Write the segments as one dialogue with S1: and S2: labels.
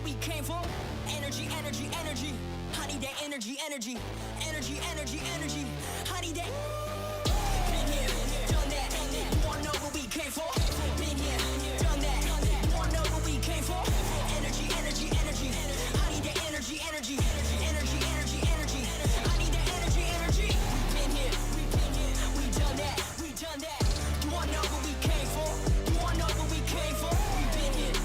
S1: what we came for? Energy, energy, energy. I need that energy, energy. Energy, energy, energy. I need that. Been here, done that. You wanna know what we came for? Been here, done that. You wanna know what we came for? Energy, energy, energy. I need that energy, energy. Energy, energy, energy. I need that energy, energy. Been here, we done that. We done that. You wanna know what we came for? You wanna know what we came for? We been here,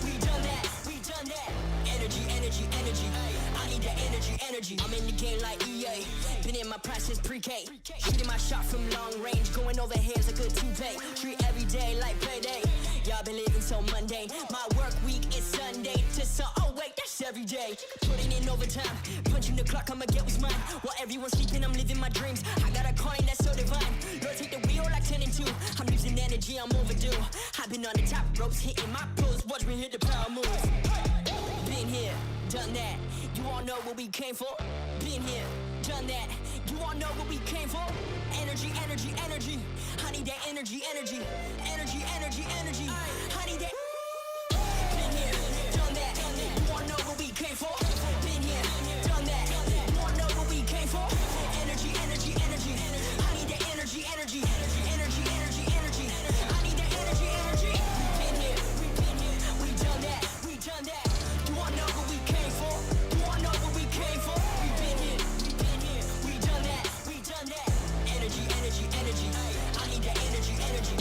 S1: we done that. We done that. Energy, energy, energy. I need that energy, energy. I'm in the game like EA. Been in my prime since pre-K. Shooting my shot from long range, going over heads like a toupee. Treat every day like payday. Y'all been living so mundane. My work week is Sunday to oh wait, that's every day. Putting in overtime, punching the clock, I'ma get what's mine. While everyone's sleeping, I'm living my dreams. I got a coin that's so divine. Lord, take the wheel like 10 and 2. I'm losing energy, I'm overdue. I've been on the top ropes, hitting my pulls. Watch me hit the power moves. Been here, done that. You all know what we came for. Been here, done that. You all know what we came for. Energy, energy, energy. I need that energy, energy. Energy, energy, energy. I need that. Been here, done that. You all know what we came for. Been here, done that. You all know what we came for. Energy, energy, energy. I need that energy, energy. Energy, energy, energy. I need that energy, energy. Been here, we done that. We done that. You all know what we came for. You all know what we came for. We been here, we done that. We done that. Energy, energy, energy. I need that energy, energy.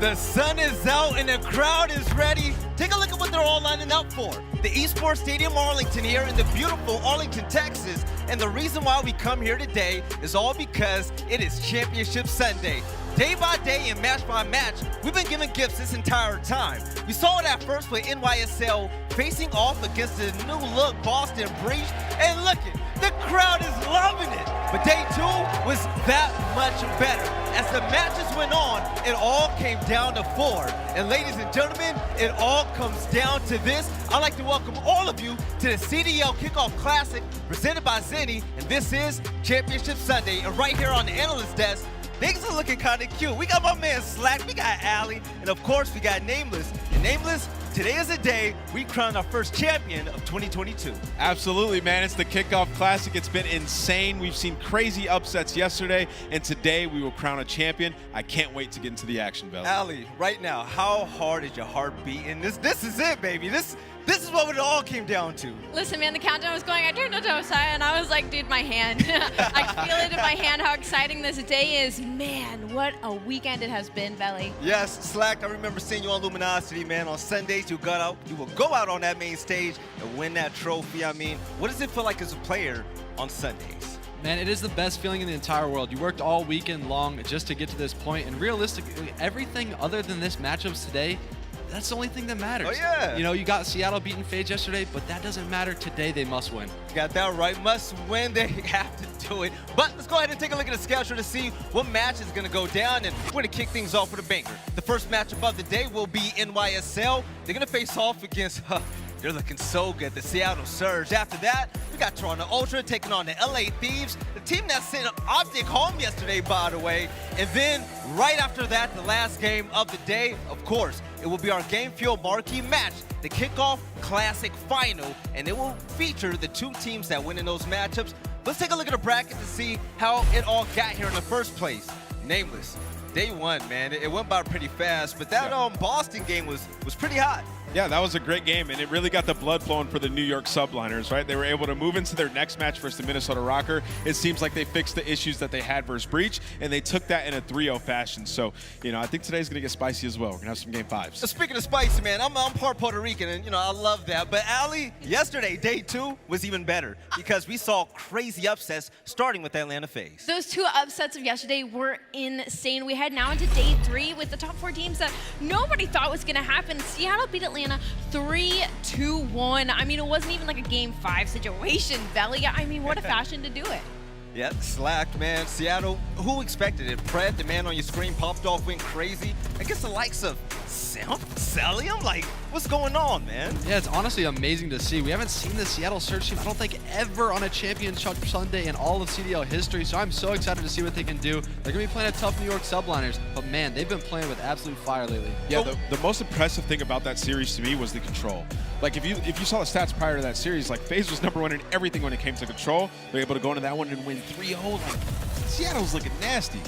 S2: The sun is out and the crowd is ready. Take a look at what they're all lining up for. The Esports Stadium Arlington here in the beautiful Arlington, Texas. And the reason why we come here today is all because it is Championship Sunday. Day by day and match by match, we've been giving gifts this entire time. We saw it at first with NYSL facing off against the new look Boston Breach. And look it, the crowd is loving it. But day 2 was that much better. As the matches went on, it all came down to 4. And ladies and gentlemen, it all comes down to this. I'd like to welcome all of you to the CDL Kickoff Classic presented by Zenni. And this is Championship Sunday. And right here on the analyst desk, things are looking kind of cute. We got my man Slack, we got aLLeY, and of course we got Nameless. And Nameless, today is the day we crown our first champion of 2022.
S3: Absolutely, man. It's the Kickoff Classic. It's been insane. We've seen crazy upsets yesterday, and today we will crown a champion. I can't wait to get into the action, Bell.
S2: aLLeY, right now, how hard is your heart beating? This is it, baby. This is what it all came down to.
S4: Listen, man, the countdown was going. I turned to Josiah and I was like, dude, my hand. I feel it in my hand how exciting this day is. Man, what a weekend it has been, Belly.
S2: Yes, Slack, I remember seeing you on Luminosity, man. On Sundays, you will go out on that main stage and win that trophy. I mean, what does it feel like as a player on Sundays?
S5: Man, it is the best feeling in the entire world. You worked all weekend long just to get to this point, and realistically, everything other than this matchups today, that's the only thing that matters.
S2: Oh, yeah.
S5: You know, you got Seattle beating FaZe yesterday, but that doesn't matter. Today, they must win.
S2: You got that right. Must win. They have to do it. But let's go ahead and take a look at the schedule to see what match is going to go down, and we're going to kick things off with a banger. The first matchup of the day will be NYSL. They're going to face off against, they're looking so good, the Seattle Surge. After that, we got Toronto Ultra taking on the LA Thieves, the team that sent OpTic home yesterday, by the way. And then right after that, the last game of the day, of course, it will be our Game Fuel marquee match, the Kickoff Classic Final, and it will feature the 2 teams that win in those matchups. Let's take a look at the bracket to see how it all got here in the first place. Nameless, day 1, man, it went by pretty fast, but that Boston game was pretty hot.
S3: Yeah, that was a great game, and it really got the blood flowing for the New York Subliners, right? They were able to move into their next match versus the Minnesota Røkkr. It seems like they fixed the issues that they had versus Breach, and they took that in a 3-0 fashion. So, you know, I think today's going to get spicy as well. We're going to have some game 5s.
S2: So speaking of spicy, man, I'm part Puerto Rican, and, you know, I love that. But aLLeY, yesterday, day 2, was even better because we saw crazy upsets starting with Atlanta FaZe.
S4: Those 2 upsets of yesterday were insane. We head now into day 3 with the top 4 teams that nobody thought was going to happen. Seattle beat Atlanta 3-2-1. I mean, it wasn't even like a game 5 situation, Belly. I mean, what a fashion to do it.
S2: Yeah, slacked, man. Seattle, who expected it? Pred, the man on your screen, popped off, went crazy. I guess the likes of Simp, Cellium, like, what's going on, man?
S5: Yeah, it's honestly amazing to see. We haven't seen the Seattle Surge team, I don't think, ever on a Championship Sunday in all of CDL history, so I'm so excited to see what they can do. They're going to be playing a tough New York Subliners, but man, they've been playing with absolute fire lately.
S3: Yeah, the most impressive thing about that series to me was the control. Like, if you saw the stats prior to that series, like, FaZe was #1 in everything when it came to control. They're able to go into that one and win 3-0. Like, Seattle's looking nasty.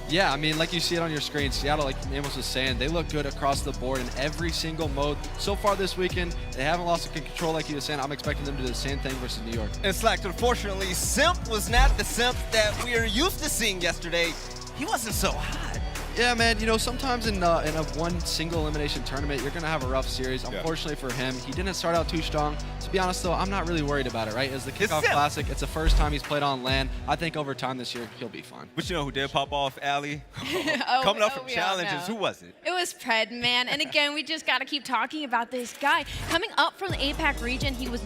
S5: Yeah, I mean, like you see it on your screen, Seattle, like Amos was saying, they look good across the board in every single mode. So far this weekend, they haven't lost the control like he was saying. I'm expecting them to do the same thing versus New York.
S2: And Slack, unfortunately, Simp was not the Simp that we are used to seeing yesterday. He wasn't so hot.
S5: Yeah, man, you know, sometimes in a one single elimination tournament, you're going to have a rough series. Unfortunately for him, he didn't start out too strong. To be honest, though, I'm not really worried about it, right? As the Kickoff Classic, it's the first time he's played on LAN. I think over time this year, he'll be fine.
S2: But you know who did pop off, aLLeY? Coming up from challenges, who was it?
S4: It was Pred, man. And again, we just got to keep talking about this guy. Coming up from the APAC region, he was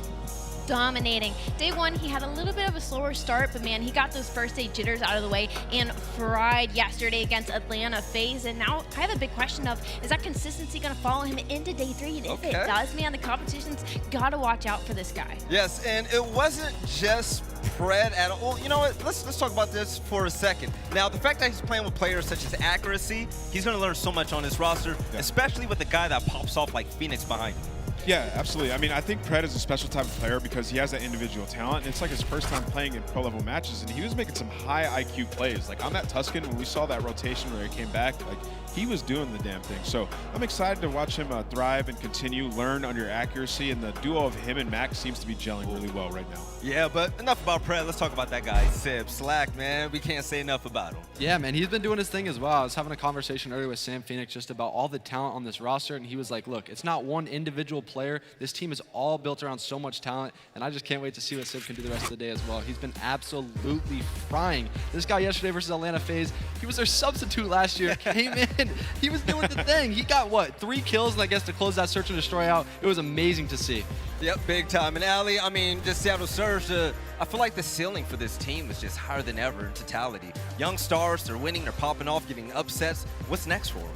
S4: dominating. Day 1, he had a little bit of a slower start, but man, he got those first day jitters out of the way and fried yesterday against Atlanta FaZe. And now I have a big question of, is that consistency going to follow him into day 3? And if it does, man, the competition's got to watch out for this guy.
S2: Yes, and it wasn't just Pred at all. You know what? Let's talk about this for a second. Now, the fact that he's playing with players such as Accuracy, he's going to learn so much on this roster, especially with the guy that pops off like Phoenix behind him.
S3: Yeah, absolutely. I mean, I think Pred is a special type of player because he has that individual talent. And it's like his first time playing in pro-level matches, and he was making some high IQ plays. Like on that Tuscan, when we saw that rotation where he came back, like he was doing the damn thing. So I'm excited to watch him thrive and continue, learn under accuracy, and the duo of him and Max seems to be gelling really well right now.
S2: Yeah, but enough about Pred. Let's talk about that guy, Simp. Slack, man. We can't say enough about him.
S5: Yeah, man, he's been doing his thing as well. I was having a conversation earlier with Sam Phoenix just about all the talent on this roster, and he was like, look, it's not one individual player. This team is all built around so much talent, and I just can't wait to see what Simp can do the rest of the day as well. He's been absolutely frying. This guy yesterday versus Atlanta FaZe, he was their substitute last year, came in, he was doing the thing. He got, what, 3 kills, and I guess to close that search and destroy out. It was amazing to see.
S2: Yep, big time. And aLLeY, I mean, just Seattle Surge, I feel like the ceiling for this team is just higher than ever in totality. Young stars, they're winning, they're popping off, getting upsets. What's next for them?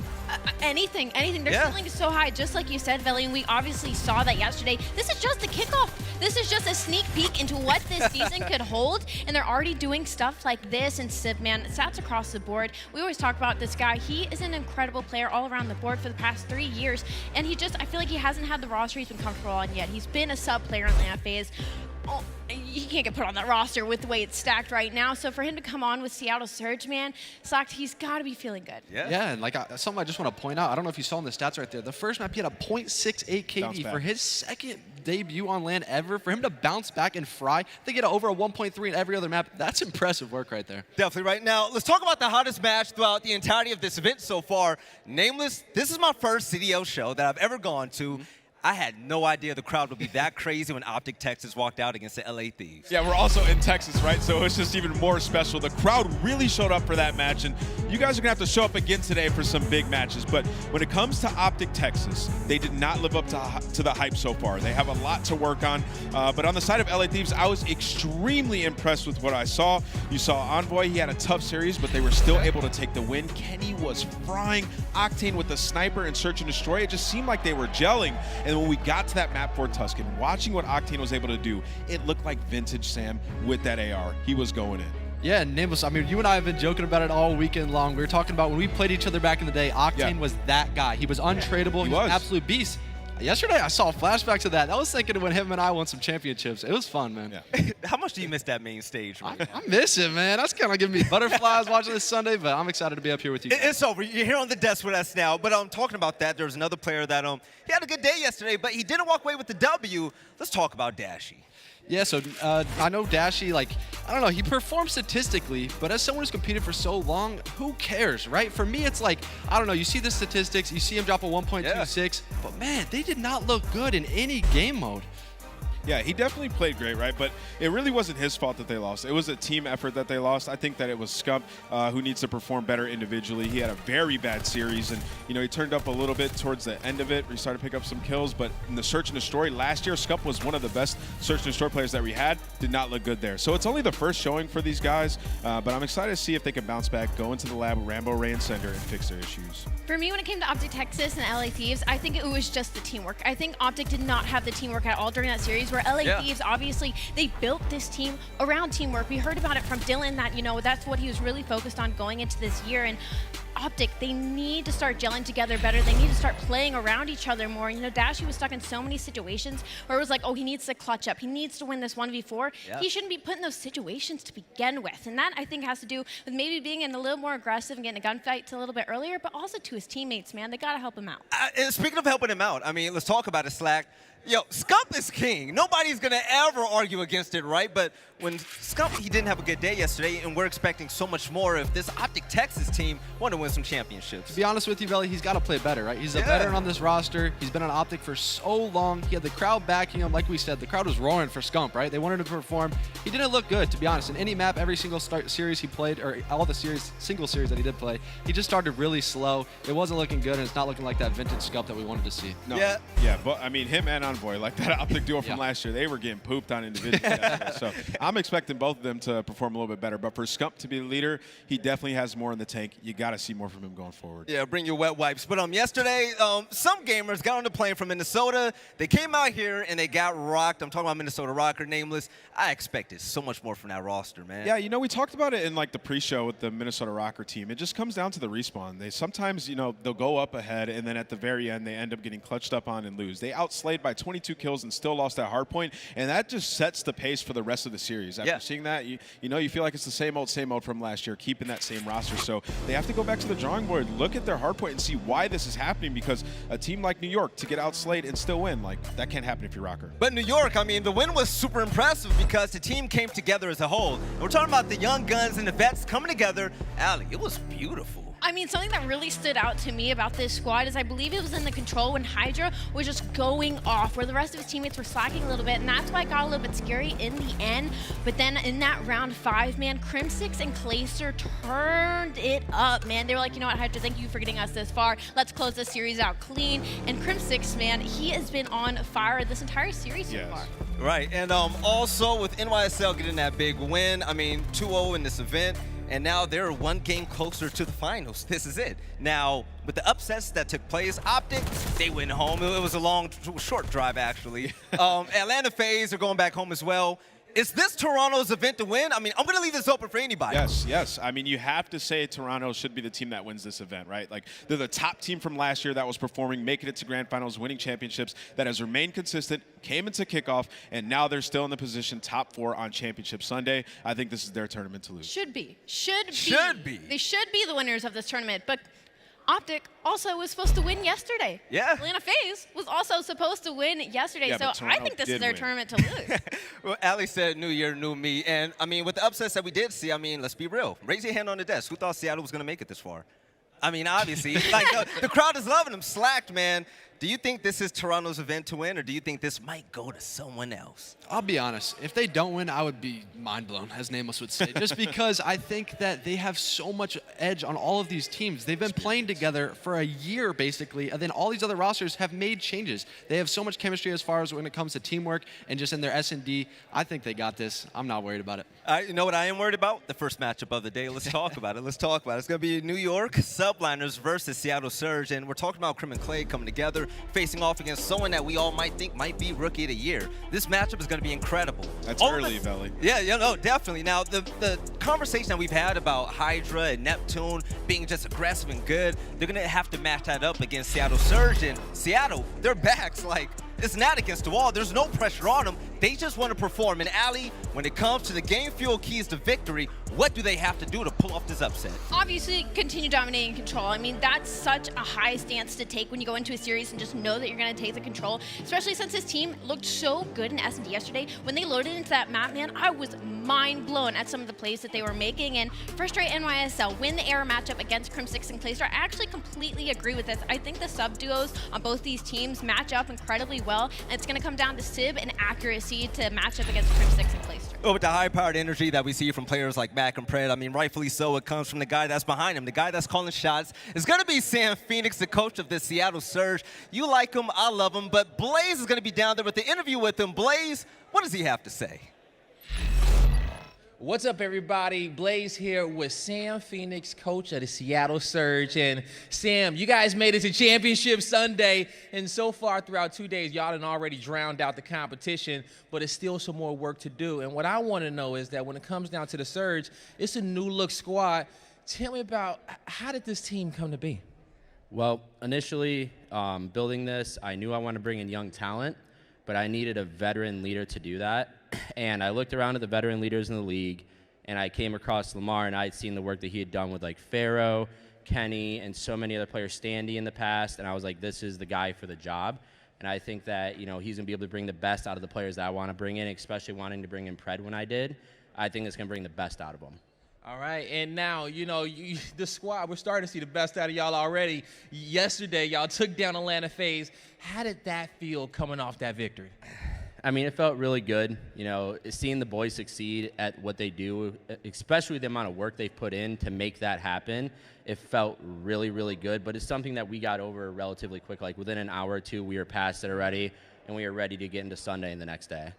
S4: Anything. Their ceiling is so high, just like you said, Veli, and we obviously saw that yesterday. This is just the kickoff. This is just a sneak peek into what this season could hold, and they're already doing stuff like this. And Simp, man, stats across the board. We always talk about this guy. He is an incredible player all around the board for the past 3 years, and I feel like he hasn't had the roster he's been comfortable on yet. He's been a sub player in Atlanta FaZe. Oh, he can't get put on that roster with the way it's stacked right now. So for him to come on with Seattle Surge, man, Slack, he's got to be feeling good.
S5: Yeah, and like something I just want to point out, I don't know if you saw in the stats right there, the first map he had a .68 KD for his second debut on LAN ever. For him to bounce back and fry, they get over a 1.3 in every other map. That's impressive work right there.
S2: Definitely right. Now, let's talk about the hottest match throughout the entirety of this event so far. Nameless, this is my first CDL show that I've ever gone to. I had no idea the crowd would be that crazy when OpTic Texas walked out against the LA Thieves.
S3: Yeah, we're also in Texas, right? So it's just even more special. The crowd really showed up for that match, and you guys are going to have to show up again today for some big matches. But when it comes to OpTic Texas, they did not live up to the hype so far. They have a lot to work on. But on the side of LA Thieves, I was extremely impressed with what I saw. You saw Envoy, he had a tough series, but they were still able to take the win. Kenny was frying. Octane with the sniper and search and destroy. It just seemed like they were gelling. And when we got to that map for Tuscan, watching what Octane was able to do, it looked like vintage Sam with that AR. He was going in.
S5: Yeah, Nameless, I mean, you and I have been joking about it all weekend long. We were talking about when we played each other back in the day, Octane was that guy. He was untradeable. He was an absolute beast. Yesterday, I saw flashbacks of that. I was thinking when him and I won some championships. It was fun, man.
S2: Yeah. How much do you miss that main stage?
S5: I miss it, man. That's kind of giving me butterflies watching this Sunday, but I'm excited to be up here with you guys.
S2: It's over. You're here on the desk with us now. But I'm talking about that. There was another player that he had a good day yesterday, but he didn't walk away with the W. Let's talk about Dashy.
S5: Yeah, so I know Dashy, like, I don't know, he performed statistically, but as someone who's competed for so long, who cares, right? For me, it's like, I don't know, you see the statistics, you see him drop a 1.26, but man, they did not look good in any game mode.
S3: Yeah, he definitely played great, right? But it really wasn't his fault that they lost. It was a team effort that they lost. I think that it was Scump who needs to perform better individually. He had a very bad series, and he turned up a little bit towards the end of it. We started to pick up some kills, but in the search and destroy last year, Scump was one of the best search and destroy players that we had. Did not look good there. So it's only the first showing for these guys, but I'm excited to see if they can bounce back, go into the lab with Rambo, Ray, and Sender, and fix their issues.
S4: For me, when it came to OpTic Texas and LA Thieves, I think it was just the teamwork. I think OpTic did not have the teamwork at all during that series, where LA Thieves, obviously, they built this team around teamwork. We heard about it from Dylan that, that's what he was really focused on going into this year. And OpTic, they need to start gelling together better. They need to start playing around each other more. Dashy was stuck in so many situations where it was like, oh, he needs to clutch up. He needs to win this 1v4. He shouldn't be put in those situations to begin with. And that, I think, has to do with maybe being a little more aggressive and getting a gunfight a little bit earlier, but also to his teammates, man. They got to help him out.
S2: Speaking of helping him out, I mean, let's talk about it, Slack. Yo, Scump is king. Nobody's going to ever argue against it, right? But when Scump, he didn't have a good day yesterday, and we're expecting so much more if this OpTic Texas team want to win some championships.
S5: To be honest with you, Veli, he's got to play better, right? He's a veteran on this roster. He's been on OpTic for so long. He had the crowd backing him. Like we said, the crowd was roaring for Scump, right? They wanted him to perform. He didn't look good, to be honest. In any map, every single series he played, or all the single series that he did play, he just started really slow. It wasn't looking good, and it's not looking like that vintage Scump that we wanted to see.
S3: No. Yeah, but I mean, him and Envoy, like that OpTic duo from last year, they were getting pooped on individually. So I'm expecting both of them to perform a little bit better. But for Scump to be the leader, he definitely has more in the tank. You got to see more more from him going forward.
S2: Yeah, bring your wet wipes. But yesterday, some gamers got on the plane from Minnesota. They came out here and they got rocked. I'm talking about Minnesota Røkkr, nameless. I expected so much more from that roster, man.
S3: Yeah, you know, we talked about it in like the pre-show with the Minnesota Røkkr team. It just comes down to the respawn. They sometimes, you know, they'll go up ahead, and then at the very end, they end up getting clutched up on and lose. They outslayed by 22 kills and still lost that hardpoint, and that just sets the pace for the rest of the series. After seeing that, you know, you feel like it's the same old from last year, keeping that same roster. So they have to go back to the drawing board, look at their hardpoint, and see why this is happening, because a team like New York, to get outslayed and still win, like, that can't happen if you're Røkkr.
S2: But New York, I mean, the win was super impressive because the team came together as a whole. And we're talking about the young guns and the vets coming together. aBeZy, it was beautiful.
S4: I mean, something that really stood out to me about this squad is I believe it was in the control when HyDra was just going off, where the rest of his teammates were slacking a little bit, and that's why it got a little bit scary in the end. But then in that round 5, man, Crimsix and Clayster turned it up, man. They were like, you know what, HyDra, thank you for getting us this far. Let's close this series out clean. And Crimsix, man, he has been on fire this entire series so far.
S2: Right, and also with NYSL getting that big win, I mean, 2-0 in this event, and now they're one game closer to the finals. This is it. Now, with the upsets that took place, OpTic, they went home. It was a short drive, actually. Atlanta FaZe are going back home as well. Is this Toronto's event to win? I mean, I'm going to leave this open for anybody.
S3: Yes. I mean, you have to say Toronto should be the team that wins this event, right? Like, they're the top team from last year that was performing, making it to grand finals, winning championships, that has remained consistent, came into kickoff, and now they're still in the position top 4 on Championship Sunday. I think this is their tournament to lose.
S4: Should be. They should be the winners of this tournament. But OpTic also was supposed to win yesterday.
S2: Yeah.
S4: Atlanta FaZe was also supposed to win yesterday,
S3: yeah,
S4: so I think this is their tournament to lose.
S2: Well, aLLeY said new year, new me. And, I mean, with the upsets that we did see, I mean, let's be real. Raise your hand on the desk. Who thought Seattle was going to make it this far? I mean, obviously, like the crowd is loving them. Slacked, man. Do you think this is Toronto's event to win, or do you think this might go to someone else?
S5: I'll be honest. If they don't win, I would be mind blown, as Nameless would say, just because I think that they have so much edge on all of these teams. They've been playing together for a year, basically, and then all these other rosters have made changes. They have so much chemistry as far as when it comes to teamwork and just in their S&D. I think they got this. I'm not worried about it.
S2: You know what I am worried about? The first matchup of the day. Let's talk about it. It's going to be New York Subliners versus Seattle Surge, and we're talking about Crim and Clay coming together, facing off against someone that we all might think might be Rookie of the Year. This matchup is going to be incredible.
S3: That's early, aBeZy.
S2: Yeah, no, definitely. Now, the conversation that we've had about HyDra and Neptune being just aggressive and good, they're going to have to match that up against Seattle Surge. And Seattle, their backs, like, it's not against the wall. There's no pressure on them. They just want to perform. And aLLeY, when it comes to the game fuel keys to victory, what do they have to do to pull off this upset?
S4: Obviously, continue dominating control. I mean, that's such a high stance to take when you go into a series and just know that you're going to take the control, especially since his team looked so good in S&D yesterday. When they loaded into that map, man, I was mind blown at some of the plays that they were making. And first straight NYSL, win the air matchup against Crimsix and Clayster. I actually completely agree with this. I think the sub duos on both these teams match up incredibly well, and it's going to come down to Sib and accuracy to match up against Crimsix and Clayster.
S2: Oh, with the high-powered energy that we see from players like Mac and Pred, I mean, rightfully so, it comes from the guy that's behind him, the guy that's calling shots. It's going to be Sam Phoenix, the coach of the Seattle Surge. You like him, I love him, but Blaze is going to be down there with the interview with him. Blaze, what does he have to say?
S6: What's up, everybody? Blaze here with Sam Phoenix, coach of the Seattle Surge. And Sam, you guys made it to Championship Sunday, and so far throughout 2 days, y'all done already drowned out the competition, but it's still some more work to do. And what I want to know is that when it comes down to the Surge, it's a new-look squad. Tell me about, how did this team come to be?
S7: Well, initially, building this, I knew I wanted to bring in young talent, but I needed a veteran leader to do that. And I looked around at the veteran leaders in the league, and I came across Lamar, and I had seen the work that he had done with like Pharaoh, Kenny, and so many other players, Standy in the past, and I was like, this is the guy for the job. And I think that, you know, he's going to be able to bring the best out of the players that I want to bring in, especially wanting to bring in Pred when I did. I think it's going to bring the best out of them.
S6: All right, and now, you know, the squad, we're starting to see the best out of y'all already. Yesterday, y'all took down Atlanta FaZe. How did that feel coming off that victory?
S7: I mean, it felt really good, you know, seeing the boys succeed at what they do, especially the amount of work they've put in to make that happen. It felt really, really good, but it's something that we got over relatively quick. Like within an hour or two, we were past it already, and we were ready to get into Sunday and the next day.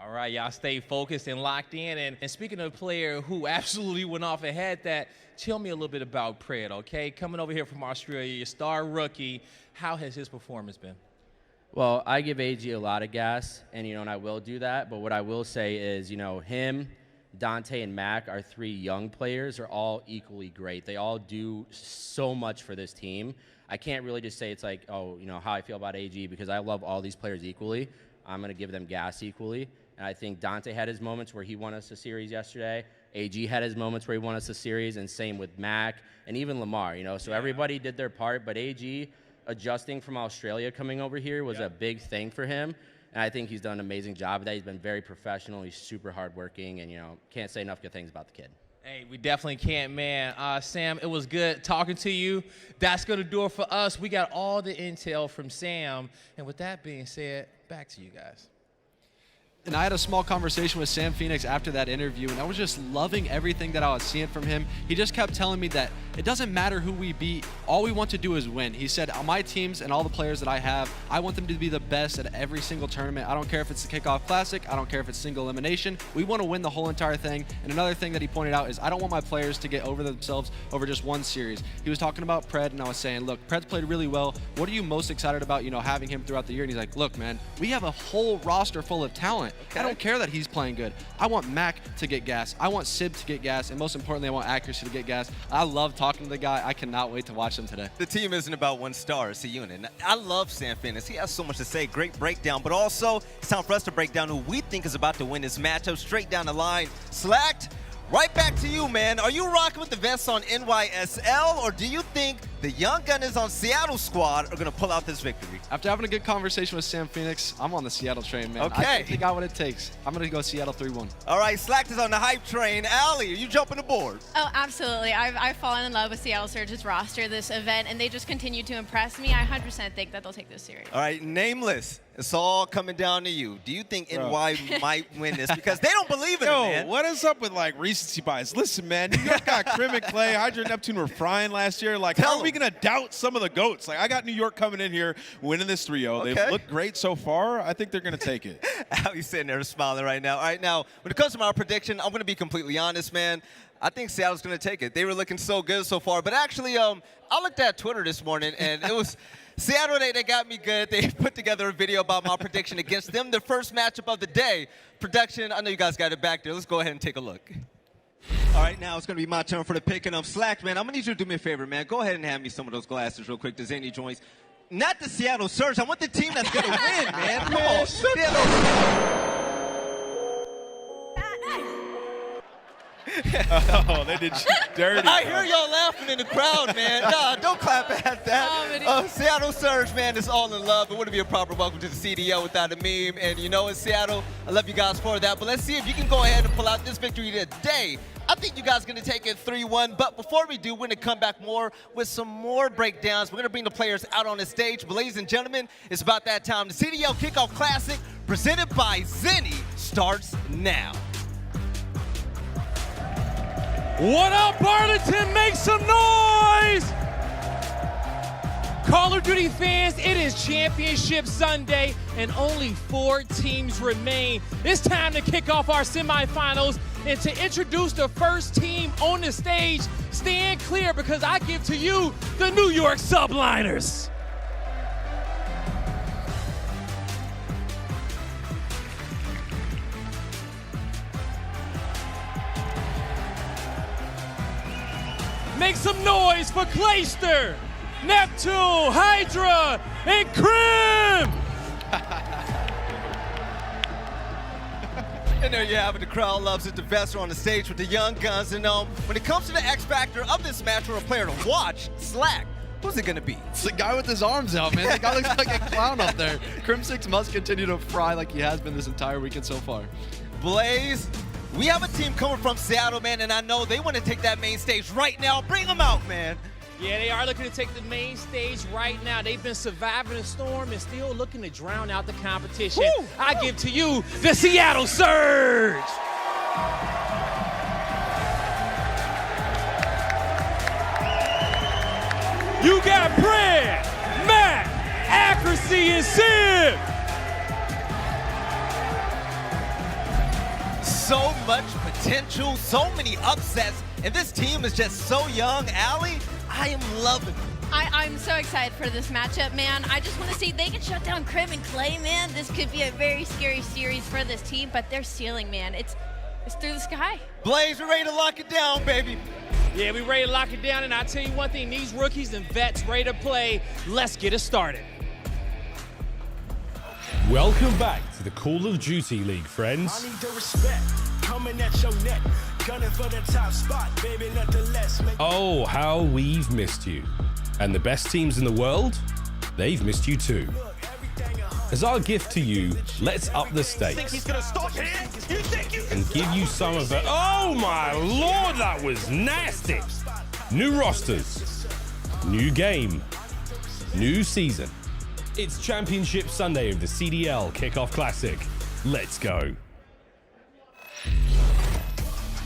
S6: All right, y'all stay focused and locked in. And speaking of a player who absolutely went off and had that, tell me a little bit about Pred, okay? Coming over here from Australia, your star rookie, how has his performance been?
S7: Well, I give aBeZy a lot of gas, and, you know, and I will do that. But what I will say is, you know, him, Dante, and Mac, our 3 young players, are all equally great. They all do so much for this team. I can't really just say it's like, oh, you know, how I feel about aBeZy, because I love all these players equally. I'm going to give them gas equally. And I think Dante had his moments where he won us a series yesterday. aBeZy had his moments where he won us a series, and same with Mac and even Lamar, you know. So everybody did their part, but aBeZy adjusting from Australia coming over here was a big thing for him. And I think he's done an amazing job of that. He's been very professional. He's super hardworking, and, you know, can't say enough good things about the kid.
S6: Hey, we definitely can't, man. Sam, it was good talking to you. That's going to do it for us. We got all the intel from Sam. And with that being said, back to you guys.
S5: And I had a small conversation with Sam Phoenix after that interview, and I was just loving everything that I was seeing from him. He just kept telling me that it doesn't matter who we beat. All we want to do is win. He said, on my teams and all the players that I have, I want them to be the best at every single tournament. I don't care if it's the Kickoff Classic. I don't care if it's single elimination. We want to win the whole entire thing. And another thing that he pointed out is I don't want my players to get over themselves over just one series. He was talking about Pred, and I was saying, look, Pred's played really well. What are you most excited about, you know, having him throughout the year? And he's like, look, man, we have a whole roster full of talent. I don't care that he's playing good. I want Mac to get gas. I want Sib to get gas. And most importantly, I want Accuracy to get gas. I love talking to the guy. I cannot wait to watch him today.
S2: The team isn't about one star, it's a unit. I love Sam Phoenix. He has so much to say. Great breakdown. But also, it's time for us to break down who we think is about to win this matchup straight down the line. Slacked, right back to you, man. Are you rocking with the vest on NYSL, or do you think the young gunners on Seattle squad are going to pull out this victory?
S5: After having a good conversation with Sam Phoenix, I'm on the Seattle train, man.
S2: Okay.
S5: I think they got what it takes. I'm going to go Seattle 3-1.
S2: All right, Slacked is on the hype train. aLLeY, are you jumping aboard?
S4: Oh, absolutely. I've fallen in love with Seattle Surge's roster this event, and they just continue to impress me. I 100% think that they'll take this series.
S2: All right, Nameless, it's all coming down to you. Do you think NY might win this? Because they don't believe in it, man.
S3: What is up with, like, recency bias? Listen, man, New York got Crim and Clay, HyDra, Neptune were frying last year. Like, how are we going to doubt some of the GOATs? Like, I got New York coming in here, winning this 3-0.
S2: Okay.
S3: They've looked great so far. I think they're going to take it.
S2: aLLeY's sitting there smiling right now. All right, now, when it comes to my prediction, I'm going to be completely honest, man. I think Seattle's going to take it. They were looking so good so far. But actually, I looked at Twitter this morning, and it was Seattle, they got me good. They put together a video about my prediction against them, their first matchup of the day. Production, I know you guys got it back there. Let's go ahead and take a look. All right, now it's going to be my turn for the pick, and I'm Slacked, man. I'm going to need you to do me a favor, man. Go ahead and hand me some of those glasses real quick. Does any joints? Not the Seattle Surge. I want the team that's going to win, man. Come on.
S3: Oh, they did you dirty.
S2: I hear y'all laughing in the crowd, man. Nah, don't clap at that. Seattle Surge, man, is all in love. It wouldn't be a proper welcome to the CDL without a meme. And you know, in Seattle, I love you guys for that. But let's see if you can go ahead and pull out this victory today. I think you guys are going to take it 3-1. But before we do, we're going to come back more with some more breakdowns. We're going to bring the players out on the stage. But ladies and gentlemen, it's about that time. The CDL Kickoff Classic, presented by Zenni, starts now.
S8: What up, Arlington? Make some noise! Call of Duty fans, it is Championship Sunday, and only 4 teams remain. It's time to kick off our semifinals, and to introduce the first team on the stage, stand clear because I give to you the New York Subliners. Make some noise for Clayster, Neptune, HyDra, and Crim!
S2: And there you have it. The crowd loves it. The vets are on the stage with the young guns. And when it comes to the X factor of this match for a player to watch, Slack, who's it going to be?
S5: It's the guy with his arms out, man. That guy looks like a clown up there. Crimsix must continue to fry like he has been this entire weekend so far.
S2: Blaze, we have a team coming from Seattle, man, and I know they want to take that main stage right now. Bring them out, man.
S8: Yeah, they are looking to take the main stage right now. They've been surviving the storm and still looking to drown out the competition.
S2: Woo!
S8: I give to you the Seattle Surge. You got Pred, Mac, Accuracy, and Simp.
S2: so much potential, so many upsets, and this team is just so young. aLLeY, I am loving it.
S4: I'm so excited for this matchup, man. I just want to see they can shut down Crim and Clay, man. This could be a very scary series for this team, but their ceiling, man, it's through the sky.
S2: Blaze, we're ready to lock it down, baby.
S8: Yeah, we ready to lock it down, and I'll tell you one thing, these rookies and vets ready to play. Let's get it started.
S9: Welcome back to the Call of Duty League, friends.
S10: I need the respect, coming at your neck, gunning for the top spot, baby, nothing less.
S9: Oh, how we've missed you. And the best teams in the world, they've missed you too. As our gift to you, let's up the stakes and give you some of the, oh my lord, that was nasty. New rosters, new game, new season. It's Championship Sunday of the CDL Kickoff Classic. Let's go.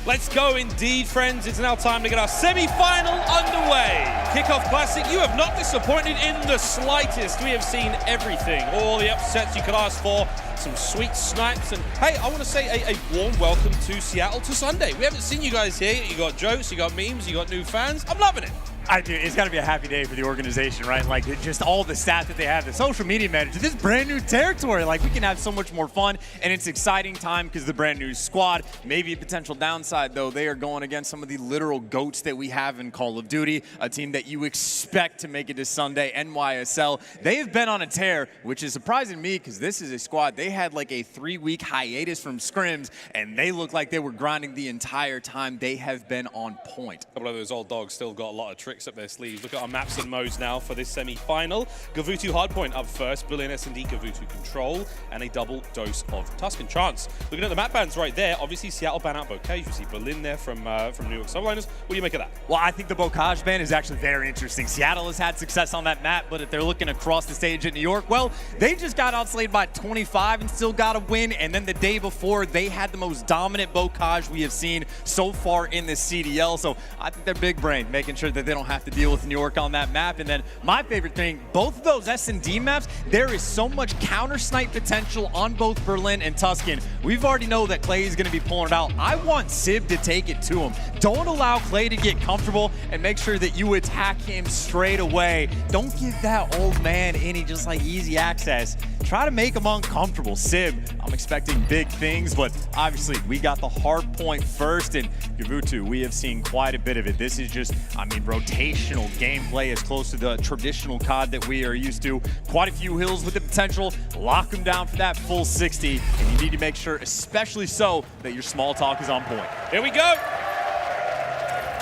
S11: Let's go indeed, friends. It's now time to get our semi-final underway. Kickoff Classic, you have not disappointed in the slightest. We have seen everything, all the upsets you could ask for, some sweet snipes, and hey, I want to say a warm welcome to Seattle to Sunday. We haven't seen you guys here. You got jokes, you got memes, you got new fans. I'm loving it.
S12: I do. It's got to be a happy day for the organization, right? Like, just all the staff that they have, the social media manager, this brand new territory. Like, we can have so much more fun, and it's exciting time because the brand new squad. Maybe a potential downside, though, they are going against some of the literal GOATs that we have in Call of Duty, a team that you expect to make it to Sunday, NYSL. They have been on a tear, which is surprising me because this is a squad. They had like a 3-week hiatus from scrims, and they look like they were grinding the entire time. They have been on point.
S11: A couple of those old dogs still got a lot of tricks up their sleeves. Look at our maps and modes now for this semi-final. Gavutu Hardpoint up first, Brilliant S&D Gavutu Control, and a double dose of Tuscan Chance. Looking at the map bans right there, obviously Seattle ban out Bocage. You see Berlin there from New York Subliners. What do you make of that?
S12: Well, I think the Bocage ban is actually very interesting. Seattle has had success on that map, but if they're looking across the stage in New York, well, they just got outslayed by 25 and still got a win, and then the day before, they had the most dominant Bocage we have seen so far in this CDL, so I think they're big brain, making sure that they don't have to deal with New York on that map. And then my favorite thing, both of those S&D maps, there is so much counter snipe potential on both Berlin and Tuscan. We've already know that Clay is going to be pulling it out. I want Sib to take it to him. Don't allow Clay to get comfortable, and make sure that you attack him straight away. Don't give that old man any just like easy access. Try to make him uncomfortable. Sib, I'm expecting big things, but obviously we got the hard point first, and Gavutu, we have seen quite a bit of it. This is just, I mean, rotational gameplay as close to the traditional COD that we are used to. Quite a few hills with the potential. Lock them down for that full 60, and you need to make sure, especially so, that your small talk is on point.
S11: Here we go.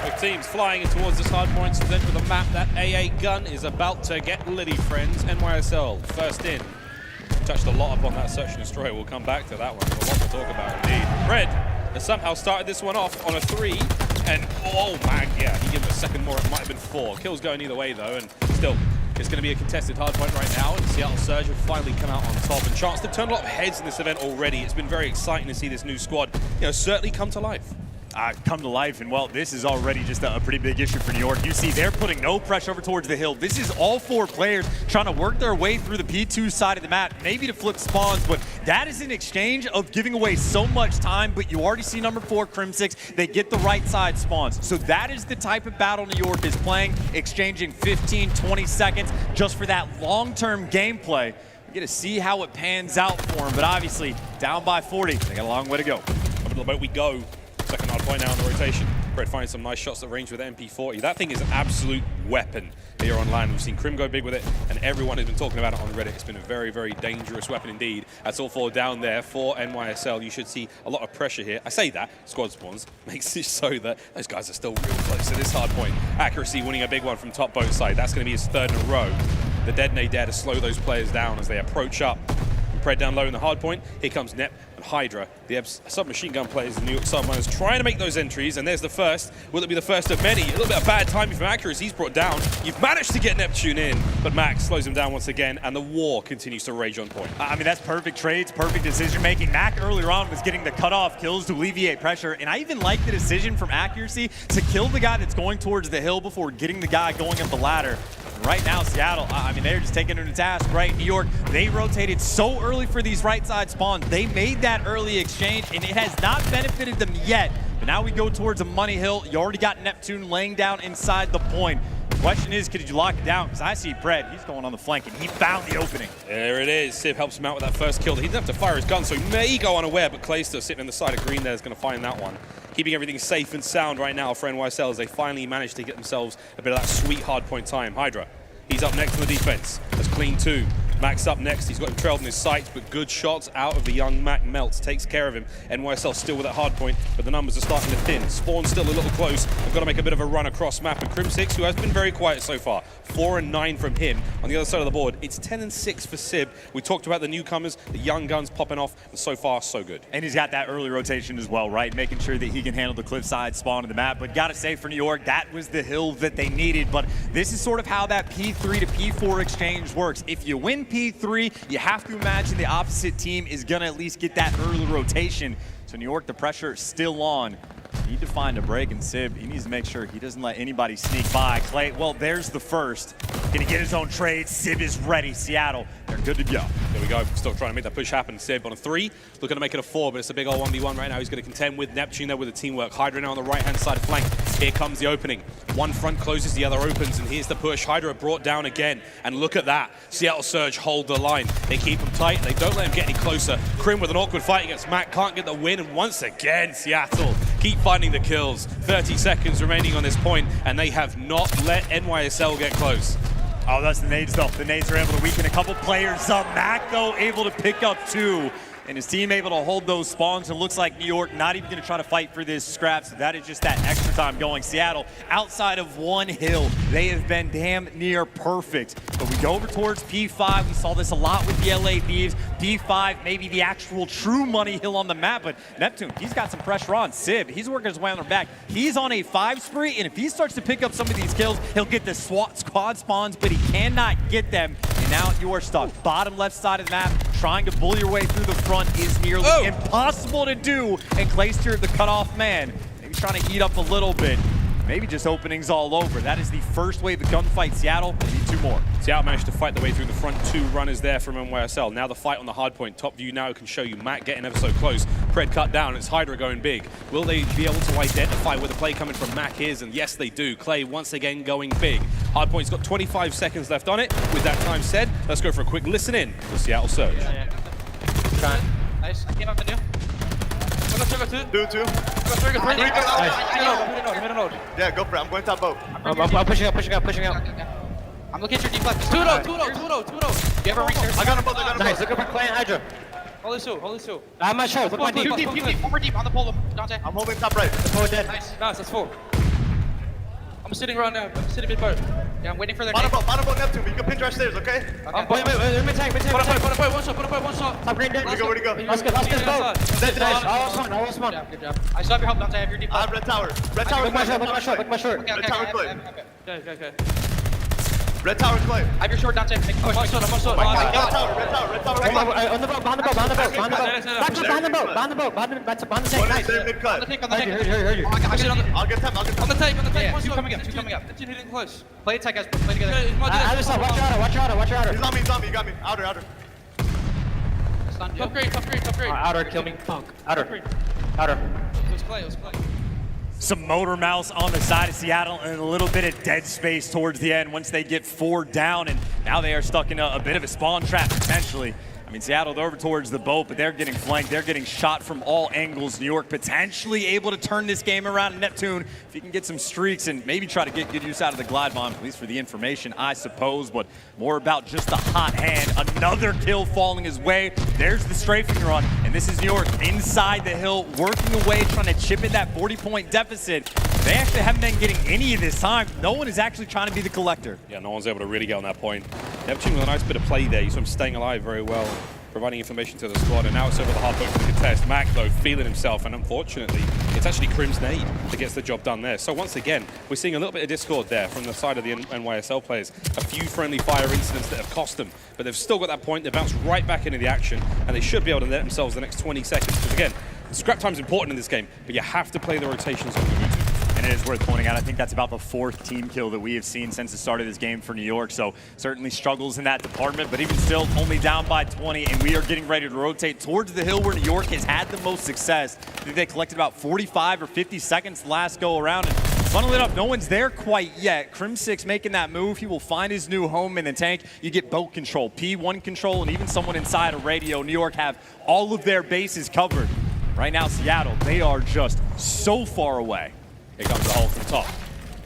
S11: Both teams flying in towards this hard point, so then with a map, that AA gun is about to get litty, friends. NYSL, first in. Touched a lot up on that Search and Destroy. We'll come back to that one. There's a lot to talk about indeed. Red has somehow started this one off on a 3. And oh man, yeah, he gave him a second more. It might have been 4. Kills going either way though, and still, it's going to be a contested hard point right now. And Seattle Surge have finally come out on top. And chance to turn a lot of heads in this event already. It's been very exciting to see this new squad, certainly come to life.
S12: Come to life, and well, this is already just a pretty big issue for New York. You see, they're putting no pressure over towards the hill. This is all 4 players trying to work their way through the P2 side of the map, maybe to flip spawns, but that is an exchange of giving away so much time, but you already see number 4, Crimsix, they get the right side spawns. So that is the type of battle New York is playing, exchanging 15, 20 seconds just for that long-term gameplay. We get to see how it pans out for them, but obviously, down by 40, they got a long way to go.
S11: Over to the boat we go. Second hard point now in the rotation. Red finds some nice shots at range with the MP40. That thing is an absolute weapon here on land. We've seen Crim go big with it, and everyone has been talking about it on Reddit. It's been a very, very dangerous weapon indeed. That's all 4 down there for NYSL. You should see a lot of pressure here. I say that, squad spawns makes it so that those guys are still real close to this hard point. Accuracy winning a big one from top boat side. That's going to be his 3rd in a row. The Detonate dare to slow those players down as they approach up. Pred down low in the hard point. Here comes Nep and HyDra, the submachine gun players, the New York Subliners, trying to make those entries, and there's the first. Will it be the first of many? A little bit of bad timing from Accuracy. He's brought down. You've managed to get Neptune in, but Max slows him down once again, and the war continues to rage on point.
S12: I mean, that's perfect trades, perfect decision-making. Mac earlier on was getting the cutoff kills to alleviate pressure, and I even like the decision from Accuracy to kill the guy that's going towards the hill before getting the guy going up the ladder. Right now, Seattle, I mean, they're just taking it to task, right? New York, they rotated so early for these right side spawns. They made that early exchange, and it has not benefited them yet. But now we go towards a money hill. You already got Neptune laying down inside the point. Question is, could you lock it down? Because I see Pred, he's going on the flank, and he found the opening.
S11: There it is. Sib helps him out with that first kill. He didn't have to fire his gun, so he may go unaware, but Clayster sitting on the side of green there is going to find that one. Keeping everything safe and sound right now for NYSL as they finally managed to get themselves a bit of that sweet hardpoint time. HyDra, he's up next on the defense. That's clean too. Max up next. He's got him trailed in his sights, but good shots out of the young Mac. Melts, takes care of him. NYSL still with that hard point, but the numbers are starting to thin. Spawn still a little close. They've got to make a bit of a run across map. And Crimsix, who has been very quiet so far, 4 and 9 from him. On the other side of the board, it's 10 and 6 for Sib. We talked about the newcomers, the young guns popping off, and so far, so good.
S12: And he's got that early rotation as well, right? Making sure that he can handle the cliffside spawn of the map. But gotta say for New York, that was the hill that they needed. But this is sort of how that P3 to P4 exchange works. If you win P3, you have to imagine the opposite team is gonna at least get that early rotation. So New York, the pressure is still on. Need to find a break, and Sib, he needs to make sure he doesn't let anybody sneak by. Clay, well, there's the first. Gonna get his own trade. Sib is ready. Seattle, they're good to go.
S11: There we go. Still trying to make that push happen. Sib on a 3. Looking to make it a 4, but it's a big old 1v1 right now. He's going to contend with Neptune there with the teamwork. HyDra now on the right-hand side flank. Here comes the opening. One front closes, the other opens, and here's the push. HyDra brought down again. And look at that. Seattle Surge hold the line. They keep him tight. They don't let him get any closer. Crim with an awkward fight against Mac. Can't get the win. And once again, Seattle keep finding the kills. 30 seconds remaining on this point, and they have not let NYSL get close.
S12: Oh, that's the nades though. The nades are able to weaken a couple players up. Mac though able to pick up 2. And his team able to hold those spawns. It looks like New York not even going to try to fight for this scrap. So that is just that extra time going. Seattle, outside of one hill, they have been damn near perfect. But we go over towards P5. We saw this a lot with the LA Thieves. P5, maybe the actual true money hill on the map. But Neptune, he's got some pressure on. Sib, he's working his way on their back. He's on a 5 spree. And if he starts to pick up some of these kills, he'll get the squad spawns, but he cannot get them. And now you are stuck. Bottom left side of the map, trying to bully your way through the front is nearly impossible to do. And Clayster, the cutoff man, maybe trying to heat up a little bit. Maybe just openings all over. That is the first wave of gunfight. Seattle, we need 2 more.
S11: Seattle managed to fight the way through the front 2 runners there from NYSL. Now the fight on the hard point. Top view now can show you Matt getting ever so close. Pred cut down. It's HyDra going big. Will they be able to identify where the play coming from Mac is? And yes, they do. Clay once again going big. Hardpoint's got 25 seconds left on it. With that time said, let's go for a quick listen in to Seattle Surge.
S13: Nice. I came up the new.
S14: Do 2. Yeah, go for it. I'm going top boat.
S13: I'm pushing out. I'm looking at your deep left. 2-0. You ever reach there?
S14: I got him both.
S13: Nice. Look for Clay and HyDra. Hold this 2. I'm not sure. Look my deep. 2 more deep on the pole, Dante.
S14: I'm holding top right.
S13: The pole dead. Nice, that's 4. I'm sitting around now. I'm sitting mid-boat. Yeah, I'm waiting for their
S14: bottom boat, Neptune. You can pinch our stairs, okay?
S13: Wait, mid-tank. Put a point, one shot. Top green dead.
S14: Where'd he go?
S13: Let's go. Nice. All spawn. Yeah, good job. I still have your help, Dante. I have your deep.
S14: I have red tower. Red tower.
S13: Look my short.
S14: Red tower, Clay.
S13: Okay.
S14: Red tower, Clay.
S13: I have your short, Dante. One shot.
S14: Red tower.
S13: On the boat. Behind the boat. Behind the tank. Nice.
S14: Mid-cut.
S13: Heard you.
S14: I'll get top.
S13: On the tank. Two coming up. Neptune hitting close. Play attack, guys. Play together. Watch your outer.
S14: He's on me. You got me. Outer.
S13: Top grade.
S7: Outer, kill me. Punk. Outer.
S13: It was Clay.
S12: Some motor mouse on the side of Seattle and a little bit of dead space towards the end once they get 4 down, and now they are stuck in a bit of a spawn trap potentially. I mean, Seattle, they're over towards the boat, but they're getting flanked. They're getting shot from all angles. New York potentially able to turn this game around. Neptune, if he can get some streaks and maybe try to get good use out of the glide bomb, at least for the information, I suppose, but more about just the hot hand. Another kill falling his way. There's the strafing run, and this is New York inside the hill, working away, trying to chip in that 40-point deficit. They actually haven't been getting any of this time. No one is actually trying to be the collector.
S11: Yeah, no one's able to really get on that point. Neptune with a nice bit of play there. You saw him staying alive very well, providing information to the squad, and now it's over the hard point for the contest. Mac, though, feeling himself, and unfortunately, it's actually Crim's nade that gets the job done there. So once again, we're seeing a little bit of discord there from the side of the NYSL players. A few friendly fire incidents that have cost them, but they've still got that point. They bounce right back into the action, and they should be able to let themselves the next 20 seconds. Because again, scrap time's important in this game, but you have to play the rotations on Gavutu.
S12: and it is worth pointing out, I think that's about the 4th team kill that we have seen since the start of this game for New York, so certainly struggles in that department, but even still, only down by 20, and we are getting ready to rotate towards the hill where New York has had the most success. I think they collected about 45 or 50 seconds last go around, and funnily enough, no one's there quite yet. Crimsix making that move. He will find his new home in the tank. You get boat control, P1 control, and even someone inside a radio. New York have all of their bases covered. Right now, Seattle, they are just so far away.
S11: Here comes the hole from top.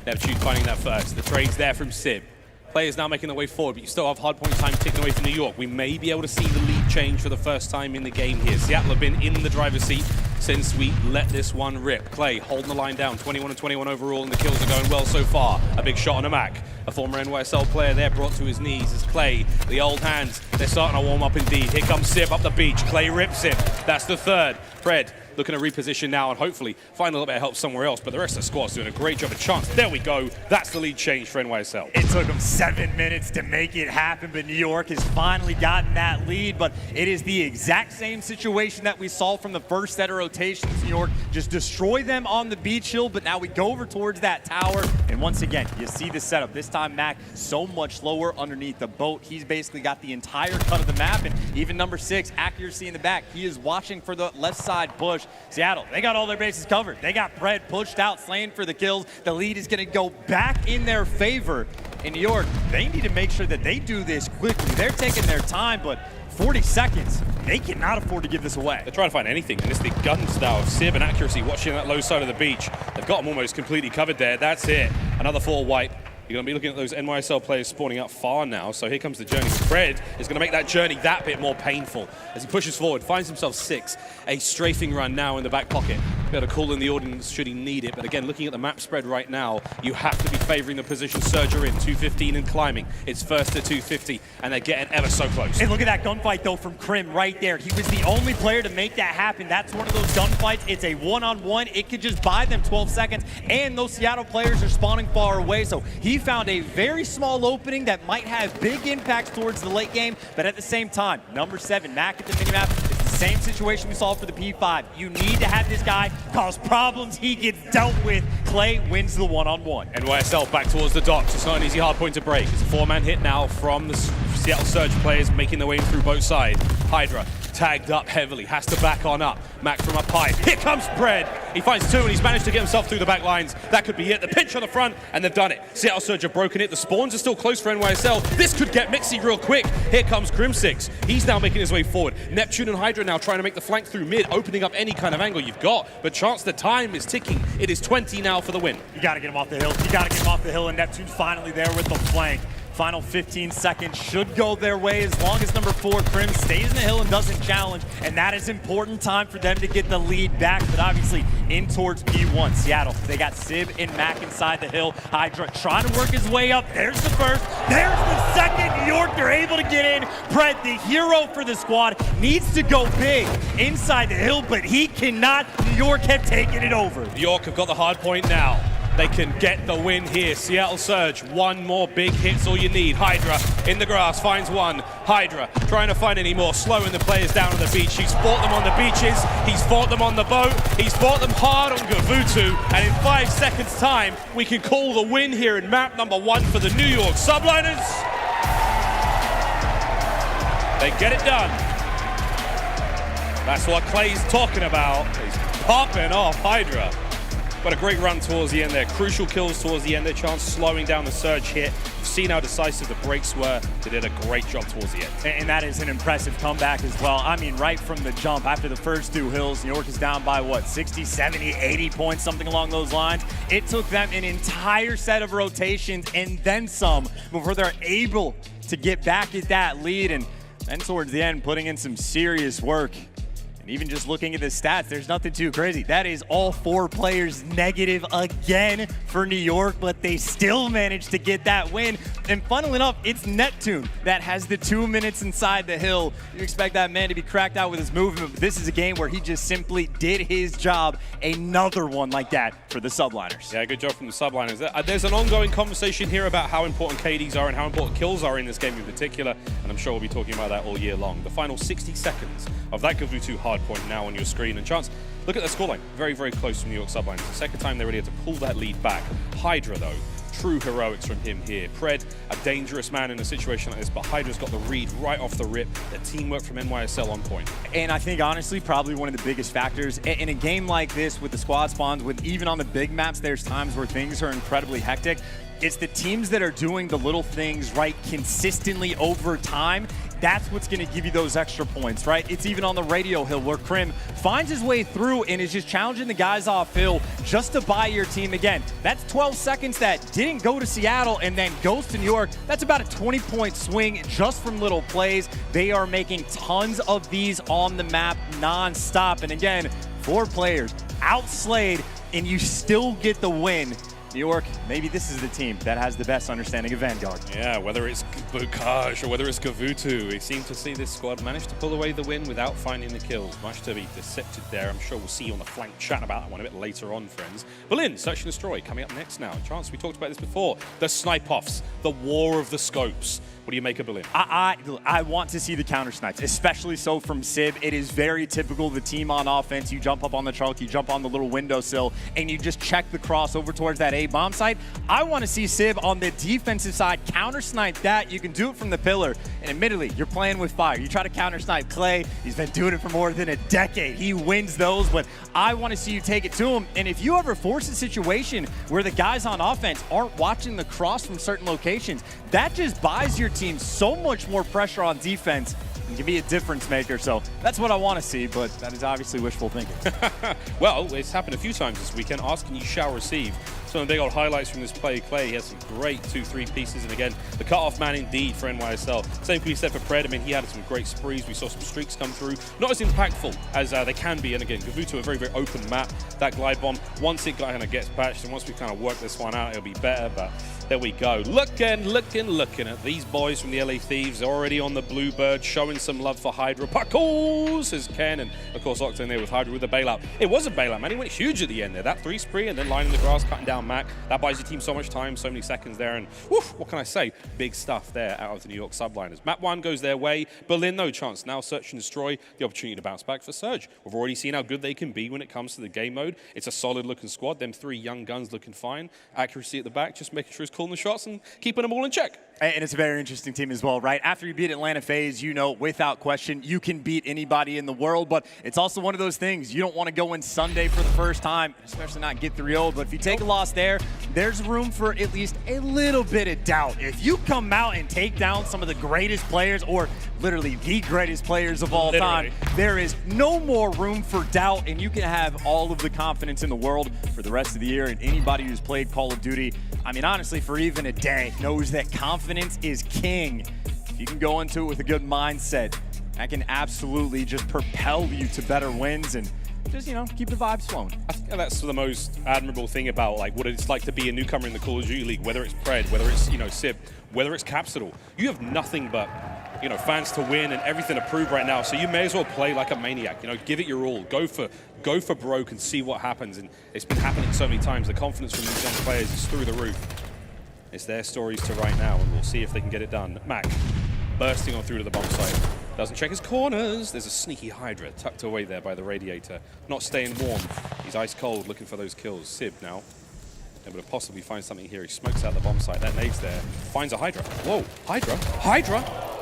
S11: Neptune finding that first. The trade's there from Simp. Players now making their way forward, but you still have hardpoint time ticking away from New York. We may be able to see the lead change for the first time in the game here. Seattle have been in the driver's seat since we let this one rip. Clay holding the line down, 21 and 21 overall, and the kills are going well so far. A big shot on a Mac. A former NYSL player there brought to his knees as Clay, the old hands, they're starting to warm up indeed. Here comes Simp up the beach. Clay rips him. That's the third. Fred looking to reposition now and hopefully find a little bit of help somewhere else, but the rest of the squad's doing a great job. A chance. There we go. That's the lead change for NYSL.
S12: It took them 7 minutes to make it happen, but New York has finally gotten that lead, but it is the exact same situation that we saw from the first set of rotations. New York just destroy them on the beach hill, but now we go over towards that tower, and once again, you see the setup. This time, Mac so much slower underneath the boat. He's basically got the entire cut of the map, and even number 6, accuracy in the back. He is watching for the left side push. Seattle, they got all their bases covered. They got Pred pushed out, slain for the kills. The lead is going to go back in their favor. In New York, they need to make sure that they do this quickly. They're taking their time, but 40 seconds, they cannot afford to give this away.
S11: They're trying to find anything, and it's the gun style of Sib and accuracy watching that low side of the beach. They've got them almost completely covered there. That's it. Another 4 wipe. You're going to be looking at those NYSL players spawning up far now, so here comes the journey. Fred is going to make that journey that bit more painful as he pushes forward, finds himself 6. A strafing run now in the back pocket. Be able to call in the audience should he need it, but again, looking at the map spread right now, you have to be favoring the position Surger in, 215 and climbing. It's first to 250, and they're getting ever so close.
S12: And look at that gunfight, though, from Crim right there. He was the only player to make that happen. That's one of those gunfights. It's a one-on-one. It could just buy them 12 seconds, and those Seattle players are spawning far away, so he found a very small opening that might have big impacts towards the late game, but at the same time, number 7, Mac at the minimap, it's the same situation we saw for the P5. You need to have this guy cause problems. He gets dealt with. Clay wins the one-on-one.
S11: NYSL back towards the docks. It's not an easy hard point to break. It's a 4-man hit now from the Seattle Surge players making their way in through both sides. HyDra tagged up heavily, has to back on up. Mac from up high. Here comes Pred. He finds 2 and he's managed to get himself through the back lines. That could be it. The pinch on the front, and they've done it. Seattle Surge have broken it. The spawns are still close for NYSL. This could get mixy real quick. Here comes Crimsix. He's now making his way forward. Neptune and HyDra now trying to make the flank through mid, opening up any kind of angle you've got. But chance the time is ticking. It is 20 now for the win.
S12: You got to get him off the hill. You got to get him off the hill, and Neptune's finally there with the flank. Final 15 seconds should go their way as long as number 4, Crim, stays in the hill and doesn't challenge. And that is important time for them to get the lead back, but obviously in towards P1. Seattle, they got Sib and Mac inside the hill. HyDra trying to work his way up. There's the first. There's the second. New York, they're able to get in. Pred, the hero for the squad, needs to go big inside the hill, but he cannot. New York have taken it over.
S11: New York have got the hard point now. They can get the win here. Seattle Surge, 1 more big hit's all you need. HyDra in the grass finds 1. HyDra trying to find any more, slowing the players down on the beach. He's fought them on the beaches, he's fought them on the boat, he's fought them hard on Gavutu, and in 5 seconds time, we can call the win here in map number 1 for the New York Subliners. They get it done. That's what Clay's talking about. He's popping off HyDra. But a great run towards the end there. Crucial kills towards the end. Their chance slowing down the Surge hit. You've seen how decisive the breaks were. They did a great job towards the end.
S12: And that is an impressive comeback as well. I mean, right from the jump, after the first 2 hills, New York is down by, what, 60, 70, 80 points, something along those lines. It took them an entire set of rotations and then some before they're able to get back at that lead. And then towards the end, putting in some serious work. Even just looking at the stats, there's nothing too crazy. That is all 4 players negative again for New York, but they still managed to get that win. And funnily enough, it's Neptune that has the 2 minutes inside the hill. You expect that man to be cracked out with his movement, but this is a game where he just simply did his job. Another one like that for the Subliners.
S11: Yeah, good job from the Subliners. There's an ongoing conversation here about how important KDs are and how important kills are in this game in particular, and I'm sure we'll be talking about that all year long. The final 60 seconds of that Gavutu Hardpoint Hardpoint now on your screen. And Chance, look at the scoreline. Very, very close from New York Subliners. The second time they really had to pull that lead back. HyDra, though, true heroics from him here. Pred, a dangerous man in a situation like this, but HyDra's got the read right off the rip. The teamwork from NYSL on point.
S12: And I think, honestly, probably one of the biggest factors in a game like this with the squad spawns, with even on the big maps, there's times where things are incredibly hectic. It's the teams that are doing the little things right consistently over time. That's what's going to give you those extra points, right? It's even on the radio hill where Crim finds his way through and is just challenging the guys off hill just to buy your team again. That's 12 seconds that didn't go to Seattle and then goes to New York. That's about a 20-point swing just from little plays. They are making tons of these on the map non-stop. And again, 4 players outslayed and you still get the win. New York, maybe this is the team that has the best understanding of Vanguard.
S11: Yeah, whether it's Bocage or whether it's Gavutu, we seem to see this squad manage to pull away the win without finding the kills. Much to be dissected there. I'm sure we'll see you on the flank chat about that one a bit later on, friends. Berlin, Search and Destroy, coming up next now. Chance, we talked about this before. The snipe-offs, the war of the scopes. What do you make of Berlin?
S12: I want to see the counter snipes, especially so from Sib. It is very typical, the team on offense. You jump up on the truck, you jump on the little windowsill, and you just check the cross over towards that A bomb site. I want to see Sib on the defensive side counter snipe that. You can do it from the pillar, and admittedly, you're playing with fire. You try to counter snipe Clay. He's been doing it for more than a decade. He wins those, but I want to see you take it to him. And if you ever force a situation where the guys on offense aren't watching the cross from certain locations, that just buys your team so much more pressure on defense and can be a difference maker. So that's what I want to see, but that is obviously wishful thinking.
S11: Well, it's happened a few times this weekend. Ask and you shall receive. Some of the big old highlights from this play. Clay, he has some great 2-3 pieces, and again, the cut-off man indeed for NYSL. Same can be said for Pred. I mean, he had some great sprees. We saw some streaks come through. Not as impactful as they can be, and again, Gavutu, a very, very open map. That glide bomb, once it kind of gets patched, and once we kind of work this one out, it'll be better, but there we go. Looking at these boys from the LA Thieves, already on the Bluebird, showing some love for HyDra. Puckles, says Ken, and of course, Octane there with HyDra with the bailout. It was a bailout, man. He went huge at the end there. That 3 spree, and then lining the grass, cutting down Mac. That buys your team so much time, so many seconds there, and woof, what can I say? Big stuff there out of the New York Subliners. Map 1 goes their way. Berlin, no chance. Now Search and Destroy, the opportunity to bounce back for Surge. We've already seen how good they can be when it comes to the game mode. It's a solid-looking squad. Them 3 young guns looking fine. Accuracy at the back, just making sure he's calling the shots and keeping them all in check.
S12: And it's a very interesting team as well, right? After you beat Atlanta FaZe, you know, without question, you can beat anybody in the world, but it's also one of those things. You don't want to go in Sunday for the first time, especially not get 3-0, but if you take a loss there, there's room for at least a little bit of doubt. If you come out and take down some of the greatest players, or literally the greatest players of all time, there is no more room for doubt, and you can have all of the confidence in the world for the rest of the year. And anybody who's played Call of Duty, I mean, honestly, for even a day, knows that confidence is king. If you can go into it with a good mindset, that can absolutely just propel you to better wins and just, you know, keep the vibes flowing.
S11: I think that's the most admirable thing about like what it's like to be a newcomer in the Call of Duty League, whether it's Pred, whether it's, you know, Sib, whether it's Capsidal. You have nothing but, you know, fans to win and everything to prove right now. So you may as well play like a maniac, you know, give it your all, go for broke and see what happens. And it's been happening so many times. The confidence from these young players is through the roof. It's their stories to write now, and we'll see if they can get it done. Mac bursting on through to the bomb site. Doesn't check his corners. There's a sneaky HyDra tucked away there by the radiator. Not staying warm. He's ice cold looking for those kills. Sib now able to possibly find something here. He smokes out the bomb site. That nade's there. Finds a HyDra. Whoa, HyDra!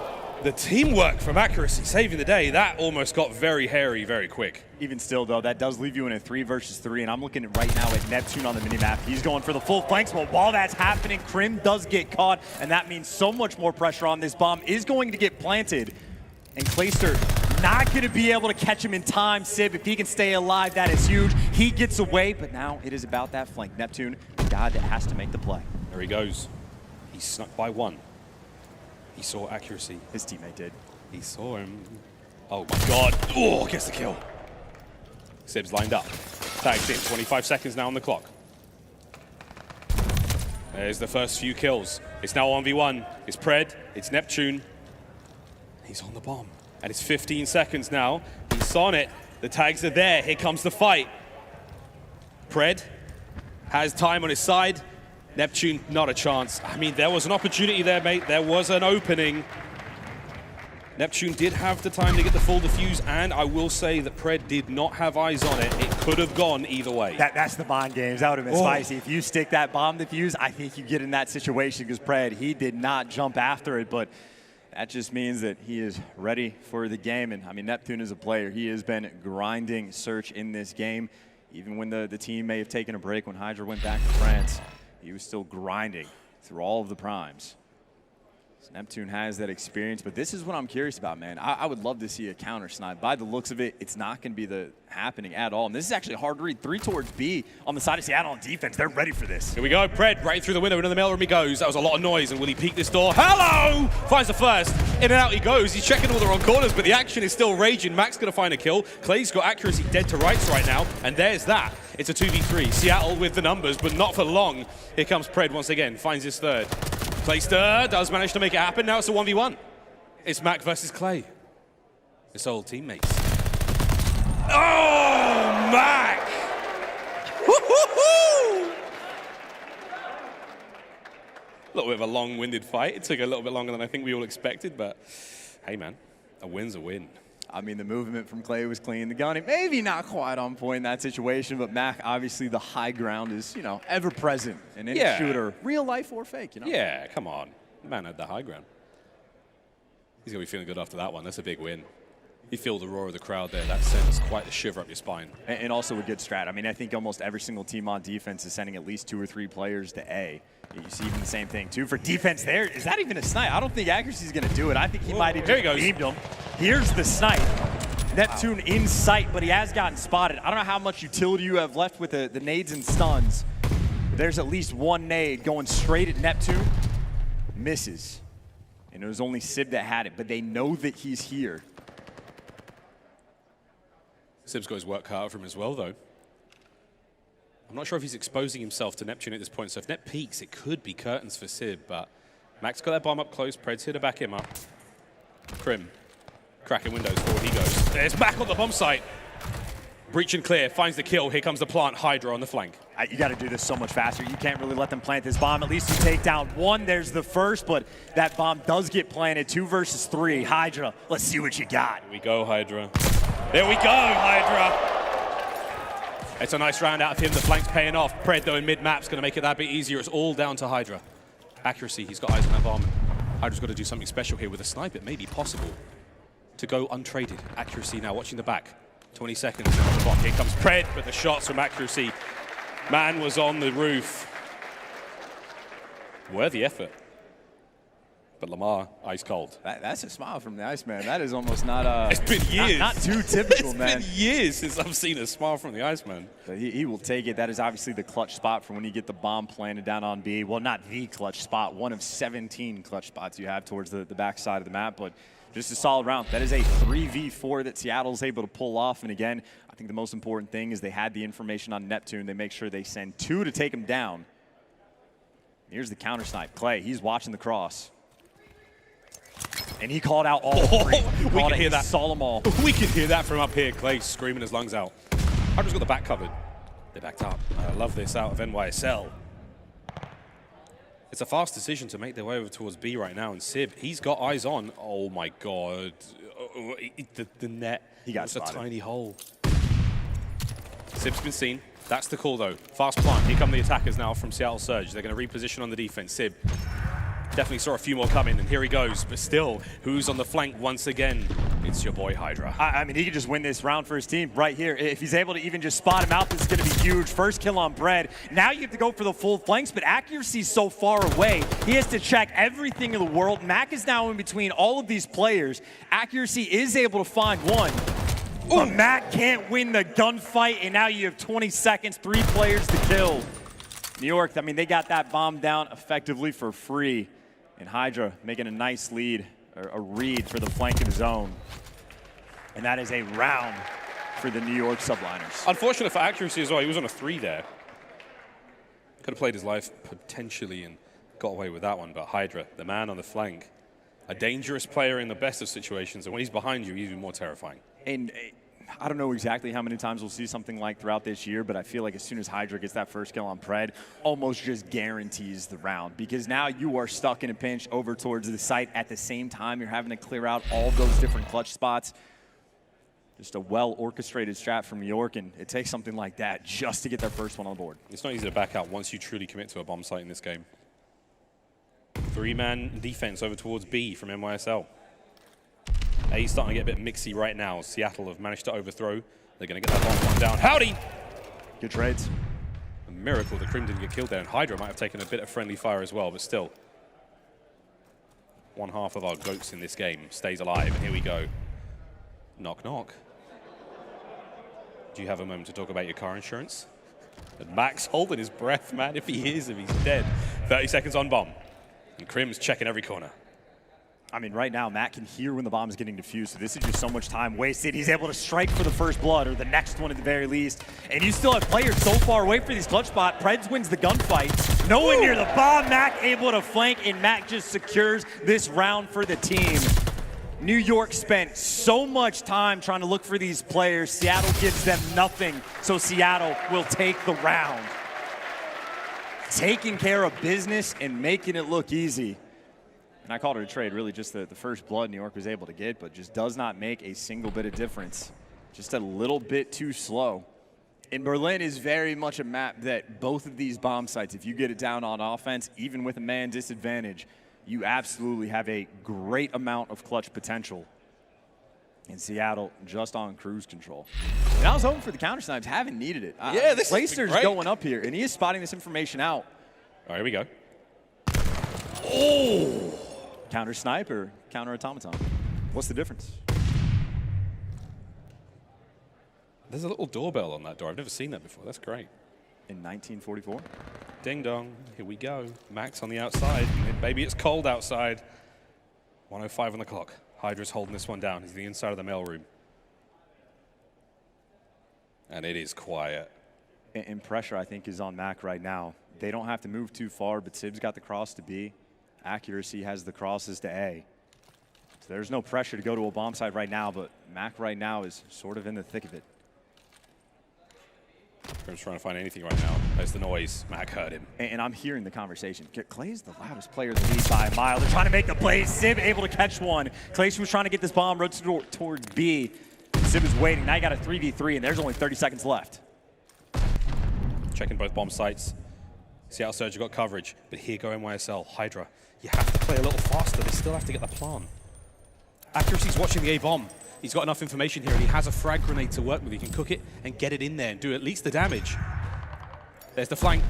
S11: The teamwork from Accuracy saving the day. That almost got very hairy very quick.
S12: Even still, though, that does leave you in a 3 versus 3, and I'm looking right now at Neptune on the minimap. He's going for the full flanks, but while that's happening, Crim does get caught, and that means so much more pressure on this bomb is going to get planted. And Clayster not going to be able to catch him in time. Sib, if he can stay alive, that is huge. He gets away, but now it is about that flank. Neptune, the guy that has to make the play.
S11: There he goes. He's snuck by 1. He saw Accuracy.
S12: His teammate did.
S11: He saw him. Oh my god. Oh, gets the kill. Sib's lined up. Tags in. 25 seconds now on the clock. There's the first few kills. It's now 1v1. It's Pred. It's Neptune. He's on the bomb. And it's 15 seconds now. He's on it. The tags are there. Here comes the fight. Pred has time on his side. Neptune, not a chance. I mean, there was an opportunity there, mate. There was an opening. Neptune did have the time to get the full defuse, and I will say that Pred did not have eyes on it. It could have gone either way.
S12: That's the mind games. That would have been spicy. If you stick that bomb defuse, I think you get in that situation because Pred, he did not jump after it, but that just means that he is ready for the game. And I mean, Neptune is a player. He has been grinding search in this game. Even when the team may have taken a break, when HyDra went back to France, he was still grinding through all of the primes. So Neptune has that experience, but this is what I'm curious about, man. I would love to see a counter snipe. By the looks of it, it's not going to be happening at all. And this is actually a hard read. 3 towards B on the side of Seattle on defense. They're ready for this.
S11: Here we go. Pred right through the window. Into the mail room he goes. That was a lot of noise. And will he peek this door? Hello! Finds the first. In and out he goes. He's checking all the wrong corners, but the action is still raging. Mac's going to find a kill. Clay's got accuracy dead to rights right now. And there's that. It's a 2v3. Seattle with the numbers, but not for long. Here comes Pred once again. Finds his third. Clayster does manage to make it happen. Now it's a 1v1. It's Mac versus Clay. His old teammates. Oh, Mac! Woo-hoo-hoo! A little bit of a long-winded fight. It took a little bit longer than I think we all expected, but hey, man, a win's a win.
S12: I mean, the movement from Clay was clean. The gunning, maybe not quite on point in that situation, but Mac, obviously the high ground is, you know, ever present in any shooter, real life or fake, you know?
S11: Yeah, come on. The man had the high ground. He's going to be feeling good after that one. That's a big win. You feel the roar of the crowd there. That sends quite a shiver up your spine.
S12: And also a good strat. I mean, I think almost every single team on defense is sending at least 2 or 3 players to A. You see even the same thing, too, for defense there. Is that even a snipe? I don't think accuracy is going to do it. I think he might have just beamed him. Here's the snipe. Neptune in sight, but he has gotten spotted. I don't know how much utility you have left with the nades and stuns. There's at least one nade going straight at Neptune. Misses. And it was only Sib that had it, but they know that he's here.
S11: Sib's got his work cut out for him as well, though. I'm not sure if he's exposing himself to Neptune at this point, so if Net peaks, it could be curtains for Sib, but Mac's got that bomb up close. Pred's here to back him up. Crim, cracking windows forward he goes. There's Mac on the bomb site. Breach and clear, finds the kill. Here comes the plant, HyDra on the flank.
S12: You got to do this so much faster. You can't really let them plant this bomb. At least you take down one. There's the first, but that bomb does get planted. 2 versus 3. HyDra, let's see what you got.
S11: Here we go, HyDra. There we go, HyDra. It's a nice round out of him. The flank's paying off. Pred, though, in mid-map's going to make it that bit easier. It's all down to HyDra. Accuracy, he's got eyes on that bomb. HyDra's got to do something special here with a snipe. It may be possible to go untraded. Accuracy now, watching the back. 20 seconds on the clock. Here comes Pred, but the shots from accuracy. Man was on the roof. Worthy effort. But Lamar, ice cold.
S12: That's a smile from the Iceman. That is almost not
S11: it's been years.
S12: Not too typical, man.
S11: It's been years since I've seen a smile from the Iceman.
S12: But he will take it. That is obviously the clutch spot for when you get the bomb planted down on B. Well, not the clutch spot. One of 17 clutch spots you have towards the back side of the map. But just a solid round. That is a 3v4 that Seattle's able to pull off. And again, I think the most important thing is they had the information on Neptune. They make sure they send 2 to take him down. Here's the counter snipe. Clay, he's watching the cross. And he called out all 3.
S11: We can hear that.
S12: Saw them all.
S11: We can hear that from up here. Clay screaming his lungs out. HyDra's got the back covered. They backed up. I love this out of NYSL. It's a fast decision to make their way over towards B right now. And Sib, he's got eyes on. Oh my God. The net.
S12: He got
S11: It's a
S12: spotted.
S11: tiny hole. Sib's been seen. That's the call though. Fast plant. Here come the attackers now from Seattle Surge. They're going to reposition on the defense. Sib definitely saw a few more coming, and here he goes. But still, who's on the flank once again? It's your boy, HyDra.
S12: I mean, he could just win this round for his team right here. If he's able to even just spot him out, this is going to be huge. First kill on Pred. Now you have to go for the full flanks, but accuracy's so far away. He has to check everything in the world. Mac is now in between all of these players. Accuracy is able to find one. But Mac can't win the gunfight, and now you have 20 seconds, 3 players to kill. New York, I mean, they got that bomb down effectively for free. And HyDra making a nice lead, or a read for the flank of his own. And that is a round for the New York Subliners.
S11: Unfortunate for accuracy as well. He was on a 3 there. Could have played his life potentially and got away with that one. But HyDra, the man on the flank, a dangerous player in the best of situations. And when he's behind you, he's even more terrifying.
S12: And I don't know exactly how many times we'll see something like throughout this year, but I feel like as soon as HyDra gets that first kill on Pred, almost just guarantees the round, because now you are stuck in a pinch over towards the site at the same time. You're having to clear out all those different clutch spots. Just a well-orchestrated strat from York, and it takes something like that just to get their first one on board.
S11: It's not easy to back out once you truly commit to a bomb site in this game. 3-man defense over towards B from NYSL. A's starting to get a bit mixy right now. Seattle have managed to overthrow. They're going to get that bomb one down. Howdy!
S12: Good trades.
S11: A miracle that Crim didn't get killed there, and HyDra might have taken a bit of friendly fire as well, but still. One half of our goats in this game stays alive, and here we go. Knock, knock. Do you have a moment to talk about your car insurance? And Max holding his breath, man. If he hears him, he's dead. 30 seconds on bomb. And Crim's checking every corner.
S12: I mean, right now, Matt can hear when the bomb is getting defused, so this is just so much time wasted. He's able to strike for the first blood, or the next one at the very least. And you still have players so far away for these clutch spot. Preds wins the gunfight. No one near the bomb. Mac able to flank, and Mac just secures this round for the team. New York spent so much time trying to look for these players. Seattle gives them nothing, so Seattle will take the round. Taking care of business and making it look easy. And I called it a trade, really just the first blood New York was able to get, but just does not make a single bit of difference. Just a little bit too slow. And Berlin is very much a map that both of these bomb sites, if you get it down on offense, even with a man disadvantage, you absolutely have a great amount of clutch potential. In Seattle, just on cruise control. And I was hoping for the counter snipes, haven't needed it.
S11: Yeah, this is
S12: Clayster's going up here, and he is spotting this information out.
S11: All right, here we go.
S12: Oh! Counter snipe or counter automaton? What's the difference?
S11: There's a little doorbell on that door. I've never seen that before. That's great.
S12: In 1944?
S11: Ding dong. Here we go. Max on the outside. Maybe it's cold outside. 1:05 on the clock. HyDra's holding this one down. He's the inside of the mailroom. And it is quiet.
S12: And pressure, I think, is on Mac right now. They don't have to move too far, but Sib's got the cross to B. Accuracy has the crosses to A. So there's no pressure to go to a bomb site right now, but Mac right now is sort of in the thick of it.
S11: Crim's trying to find anything right now. There's the noise. Mac heard him.
S12: And I'm hearing the conversation. Clay is the loudest player in the league by a mile. They're trying to make the play. Sib able to catch one. Clayster was trying to get this bomb rotated towards B. Sib is waiting. Now you got a 3v3, and there's only 30 seconds left.
S11: Checking both bomb sites. Seattle Surge got coverage, but here go NYSL. HyDra, you have to play a little faster. They still have to get the plant. Accuracy's watching the A-bomb. He's got enough information here, and he has a frag grenade to work with. He can cook it and get it in there and do at least the damage. There's the flank.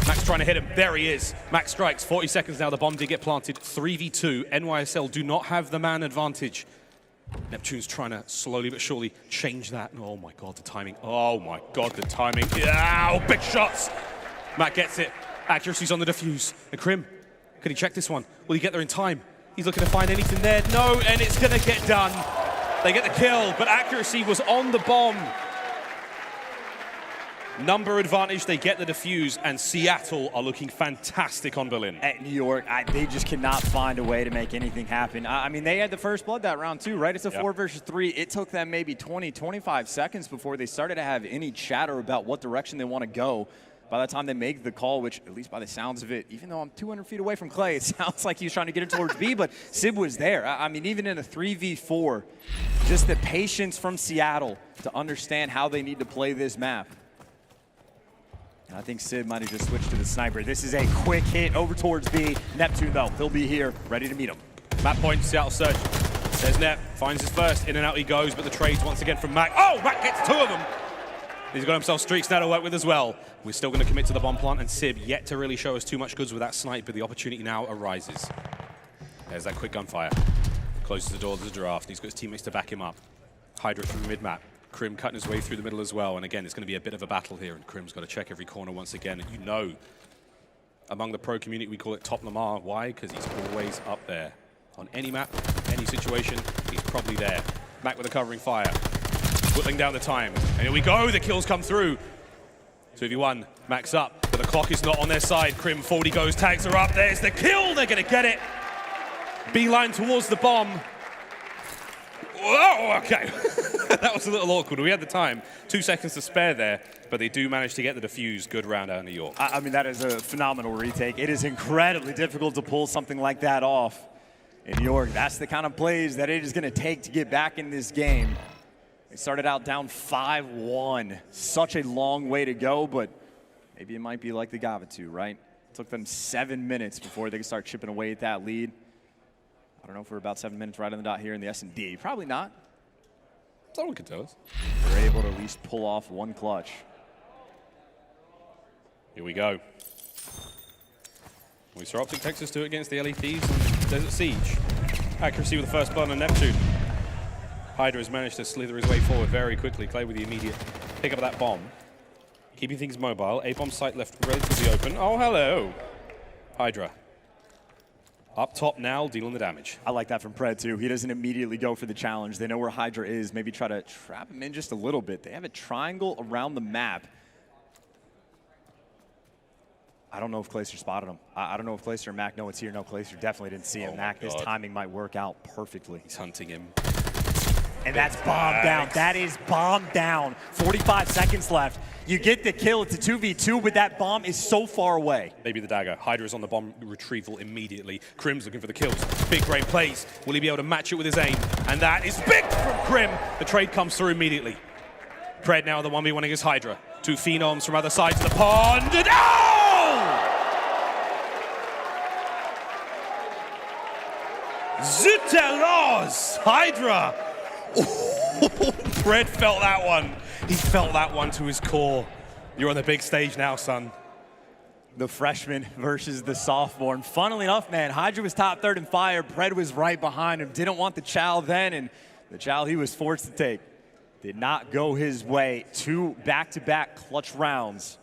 S11: Max trying to hit him. There he is. Max strikes. 40 seconds now. The bomb did get planted. 3v2. NYSL do not have the man advantage. Neptune's trying to slowly but surely change that. Oh my God, the timing. Oh my God, the timing. Yeah, big shots. Matt gets it. Accuracy's on the defuse. And Crim, can he check this one? Will he get there in time? He's looking to find anything there. No, and it's going to get done. They get the kill, but accuracy was on the bomb. Number advantage, they get the defuse, and Seattle are looking fantastic on Berlin.
S12: At New York, they just cannot find a way to make anything happen. I mean, they had the first blood that round too, right? It's a 4 versus 3. It took them maybe 20, 25 seconds before they started to have any chatter about what direction they want to go. By the time they make the call, which, at least by the sounds of it, even though I'm 200 feet away from Clay, it sounds like he was trying to get it towards B, but Sib was there. I mean, even in a 3v4, just the patience from Seattle to understand how they need to play this map. And I think Sib might have just switched to the sniper. This is a quick hit over towards B. Neptune, though, he'll be here, ready to meet him.
S11: Map point, Seattle Surge. There's Nep, finds his first, in and out he goes, but the trades once again from Mac. Oh, Mac gets 2 of them. He's got himself streaks now to work with as well. We're still going to commit to the bomb plant, and Sib yet to really show us too much goods with that snipe, but the opportunity now arises. There's that quick gunfire. Closes the door to the draft. He's got his teammates to back him up. HyDra from the mid-map. Crim cutting his way through the middle as well, and again, it's going to be a bit of a battle here, and Crim's got to check every corner once again, and you know, among the pro community, we call it Top Lamar. Why? Because he's always up there. On any map, any situation, he's probably there. Mac with a covering fire. Whittling down the time. And here we go, the kills come through. 2v1, Max up, but the clock is not on their side. Crim 40 goes, tags are up, there's the kill, they're gonna get it. Beeline towards the bomb. Whoa, okay. That was a little awkward. We had the time, 2 seconds to spare there, but they do manage to get the defuse. Good round out in New York.
S12: I mean, that is a phenomenal retake. It is incredibly difficult to pull something like that off in New York. That's the kind of plays that it is going to take to get back in this game. They started out down 5-1. Such a long way to go, but maybe it might be like the Gavutu, right? It took them 7 minutes before they could start chipping away at that lead. I don't know if we're about 7 minutes right on the dot here in the S&D. Probably not.
S11: Someone could tell us.
S12: They're able to at least pull off one clutch.
S11: Here we go. We saw OpTic Texas do it against the LA Thieves on Desert Siege. Accuracy with the first blood on Neptune. HyDra has managed to slither his way forward very quickly. Clay with the immediate pick up of that bomb. Keeping things mobile. A bomb site left relatively open. Oh, hello. HyDra. Up top now, dealing the damage.
S12: I like that from Pred, too. He doesn't immediately go for the challenge. They know where HyDra is. Maybe try to trap him in just a little bit. They have a triangle around the map. I don't know if Clayster spotted him. I don't know if Clayster and Mac know it's here. No, Clayster definitely didn't see him. Mac, his timing might work out perfectly.
S11: He's hunting him.
S12: And that's bomb down. That is bomb down. 45 seconds left. You get the kill. It's a 2v2, but that bomb is so far away.
S11: Maybe the dagger. HyDra is on the bomb retrieval immediately. Crim's looking for the kills. Big brain plays. Will he be able to match it with his aim? And that is big from Crim. The trade comes through immediately. Pred now the 1v1 against HyDra. Two phenoms from other sides of the pond. And Zutelos! HyDra! Pred felt that one. He felt that one to his core. You're on the big stage now, son.
S12: The freshman versus the sophomore. And funnily enough, man, HyDra was top third in fire. Pred was right behind him. Didn't want the chow then, and the chow he was forced to take did not go his way. 2 back-to-back clutch rounds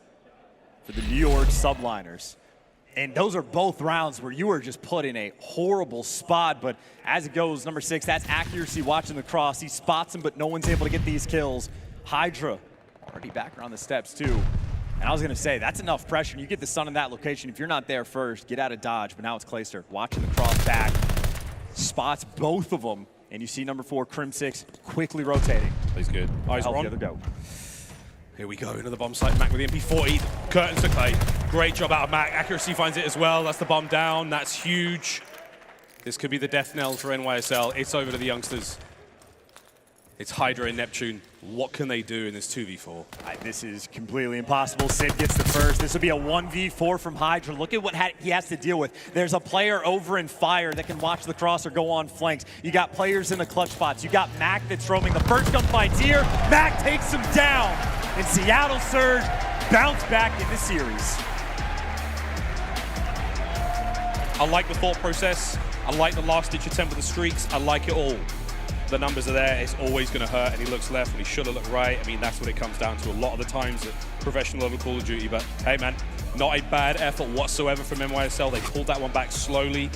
S12: for the New York Subliners. And those are both rounds where you are just put in a horrible spot. But as it goes, number 6, that's accuracy watching the cross. He spots him, but no one's able to get these kills. HyDra already back around the steps, too. And I was going to say, that's enough pressure. You get the sun in that location. If you're not there first, get out of dodge. But now it's Clayster watching the cross back. Spots both of them. And you see number 4, Crimsix, quickly rotating.
S11: He's good. Eyes are on.
S12: The other go.
S11: Here we go, another bomb site. Mac with the MP40. Curtains to Clay. Great job out of Mac. Accuracy finds it as well. That's the bomb down. That's huge. This could be the death knell for NYSL. It's over to the youngsters. It's HyDra and Neptune. What can they do in this 2v4?
S12: This is completely impossible. Sid gets the first. This will be a 1v4 from HyDra. Look at what he has to deal with. There's a player over in fire that can watch the cross or go on flanks. You got players in the clutch spots. You got Mac that's roaming. The first gunfight's here. Mac takes him down. And Seattle Surge bounce back in the series.
S11: I like the thought process. I like the last-ditch attempt with the streaks. I like it all. The numbers are there. It's always going to hurt, and he looks left when he should have looked right. I mean, that's what it comes down to a lot of the times at professional level Call of Duty. But hey, man, not a bad effort whatsoever from NYSL. They pulled that one back slowly.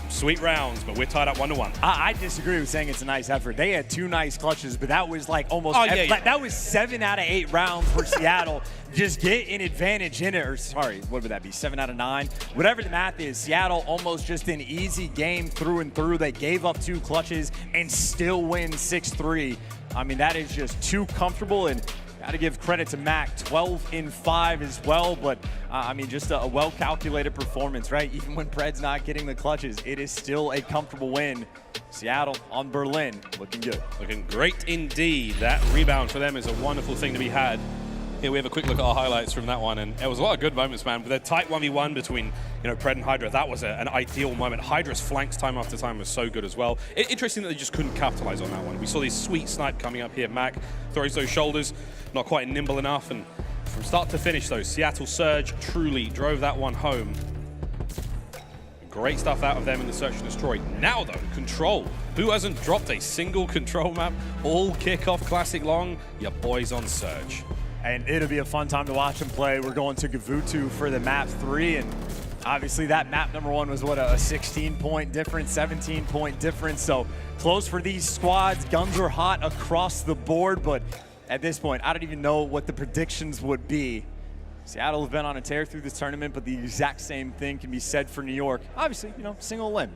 S11: Sweet rounds, but we're tied up 1-1.
S12: I disagree with saying it's a nice effort. They had 2 nice clutches, but that was like almost that was 7 out of 8 rounds for Seattle. Just get an advantage in it, or sorry, what would that be? 7 out of 9? Whatever the math is, Seattle almost just an easy game through and through. They gave up 2 clutches and still win 6-3. I mean, that is just too comfortable, and got to give credit to Mac, 12-5 as well, but I mean, just a well-calculated performance, right? Even when Pred's not getting the clutches, it is still a comfortable win. Seattle on Berlin, looking good.
S11: Looking great indeed. That rebound for them is a wonderful thing to be had. Here we have a quick look at our highlights from that one, and it was a lot of good moments, man. But the tight 1v1 between Pred and HyDra, that was an ideal moment. HyDra's flanks time after time was so good as well. Interesting that they just couldn't capitalize on that one. We saw this sweet snipe coming up here. Mac throws those shoulders, not quite nimble enough, and from start to finish, though, Seattle Surge truly drove that one home. Great stuff out of them in the Search and Destroy. Now, though, Control. Who hasn't dropped a single Control map all Kickoff Classic long? Your boys on Surge.
S12: And it'll be a fun time to watch them play. We're going to Gavutu for the map 3, and obviously that map number 1 was what, a 16-point difference, 17-point difference. So close for these squads. Guns are hot across the board, but at this point, I don't even know what the predictions would be. Seattle have been on a tear through this tournament, but the exact same thing can be said for New York. Obviously, single limb.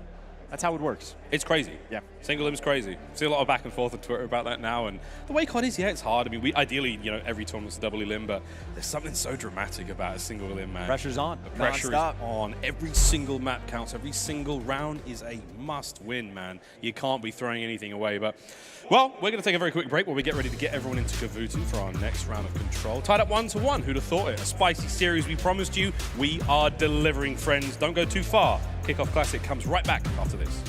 S12: That's how it works.
S11: It's crazy.
S12: Yeah.
S11: Single limb's crazy. See a lot of back and forth on Twitter about that now, and the way COD is, yeah, it's hard. I mean, we ideally, you know, every tournament's a double limb, but there's something so dramatic about a single limb, man.
S12: Pressure's on.
S11: The pressure
S12: Non-stop.
S11: is on. Every single map counts. Every single round is a must-win, man. You can't be throwing anything away. But, well, we're going to take a very quick break while we get ready to get everyone into Gavutu for our next round of Control. Tied up 1-1. Who'd have thought it? A spicy series we promised you. We are delivering, friends. Don't go too far. Kickoff Classic comes right back after this.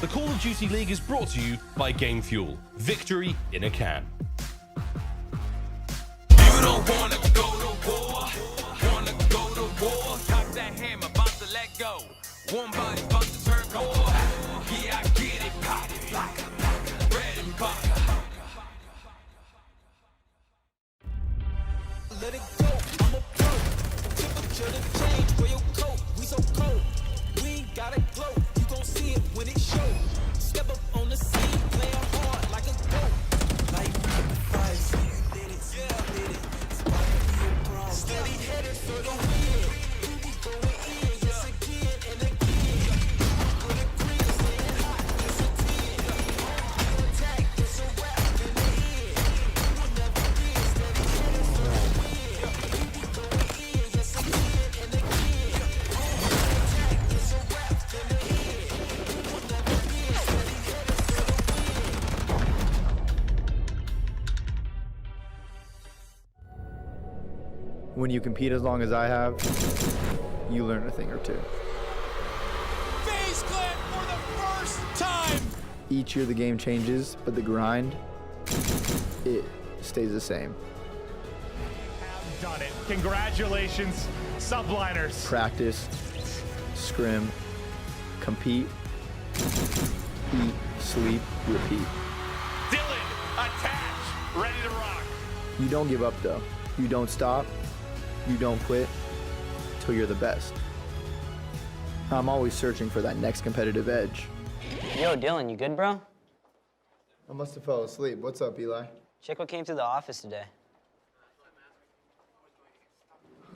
S9: The Call of Duty League is brought to you by Game Fuel. Victory in a can.
S1: You don't wanna go to war, wanna go to war. Cock that hammer, about to let go. One body, about to turn cold. Yeah, I let it go. I'm a pro. Temperature to change. Wear your coat. We so cold. We ain't gotta glow. You gon' see it when it shows. Step up on the scene, playing hard like a goat. Like FaZe, you did it, yeah, I did it. It's about to be a problem. Steady headed for the win. We be going in, yes again and again. With a green, staying hot, it's a 10. On attack, it's a wrap in the end. We will never win, steady headed for the win. We be going in, yes again and again. On attack, it's a wrap in the end. We will never win, steady headed for the win.
S15: When you compete as long as I have, you learn a thing or two.
S1: FaZe Clan for the first time!
S15: Each year the game changes, but the grind, it stays the same.
S16: Done it. Congratulations, Subliners.
S15: Practice, scrim, compete, eat, sleep, repeat.
S16: Dylan, attached, ready to rock.
S15: You don't give up though. You don't stop. You don't quit till you're the best. I'm always searching for that next competitive edge.
S17: Yo, Dylan, you good, bro?
S15: I must have fell asleep. What's up, Eli?
S17: Check what came through the office today.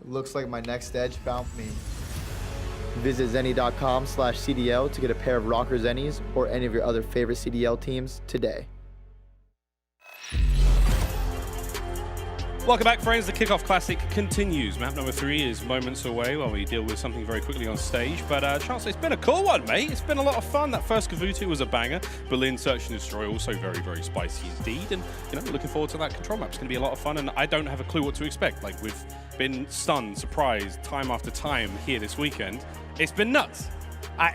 S15: Looks like my next edge found me. Visit Zenni.com/CDL to get a pair of Røkkr Zennis or any of your other favorite CDL teams today.
S11: Welcome back, friends. The Kickoff Classic continues. Map number 3 is moments away while we deal with something very quickly on stage. But Chance, it's been a cool one, mate. It's been a lot of fun. That first Gavutu was a banger. Berlin Search and Destroy also very, very spicy indeed. And you know, looking forward to that control map. It's going to be a lot of fun. And I don't have a clue what to expect. Like, we've been stunned, surprised, time after time here this weekend. It's been nuts.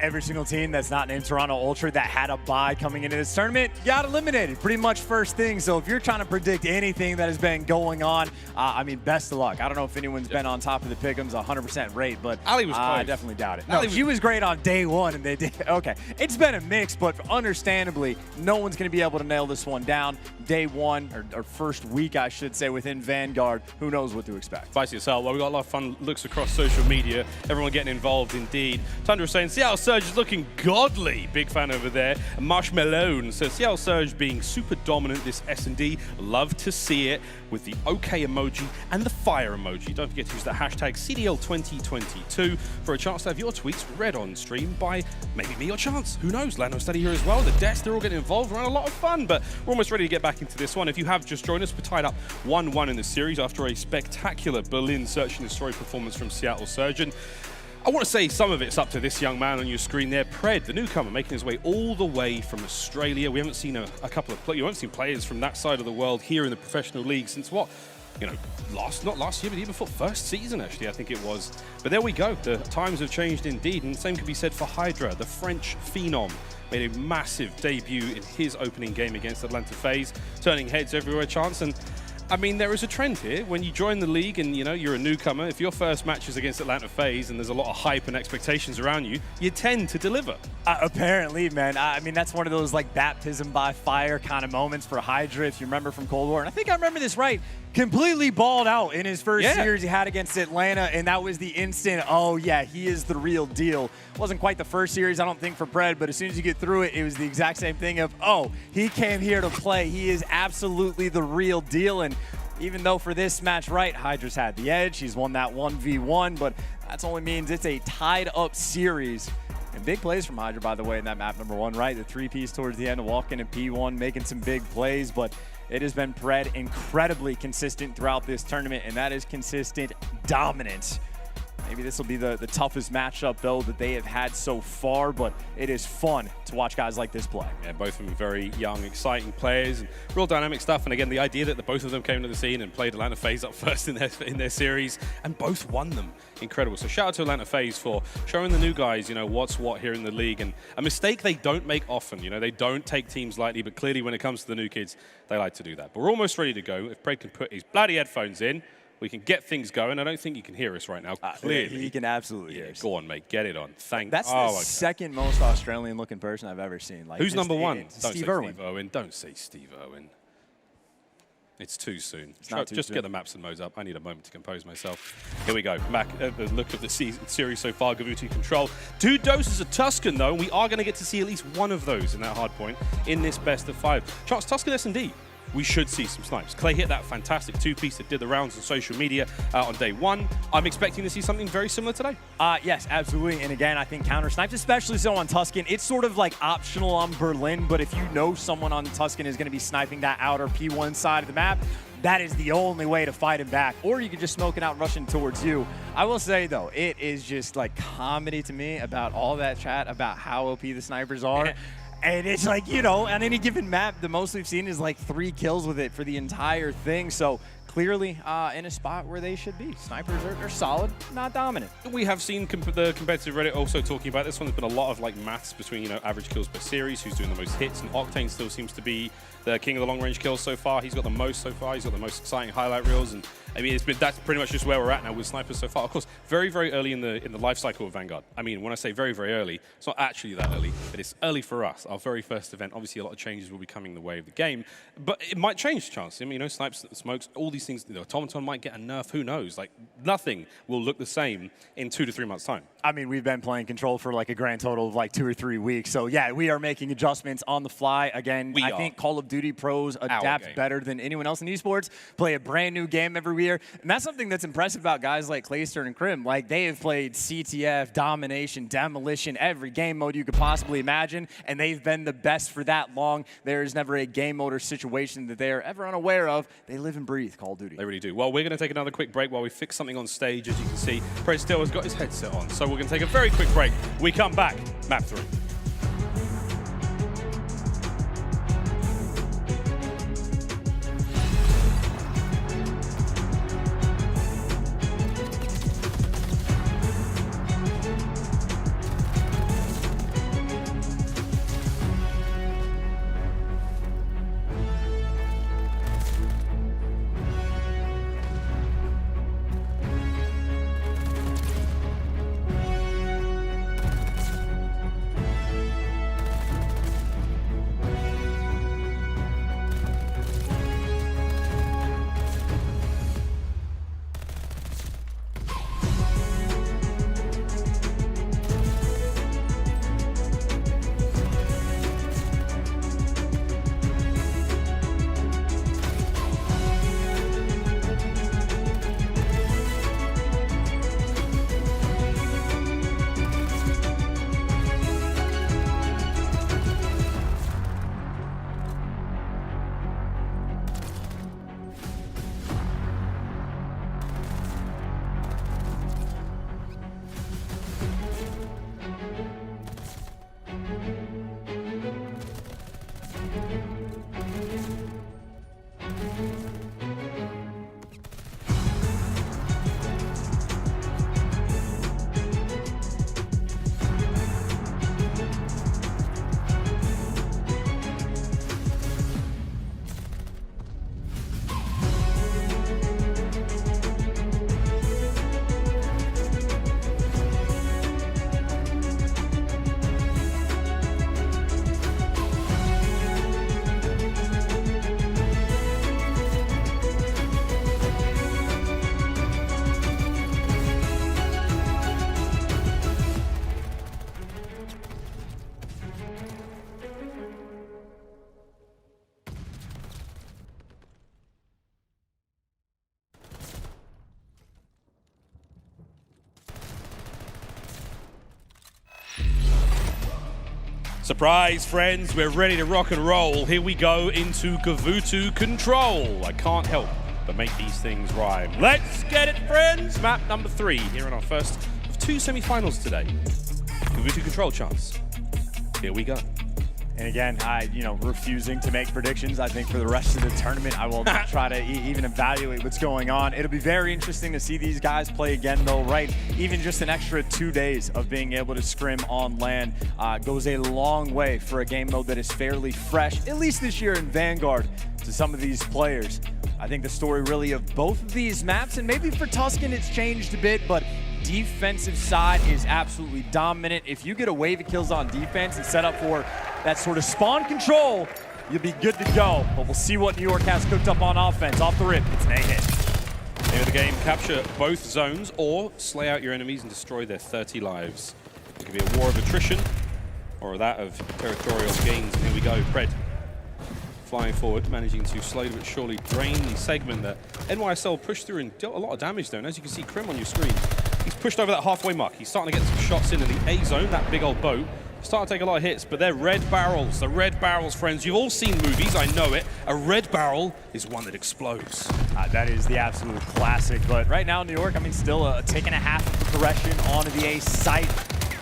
S12: Every single team that's not named Toronto Ultra that had a bye coming into this tournament got eliminated pretty much first thing. So if you're trying to predict anything that has been going on, I mean, best of luck. I don't know if anyone's been on top of the pick'ems 100% rate, but
S11: aLLeY was close.
S12: I definitely doubt it. No, she was great on day one, and they did. Okay, it's been a mix, but understandably, no one's going to be able to nail this one down. Day one, or first week, I should say, within Vanguard. Who knows what to expect?
S11: Spicy yourself. Well, we got a lot of fun looks across social media. Everyone getting involved indeed. Tundra saying, Seattle Surge is looking godly. Big fan over there. Marshmallow says, Seattle Surge being super dominant this S&D. Love to see it with the OK emoji and the fire emoji. Don't forget to use the hashtag CDL2022 for a chance to have your tweets read on stream by maybe me or Chance. Who knows? Lano Study here as well. The Deaths, they're all getting involved. We're having a lot of fun, but we're almost ready to get back into this one. If you have just joined us, we're tied up 1-1 in the series after a spectacular Berlin Search and Destroy performance from Seattle Surge. And I want to say some of it's up to this young man on your screen there, Pred, the newcomer, making his way all the way from Australia. We haven't seen you haven't seen players from that side of the world here in the professional league since what? You know, not last year, but the year before, first season actually, I think it was. But there we go, the times have changed indeed, and the same can be said for HyDra, the French phenom. Made a massive debut in his opening game against Atlanta FaZe, turning heads everywhere, Chance. And I mean, there is a trend here. When you join the league and, you know, you're a newcomer, if your first match is against Atlanta FaZe and there's a lot of hype and expectations around you, you tend to deliver.
S12: Apparently, man. I mean, that's one of those, like, baptism by fire kind of moments for HyDra, if you remember from Cold War. And I think I remember this right. Completely balled out in his first series he had against Atlanta, and that was the instant, oh, yeah, he is the real deal. Wasn't quite the first series, I don't think, for Pred, but as soon as you get through it, it was the exact same thing of, oh, he came here to play. He is absolutely the real deal, and even though for this match, right, HyDra's had the edge. He's won that 1v1, but that only means it's a tied-up series. And big plays from HyDra, by the way, in that map number 1, right? The 3-piece towards the end, walking in P1, making some big plays, but it has been Pred incredibly consistent throughout this tournament, and that is consistent dominance. Maybe this will be the toughest matchup, though, that they have had so far, but it is fun to watch guys like this play.
S11: Yeah, both of them very young, exciting players, and real dynamic stuff. And again, the idea that both of them came to the scene and played Atlanta FaZe up first in their series, and both won them. Incredible. So shout out to Atlanta FaZe for showing the new guys, you know, what's what here in the league. And a mistake they don't make often. You know, they don't take teams lightly, but clearly when it comes to the new kids, they like to do that. But we're almost ready to go. If Pred can put his bloody headphones in, we can get things going. I don't think you can hear us right now. Clearly.
S12: He can absolutely hear us.
S11: Go on, mate. Get it on.
S12: That's the second most Australian-looking person I've ever seen. Like,
S11: who's number one?
S12: Steve Irwin.
S11: Don't say Steve Irwin. It's too soon.
S12: Not too
S11: Just
S12: soon.
S11: get the maps and modes up. I need a moment to compose myself. Here we go. Back at the look of the series so far, Gavutu Control. 2 doses of Tuscan, though. We are going to get to see at least one of those in that hardpoint in this best of 5. Charles, Tuscan S&D. We should see some snipes. Clay hit that fantastic 2-piece that did the rounds on social media on day 1. I'm expecting to see something very similar today.
S12: Yes, absolutely. And again, I think counter snipes, especially so on Tuscan, it's sort of like optional on Berlin, but if you know someone on Tuscan is going to be sniping that outer P1 side of the map, that is the only way to fight him back. Or you could just smoke it out and rush in towards you. I will say, though, it is just like comedy to me about all that chat about how OP the snipers are. And it's like, you know, on any given map, the most we've seen is like 3 kills with it for the entire thing. So clearly in a spot where they should be. Snipers are solid, not dominant.
S11: We have seen the competitive Reddit also talking about this one. There's been a lot of like maths between, you know, average kills per series, who's doing the most hits, and Octane still seems to be the king of the long-range kills so far. He's got the most so far. He's got the most exciting highlight reels, and I mean, that's pretty much just where we're at now with snipers so far. Of course, very, very early in the life cycle of Vanguard. I mean, when I say very, very early, it's not actually that early, but it's early for us. Our very first event. Obviously, a lot of changes will be coming the way of the game, but it might change, Chance. I mean, you know, snipes, smokes, all these things. You know, Automaton might get a nerf. Who knows? Like, nothing will look the same in 2 to 3 months' time.
S12: I mean, we've been playing Control for like a grand total of like 2 or 3 weeks. So yeah, we are making adjustments on the fly. Again, I think Call of Duty pros adapt better than anyone else in esports, play a brand new game every year. And that's something that's impressive about guys like Clayster and Crim. Like, they have played CTF, Domination, Demolition, every game mode you could possibly imagine, and they've been the best for that long. There is never a game mode or situation that they are ever unaware of. They live and breathe Call of Duty.
S11: They really do. Well, we're going to take another quick break while we fix something on stage. As you can see, Prestinni has got his headset on, so we're going to take a very quick break. We come back, map 3. Surprise, friends, we're ready to rock and roll. Here we go into Gavutu Control. I can't help but make these things rhyme. Let's get it, friends. Map number 3 here in our first of 2 semifinals today. Gavutu Control, Chance. Here we go.
S12: And again, refusing to make predictions. I think for the rest of the tournament, I will not try to even evaluate what's going on. It'll be very interesting to see these guys play again, though, right? Even just an extra 2 days of being able to scrim on LAN goes a long way for a game mode that is fairly fresh, at least this year in Vanguard, to some of these players. I think the story really of both of these maps, and maybe for Tuscan it's changed a bit, but defensive side is absolutely dominant. If you get a wave of kills on defense and set up for that sort of spawn control, you'll be good to go. But we'll see what New York has cooked up on offense. Off the rip, it's an A-hit.
S11: Name of the game, capture both zones or slay out your enemies and destroy their 30 lives. It could be a war of attrition or that of territorial gains. And here we go, Pred flying forward, managing to slowly but surely drain the segment that NYSL pushed through and dealt a lot of damage there. And as you can see, Crim on your screen, he's pushed over that halfway mark. He's starting to get some shots in the A zone, that big old boat. Starting to take a lot of hits, but they're red barrels. The red barrels, friends. You've all seen movies, I know it. A red barrel is one that explodes.
S12: That is the absolute classic. But right now, New York, I mean, still a tick and a half of progression onto the A site.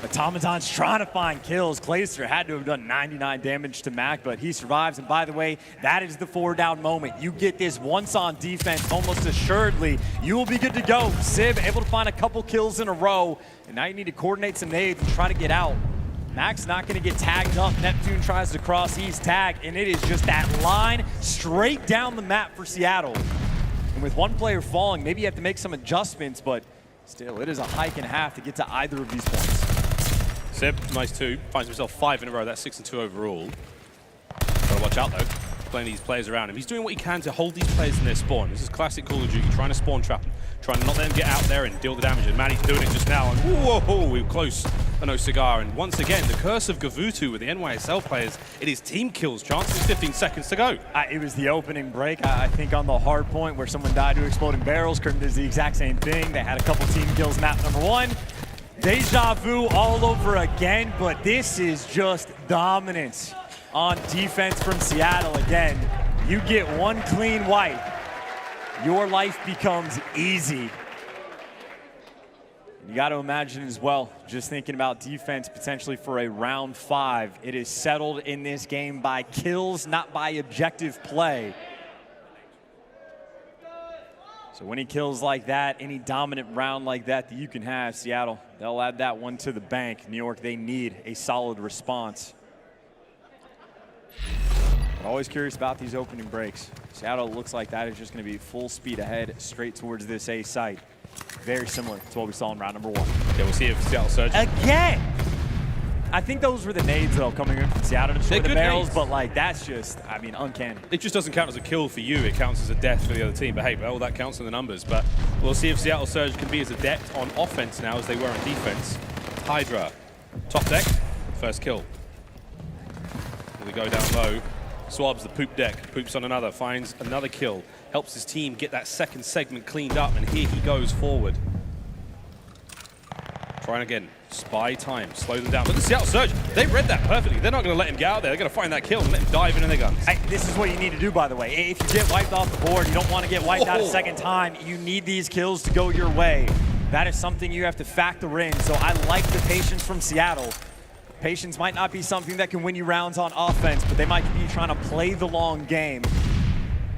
S12: Automaton's trying to find kills. Clayster had to have done 99 damage to Mac, but he survives. And by the way, that is the 4-down moment. You get this once on defense, almost assuredly, you will be good to go. Sib able to find a couple kills in a row, and now you need to coordinate some nades and try to get out. Mac's not going to get tagged up. Neptune tries to cross. He's tagged, and it is just that line straight down the map for Seattle. And with one player falling, maybe you have to make some adjustments, but still, it is a hike and a half to get to either of these points.
S11: Sib, nice 2. Finds himself 5 in a row. That's 6-2 overall. Gotta watch out, though. Playing these players around him. He's doing what he can to hold these players in their spawn. This is classic Call of Duty, trying to spawn trap them, trying to not let them get out there and deal the damage. And Manny's doing it just now. And whoa, we were close. A no cigar. And once again, the curse of Gavutu with the NYSL players, it is team kills. Chances, 15 seconds to go.
S12: It was the opening break, I think, on the hard point where someone died to exploding barrels. Crim does the exact same thing. They had a couple team kills, map number 1. Deja vu all over again, but this is just dominance on defense from Seattle again. You get one clean wipe, your life becomes easy. You got to imagine as well, just thinking about defense potentially for a round 5. It is settled in this game by kills, not by objective play. So any kills like that, any dominant round like that you can have, Seattle, they'll add that one to the bank. New York, they need a solid response. I'm always curious about these opening breaks. Seattle looks like that is just going to be full speed ahead straight towards this A site. Very similar to what we saw in round number 1.
S11: Yeah, we'll see if Seattle surges.
S12: Again! I think those were the nades, though, coming in from Seattle to destroy the barrels, but, like, that's just, I mean, uncanny.
S11: It just doesn't count as a kill for you. It counts as a death for the other team. But, hey, well, that counts in the numbers. But we'll see if Seattle Surge can be as adept on offense now as they were on defense. HyDra, top deck, first kill. Here we go down low. Swabs the poop deck, poops on another, finds another kill, helps his team get that second segment cleaned up, and here he goes forward. Trying again, spy time, slow them down. But the Seattle Surge, they read that perfectly. They're not going to let him get out there. They're going to find that kill and let him dive into their guns.
S12: This is what you need to do, by the way. If you get wiped off the board, you don't want to get wiped out a second time. You need these kills to go your way. That is something you have to factor in. So I like the patience from Seattle. Patience might not be something that can win you rounds on offense, but they might be trying to play the long game.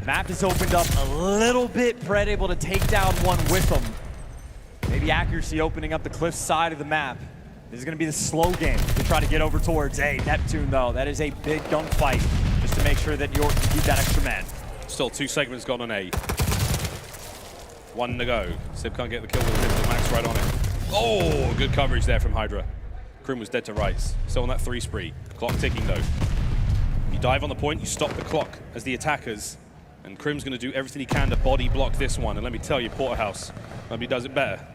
S12: The map has opened up a little bit. Pred able to take down one with them. Maybe accuracy opening up the cliff side of the map. This is going to be the slow game to try to get over towards A. Neptune, though, that is a big gunfight just to make sure that York can keep that extra man.
S11: Still 2 segments gone on A. 1 to go. Sib can't get the kill with the pistol. Max right on it. Oh, good coverage there from HyDra. Crim was dead to rights. Still on that 3 spree. Clock ticking, though. You dive on the point, you stop the clock as the attackers. And Crim's going to do everything he can to body block this one. And let me tell you, Porterhouse, maybe does it better.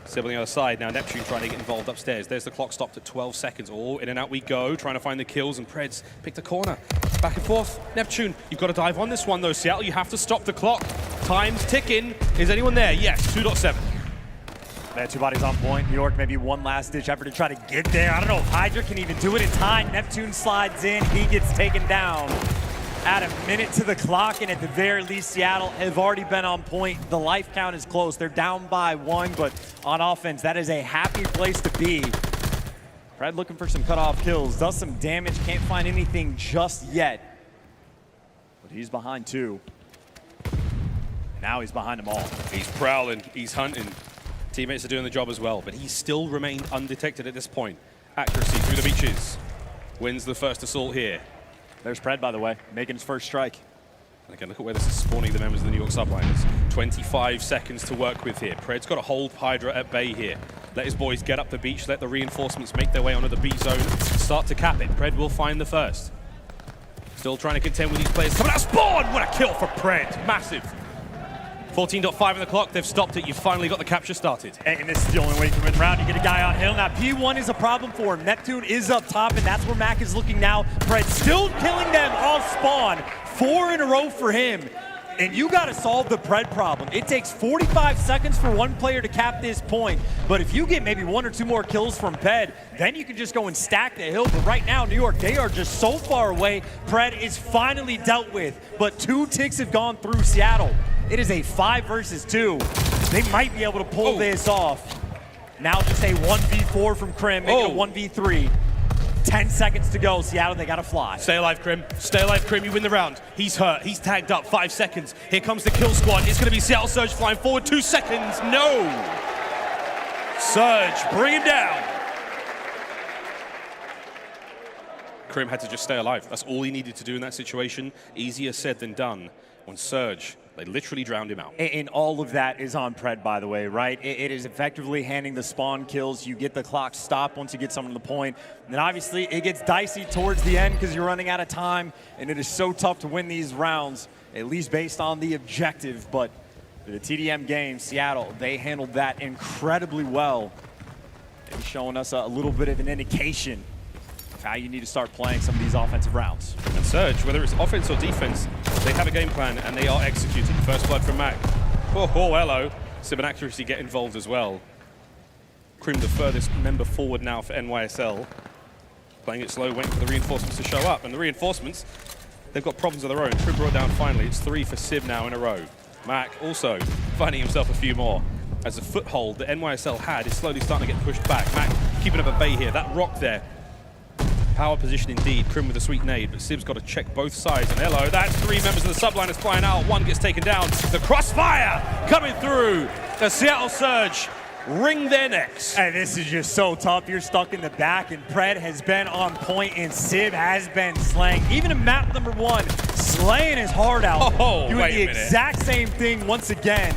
S11: Sib on the other side. Now Neptune trying to get involved upstairs. There's the clock stopped at 12 seconds. Oh, in and out we go, trying to find the kills, and Pred's picked a corner. Back and forth. Neptune, you've got to dive on this one, though. Seattle, you have to stop the clock. Time's ticking. Is anyone there? Yes, 2.7.
S12: They had 2 bodies on point. New York, maybe one last-ditch effort to try to get there. I don't know if HyDra can even do it in time. Neptune slides in. He gets taken down. Add a minute to the clock, and at the very least, Seattle have already been on point. The life count is close. They're down by 1, but on offense, that is a happy place to be. Pred looking for some cutoff kills. Does some damage. Can't find anything just yet. But he's behind 2. Now he's behind them all.
S11: He's prowling. He's hunting. Teammates are doing the job as well, but he's still remained undetected at this point. Accuracy through the beaches. Wins the first assault here.
S12: There's Pred, by the way, making his first strike.
S11: And again, look at where this is spawning the members of the New York Subliners. 25 seconds to work with here. Pred's got to hold HyDra at bay here. Let his boys get up the beach, let the reinforcements make their way onto the B zone, start to cap it. Pred will find the first. Still trying to contend with these players. Coming out spawn! What a kill for Pred. Massive. 14.5 on the clock. They've stopped it. You've finally got the capture started.
S12: And this is the only way you can win round. You get a guy on hill. Now, P1 is a problem for him. Neptune is up top, and that's where Mac is looking now. Pred still killing them off spawn. 4 in a row for him. And you got to solve the Pred problem. It takes 45 seconds for one player to cap this point. But if you get maybe 1 or 2 more kills from Pred, then you can just go and stack the hill. But right now, New York, they are just so far away. Pred is finally dealt with. But 2 ticks have gone through Seattle. It is a 5 versus 2. They might be able to pull this off. Now just a 1v4 from Crim, make it a 1v3. 10 seconds to go. Seattle, they gotta fly.
S11: Stay alive, Crim. Stay alive, Crim. You win the round. He's hurt. He's tagged up. 5 seconds. Here comes the kill squad. It's gonna be Seattle Surge flying forward. 2 seconds. No! Surge, bring him down. Crim had to just stay alive. That's all he needed to do in that situation. Easier said than done. On Surge, they literally drowned him out.
S12: And all of that is on Pred, by the way, right? It is effectively handing the spawn kills. You get the clock stopped once you get someone to the point. And then obviously it gets dicey towards the end because you're running out of time. And it is so tough to win these rounds, at least based on the objective. But for the TDM game, Seattle, they handled that incredibly well. Maybe showing us a little bit of an indication of how you need to start playing some of these offensive rounds.
S11: And Surge, whether it's offense or defense, they have a game plan and they are executing. First blood from Mac. Oh, hello. Simp and accuracy get involved as well. Crim, the furthest member forward now for NYSL. Playing it slow, waiting for the reinforcements to show up. And the reinforcements, they've got problems of their own. Crim brought down finally. It's 3 for Sib now in a row. Mac also finding himself a few more. As the foothold that NYSL had is slowly starting to get pushed back. Mac keeping up a bay here. That rock there. Power position indeed. Crim with a sweet nade, but Sib's got to check both sides. And hello, that's 3 members of the Subliners flying out. 1 gets taken down. The crossfire coming through. The Seattle Surge wring their necks.
S12: And this is just so tough. You're stuck in the back, and Pred has been on point, and Sib has been slaying. Even in map number 1, slaying his heart out. Doing the exact same thing once again.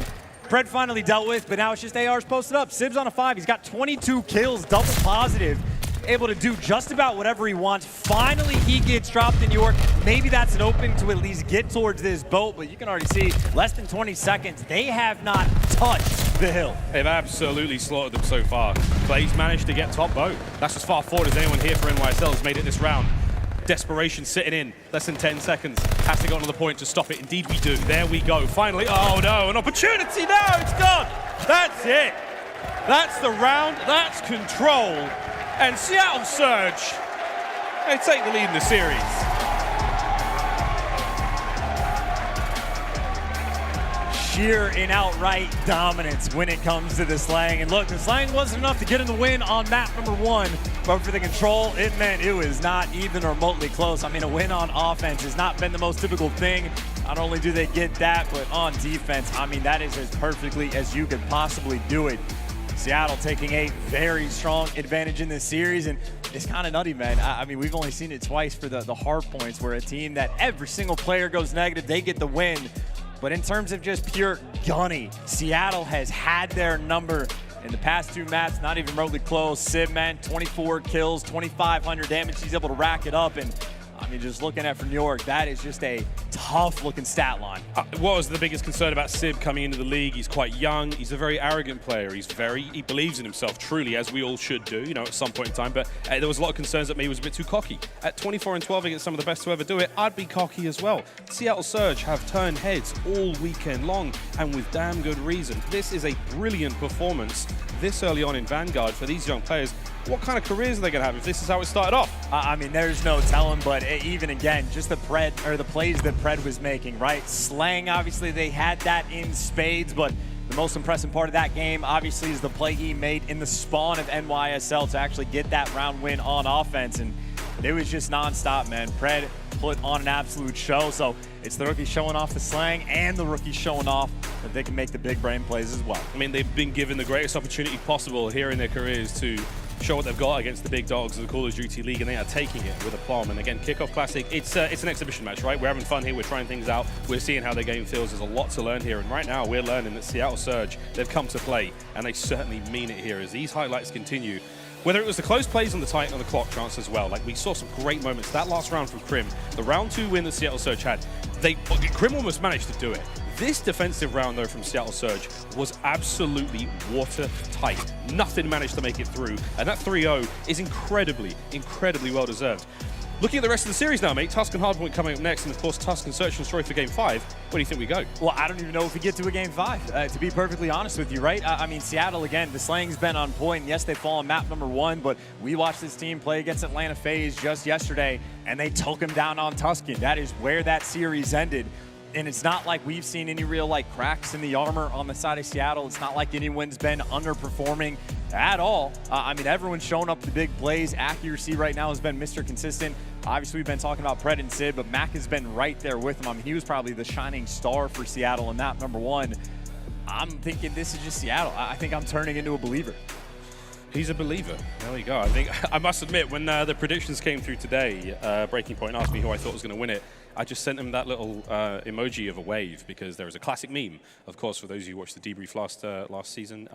S12: Pred finally dealt with, but now it's just AR's posted up. Sib's on a 5. He's got 22 kills, double positive. Able to do just about whatever he wants. Finally, he gets dropped in New York. Maybe that's an opening to at least get towards this boat, but you can already see less than 20 seconds. They have not touched the hill.
S11: They've absolutely slaughtered them so far. FaZe managed to get top boat. That's as far forward as anyone here for NYSL has made it this round. Desperation sitting in. Less than 10 seconds. Has to go on the point to stop it. Indeed we do. There we go. Finally. Oh no, an opportunity now. It's gone. That's it. That's the round. That's Control. And Seattle Surge, they take the lead in the series.
S12: Sheer and outright dominance when it comes to the slang. And look, the slang wasn't enough to get in the win on map number 1, but for the Control, it meant it was not even remotely close. I mean, a win on offense has not been the most typical thing. Not only do they get that, but on defense, I mean, that is as perfectly as you could possibly do it. Seattle taking a very strong advantage in this series, and it's kind of nutty, man. I mean, we've only seen it twice for the Hardpoints, where a team that every single player goes negative, they get the win. But in terms of just pure gunny, Seattle has had their number in the past 2 maps, not even remotely close. Sib, man, 24 kills, 2,500 damage. He's able to rack it up, and I mean, just looking at for New York, that is just a tough-looking stat line.
S11: What was the biggest concern about Sib coming into the league? He's quite young. He's a very arrogant player. He believes in himself, truly, as we all should do, you know, at some point in time. But there was a lot of concerns that maybe he was a bit too cocky. At 24 and 12 against some of the best to ever do it, I'd be cocky as well. Seattle Surge have turned heads all weekend long, and with damn good reason. This is a brilliant performance this early on in Vanguard for these young players. What kind of careers are they going to have if this is how it started off?
S12: I mean, there's no telling, but even again, just the plays that Pred was making, right? Slang, obviously, they had that in spades, but the most impressive part of that game, obviously, is the play he made in the spawn of NYSL to actually get that round win on offense, and it was just nonstop, man. Pred put on an absolute show, so it's the rookie showing off the slang and the rookie showing off that they can make the big brain plays as well.
S11: I mean, they've been given the greatest opportunity possible here in their careers to show what they've got against the big dogs of the Call of Duty League, and they are taking it with aplomb. And again, Kickoff Classic, it's an exhibition match, right? We're having fun here, we're trying things out, we're seeing how their game feels. There's a lot to learn here, and right now we're learning that Seattle Surge, they've come to play, and they certainly mean it here. As these highlights continue, Whether it was the close plays on the Titan or the clock chance as well, like we saw some great moments. That last round from Crim, the round 2 win that Seattle Surge had, Crim almost managed to do it. This defensive round, though, from Seattle Surge was absolutely watertight. Nothing managed to make it through, and that 3-0 is incredibly, incredibly well-deserved. Looking at the rest of the series now, mate, Tuscan Hardpoint coming up next, and of course Tuscan Search and Destroy for Game 5. Where do you think we go?
S12: Well, I don't even know if we get to a Game 5, to be perfectly honest with you, right? I mean, Seattle, again, the slang's been on point. And yes, they fall on map number 1, but we watched this team play against Atlanta FaZe just yesterday, and they took them down on Tuscan. That is where that series ended. And it's not like we've seen any real cracks in the armor on the side of Seattle. It's not like anyone's been underperforming at all. I mean, everyone's shown up the big plays. Accuracy right now has been Mr. Consistent. Obviously, we've been talking about Pred and Sid, but Mac has been right there with him. I mean, he was probably the shining star for Seattle in map number 1. I'm thinking this is just Seattle. I think I'm turning into a believer.
S11: He's a believer. There we go. I must admit, when the predictions came through today, Breaking Point asked me who I thought was going to win it. I just sent him that little emoji of a wave because there was a classic meme, of course, for those of you who watched the debrief last season.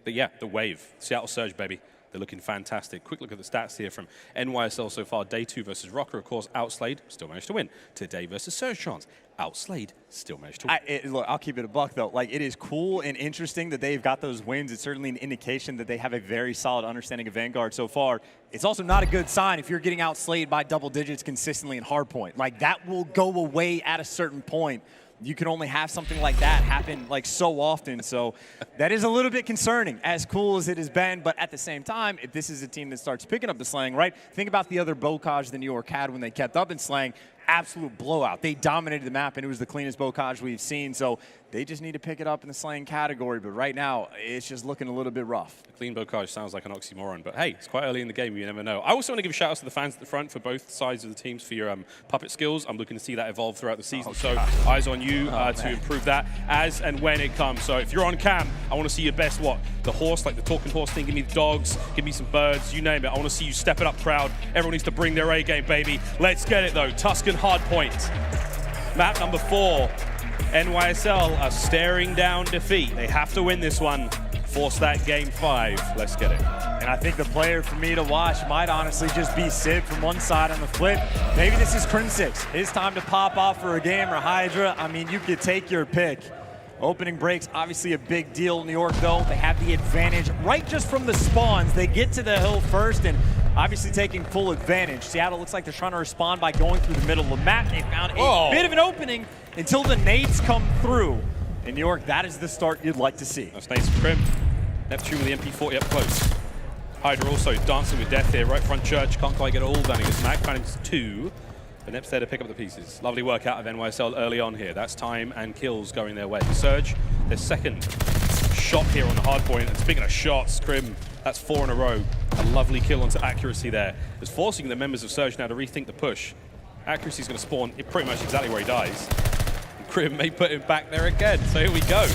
S11: But yeah, the wave. Seattle Surge, baby. They're looking fantastic. Quick look at the stats here from NYSL so far. Day 2 versus Røkkr, of course, outslayed, still managed to win. Today versus Surge Chance, outslayed, still managed to win.
S12: Look, I'll keep it a buck, though. It is cool and interesting that they've got those wins. It's certainly an indication that they have a very solid understanding of Vanguard so far. It's also not a good sign if you're getting outslayed by double digits consistently in Hardpoint. That will go away at a certain point. You can only have something like that happen so often. So that is a little bit concerning, as cool as it has been. But at the same time, if this is a team that starts picking up the slang, right? Think about the other Bocage the New York had when they kept up in slang. Absolute blowout. They dominated the map, and it was the cleanest Bocage we've seen. So they just need to pick it up in the slang category. But right now, it's just looking a little bit rough.
S11: A clean Bocage sounds like an oxymoron, but hey, it's quite early in the game. You never know. I also want to give shout-outs to the fans at the front for both sides of the teams for your puppet skills. I'm looking to see that evolve throughout the season. So eyes on you to improve that as and when it comes. So if you're on cam, I want to see your best the horse, the talking horse thing. Give me the dogs, give me some birds, you name it. I want to see you step it up proud. Everyone needs to bring their A game, baby. Let's get it, though. Tuscan Hardpoint. Map number 4. NYSL are staring down defeat. They have to win this one. Force that Game 5. Let's get it.
S12: And I think the player for me to watch might honestly just be Sid from one side. On the flip, maybe this is Crimsix. His time to pop off for a game, or HyDra. I mean, you could take your pick. Opening breaks, obviously a big deal in New York, though. They have the advantage right just from the spawns. They get to the hill first and obviously taking full advantage. Seattle looks like they're trying to respond by going through the middle of the map. They found a bit of an opening until the nades come through. In New York, that is the start you'd like to see.
S11: That's nice for Crim. Neptune with the MP40 up close. HyDra also dancing with death here, right front church. Can't quite get it all done against Mac. Finds 2. But Nep's there to pick up the pieces. Lovely work out of NYSL early on here. That's time and kills going their way. Surge, their second shot here on the hardpoint. And speaking of shots, Crim, that's 4 in a row. A lovely kill onto accuracy there. It's forcing the members of Surge now to rethink the push. Accuracy's going to spawn pretty much exactly where he dies. And Crim may put him back there again. So here we go.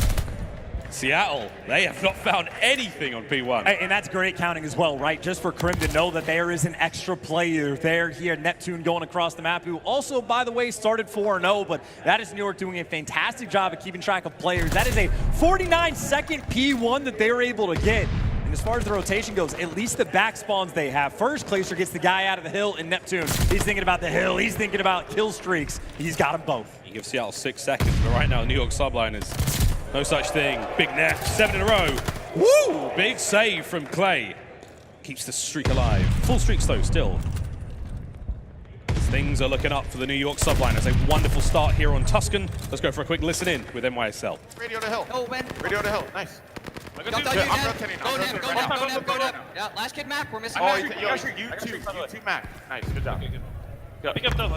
S11: Seattle, they have not found anything on P1.
S12: And that's great counting as well, right? Just for Crim to know that there is an extra player there here. Neptune going across the map, who also, by the way, started 4-0, but that is New York doing a fantastic job of keeping track of players. That is a 49-second P1 that they were able to get. And as far as the rotation goes, at least the back spawns they have. First, Clayster gets the guy out of the hill, and Neptune, he's thinking about the hill, he's thinking about kill streaks. He's got them both.
S11: He gives Seattle 6 seconds, but right now, New York Subliners, no such thing. Big Nep, 7 in a row. Woo! Big save from Clay. Keeps the streak alive. Full streaks, though, still. Things are looking up for the New York Subliners. A wonderful start here on Tuscan. Let's go for a quick listen in with NYSL.
S14: Radio to hill.
S13: Oh, man.
S14: Radio to hill. Nice.
S13: I'm rotating. Go Nep. Yeah, last kid Mac. We're missing Mac.
S14: You two Mac. Nice. Good job.
S16: Pick up double.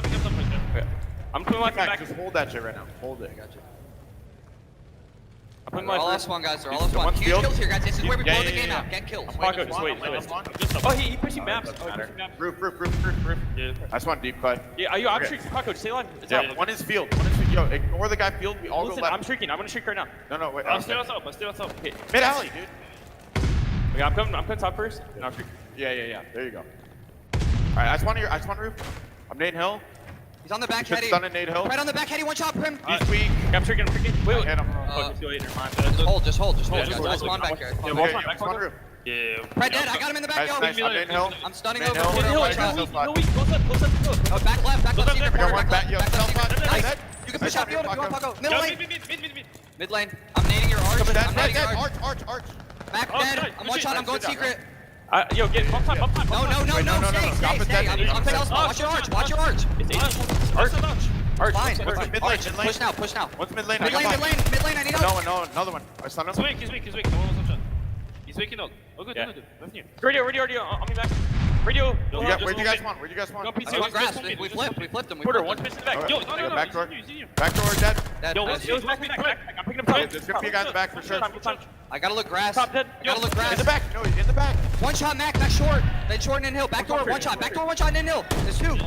S16: I'm putting my back.
S14: Just hold that shit right now. Hold it.
S13: Gotcha. They're all S1, guys. They're all S1. Huge kills here, guys. This is where we blow the game out. Get kills.
S16: Wait. Oh, he pushing maps.
S14: Roof. Yeah. I just want deep Clay.
S16: Yeah, are you shrinking? Paco, stay alive.
S14: Yeah, one is field. Yo, ignore the guy field. We all go left.
S16: I'm shrinking. I'm gonna shrink right now.
S14: No, wait.
S16: I'll stay on top. Okay.
S14: Mid alley, dude.
S16: Okay, I'm coming top first. And I'll shrink.
S14: Yeah. There you go. All right, I just want roof. I'm Nate Hill.
S13: He's on the back heady. Right on the back heady, one shot, Prim.
S14: He's weak.
S16: I'm shrinking. Wait.
S14: Hit him.
S13: Just hold. Just spawn back here.
S14: Yeah, one roof.
S16: Yeah.
S13: Pred dead. I got him in the back, yo.
S14: Nice. I'm in hill.
S13: I'm stunning
S14: Main
S13: over.
S14: hill.
S13: Main hill.
S14: Right side, still flat.
S13: Oh, back left, secret
S14: I got
S13: corner,
S14: one back, yo. Self flat.
S13: Nice. You can push out field if you want, Paco. Middle lane. Mid lane. I'm nading your arch. I'm nading your arch.
S14: Arch.
S13: Back dead. I'm one shot. I'm going secret.
S11: Yo, get pump time.
S13: No. Stay. I'm Cellium. Watch your arch.
S14: Arch.
S13: Fine.
S14: Mid lane.
S13: Push now.
S14: What's mid lane?
S13: Mid lane. I need arch.
S14: No, another one. I stunned him.
S16: He's weak. No one was shot. He's waking up. Oh, good. Left new. Radio. On me back. Radio.
S14: Where'd you guys spawn?
S13: I want grass. We flipped him.
S16: Porter, one pitch in the back. Yo, no.
S14: Back door.
S16: He's in you.
S14: Back door dead.
S16: Yo, back. I'm picking him top.
S14: There's gonna be a guy in the back for sure.
S13: I gotta look grass.
S16: Top dead.
S13: Gotta look grass.
S14: In the back. No, he's in the back.
S13: One shot, Mac. That's short. Then short and in hill. Back door, one shot. In hill. There's two.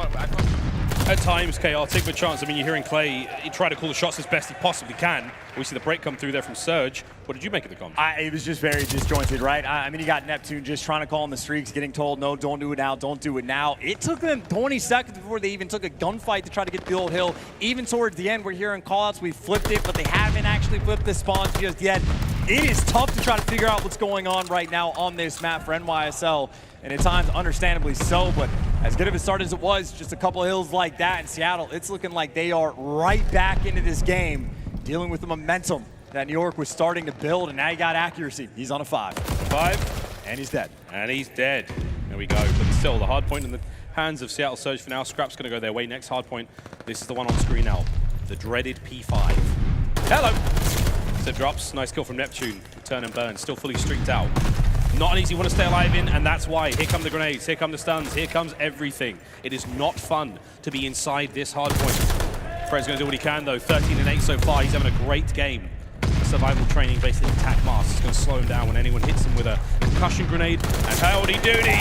S11: At times, KR, take the chance. I mean, you're hearing Clay, he tried to call the shots as best he possibly can. We see the break come through there from Surge. What did you make of the comp?
S12: It was just very disjointed, right? I mean, you got Neptune just trying to call in the streaks, getting told, no, don't do it now. It took them 20 seconds before they even took a gunfight to try to get the old hill. Even towards the end, we're hearing callouts, we flipped it, but they haven't actually flipped the spawns just yet. It is tough to try to figure out what's going on right now on this map for NYSL, and at times, understandably so, but as good of a start as it was, just a couple of hills like that in Seattle, it's looking like they are right back into this game, dealing with the momentum that New York was starting to build, and now he got accuracy. He's on a 5. And he's dead.
S11: And he's dead. There we go. But still, the hard point in the hands of Seattle Surge for now. Scrap's going to go their way. Next hard point. This is the one on screen now. The dreaded P5. Hello. So drops. Nice kill from Neptune. Turn and burn. Still fully streaked out. Not an easy one to stay alive in, and that's why. Here come the grenades, here come the stuns, here comes everything. It is not fun to be inside this hard point. Fred's going to do what he can, though. 13 and 8 so far. He's having a great game. Survival training, basically attack mask. It's going to slow him down when anyone hits him with a concussion grenade. And howdy doody.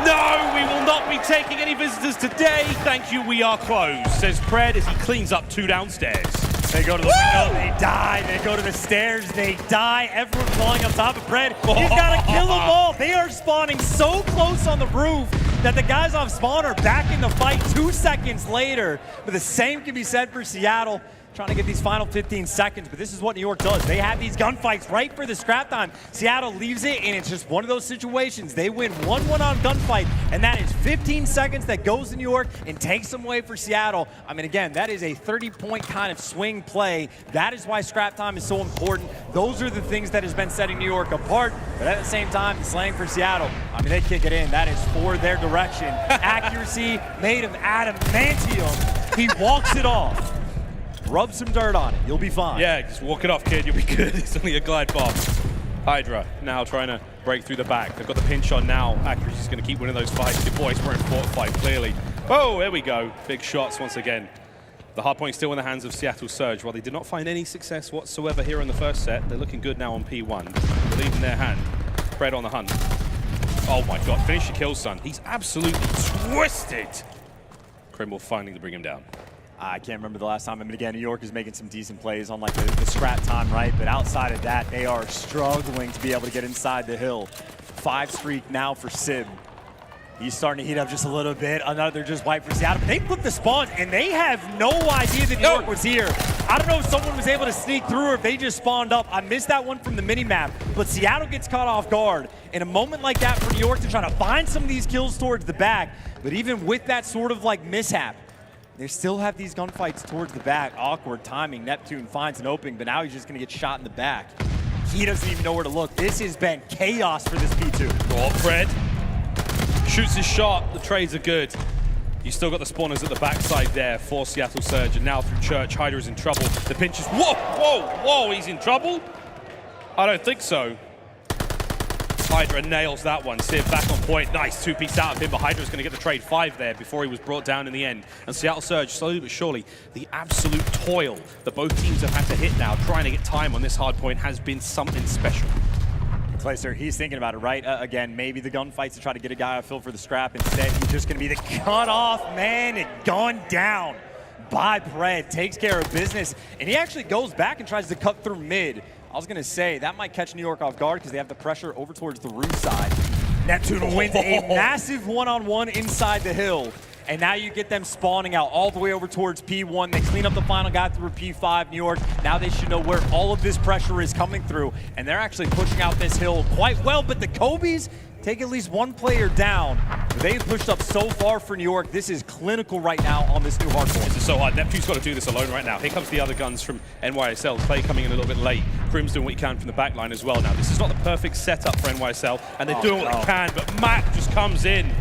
S11: No, we will not be taking any visitors today. Thank you, we are closed, says Pred as he cleans up 2 downstairs.
S12: They go to the window, they die. They go to the stairs, they die. Everyone falling on top of Pred. He's got to kill them all. They are spawning so close on the roof that the guys off spawn are back in the fight 2 seconds later. But the same can be said for Seattle. Trying to get these final 15 seconds, but this is what New York does. They have these gunfights right for the scrap time. Seattle leaves it, and it's just one of those situations. They win 1-1 on gunfight, and that is 15 seconds that goes to New York and takes them away for Seattle. I mean, again, that is a 30-point kind of swing play. That is why scrap time is so important. Those are the things that has been setting New York apart, but at the same time, the slaying for Seattle. I mean, they kick it in. That is for their direction. Accuracy made of adamantium. He walks it off. Rub some dirt on it. You'll be fine.
S11: Yeah, just walk it off, kid. You'll be good. It's only a glide bomb. HyDra now trying to break through the back. They've got the pinch on now. Accuracy's going to keep winning those fights. Your boys were in fort fight, clearly. Oh, there we go. Big shots once again. The hard point still in the hands of Seattle Surge. While they did not find any success whatsoever here in the first set, they're looking good now on P1. The lead in their hand. Fred on the hunt. Oh my god, finish your kill, son. He's absolutely twisted. Crim will finally bring him down.
S12: I can't remember the last time. I mean, again, New York is making some decent plays on like the scrap time, right? But outside of that, they are struggling to be able to get inside the hill. 5 streak now for Sib. He's starting to heat up just a little bit. Another just wipe for Seattle. They put the spawns, and they have no idea that New York was here. I don't know if someone was able to sneak through or if they just spawned up. I missed that one from the mini-map, but Seattle gets caught off guard. In a moment like that for New York to try to find some of these kills towards the back, but even with that sort of like mishap, they still have these gunfights towards the back. Awkward timing. Neptune finds an opening, but now he's just going to get shot in the back. He doesn't even know where to look. This has been chaos for this P2.
S11: Oh, Fred shoots his shot. The trades are good. You still got the spawners at the backside there for Seattle Surge, and now through Church, HyDra is in trouble. The pinch is, whoa, he's in trouble? I don't think so. HyDra nails that one. Sib back on point. Nice 2-piece out of him, but HyDra's going to get the trade 5 there before he was brought down in the end. And Seattle Surge, slowly but surely, the absolute toil that both teams have had to hit now, trying to get time on this hard point, has been something special.
S12: Clayster, he's thinking about it, right? Again, maybe the gunfights to try to get a guy a fill for the scrap. Instead, he's just going to be the cut-off man and gunned down by Pred. Takes care of business, and he actually goes back and tries to cut through mid. I was going to say, that might catch New York off guard because they have the pressure over towards the roof side. Neptune wins a massive one-on-one inside the hill. and now you get them spawning out all the way over towards P1. They clean up the final guy through P5, New York. Now they should know where all of this pressure is coming through, and they're actually pushing out this hill quite well, but the Kobe's take at least one player down. They've pushed up so far for New York. This is clinical right now on this new hardpoint.
S11: This is so hard. Neptune's got to do this alone right now. Here comes the other guns from NYSL. Clay coming in a little bit late. Crim's doing what he can from the back line as well now. This is not the perfect setup for NYSL, and they're doing what they can, but Matt just comes in.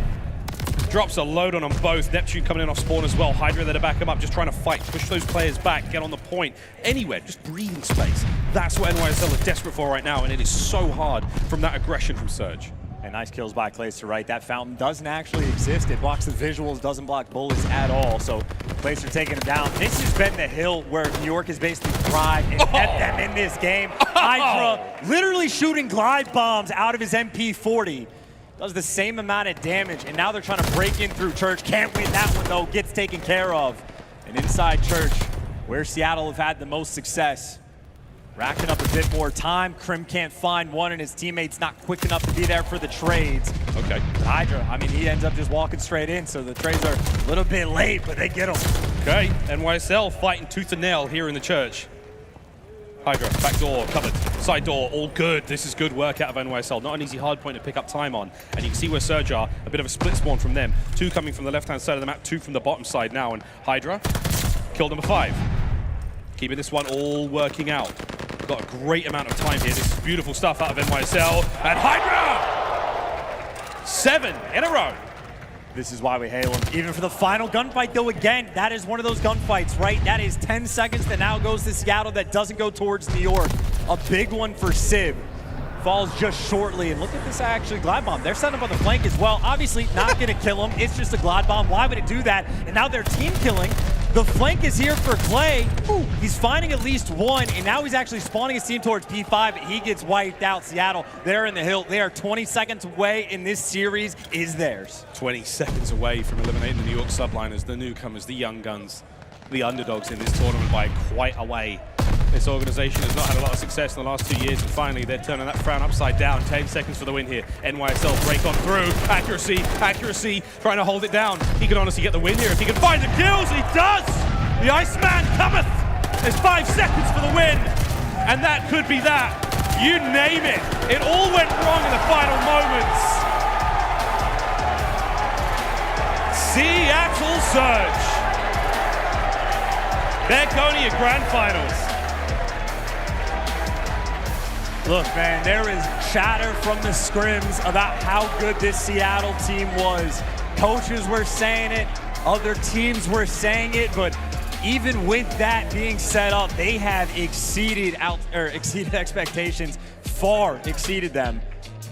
S11: Drops a load on them both. Neptune coming in off spawn as well. HyDra there to back him up, just trying to fight, push those players back, get on the point. Anywhere, just breathing space. That's what NYSL are desperate for right now, and it is so hard from that aggression from Surge.
S12: And nice kills by Clayster, right? That fountain doesn't actually exist. It blocks the visuals, doesn't block bullets at all. So Clayster taking him down. This has been the hill where New York has basically thrived and kept them in this game. HyDra literally shooting glide bombs out of his MP40. Does the same amount of damage, and now they're trying to break in through Church. Can't win that one, though. Gets taken care of. And inside Church, where Seattle have had the most success. Racking up a bit more time. Crim can't find one, and his teammate's not quick enough to be there for the trades.
S11: Okay.
S12: HyDra, I mean, he ends up just walking straight in, so the trades are a little bit late, but they get him.
S11: Okay, NYSL fighting tooth and nail here in the Church. HyDra, back door, covered. Side door, all good. This is good work out of NYSL. Not an easy hard point to pick up time on. And you can see where Surge are. A bit of a split spawn from them. 2 coming from the left-hand side of the map, 2 from the bottom side now. And HyDra, kill number 5. Keeping this one all working out. Got a great amount of time here. This is beautiful stuff out of NYSL. And HyDra! 7 in a row.
S12: This is why we hail him. Even for the final gunfight, though, again, that is one of those gunfights, right? That is 10 seconds that now goes to Seattle that doesn't go towards New York. A big one for Sib. Falls just shortly, and look at this actually glide bomb. They're setting up on the flank as well. Obviously, not gonna kill him. It's just a glide bomb. Why would it do that? And now they're team killing. The flank is here for Clay. Ooh, he's finding at least one, and now he's actually spawning his team towards P5. He gets wiped out. Seattle, they're in the hill. They are 20 seconds away, and this series is theirs.
S11: 20 seconds away from eliminating the New York Subliners, the newcomers, the young guns, the underdogs in this tournament by quite a way. This organization has not had a lot of success in the last 2 years, and finally they're turning that frown upside down. 10 seconds for the win here. NYSL break on through. Accuracy, accuracy, trying to hold it down. He can honestly get the win here if he can find the kills. He does! The Iceman cometh! There's 5 seconds for the win, and that could be that. You name it. It all went wrong in the final moments. Seattle Surge. They're going to your grand finals.
S12: Look, man, there is chatter from the scrims about how good this Seattle team was. Coaches were saying it, other teams were saying it, but even with that being set up, they have exceeded expectations, far exceeded them.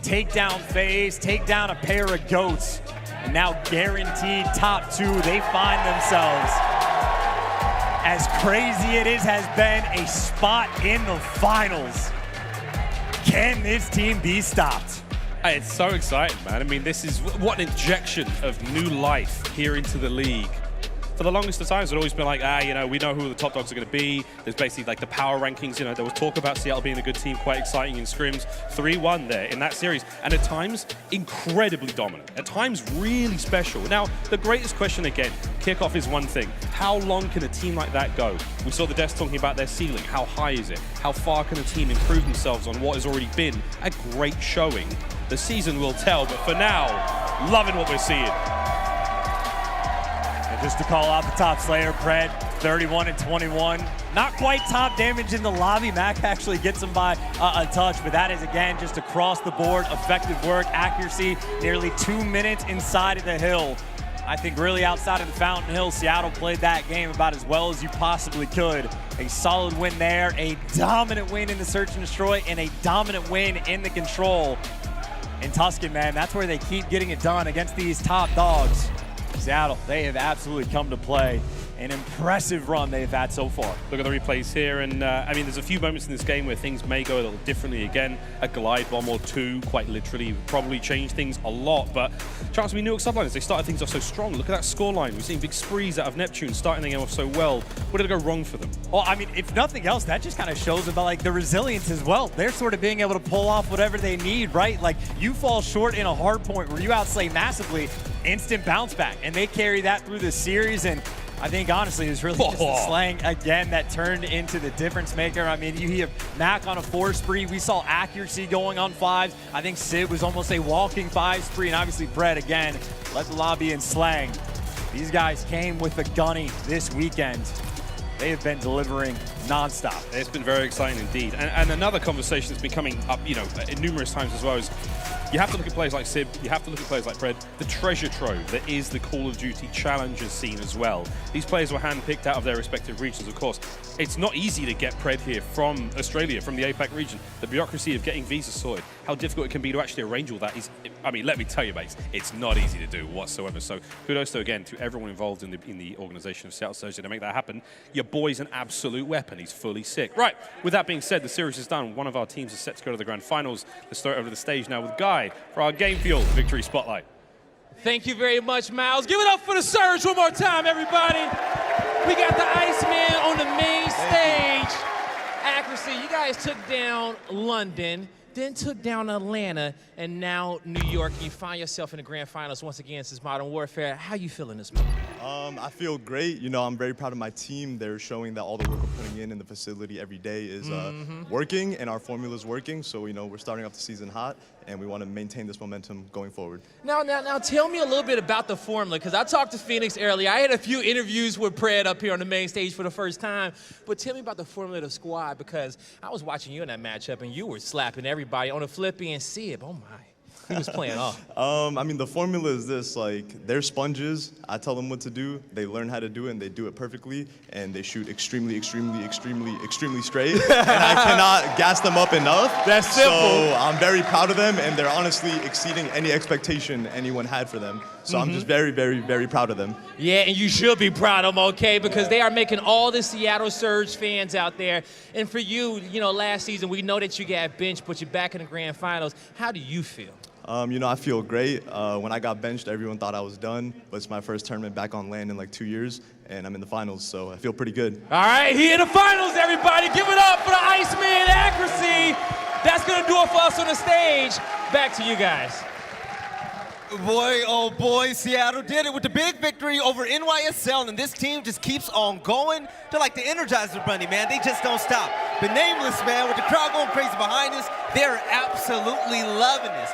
S12: Take down FaZe, take down a pair of GOATs, and now guaranteed top 2, they find themselves. As crazy it has been, a spot in the finals. Can this team be stopped?
S11: It's so exciting, man. I mean, this is what an injection of new life here into the league. For the longest of times, it's always been like, you know, we know who the top dogs are going to be. There's basically like the power rankings. You know, there was talk about Seattle being a good team, quite exciting in scrims. 3-1 there in that series. And at times, incredibly dominant. At times, really special. Now, the greatest question again, kickoff is one thing. How long can a team like that go? We saw the devs talking about their ceiling. How high is it? How far can a team improve themselves on what has already been a great showing? The season will tell, but for now, loving what we're seeing.
S12: Just to call out the top Slayer, Pred, 31 and 21. Not quite top damage in the lobby. Mac actually gets him by a touch, but that is, again, just across the board. Effective work, accuracy, nearly 2 minutes inside of the hill. I think really outside of the Fountain Hill, Seattle played that game about as well as you possibly could. A solid win there, a dominant win in the Search and Destroy, and a dominant win in the Control. And Tuscan, man, that's where they keep getting it done against these top dogs. Seattle, they have absolutely come to play. an impressive run they've had so far.
S11: Look at the replays here, and I mean, there's a few moments in this game where things may go a little differently again. A glide bomb or two, quite literally, would probably change things a lot, but chance to be New York Subliners, they started things off so strong. Look at that scoreline. We've seen big sprees out of Neptune, starting the game off so well. What did it go wrong for them?
S12: Well, I mean, if nothing else, that just kind of shows about like the resilience as well. They're sort of being able to pull off whatever they need, right? Like, you fall short in a hard point where you outslay massively, instant bounce back, and they carry that through the series. And I think, honestly, it was really just the slang, again, that turned into the difference maker. I mean, you hear Mac on a 4 spree. We saw accuracy going on 5s. I think Sid was almost a walking 5 spree. And obviously, Brett, again, led the lobby in slang. These guys came with the gunny this weekend. They have been delivering nonstop.
S11: It's been very exciting indeed. And another conversation that's been coming up, you know, numerous times as well is you have to look at players like Sib, you have to look at players like Fred, the treasure trove that is the Call of Duty Challengers scene as well. These players were handpicked out of their respective regions, of course. It's not easy to get Pred here from Australia, from the APAC region. The bureaucracy of getting visas sorted, how difficult it can be to actually arrange all that is, I mean, let me tell you, mates, it's not easy to do whatsoever. So kudos to, again, to everyone involved in the organization of Seattle Surgery to make that happen. Your boy's an absolute weapon. He's fully sick. Right, with that being said, the series is done. One of our teams is set to go to the grand finals. Let's throw it over to the stage now with Guy for our Game Fuel Victory Spotlight.
S8: Thank you very much, Miles. Give it up for the Surge one more time, everybody. We got the Iceman on the main stage. Accuracy, you guys took down London, then took down Atlanta, and now New York. You find yourself in the grand finals once again since Modern Warfare. How you feeling this morning?
S18: I feel great. You know, I'm very proud of my team. They're showing that all the work we're putting in the facility every day is working, and our formula is working. So, you know, we're starting off the season hot, and we want to maintain this momentum going forward.
S8: Now, tell me a little bit about the formula, because I talked to Phoenix earlier. I had a few interviews with Pred up here on the main stage for the first time, but tell me about the formula of the squad, because I was watching you in that matchup, and you were slapping everybody on a flippy and Sib. Oh, my. He was playing off.
S18: I mean, the formula is this, like, they're sponges. I tell them what to do. They learn how to do it, and they do it perfectly, and they shoot extremely, extremely, extremely, extremely straight, and I cannot gas them up enough.
S8: That's simple.
S18: So I'm very proud of them, and they're honestly exceeding any expectation anyone had for them. So I'm just very, very, very proud of them.
S8: Yeah, and you should be proud of them, okay, because they are making all the Seattle Surge fans out there. And for you, you know, last season, we know that you got benched, but you're back in the grand finals. How do you feel?
S18: You know, I feel great. When I got benched, everyone thought I was done, but it's my first tournament back on land in like 2 years, and I'm in the finals, so I feel pretty good.
S8: All right, he in the finals, everybody. Give it up for the Iceman Accuracy. That's going to do it for us on the stage. Back to you guys.
S2: Boy, oh boy, Seattle did it with the big victory over NYSL, and this team just keeps on going. They're like the Energizer Bunny, man. They just don't stop. The Nameless, man, with the crowd going crazy behind us, they're absolutely loving this.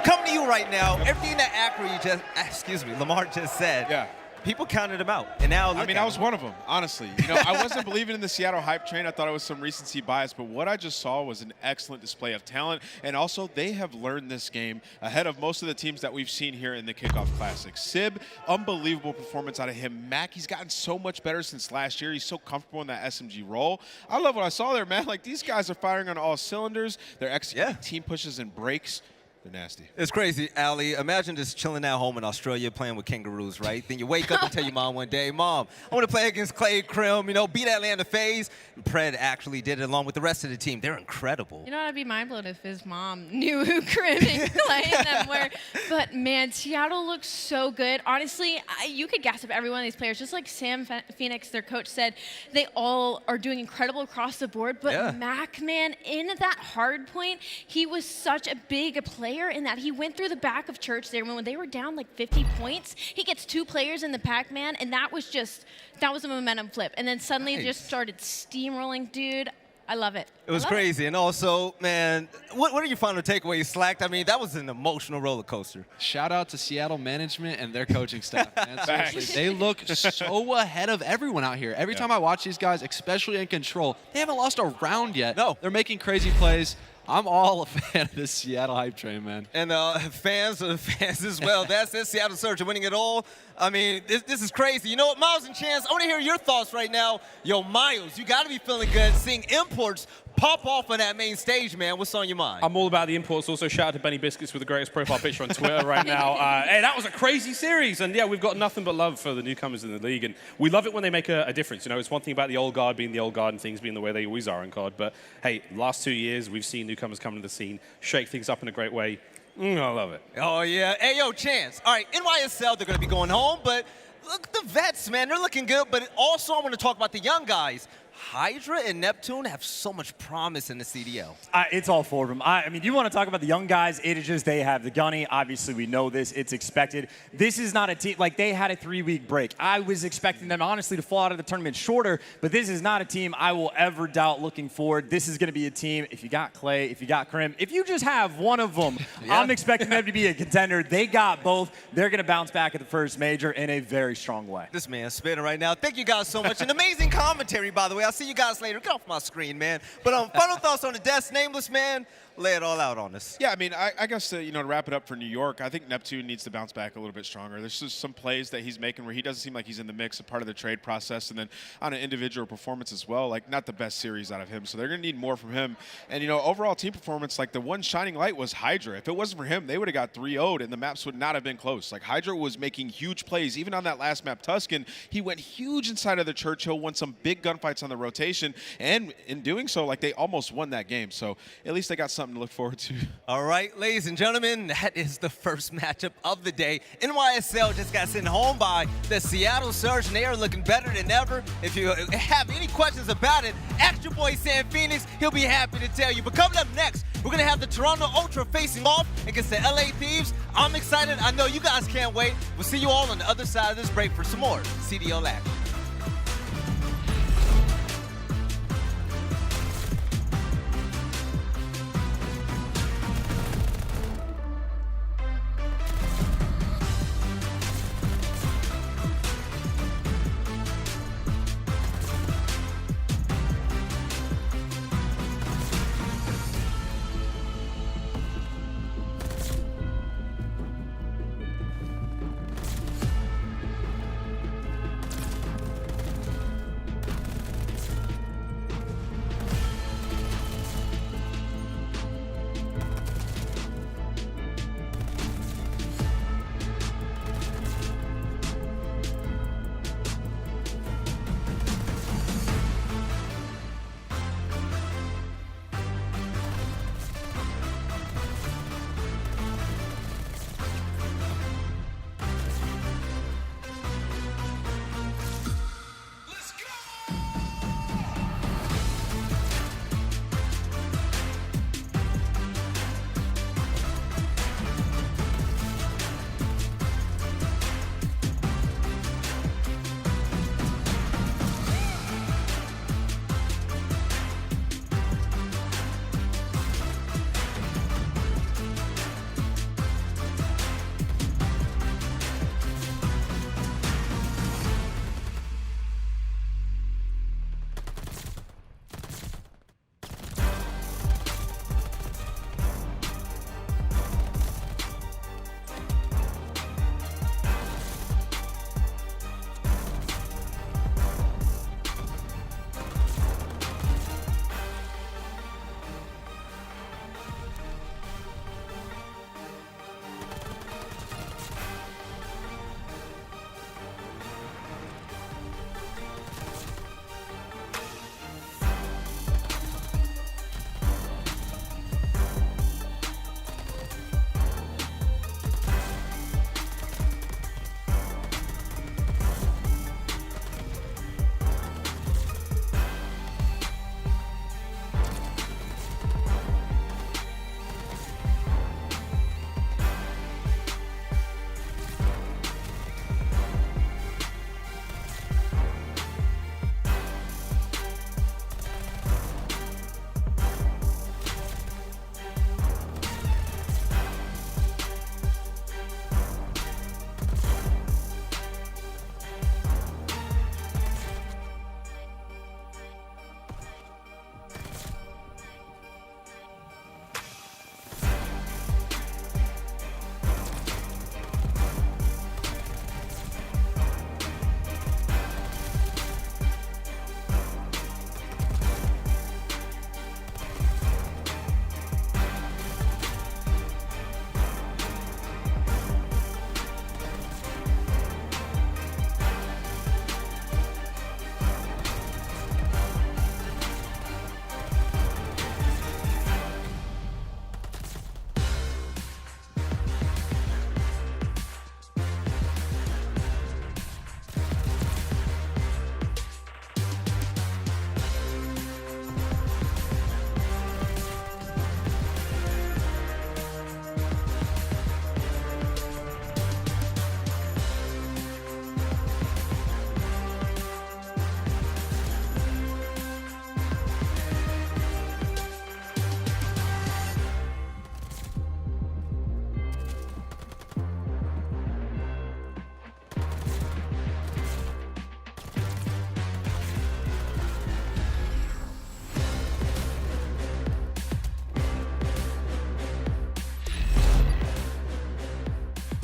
S2: Coming to you right now, everything that Lamar just said.
S3: Yeah.
S2: People counted him out, and now
S3: I mean, I was one of them, honestly. You know, I wasn't believing in the Seattle hype train. I thought it was some recency bias, but what I just saw was an excellent display of talent, and also they have learned this game ahead of most of the teams that we've seen here in the Kickoff Classic. Sib, unbelievable performance out of him. Mac, he's gotten so much better since last year. He's so comfortable in that SMG role. I love what I saw there, man. Like, these guys are firing on all cylinders. They're executing team pushes and breaks. They're nasty.
S2: It's crazy, aLLeY. Imagine just chilling at home in Australia playing with kangaroos, right? Then you wake up and tell your mom one day, Mom, I want to play against Clay, Crim, you know, beat Atlanta FaZe. And Pred actually did it along with the rest of the team. They're incredible.
S4: You know, I'd be mind blown if his mom knew who Crim and Clay and them were. But, man, Seattle looks so good. Honestly, you could gas up every one of these players. Just like Sam Phoenix, their coach, said, they all are doing incredible across the board. But Mac, man, in that hard point, he was such a big player in that he went through the back of church there when they were down like 50 points. He gets 2 players in the Pac-Man, and that was a momentum flip. And then suddenly it just started steamrolling. Dude, I love it.
S2: It was crazy. And also, man, what are your final takeaways, Slacked? I mean, that was an emotional roller coaster.
S5: Shout out to Seattle management and their coaching staff, man. Seriously, they look so ahead of everyone out here. Every time I watch these guys, especially in Control, they haven't lost a round yet. No. They're making crazy plays. I'm all a fan of this Seattle hype train, man.
S2: And fans as well. That's it, Seattle Surge winning it all. I mean, this is crazy. You know what, Miles and Chance, I want to hear your thoughts right now. Yo, Miles, you got to be feeling good seeing imports pop off on that main stage, man. What's on your mind?
S11: I'm all about the imports. Also, shout out to Benny Biscuits with the greatest profile picture on Twitter right now. Hey, that was a crazy series. And yeah, we've got nothing but love for the newcomers in the league. And we love it when they make a difference. You know, it's one thing about the old guard being the old guard and things being the way they always are in COD. But hey, last 2 years, we've seen newcomers come to the scene, shake things up in a great way. I love it.
S2: Oh, yeah. Hey, yo, Chance. All right, NYSL, they're going to be going home, but look, the vets, man, they're looking good. But also, I want to talk about the young guys. HyDra and Neptune have so much promise in the CDL.
S12: It's all four of them. I mean, you want to talk about the young guys, it is just they have the gunny. Obviously, we know this. It's expected. This is not a team, like they had a 3-week break. I was expecting them, honestly, to fall out of the tournament shorter, but this is not a team I will ever doubt looking forward. This is going to be a team, if you got Clay, if you got Crim, if you just have one of them, yeah. I'm expecting them to be a contender. They got both. They're going to bounce back at the first major in a very strong way.
S2: This man's spinning right now. Thank you guys so much. An amazing commentary, by the way. I'll see you guys later. Get off my screen, man. But final thoughts on the desk, Nameless, man. Lay it all out on us.
S3: Yeah, I mean, I guess to wrap it up for New York, I think Neptune needs to bounce back a little bit stronger. There's just some plays that he's making where he doesn't seem like he's in the mix, a part of the trade process, and then on an individual performance as well, like not the best series out of him. So they're going to need more from him. And overall team performance, like the one shining light was HyDra. If it wasn't for him, they would have got 3-0'd, and the maps would not have been close. Like HyDra was making huge plays, even on that last map, Tuscan. He went huge inside of the Churchill, won some big gunfights on the rotation, and in doing so, like they almost won that game. So at least they got something to look forward to.
S2: All right, ladies and gentlemen, that is the first matchup of the day. NYSL just got sent home by the Seattle Surge, and they are looking better than ever. If you have any questions about it, ask your boy Sam Phoenix. He'll be happy to tell you. But coming up next, we're going to have the Toronto Ultra facing off against the LA Thieves. I'm excited. I know you guys can't wait. We'll see you all on the other side of this break for some more CDL action.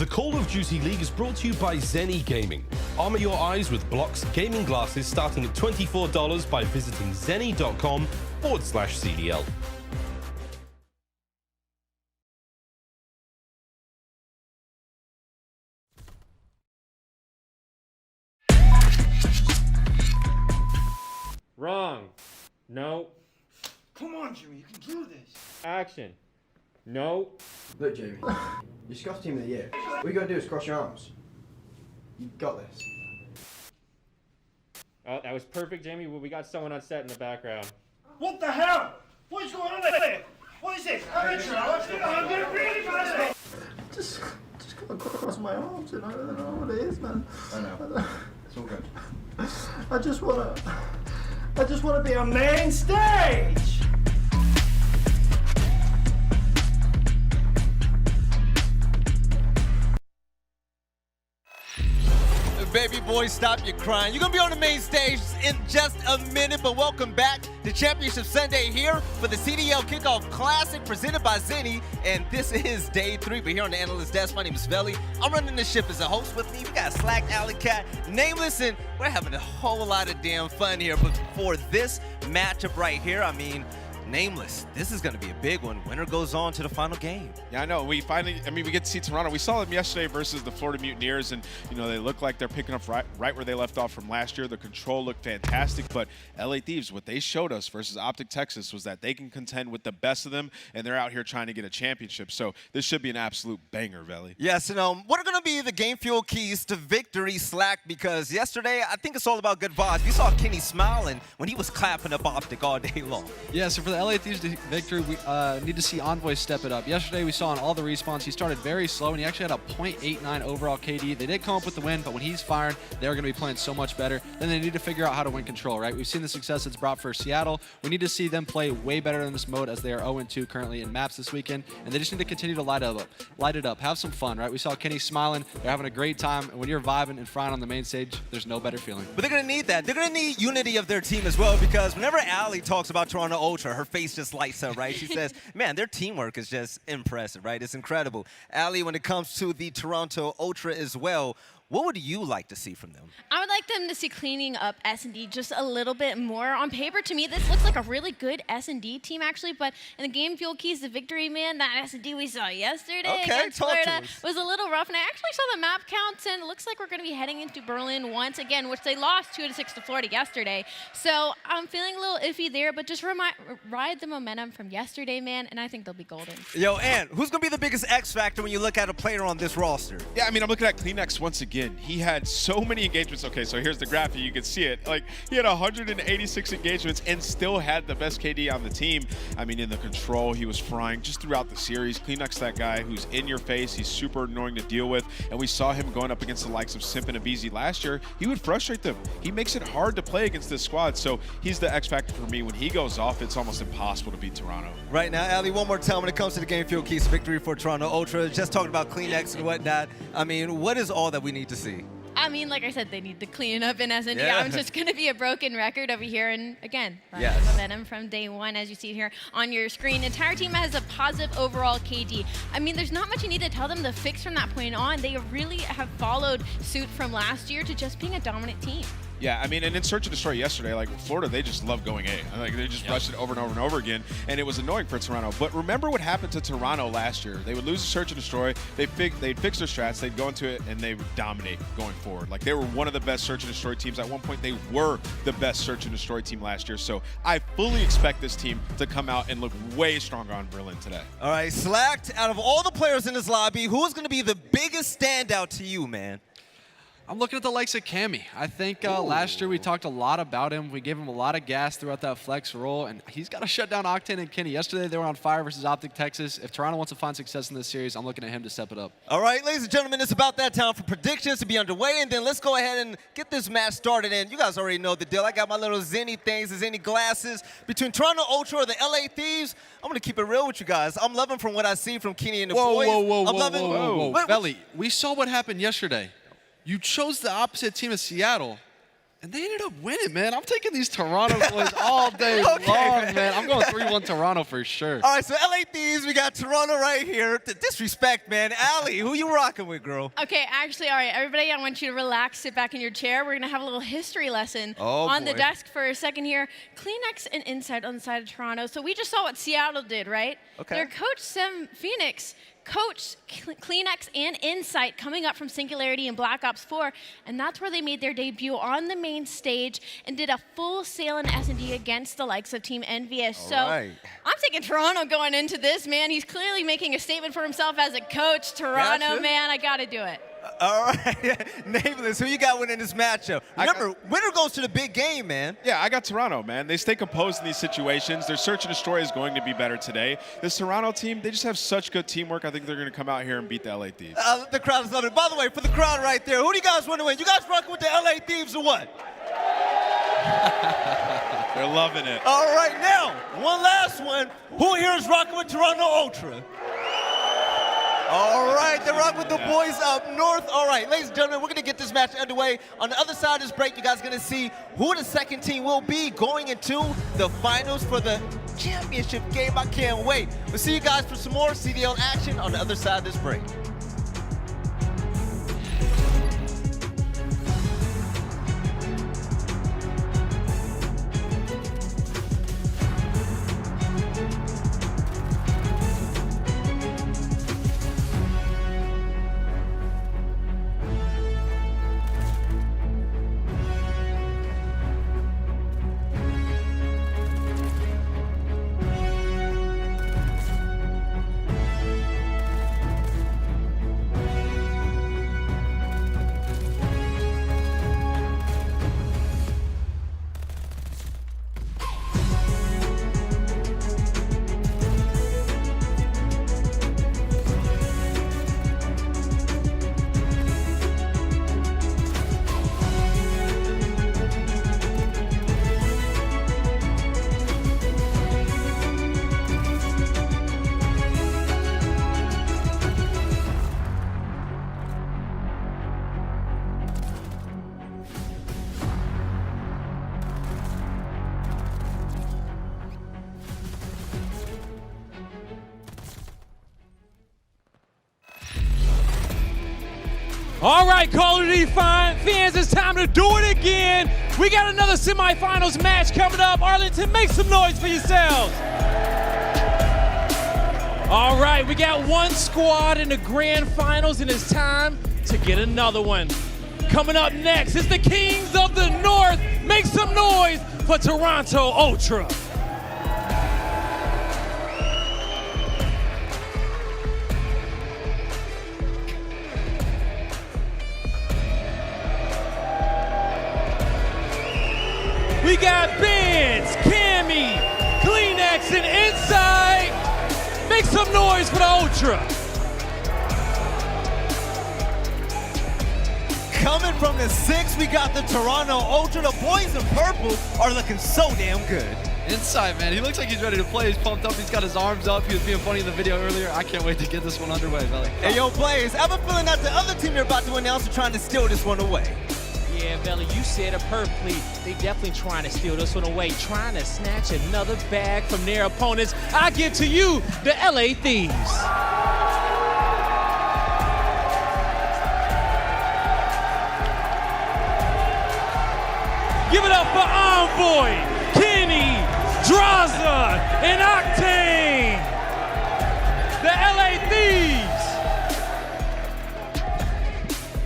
S9: Call of Duty League is brought to you by Zenni Gaming. Armor your eyes with Block's gaming glasses starting at $24 by visiting zenni.com/CDL.
S8: Wrong. No.
S10: Come on, Jimmy, you can do this.
S8: Action. No.
S19: Look, Jamie, you're Scott's team of the year. All you gotta do is cross your arms. You got this.
S8: Oh, that was perfect, Jamie. Well, we got someone on set in the background.
S10: What the hell? What is going on there? What is this? I'm gonna really bad. Just gotta cross my arms, and I don't know what it is, man.
S19: I know. It's all good.
S10: I just wanna be on main stage.
S2: Baby boy, stop your crying. You're gonna be on the main stage in just a minute, but welcome back to Championship Sunday here for the CDL Kickoff Classic presented by Zenni, and this is day 3. We're here on the analyst desk. My name is Velli. I'm running the ship as a host. With me, we got Slack, Alley Cat, Nameless, and we're having a whole lot of damn fun here. But for this matchup right here, I mean, Nameless, this is going to be a big one. Winner goes on to the final game.
S3: Yeah, I know. We finally, we get to see Toronto. We saw them yesterday versus the Florida Mutineers, and they look like they're picking up right where they left off from last year. The control looked fantastic, but LA Thieves, what they showed us versus OpTic Texas was that they can contend with the best of them, and they're out here trying to get a championship. So this should be an absolute banger, Velli.
S2: Yes, and what are going to be the game fuel keys to victory, Slack? Because yesterday, I think it's all about good vibes. We saw Kenny smiling when he was clapping up OpTic all day long.
S5: Yeah, so for the LA Thieves victory, we need to see Envoy step it up. Yesterday, we saw on all the respawns, he started very slow, and he actually had a .89 overall KD. They did come up with the win, but when he's firing, they're going to be playing so much better. Then they need to figure out how to win control, right? We've seen the success it's brought for Seattle. We need to see them play way better in this mode, as they are 0-2 currently in maps this weekend, and they just need to continue to light it up, have some fun, right? We saw Kenny smiling. They're having a great time, and when you're vibing and frying on the main stage, there's no better feeling.
S2: But they're going to need that. They're going to need unity of their team as well, because whenever aLLeY talks about Toronto Ultra, her face just lights up, right? She says, man, their teamwork is just impressive, right? It's incredible. aLLeY, when it comes to the Toronto Ultra as well, what would you like to see from them?
S4: I would like them to see cleaning up S&D just a little bit more. On paper, to me, this looks like a really good S&D team, actually, but in the game fuel keys to victory, man, that S&D we saw yesterday against Florida was a little rough, and I actually saw the map counts, and it looks like we're going to be heading into Berlin once again, which they lost 2-6 to Florida yesterday. So I'm feeling a little iffy there, but just ride the momentum from yesterday, man, and I think they'll be golden.
S2: Yo, and who's going to be the biggest X factor when you look at a player on this roster?
S3: Yeah, I'm looking at CleanX once again. He had so many engagements. Okay, so here's the graphic. You can see it. Like, he had 186 engagements and still had the best KD on the team. In the control, he was frying just throughout the series. CleanX, that guy who's in your face. He's super annoying to deal with. And we saw him going up against the likes of Simp and aBeZy last year. He would frustrate them. He makes it hard to play against this squad. So he's the X factor for me. When he goes off, it's almost impossible to beat Toronto.
S2: Right now, aLLeY, one more time when it comes to the game fuel keys victory for Toronto Ultra, just talking about CleanX and whatnot. What is all that we need to see?
S4: Like I said, they need to clean up in S&D.
S2: Yeah.
S4: I'm just going to be a broken record over here. And again, momentum from day one, as you see here on your screen. The entire team has a positive overall KD. There's not much you need to tell them to fix from that point on. They really have followed suit from last year to just being a dominant team.
S3: Yeah, and in Search and Destroy yesterday, like Florida, they just love going A. They just rushed it over and over and over again, and it was annoying for Toronto. But remember what happened to Toronto last year. They would lose a Search and Destroy, they'd fix their strats, they'd go into it, and they would dominate going forward. Like, they were one of the best Search and Destroy teams. At one point, they were the best Search and Destroy team last year. So I fully expect this team to come out and look way stronger on Berlin today.
S2: All right, Slacked, out of all the players in this lobby, who's going to be the biggest standout to you, man?
S5: I'm looking at the likes of Cammy. I think last year we talked a lot about him. We gave him a lot of gas throughout that flex role, and he's got to shut down Octane and Kenny. Yesterday they were on fire versus OpTic Texas. If Toronto wants to find success in this series, I'm looking at him to step it up.
S2: All right, ladies and gentlemen, it's about that time for predictions to be underway, and then let's go ahead and get this match started. And you guys already know the deal. I got my little Zenni things, the Zenni glasses. Between Toronto Ultra or the LA Thieves, I'm going to keep it real with you guys. I'm loving from what I see from Kenny and the boys.
S5: Whoa. Belly, we saw what happened yesterday. You chose the opposite team of Seattle, And they ended up winning, man. I'm taking these Toronto boys all day long, man. I'm going 3-1 Toronto for sure.
S2: All right, so LA Thieves, we got Toronto right here. The disrespect, man. Allie, who you rocking with, girl?
S4: Okay, actually, all right, everybody, I want you to relax, sit back in your chair. We're going to have a little history lesson on the desk for a second here. Kleenex and Insight on the side of Toronto. So we just saw what Seattle did, right?
S2: Okay.
S4: Their coach, Phoenix, coached Kleenex and Insight coming up from Singularity and Black Ops 4, and that's where they made their debut on the main stage and did a full sale in S&D against the likes of Team Envious. I'm taking Toronto going into this, man. He's clearly making a statement for himself as a coach. Toronto, man, I gotta do it.
S2: All right, Nameless, who you got winning this matchup? Remember, winner goes to the big game, man.
S3: Yeah, I got Toronto, man. They stay composed in these situations. Their search and destroy is going to be better today. This Toronto team, they just have such good teamwork. I think they're going to come out here and beat the LA Thieves.
S2: The crowd is loving it. By the way, for the crowd right there, who do you guys want to win? You guys rocking with the LA Thieves or what?
S3: They're loving it.
S2: All right, now, one last one. Who here is rocking with Toronto Ultra? All right, they're rocking with the boys up north. All right, ladies and gentlemen, we're going to get this match underway. On the other side of this break, you guys are going to see who the second team will be going into the finals for the championship game. I can't wait. We'll see you guys for some more CDL action on the other side of this break.
S8: All right, Call of Duty fans, it's time to do it again. We got another semifinals match coming up. Arlington, make some noise for yourselves. All right, we got one squad in the grand finals, and it's time to get another one. Coming up next is the Kings of the North. Make some noise for Toronto Ultra. We got Benz, Cammy, Kleenex, and Insight. Make some noise for the Ultra.
S2: Coming from the 6, we got the Toronto Ultra. The boys in purple are looking so damn good.
S5: Insight, man, he looks like he's ready to play. He's pumped up, he's got his arms up. He was being funny in the video earlier. I can't wait to get this one underway, Belly.
S2: Hey, yo, players, I have a feeling that the other team you're about to announce are trying to steal this one away.
S8: Yeah, Belly, you said it perfectly. They definitely trying to steal this one away, trying to snatch another bag from their opponents. I give to you the LA Thieves. Give it up for Envoy, Kenny, Draza, and Octane. The LA Thieves.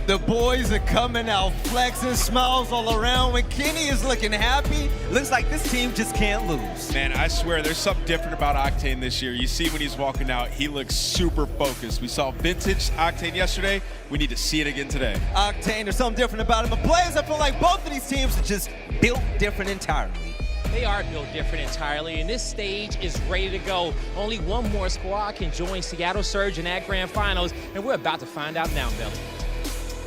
S2: The boys are coming out flexing, smiles all around. When Kenny is looking happy, looks like this team just can't lose.
S3: Man, I swear, there's something different about Octane this year. You see when he's walking out, he looks super focused. We saw vintage Octane yesterday. We need to see it again today.
S2: Octane, there's something different about him. The players, I feel like both of these teams are just built different entirely.
S8: They are built different entirely, and this stage is ready to go. Only one more squad can join Seattle Surge in that grand finals, and we're about to find out now, Belly.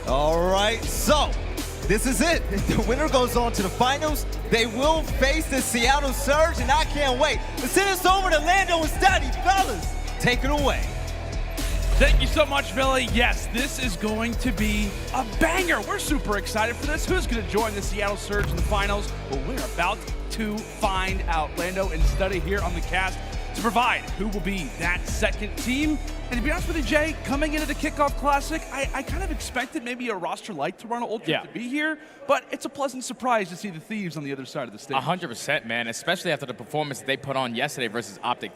S2: All right, so this is it. The winner goes on to the finals. They will face the Seattle Surge, and I can't wait. Let's send this over to Lando and Steady. Fellas, take it away.
S20: Thank you so much, Billy. Yes, this is going to be a banger. We're super excited for this. Who's going to join the Seattle Surge in the finals? Well, we're about to find out. Lando and Study here on the cast to provide who will be that second team. And to be honest with you, Jay, coming into the Kickoff Classic, I kind of expected maybe a roster like Toronto Ultra to be here, but it's a pleasant surprise to see the Thieves on the other side of the stage.
S21: 100%, man, especially after the performance that they put on yesterday versus OpTic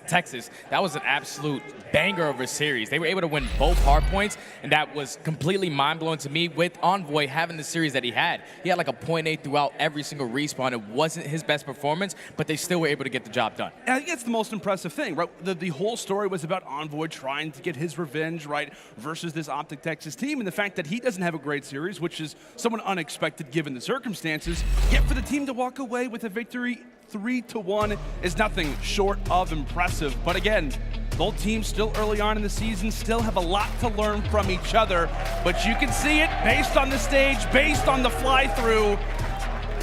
S21: Texas. That was an absolute banger of a series. They were able to win both hardpoints, and that was completely mind-blowing to me with Envoy having the series that he had. He had like a 0.8 throughout every single respawn. It wasn't his best performance, but they still were able to get the job done.
S20: And I think that's the most impressive thing, right? The whole story was about Envoy trying to get his revenge, right, versus this OpTic Texas team, and the fact that he doesn't have a great series, which is somewhat unexpected given the circumstances, yet for the team to walk away with a victory 3-1 is nothing short of impressive. But again, both teams still early on in the season, still have a lot to learn from each other, but you can see it based on the stage, based on the fly-through.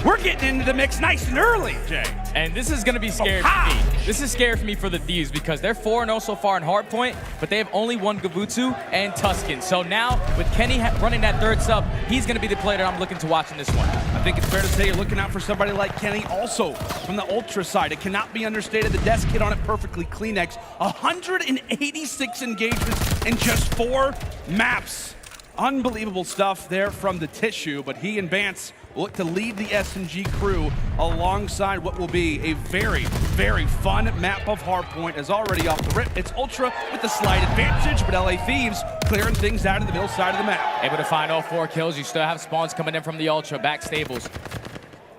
S20: We're getting into the mix nice and early, Jay.
S21: And this is going to be scary for me. This is scary for me for the Thieves because they're 4-0 so far in Hardpoint, but they have only won Gavutu and Tuscan. So now, with Kenny running that third sub, he's going to be the player that I'm looking to watch in this one.
S20: I think it's fair to say you're looking out for somebody like Kenny. Also, from the Ultra side, it cannot be understated. The desk hit on it perfectly. Kleenex, 186 engagements in just 4 maps. Unbelievable stuff there from the Tissue, but he and Vance will look to lead the S&G crew alongside what will be a very, very fun map of Hardpoint. As already off the rip, it's Ultra with the slight advantage, but LA Thieves clearing things out of the middle side of the map.
S21: Able to find all 4 kills. You still have spawns coming in from the Ultra, back stables.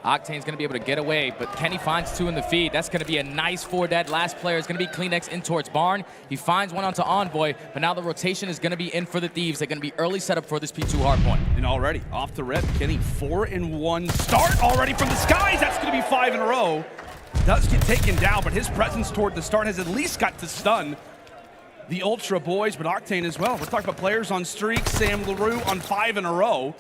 S21: Octane's going to be able to get away, but Kenny finds 2 in the feed. That's going to be a nice 4 dead. Last player is going to be Kleenex in towards Barn. He finds one onto Envoy, but now the rotation is going to be in for the Thieves. They're going to be early setup for this P2 hardpoint.
S20: And already off the rip, Kenny 4-1 start already from the skies. That's going to be 5 in a row. Does get taken down, but his presence toward the start has at least got to stun the Ultra boys, but Octane as well. We're talking about players on streak, Sam LaRue on 5 in a row.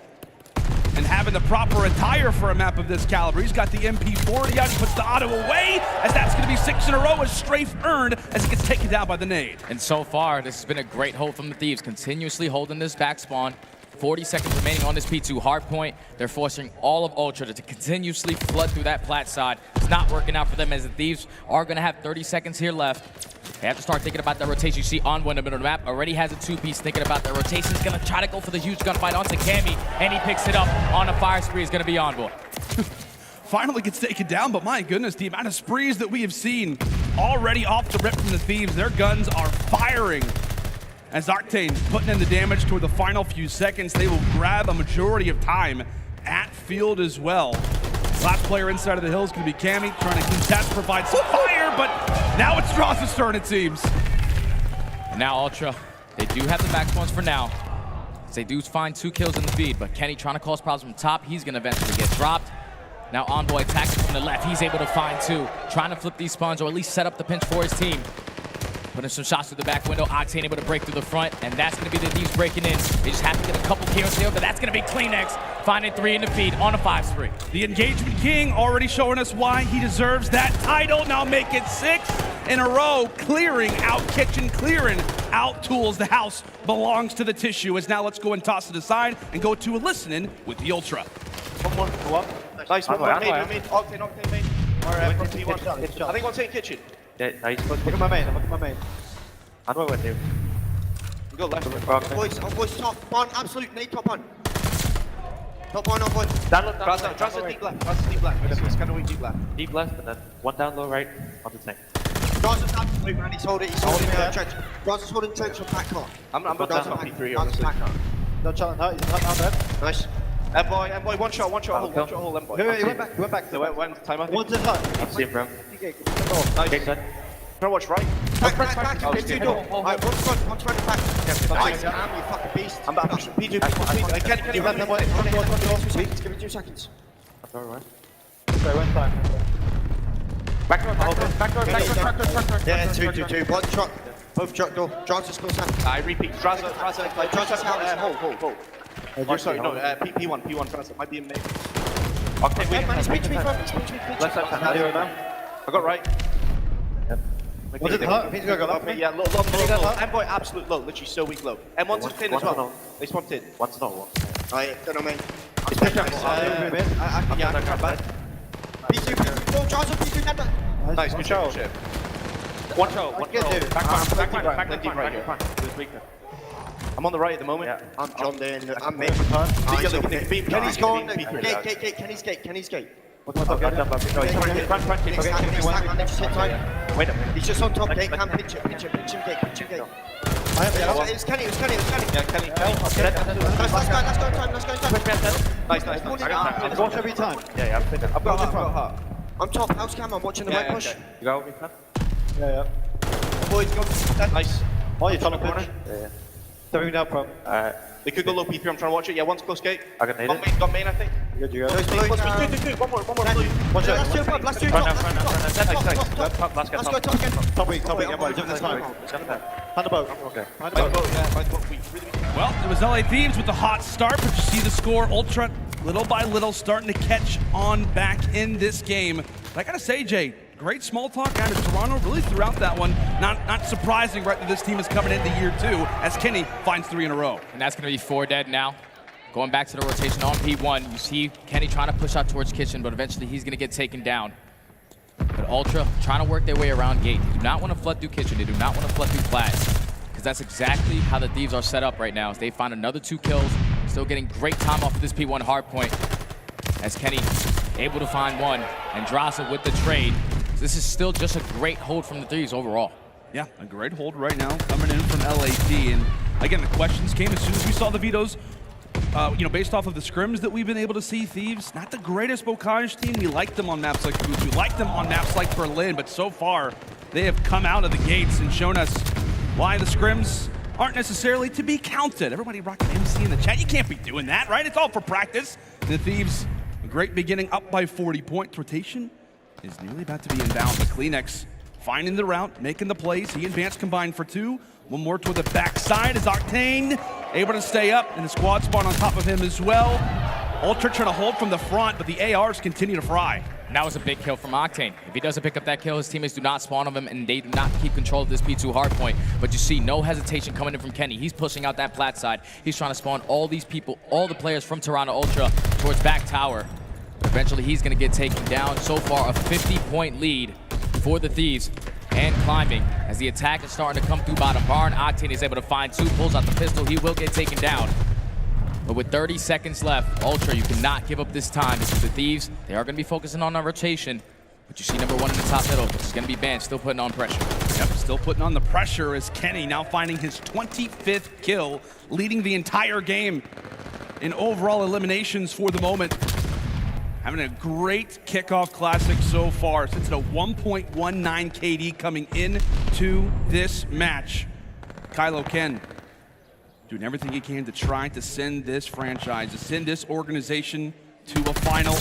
S20: And having the proper attire for a map of this caliber. He's got the MP40 out, he puts the auto away, as that's going to be 6 in a row, as Strafe earned as he gets taken down by the nade.
S21: And so far, this has been a great hold from the Thieves, continuously holding this back spawn. 40 seconds remaining on this P2 hardpoint. They're forcing all of Ultra to continuously flood through that plat side. It's not working out for them as the Thieves are going to have 30 seconds here left. They have to start thinking about their rotation. You see Envoy in the middle of the map already has a 2-piece thinking about their rotation. He's going to try to go for the huge gunfight onto Cammy, and he picks it up on a fire spree. Is going to be Envoy.
S20: Finally gets taken down, but my goodness, the amount of sprees that we have seen already off the rip from the Thieves. Their guns are firing. As Octane putting in the damage toward the final few seconds, they will grab a majority of time at field as well. Last player inside of the hill is going to be Cammy, trying to contest, provide some fire, but now it's Dross's turn, it seems.
S21: And now Ultra, they do have the back spawns for now. They do find 2 kills in the feed, but Kenny trying to cause problems from top. He's going to eventually get dropped. Now Envoy attacking from the left. He's able to find 2, trying to flip these spawns or at least set up the pinch for his team. Putting some shots through the back window. Octane able to break through the front, and that's going to be the Thieves breaking in. They just have to get a couple kills here, but that's going to be Kleenex finding 3 in the feed on a 5 spree.
S20: The Engagement King already showing us why he deserves that title. Now make it 6 in a row, clearing out kitchen, clearing out tools. The house belongs to the Tissue. As now let's go and toss it aside and go to a listening with the Ultra.
S14: One, go up. Nice one, mid. Octane, mid. Alright, from P1. I think I'll take kitchen.
S16: Yeah, nice.
S14: Look at my main, look at my main.
S16: I know what to do.
S14: We go left. Voice top, one, absolute nade top on. Top one, on point.
S16: Down low,
S14: Trust deep left. It's kind of weak deep left.
S16: Deep left, and then 1 down low right on the tank.
S14: John's absolute, man. He's holding trench. John's holding trench on back car. I'm down on P3 here. No challenge, no, he's not dead. Nice. M-boy, one shot, hold, M-boy. He went back. Went timer. One to the hut.
S16: I'll see him, bro.
S14: Nice. Try to watch right. Back. P2 door. Alright, one's front, back. Nice, damn, you fucking beast. I'm back. P2. Can you run them away? Give me 2 seconds.
S16: That's alright.
S14: Sorry, one time.
S16: Back door.
S14: Yeah, 2. One truck. Both truck door. John's still set.
S16: I repeat.
S14: John's out. Hold. Oh, sorry, no, P1 first. It might be in mid.
S16: Okay, wait.
S14: Man, it's me.
S16: Left side.
S14: I got right.
S16: Yep.
S14: What did it hurt? He's gonna go low. Yeah, low. aBeZy absolute low, literally so weak low. And one's to pin as well. They spawned in. One's not one. Alright, don't know, man. I can come back. P2, P2, Charles, P2, Nanda. Nice, good shot. One shot. Back right. I'm on the right at the moment. Yeah. I'm John there. I'm mid. Kenny's gone. Gate. Kenny's gate. Wait a minute. He's just on top gate. Can pinch him gate. It's Kenny. Yeah, Kenny. Let's go time. Nice. Watch every time. Yeah, I've got heart. I'm top. House cam. I'm watching the right push. You go. Yeah. Boys, go. Nice. Oh, you're trying to corner? Yeah. Throwing down from. They could go low P3. I'm trying to watch it. Yeah, one's close gate. I can hit it. Got main, I think. Good, you go. Two. One more. Watch it. Last two. Top. Let's go top again. Top weak. Hand the boat. Okay.
S20: Well, it was LA Thieves with the hot start, but you see the score. Ultra, little by little, starting to catch on back in this game. But I gotta say, Jay, great small talk out of Toronto, really throughout that one. Not surprising, right, that this team is coming into year 2 as Kenny finds 3 in a row.
S21: And that's going to be 4 dead now. Going back to the rotation on P1, you see Kenny trying to push out towards Kitchen, but eventually he's going to get taken down. But Ultra trying to work their way around gate. They do not want to flood through Kitchen. They do not want to flood through Flash. Because that's exactly how the Thieves are set up right now. As they find another 2 kills, still getting great time off of this P1 hardpoint. As Kenny able to find 1, and Drasa with the trade. This is still just a great hold from the Thieves overall.
S20: Yeah, a great hold right now coming in from LAT. And again, the questions came as soon as we saw the vetoes. Based off of the scrims that we've been able to see, Thieves, not the greatest Bocage team. We like them on maps like Gavutu. We like them on maps like Berlin, but so far, they have come out of the gates and shown us why the scrims aren't necessarily to be counted. Everybody rocking MC in the chat. You can't be doing that, right? It's all for practice. And the Thieves, a great beginning, up by 40 points. Rotation is nearly about to be inbound, but Kleenex finding the route, making the plays. He and Vance combined for 2. One more toward the backside is Octane able to stay up, and the squad spawn on top of him as well. Ultra trying to hold from the front, but the ARs continue to fry.
S21: And that was a big kill from Octane. If he doesn't pick up that kill, his teammates do not spawn on him, and they do not keep control of this P2 hardpoint. But you see no hesitation coming in from Kenny. He's pushing out that plat side. He's trying to spawn all these people, all the players from Toronto Ultra towards back tower. Eventually, he's going to get taken down. So far, a 50-point lead for the Thieves, and climbing as the attack is starting to come through bottom barn. Octane is able to find 2, pulls out the pistol. He will get taken down. But with 30 seconds left, Ultra, you cannot give up this time. Because the Thieves, they are going to be focusing on a rotation. But you see number 1 in the top middle. It's going to be Band, still putting on pressure.
S20: Yep, still putting on the pressure as Kenny now finding his 25th kill, leading the entire game in overall eliminations for the moment. Having a great Kickoff Classic so far. Sits at a 1.19 KD coming into this match. Kylo Ken doing everything he can to try to send this franchise, to send this organization to a final.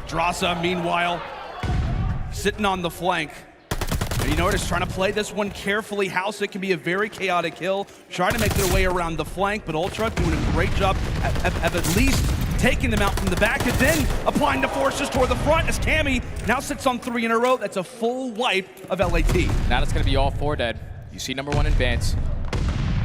S20: Drasa, meanwhile, sitting on the flank. And you notice, trying to play this one carefully. House, it can be a very chaotic kill. Trying to make their way around the flank, but Ultra doing a great job at least taking them out from the back, and then applying the forces toward the front as Cammy now sits on 3 in a row. That's a full wipe of LAT.
S21: Now it's going to be all 4 dead. You see number 1 in Vance.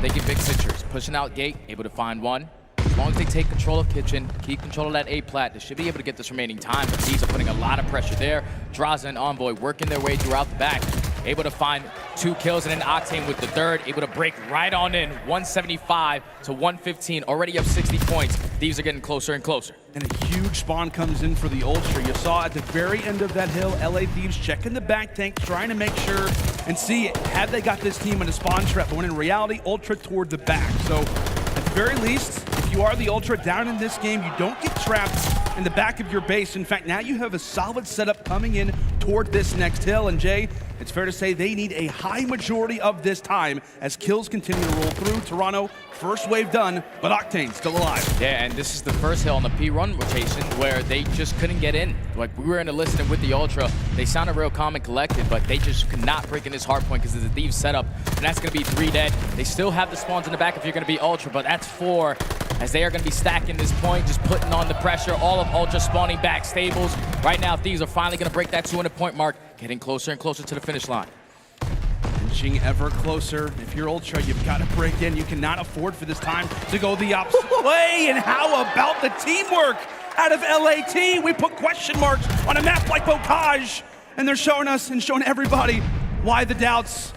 S21: They get big citrus, pushing out gate, able to find 1. As long as they take control of Kitchen, keep control of that A plat, they should be able to get this remaining time, but these are putting a lot of pressure there. Draza and Envoy working their way throughout the back, able to find 2 kills, and then Octane with the 3rd, able to break right on in, 175 to 115, already up 60 points. These are getting closer and closer.
S20: And a huge spawn comes in for the Ultra. You saw at the very end of that hill, LA Thieves checking the back tank, trying to make sure and see, have they got this team in a spawn trap, but when in reality, Ultra toward the back. So at the very least, if you are the Ultra down in this game, you don't get trapped in the back of your base. In fact, now you have a solid setup coming in toward this next hill. And Jay, it's fair to say they need a high majority of this time as kills continue to roll through. Toronto, first wave done, but Octane still alive.
S21: Yeah, and this is the first hill on the P1 rotation where they just couldn't get in. Like, we were in a listening with the Ultra. They sounded real calm and collected, but they just could not break in this hard point because of the Thieves setup. And that's going to be 3 dead. They still have the spawns in the back if you're going to be Ultra, but that's 4 as they are going to be stacking this point, just putting on the pressure. All of Ultra spawning back stables. Right now, Thieves are finally going to break that 200-point mark, getting closer and closer to the finish line.
S20: Inching ever closer. If you're Ultra, you've got to break in. You cannot afford for this time to go the opposite way. And how about the teamwork out of LAT? We put question marks on a map like Bocage, and they're showing us and showing everybody why the doubts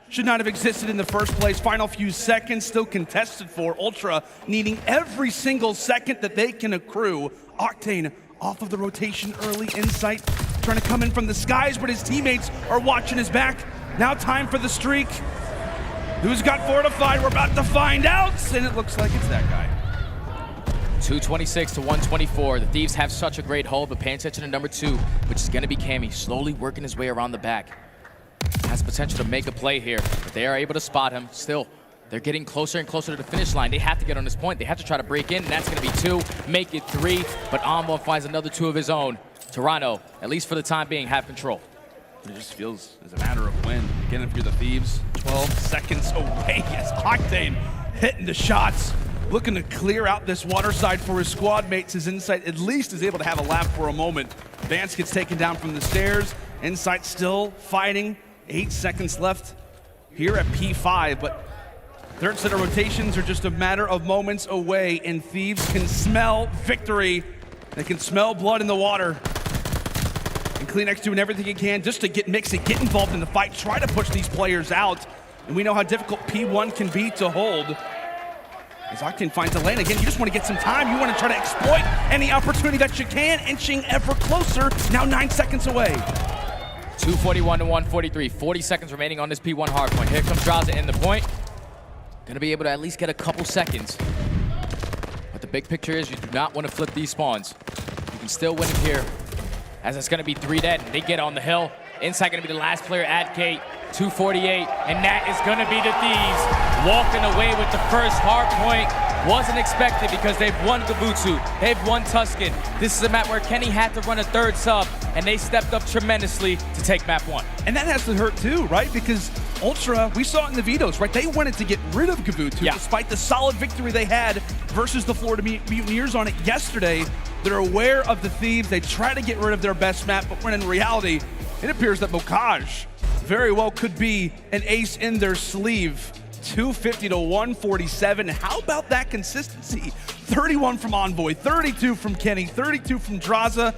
S20: should not have existed in the first place. Final few seconds still contested for Ultra, needing every single second that they can accrue. Octane off of the rotation early, Insight trying to come in from the skies, but his teammates are watching his back. Now time for the streak. Who's got fortified? We're about to find out, and it looks like it's that guy.
S21: 226 to 124. The Thieves have such a great hold, but paying attention to number 2, which is going to be Cammy, slowly working his way around the back. Has potential to make a play here, but they are able to spot him. Still, they're getting closer and closer to the finish line. They have to get on this point. They have to try to break in, and that's going to be 2, make it 3, but Envoy finds another 2 of his own. Toronto, at least for the time being, have control.
S20: It just feels as a matter of when. Again, if you're the Thieves, 12 seconds away as Octane hitting the shots, looking to clear out this water side for his squad mates. His Insight at least is able to have a laugh for a moment. Vance gets taken down from the stairs. Insight still fighting. 8 seconds left here at P5, but third set of rotations are just a matter of moments away, and Thieves can smell victory. They can smell blood in the water. And CleanX doing everything he can just to get mixed and get involved in the fight, try to push these players out. And we know how difficult P1 can be to hold. As Octane finds a lane again, you just want to get some time. You want to try to exploit any opportunity that you can, inching ever closer, now 9 seconds away.
S21: 241 to 143, 40 seconds remaining on this P1 hardpoint. Here comes Draza in the point. Gonna be able to at least get a couple seconds. But the big picture is you do not want to flip these spawns. You can still win it here, as it's gonna be 3 dead. They get on the hill. Insight gonna be the last player at gate. 248, and that is gonna be the Thieves walking away with the first hardpoint. Wasn't expected because they've won Gavutu, they've won Tuscan. This is a map where Kenny had to run a 3rd sub, and they stepped up tremendously to take map 1.
S20: And that has to hurt too, right? Because Ultra, we saw it in the vetoes, right? They wanted to get rid of Gavutu despite the solid victory they had versus the Florida Mutineers on it yesterday. They're aware of the Thieves. They try to get rid of their best map, but when in reality, it appears that Bocage very well could be an ace in their sleeve. 250 to 147. How about that consistency? 31 from Envoy, 32 from Kenny, 32 from Draza,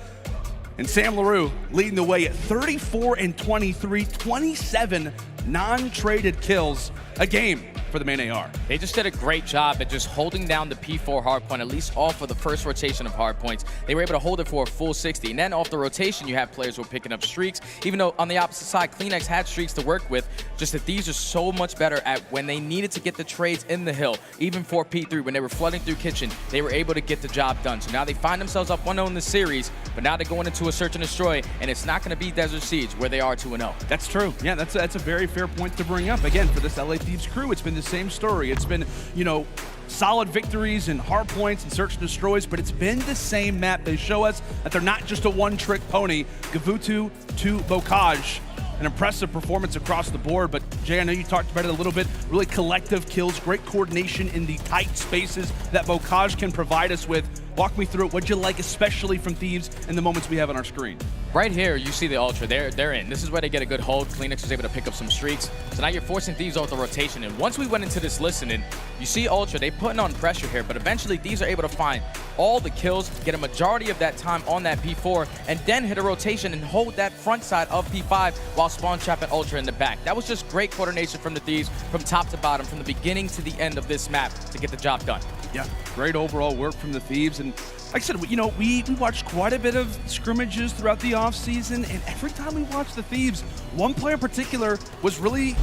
S20: and Sam LaRue leading the way at 34 and 23, 27 non-traded kills a game for the main AR.
S21: They just did a great job at just holding down the P4 hardpoint, at least off of the first rotation of hardpoints. They were able to hold it for a full 60. And then off the rotation, you have players who are picking up streaks. Even though on the opposite side, CleanX had streaks to work with, just that these are so much better at when they needed to get the trades in the hill. Even for P3, when they were flooding through kitchen, they were able to get the job done. So now they find themselves up 1-0 in the series, but now they're going into a search and destroy, and it's not going to be Desert Siege where they are 2-0.
S20: That's true. Yeah, that's a very fair point to bring up. Again, for this LA Thieves crew, it's been the same story. It's been, you know, solid victories and hard points and search and destroys, but it's been the same map. They show us that they're not just a one-trick pony. Gavutu to Bocage. An impressive performance across the board, but Jay, I know you talked about it a little bit. Really collective kills, great coordination in the tight spaces that Bocage can provide us with. Walk me through it. What'd you like especially from Thieves in the moments we have on our screen?
S21: Right here, you see the Ultra. They're in. This is where they get a good hold. CleanX was able to pick up some streaks. So now you're forcing Thieves off the rotation. And once we went into this listening, you see Ultra, they putting on pressure here, but eventually Thieves are able to find all the kills, get a majority of that time on that P4, and then hit a rotation and hold that front side of P5 while spawn trapping Ultra in the back. That was just great coordination from the Thieves from top to bottom, from the beginning to the end of this map to get the job done.
S20: Yeah, great overall work from the Thieves. And like I said, you know, we watched quite a bit of scrimmages throughout the offseason, and every time we watched the Thieves, one player in particular was really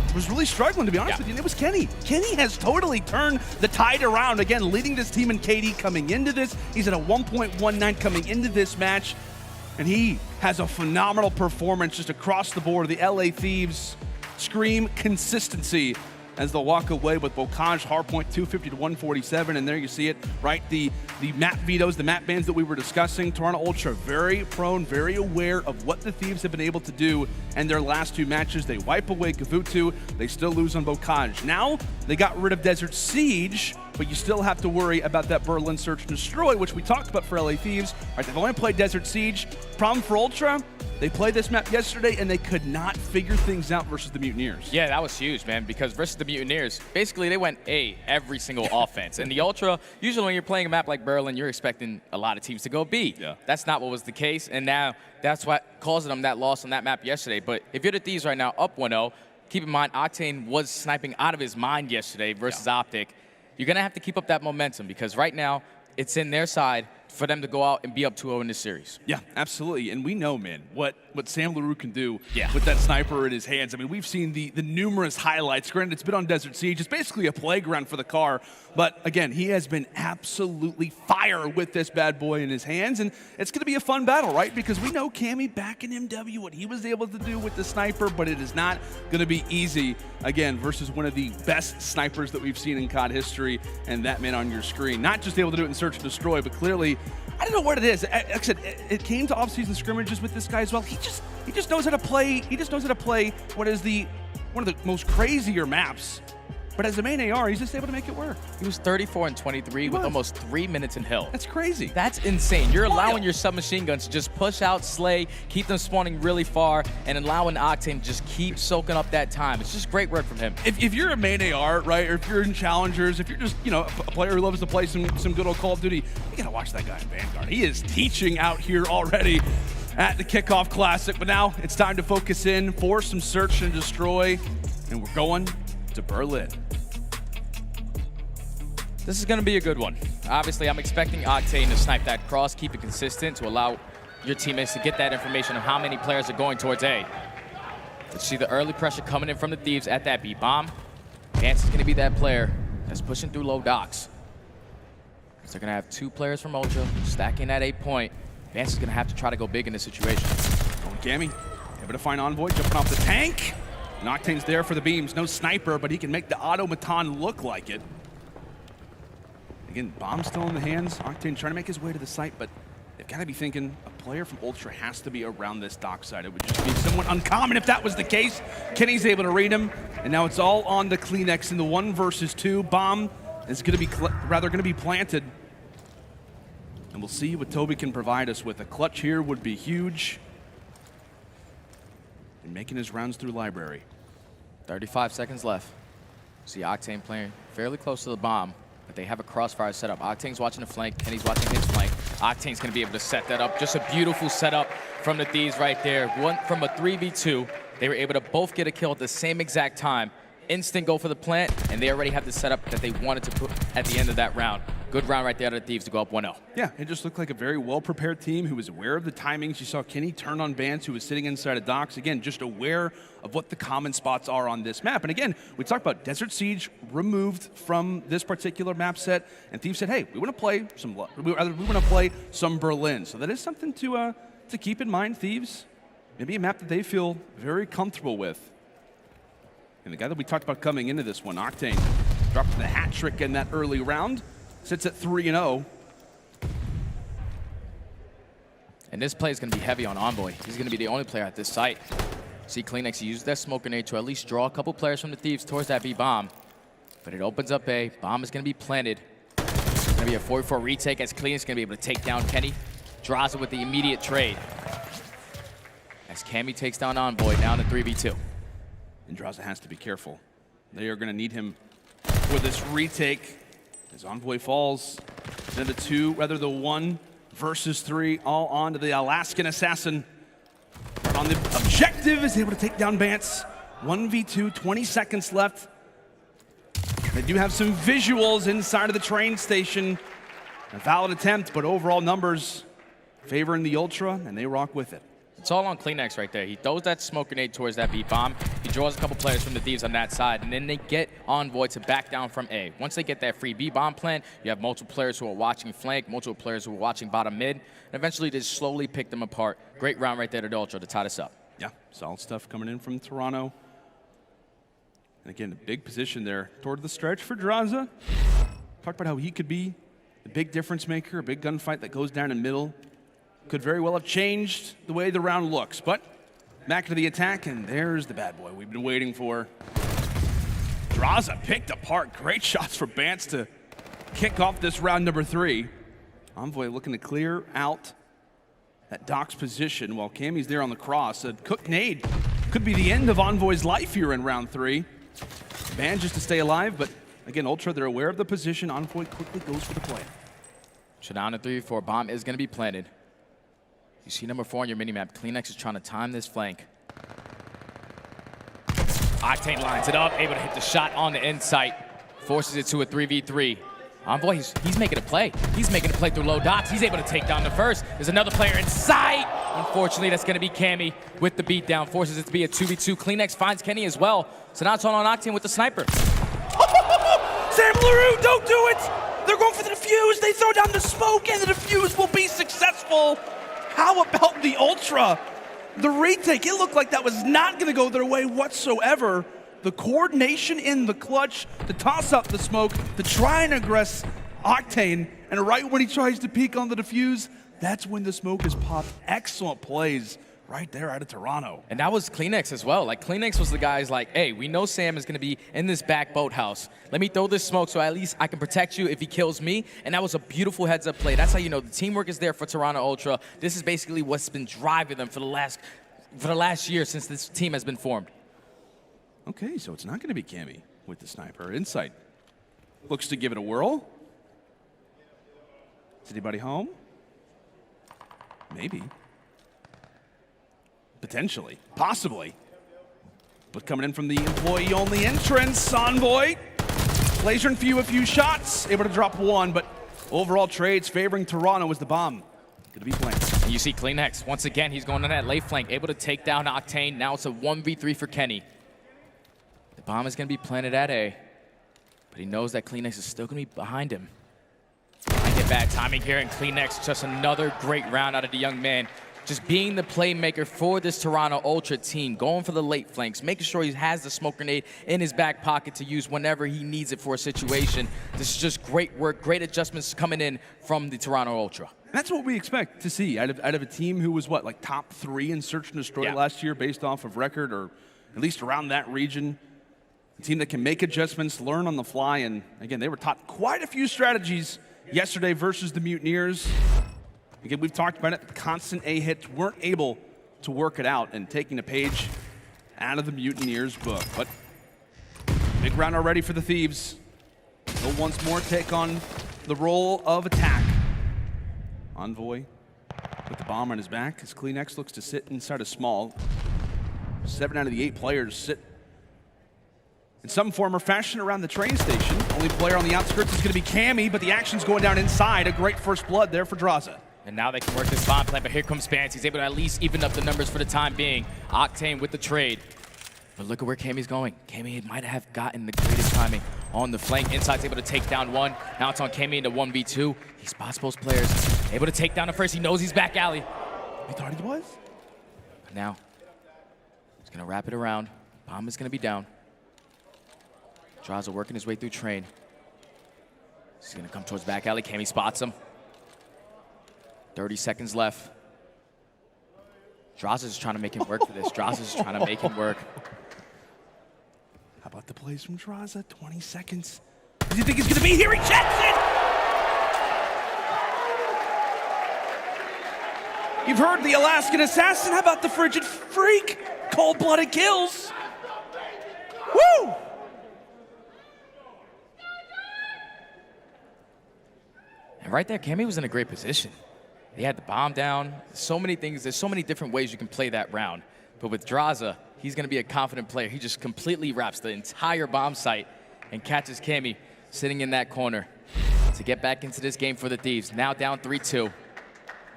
S20: struggling, to be honest with you, and it was Kenny. Kenny has totally turned the tide around, again, leading this team in KD coming into this. He's at a 1.19 coming into this match, and he has a phenomenal performance just across the board. The LA Thieves scream consistency as they'll walk away with Bocage Hardpoint 250 to 147, and there you see it, right? The map vetoes, the map bans that we were discussing. Toronto Ultra very prone, very aware of what the Thieves have been able to do in their last 2 matches. They wipe away Gavutu, they still lose on Bocage. Now they got rid of Desert Siege, but you still have to worry about that Berlin Search and Destroy, which we talked about for LA Thieves. All right, they've only played Desert Siege. Problem for Ultra, they played this map yesterday, and they could not figure things out versus the Mutineers.
S21: Yeah, that was huge, man, because versus the Mutineers, basically they went A every single offense. And the Ultra, usually when you're playing a map like Berlin, you're expecting a lot of teams to go B.
S20: Yeah.
S21: That's not what was the case, and now that's what caused them that loss on that map yesterday. But if you're the Thieves right now, up 1-0, keep in mind, Octane was sniping out of his mind yesterday versus OpTic. You're going to have to keep up that momentum because right now, it's in their side for them to go out and be up 2-0 in this series.
S20: Yeah, absolutely. And we know, man, what Sam LaRue can do with that sniper in his hands. I mean, we've seen the numerous highlights. Granted, it's been on Desert Siege. It's basically a playground for the car. But, again, he has been absolutely fire with this bad boy in his hands. And it's going to be a fun battle, right? Because we know Cammy back in MW, what he was able to do with the sniper, but it is not going to be easy, again, versus one of the best snipers that we've seen in COD history, and that man on your screen. Not just able to do it in Search and Destroy, but clearly, I don't know what it is. Like I said, it came to off-season scrimmages with this guy as well. He just knows how to play. He just knows how to play what is one of the most crazier maps. But as a main AR, he's just able to make it work.
S21: He was 34 and 23 with almost 3 minutes in Hill.
S20: That's crazy.
S21: That's insane. You're allowing your submachine guns to just push out, slay, keep them spawning really far, and allowing Octane to just keep soaking up that time. It's just great work from him.
S20: If you're a main AR, right, or if you're in Challengers, if you're just, a player who loves to play some good old Call of Duty, you gotta watch that guy in Vanguard. He is teaching out here already at the Kickoff Classic, but now it's time to focus in for some Search and Destroy, and we're going to Berlin.
S21: This is going to be a good one. Obviously, I'm expecting Octane to snipe that cross, keep it consistent to allow your teammates to get that information of how many players are going towards A. Let's see the early pressure coming in from the Thieves at that B bomb. Vance is going to be that player that's pushing through low docks. So they're going to have 2 players from Ultra stacking at 8 point. Vance is going to have to try to go big in this situation.
S20: Oh, Gammy able to find Envoy jumping off the tank. And Octane's there for the beams. No sniper, but he can make the automaton look like it. Again, bomb still in the hands. Octane trying to make his way to the site, but they've got to be thinking a player from Ultra has to be around this dock side. It would just be somewhat uncommon if that was the case. Kenny's able to read him, and now it's all on the Kleenex in the 1 versus 2. Bomb is going to be planted. And we'll see what Toby can provide us with. A clutch here would be huge. And making his rounds through library.
S21: 35 seconds left. See Octane playing fairly close to the bomb. But they have a crossfire set up. Octane's watching the flank, Kenny's watching his flank. Octane's gonna be able to set that up. Just a beautiful setup from the Thieves right there. One from a 3v2. They were able to both get a kill at the same exact time. Instant go for the plant, and they already have the setup that they wanted to put at the end of that round. Good round right there to the Thieves to go up 1-0.
S20: Yeah, it just looked like a very well-prepared team who was aware of the timings. You saw Kenny turn on Vance, who was sitting inside of docks. Again, just aware of what the common spots are on this map. And again, we talked about Desert Siege removed from this particular map set, and Thieves said, hey, we want to play some Berlin. So that is something to keep in mind, Thieves. Maybe a map that they feel very comfortable with. And the guy that we talked about coming into this one, Octane, dropped the hat trick in that early round. Sits at 3-0.
S21: And this play is going to be heavy on Envoy. He's going to be the only player at this site. See Kleenex, he used that smoke grenade to at least draw a couple players from the Thieves towards that B bomb. But it opens up A. Bomb is going to be planted. It's going to be a 4-4 retake as Kleenex is going to be able to take down Kenny. Draws it with the immediate trade. As Cammy takes down Envoy, down to 3v2.
S20: And Draza has to be careful. They are going to need him for this retake. As Envoy falls, then the 1 versus 3, all on to the Alaskan Assassin. On the objective, is able to take down Vance. 1v2, 20 seconds left. They do have some visuals inside of the train station. A valid attempt, but overall numbers favoring the Ultra, and they rock with it.
S21: It's all on Kleenex right there. He throws that smoke grenade towards that B bomb. He draws a couple players from the Thieves on that side, and then they get Envoy to back down from A. Once they get that free B bomb plant, you have multiple players who are watching flank, multiple players who are watching bottom mid, and eventually they slowly pick them apart. Great round right there to Ultra to tie this up.
S20: Yeah, solid stuff coming in from Toronto. And again, a big position there toward the stretch for Draza. Talked about how he could be a big difference maker, a big gunfight that goes down in middle. Could very well have changed the way the round looks, but back to the attack, and there's the bad boy we've been waiting for. Draza picked apart. Great shots for Vance to kick off this round number 3. Envoy looking to clear out that Doc's position while Cammy's there on the cross. A cook nade could be the end of Envoy's life here in round 3. Manages to stay alive, but again, Ultra, they're aware of the position. Envoy quickly goes for the play.
S21: Showdown at 3v4. Bomb is going to be planted. You see number 4 on your minimap. Cleanx is trying to time this flank. Octane lines it up, able to hit the shot on the insight. Forces it to a 3v3. Envoy, he's making a play. He's making a play through low dots. He's able to take down the first. There's another player in sight. Unfortunately, that's going to be Cammy with the beatdown. Forces it to be a 2v2. Cleanx finds Kenny as well. So now it's on Octane with the sniper.
S20: Sam LaRue, don't do it! They're going for the defuse. They throw down the smoke, and the defuse will be successful. How about the Ultra? The retake, it looked like that was not going to go their way whatsoever. The coordination in the clutch to toss out the smoke, to try and aggress Octane, and right when he tries to peek on the defuse, that's when the smoke is popped. Excellent plays right there out of Toronto.
S21: And that was Cleanx as well. Like, Cleanx was the guys like, hey, we know Sam is going to be in this back boathouse. Let me throw this smoke so at least I can protect you if he kills me. And that was a beautiful heads-up play. That's how you know the teamwork is there for Toronto Ultra. This is basically what's been driving them for the last year since this team has been formed.
S20: Okay, so it's not going to be Cammy with the sniper. Insight looks to give it a whirl. Is anybody home? Maybe. Potentially. Possibly. But coming in from the employee-only entrance, Envoy plays a few shots, able to drop 1, but overall trades favoring Toronto as the bomb going to be planted.
S21: And you see Cleanx, once again, he's going on that late flank, able to take down Octane. Now it's a 1v3 for Kenny. The bomb is going to be planted at A, but he knows that Cleanx is still going to be behind him. I get bad timing here, and Cleanx, just another great round out of the young man. Just being the playmaker for this Toronto Ultra team, going for the late flanks, making sure he has the smoke grenade in his back pocket to use whenever he needs it for a situation. This is just great work, great adjustments coming in from the Toronto Ultra.
S20: That's what we expect to see out of a team who was, what, like top 3 in Search and Destroy last year based off of record, or at least around that region. A team that can make adjustments, learn on the fly, and again, they were taught quite a few strategies yesterday versus the Mutineers. Again, we've talked about it, constant A hits weren't able to work it out, and taking a page out of the Mutineers' book. But big round already for the Thieves. They'll once more take on the role of attack. Envoy with the bomb on his back as Cleanx looks to sit inside a small. 7 out of the 8 players sit in some form or fashion around the train station. Only player on the outskirts is going to be Cammy, but the action's going down inside. A great first blood there for Draza.
S21: And now they can work this bomb plan, but here comes Spans. He's able to at least even up the numbers for the time being. Octane with the trade. But look at where Cammy's going. Cammy might have gotten the greatest timing on the flank. Inside's able to take down 1. Now it's on Cammy into 1v2. He spots both players. Able to take down the first. He knows he's back alley.
S20: He thought he was.
S21: But now, he's going to wrap it around. Bomb is going to be down. Draza working his way through train. He's going to come towards back alley. Cammy spots him. 30 seconds left. Draza's trying to make him work for this. Draza's trying to make him work.
S20: How about the plays from Draza? 20 seconds. Does he think he's going to be here? He checks it! You've heard the Alaskan Assassin. How about the Frigid Freak? Cold-blooded kills. Woo!
S21: And right there, Cammy was in a great position. He had the bomb down. So many things. There's so many different ways you can play that round. But with Draza, he's going to be a confident player. He just completely wraps the entire bomb site and catches Cammy sitting in that corner to get back into this game for the Thieves. Now down 3-2.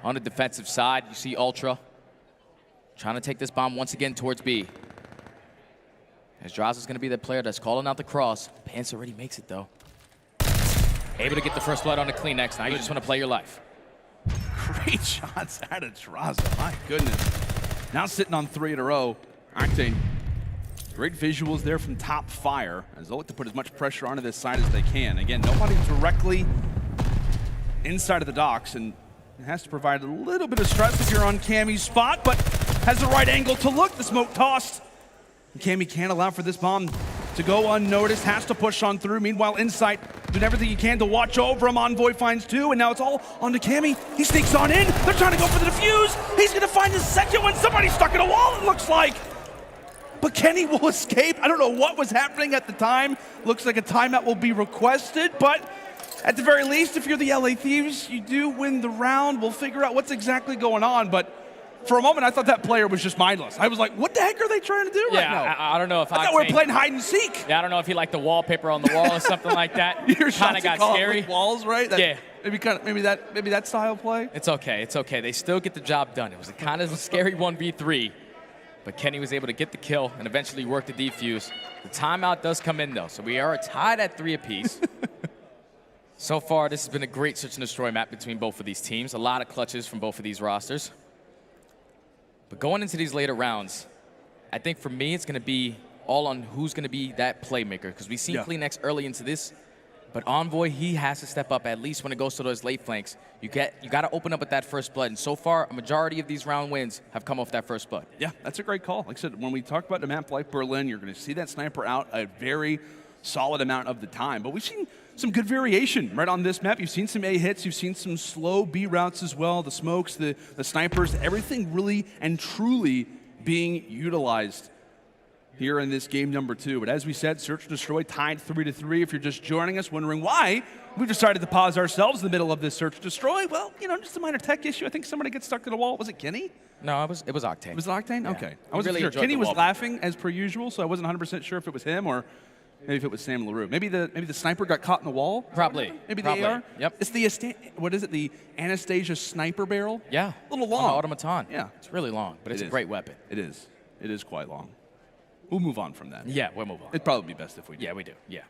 S21: On the defensive side, you see Ultra trying to take this bomb once again towards B. As Draza's going to be the player that's calling out the cross. Pants already makes it, though. Able to get the first blood on the Cleanx. Now you just want to play your life.
S20: Great shots out of Draza. My goodness. Now sitting on 3 in a row. Octane. Great visuals there from top fire as they'll look to put as much pressure onto this side as they can. Again, nobody directly inside of the docks, and it has to provide a little bit of stress if you're on Cammy's spot, but has the right angle to look. The smoke tossed. And Cammy can't allow for this bomb to go unnoticed, has to push on through. Meanwhile, Insight doing everything he can to watch over him. Envoy finds 2, and now it's all on to Cammy. He sneaks on in. They're trying to go for the defuse. He's going to find his second one. Somebody stuck in a wall, it looks like. But Kenny will escape. I don't know what was happening at the time. Looks like a timeout will be requested, but at the very least, if you're the LA Thieves, you do win the round. We'll figure out what's exactly going on, but for a moment, I thought that player was just mindless. I was like, what the heck are they trying to do right now?
S21: I don't know if
S20: I thought we were playing hide and seek.
S21: Yeah, I don't know if he liked the wallpaper on the wall or something like that.
S20: Your
S21: kind of got scary.
S20: Walls, right? That,
S21: yeah.
S20: Maybe that style play.
S21: It's okay. It's okay. They still get the job done. It was a kind of a scary 1v3, but Kenny was able to get the kill and eventually work the defuse. The timeout does come in though, so we are tied at 3 apiece. So far, this has been a great search and destroy map between both of these teams. A lot of clutches from both of these rosters. But going into these later rounds, I think for me, it's going to be all on who's going to be that playmaker. Because we've seen CleanX early into this, but Envoy, he has to step up at least when it goes to those late flanks. You got to open up with that first blood. And so far, a majority of these round wins have come off that first blood.
S20: Yeah, that's a great call. Like I said, when we talk about a map like Berlin, you're going to see that sniper out a very solid amount of the time. But we've seen some good variation right on this map. You've seen some A hits, you've seen some slow B routes as well, the smokes, the snipers, everything really and truly being utilized here in this game number 2. But as we said, Search and Destroy tied 3-3. If you're just joining us, wondering why we decided to pause ourselves in the middle of this Search and Destroy, well, you know, just a minor tech issue. I think somebody gets stuck to the wall. Was it Kenny?
S21: No, it was Octane.
S20: It was Octane?
S21: Yeah.
S20: Okay. I wasn't sure. Kenny was laughing as per usual, so I wasn't 100% sure if it was him or maybe if it was Sam LaRue. Maybe the sniper got caught in the wall?
S21: Probably.
S20: Maybe
S21: Probably.
S20: the AR?
S21: Yep.
S20: It's the, what is it, the Anastasia sniper barrel?
S21: Yeah.
S20: A little long.
S21: Automaton.
S20: Yeah.
S21: It's really long, but it's a great weapon.
S20: It is. It is quite long. We'll move on from that.
S21: Yeah, we'll move on.
S20: It'd probably be best if we do.
S21: Yeah, we do. Yeah.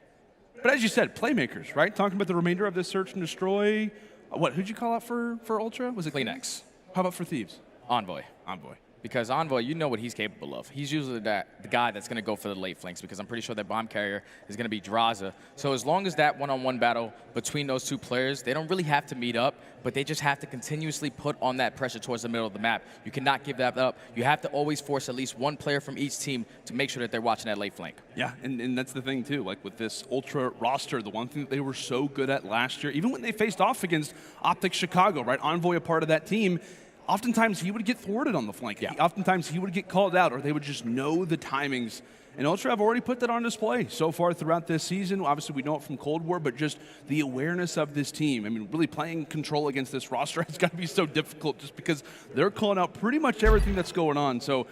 S20: But as you said, playmakers, right? Talking about the remainder of this Search and Destroy. Who'd you call out for Ultra? Was it
S21: CleanX.
S20: How about for Thieves?
S21: Envoy.
S20: Envoy.
S21: Because Envoy, you know what he's capable of. He's usually the guy that's going to go for the late flanks because I'm pretty sure that bomb carrier is going to be Draza. So as long as that one-on-one battle between those two players, they don't really have to meet up, but they just have to continuously put on that pressure towards the middle of the map. You cannot give that up. You have to always force at least one player from each team to make sure that they're watching that late flank.
S20: Yeah, and that's the thing too. Like with this Ultra roster, the one thing that they were so good at last year, even when they faced off against OpTic Chicago, right? Envoy, a part of that team, oftentimes he would get thwarted on the flank. Yeah. Oftentimes he would get called out, or they would just know the timings. And Ultra have already put that on display so far throughout this season. Obviously, we know it from Cold War, but just the awareness of this team. I mean, really playing Control against this roster has got to be so difficult just because they're calling out pretty much everything that's going on. So,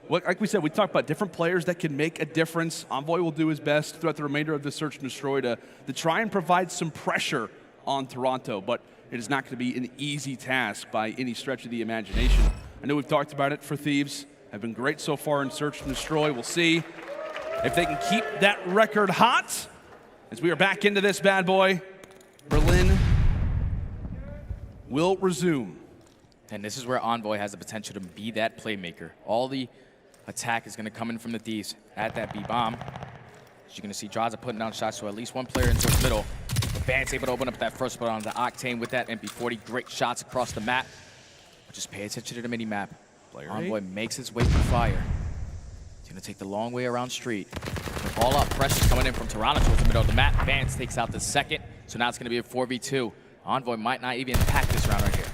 S20: like we said, we talked about different players that can make a difference. Envoy will do his best throughout the remainder of this Search and Destroy to try and provide some pressure on Toronto, but it is not going to be an easy task by any stretch of the imagination. I know we've talked about it for Thieves. Have been great so far in Search and Destroy. We'll see if they can keep that record hot as we are back into this bad boy. Berlin will resume.
S21: And this is where Envoy has the potential to be that playmaker. All the attack is going to come in from the Thieves at that B-bomb. As you're going to see Draza putting down shots to at least one player into the middle. Band's able to open up that first spot on the Octane with that MP40. Great shots across the map. But just pay attention to the mini-map. Envoy makes his way through fire. He's going to take the long way around street. With all-out pressure coming in from Toronto towards the middle of the map. Bands takes out the second. So now it's going to be a 4v2. Envoy might not even impact this round right here.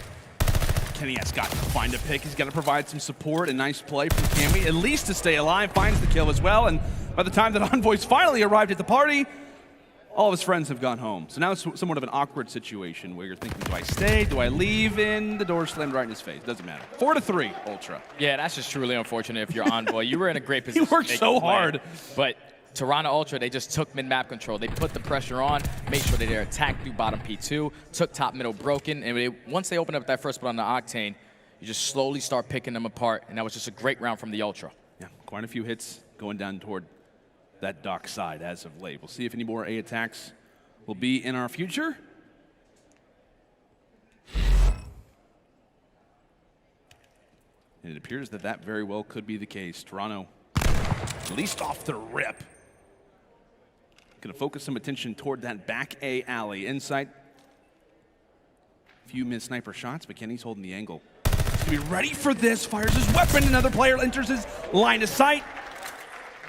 S20: Kenny has got to find a pick. He's got to provide some support. A nice play from Cammy, at least to stay alive. Finds the kill as well. And by the time that Envoy's finally arrived at the party, all of his friends have gone home. So now it's somewhat of an awkward situation where you're thinking, do I stay? Do I leave? And the door slammed right in his face. Doesn't matter. 4-3, Ultra.
S21: Yeah, that's just truly unfortunate if you're Envoy. You were in a great position.
S20: He worked so hard.
S21: But Toronto Ultra, they just took mid-map control. They put the pressure on, made sure that they attacked through bottom P2, took top middle broken, and once they opened up that first spot on the Octane, you just slowly start picking them apart, and that was just a great round from the Ultra.
S20: Yeah, quite a few hits going down toward that dock side as of late. We'll see if any more A attacks will be in our future. And it appears that that very well could be the case. Toronto, at least off the rip, gonna focus some attention toward that back A alley. Insight, few mid sniper shots, but Kenny's holding the angle. He's gonna be ready for this, fires his weapon, another player enters his line of sight.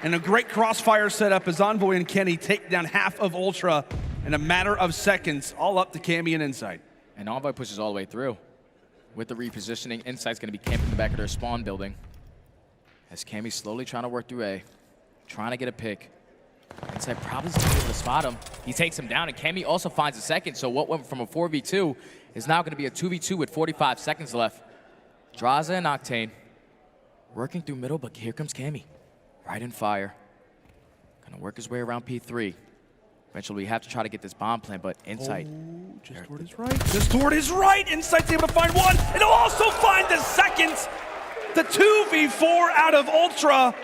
S20: And a great crossfire setup as Envoy and Kenny take down half of Ultra in a matter of seconds, all up to Cammy and Insight.
S21: And Envoy pushes all the way through. With the repositioning, Insight's going to be camping in the back of their spawn building. As Cammy's slowly trying to work through A, trying to get a pick. Insight probably is able to spot him. He takes him down, and Cammy also finds a second. So what went from a 4v2 is now going to be a 2v2 with 45 seconds left. Draza and Octane working through middle, but here comes Cammy. Right in fire. Gonna work his way around P3. Eventually, we have to try to get this bomb plant, but Insight.
S20: Oh, just toward his right. Just toward his right. Insight's able to find one, and he'll also find the second. The 2v4 out of Ultra.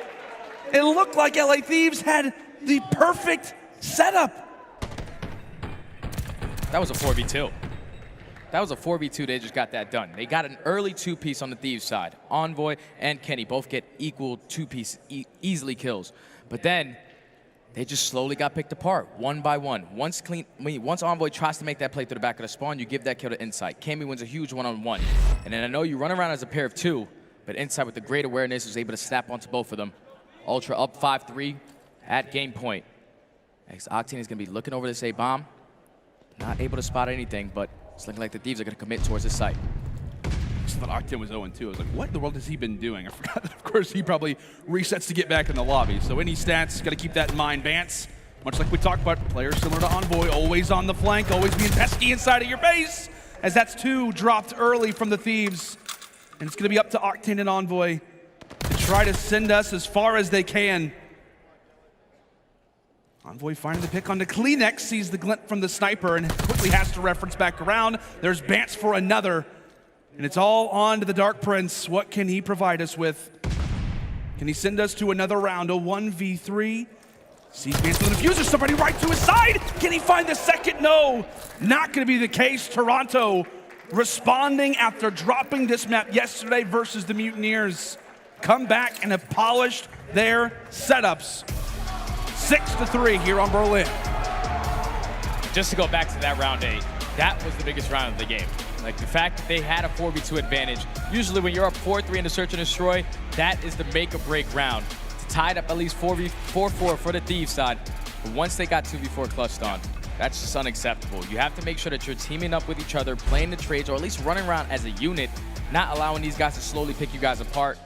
S20: It looked like LA Thieves had the perfect setup.
S21: That was a 4v2. That was a 4v2. They just got that done. They got an early 2-piece on the Thieves side. Envoy and Kenny both get equal 2-piece easily kills. But then they just slowly got picked apart, one by one. Once Envoy tries to make that play through the back of the spawn, you give that kill to Insight. Cammy wins a huge one-on-one. And then I know you run around as a pair of two, but Insight with the great awareness was able to snap onto both of them. Ultra up 5-3 at game point. Next, Octane is going to be looking over this A-bomb. Not able to spot anything, but it's looking like the Thieves are going to commit towards this site.
S20: I thought Octane was 0-2. I was like, what in the world has he been doing? I forgot that, of course, he probably resets to get back in the lobby. So any stats, got to keep that in mind. Vance, much like we talked about, players similar to Envoy, always on the flank, always being pesky inside of your base, as that's 2 dropped early from the Thieves. And it's going to be up to Octane and Envoy to try to send us as far as they can. Envoy finding the pick onto Kleenex, sees the glint from the sniper, and quickly has to reference back around. There's Bance for another. And it's all on to the Dark Prince. What can he provide us with? Can he send us to another round, a 1v3? Sees Bance with the diffuser, somebody right to his side. Can he find the second? No, not gonna be the case. Toronto responding after dropping this map yesterday versus the Mutineers. Come back and have polished their setups. 6-3 here on Berlin.
S21: Just to go back to that round 8, that was the biggest round of the game. Like the fact that they had a 4v2 advantage. Usually when you're up 4-3 in the search and destroy, that is the make or break round. To tie it up at least 4-4 for the Thieves side. But once they got 2v4 clutched on, that's just unacceptable. You have to make sure that you're teaming up with each other, playing the trades, or at least running around as a unit, not allowing these guys to slowly pick you guys apart.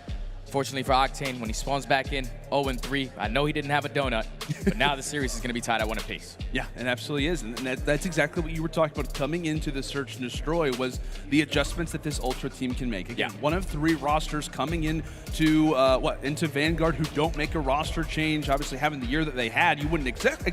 S21: Fortunately for Octane, when he spawns back in 0-3, I know he didn't have a donut, but now the series is going to be tied at 1 apiece.
S20: Yeah, it absolutely is. And that's exactly what you were talking about coming into the Search and Destroy, was the adjustments that this Ultra team can make. Again, one of 3 rosters coming in to, into Vanguard who don't make a roster change. Obviously, having the year that they had, you wouldn't expect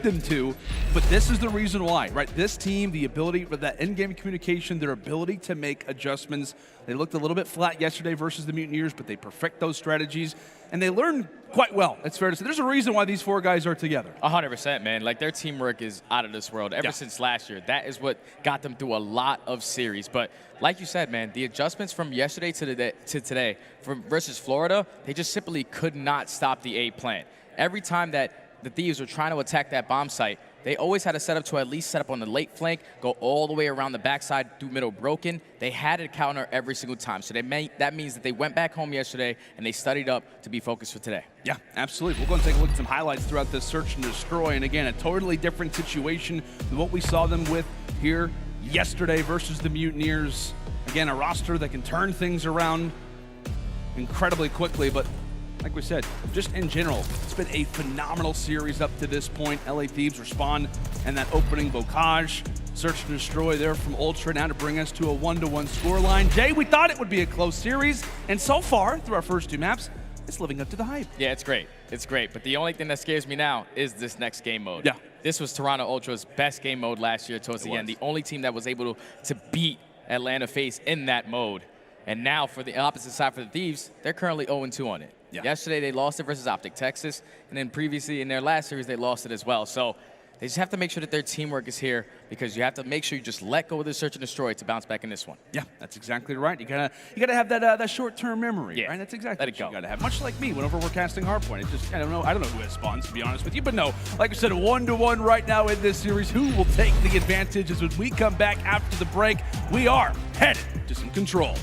S20: them to, but this is the reason why, right? This team, the ability with that in-game communication, their ability to make adjustments. They looked a little bit flat yesterday versus the Mutineers, but they perfect those strategies, and they learn quite well. It's fair to say. There's a reason why these 4 guys are together.
S21: 100%, man. Like, their teamwork is out of this world ever since last year. That is what got them through a lot of series. But like you said, man, the adjustments from yesterday to today versus Florida, they just simply could not stop the A plant. Every time that the Thieves were trying to attack that bomb site, they always had a setup to at least set up on the late flank, go all the way around the backside through middle broken. They had a counter every single time. So that means that they went back home yesterday and they studied up to be focused for today.
S20: Yeah, absolutely. We're going to take a look at some highlights throughout this Search and Destroy. And again, a totally different situation than what we saw them with here yesterday versus the Mutineers. Again, a roster that can turn things around incredibly quickly, but like we said, just in general, it's been a phenomenal series up to this point. LA Thieves respond, and that opening Bocage, Search and Destroy there from Ultra now to bring us to a 1-1 scoreline. Jay, we thought it would be a close series, and so far, through our first 2 maps, it's living up to the hype.
S21: Yeah, it's great. It's great. But the only thing that scares me now is this next game mode.
S20: Yeah.
S21: This was Toronto Ultra's best game mode last year towards the end. The only team that was able to beat Atlanta FaZe in that mode. And now for the opposite side for the Thieves, they're currently 0-2 on it. Yeah. Yesterday they lost it versus OpTic Texas, and then previously in their last series they lost it as well. So they just have to make sure that their teamwork is here, because you have to make sure you just let go of the Search and Destroy to bounce back in this one.
S20: Yeah, that's exactly right. You gotta have that short-term memory, right? That's exactly what you gotta have. Much like me, whenever we're casting Hardpoint, it just I don't know who has spawns, to be honest with you, but no, like I said, 1-1 right now in this series. Who will take the advantage? As when we come back after the break, we are headed to some control.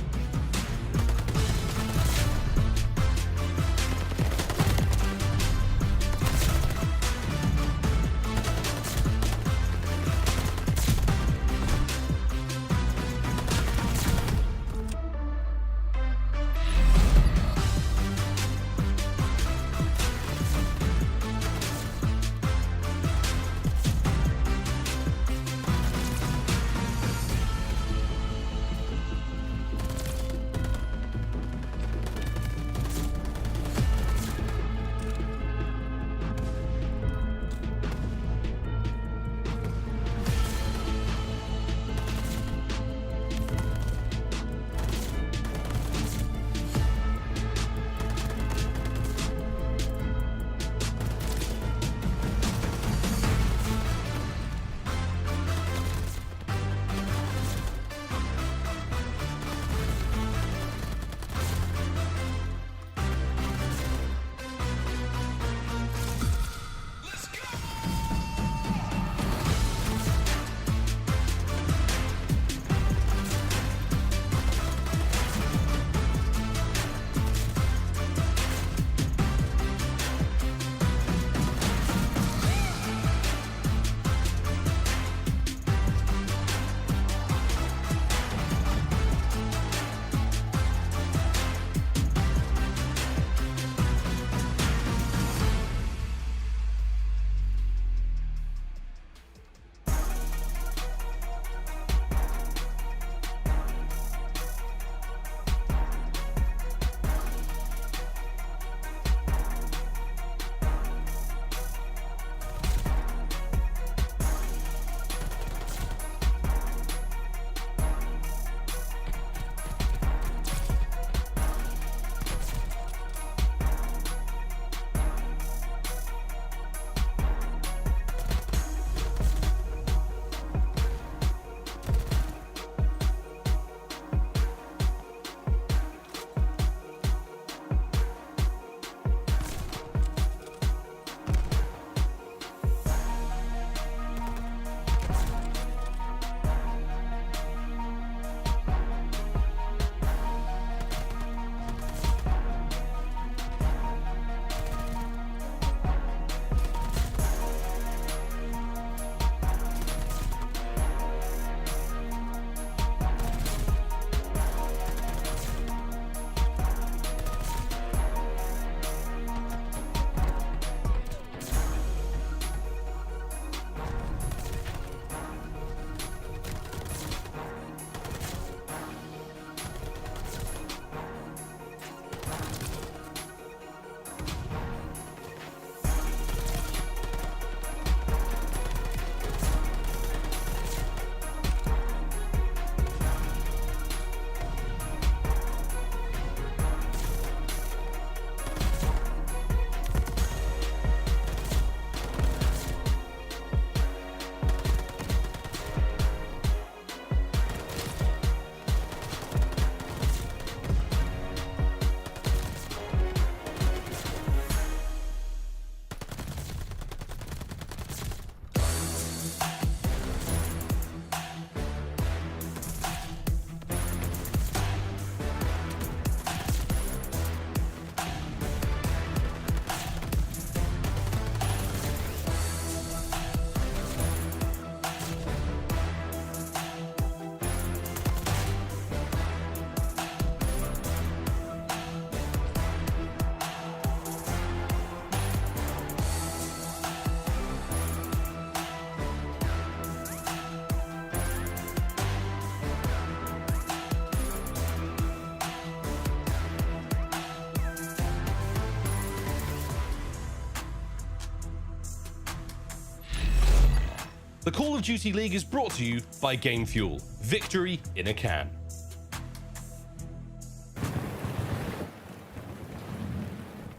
S9: The Call of Duty League is brought to you by Game Fuel. Victory in a can.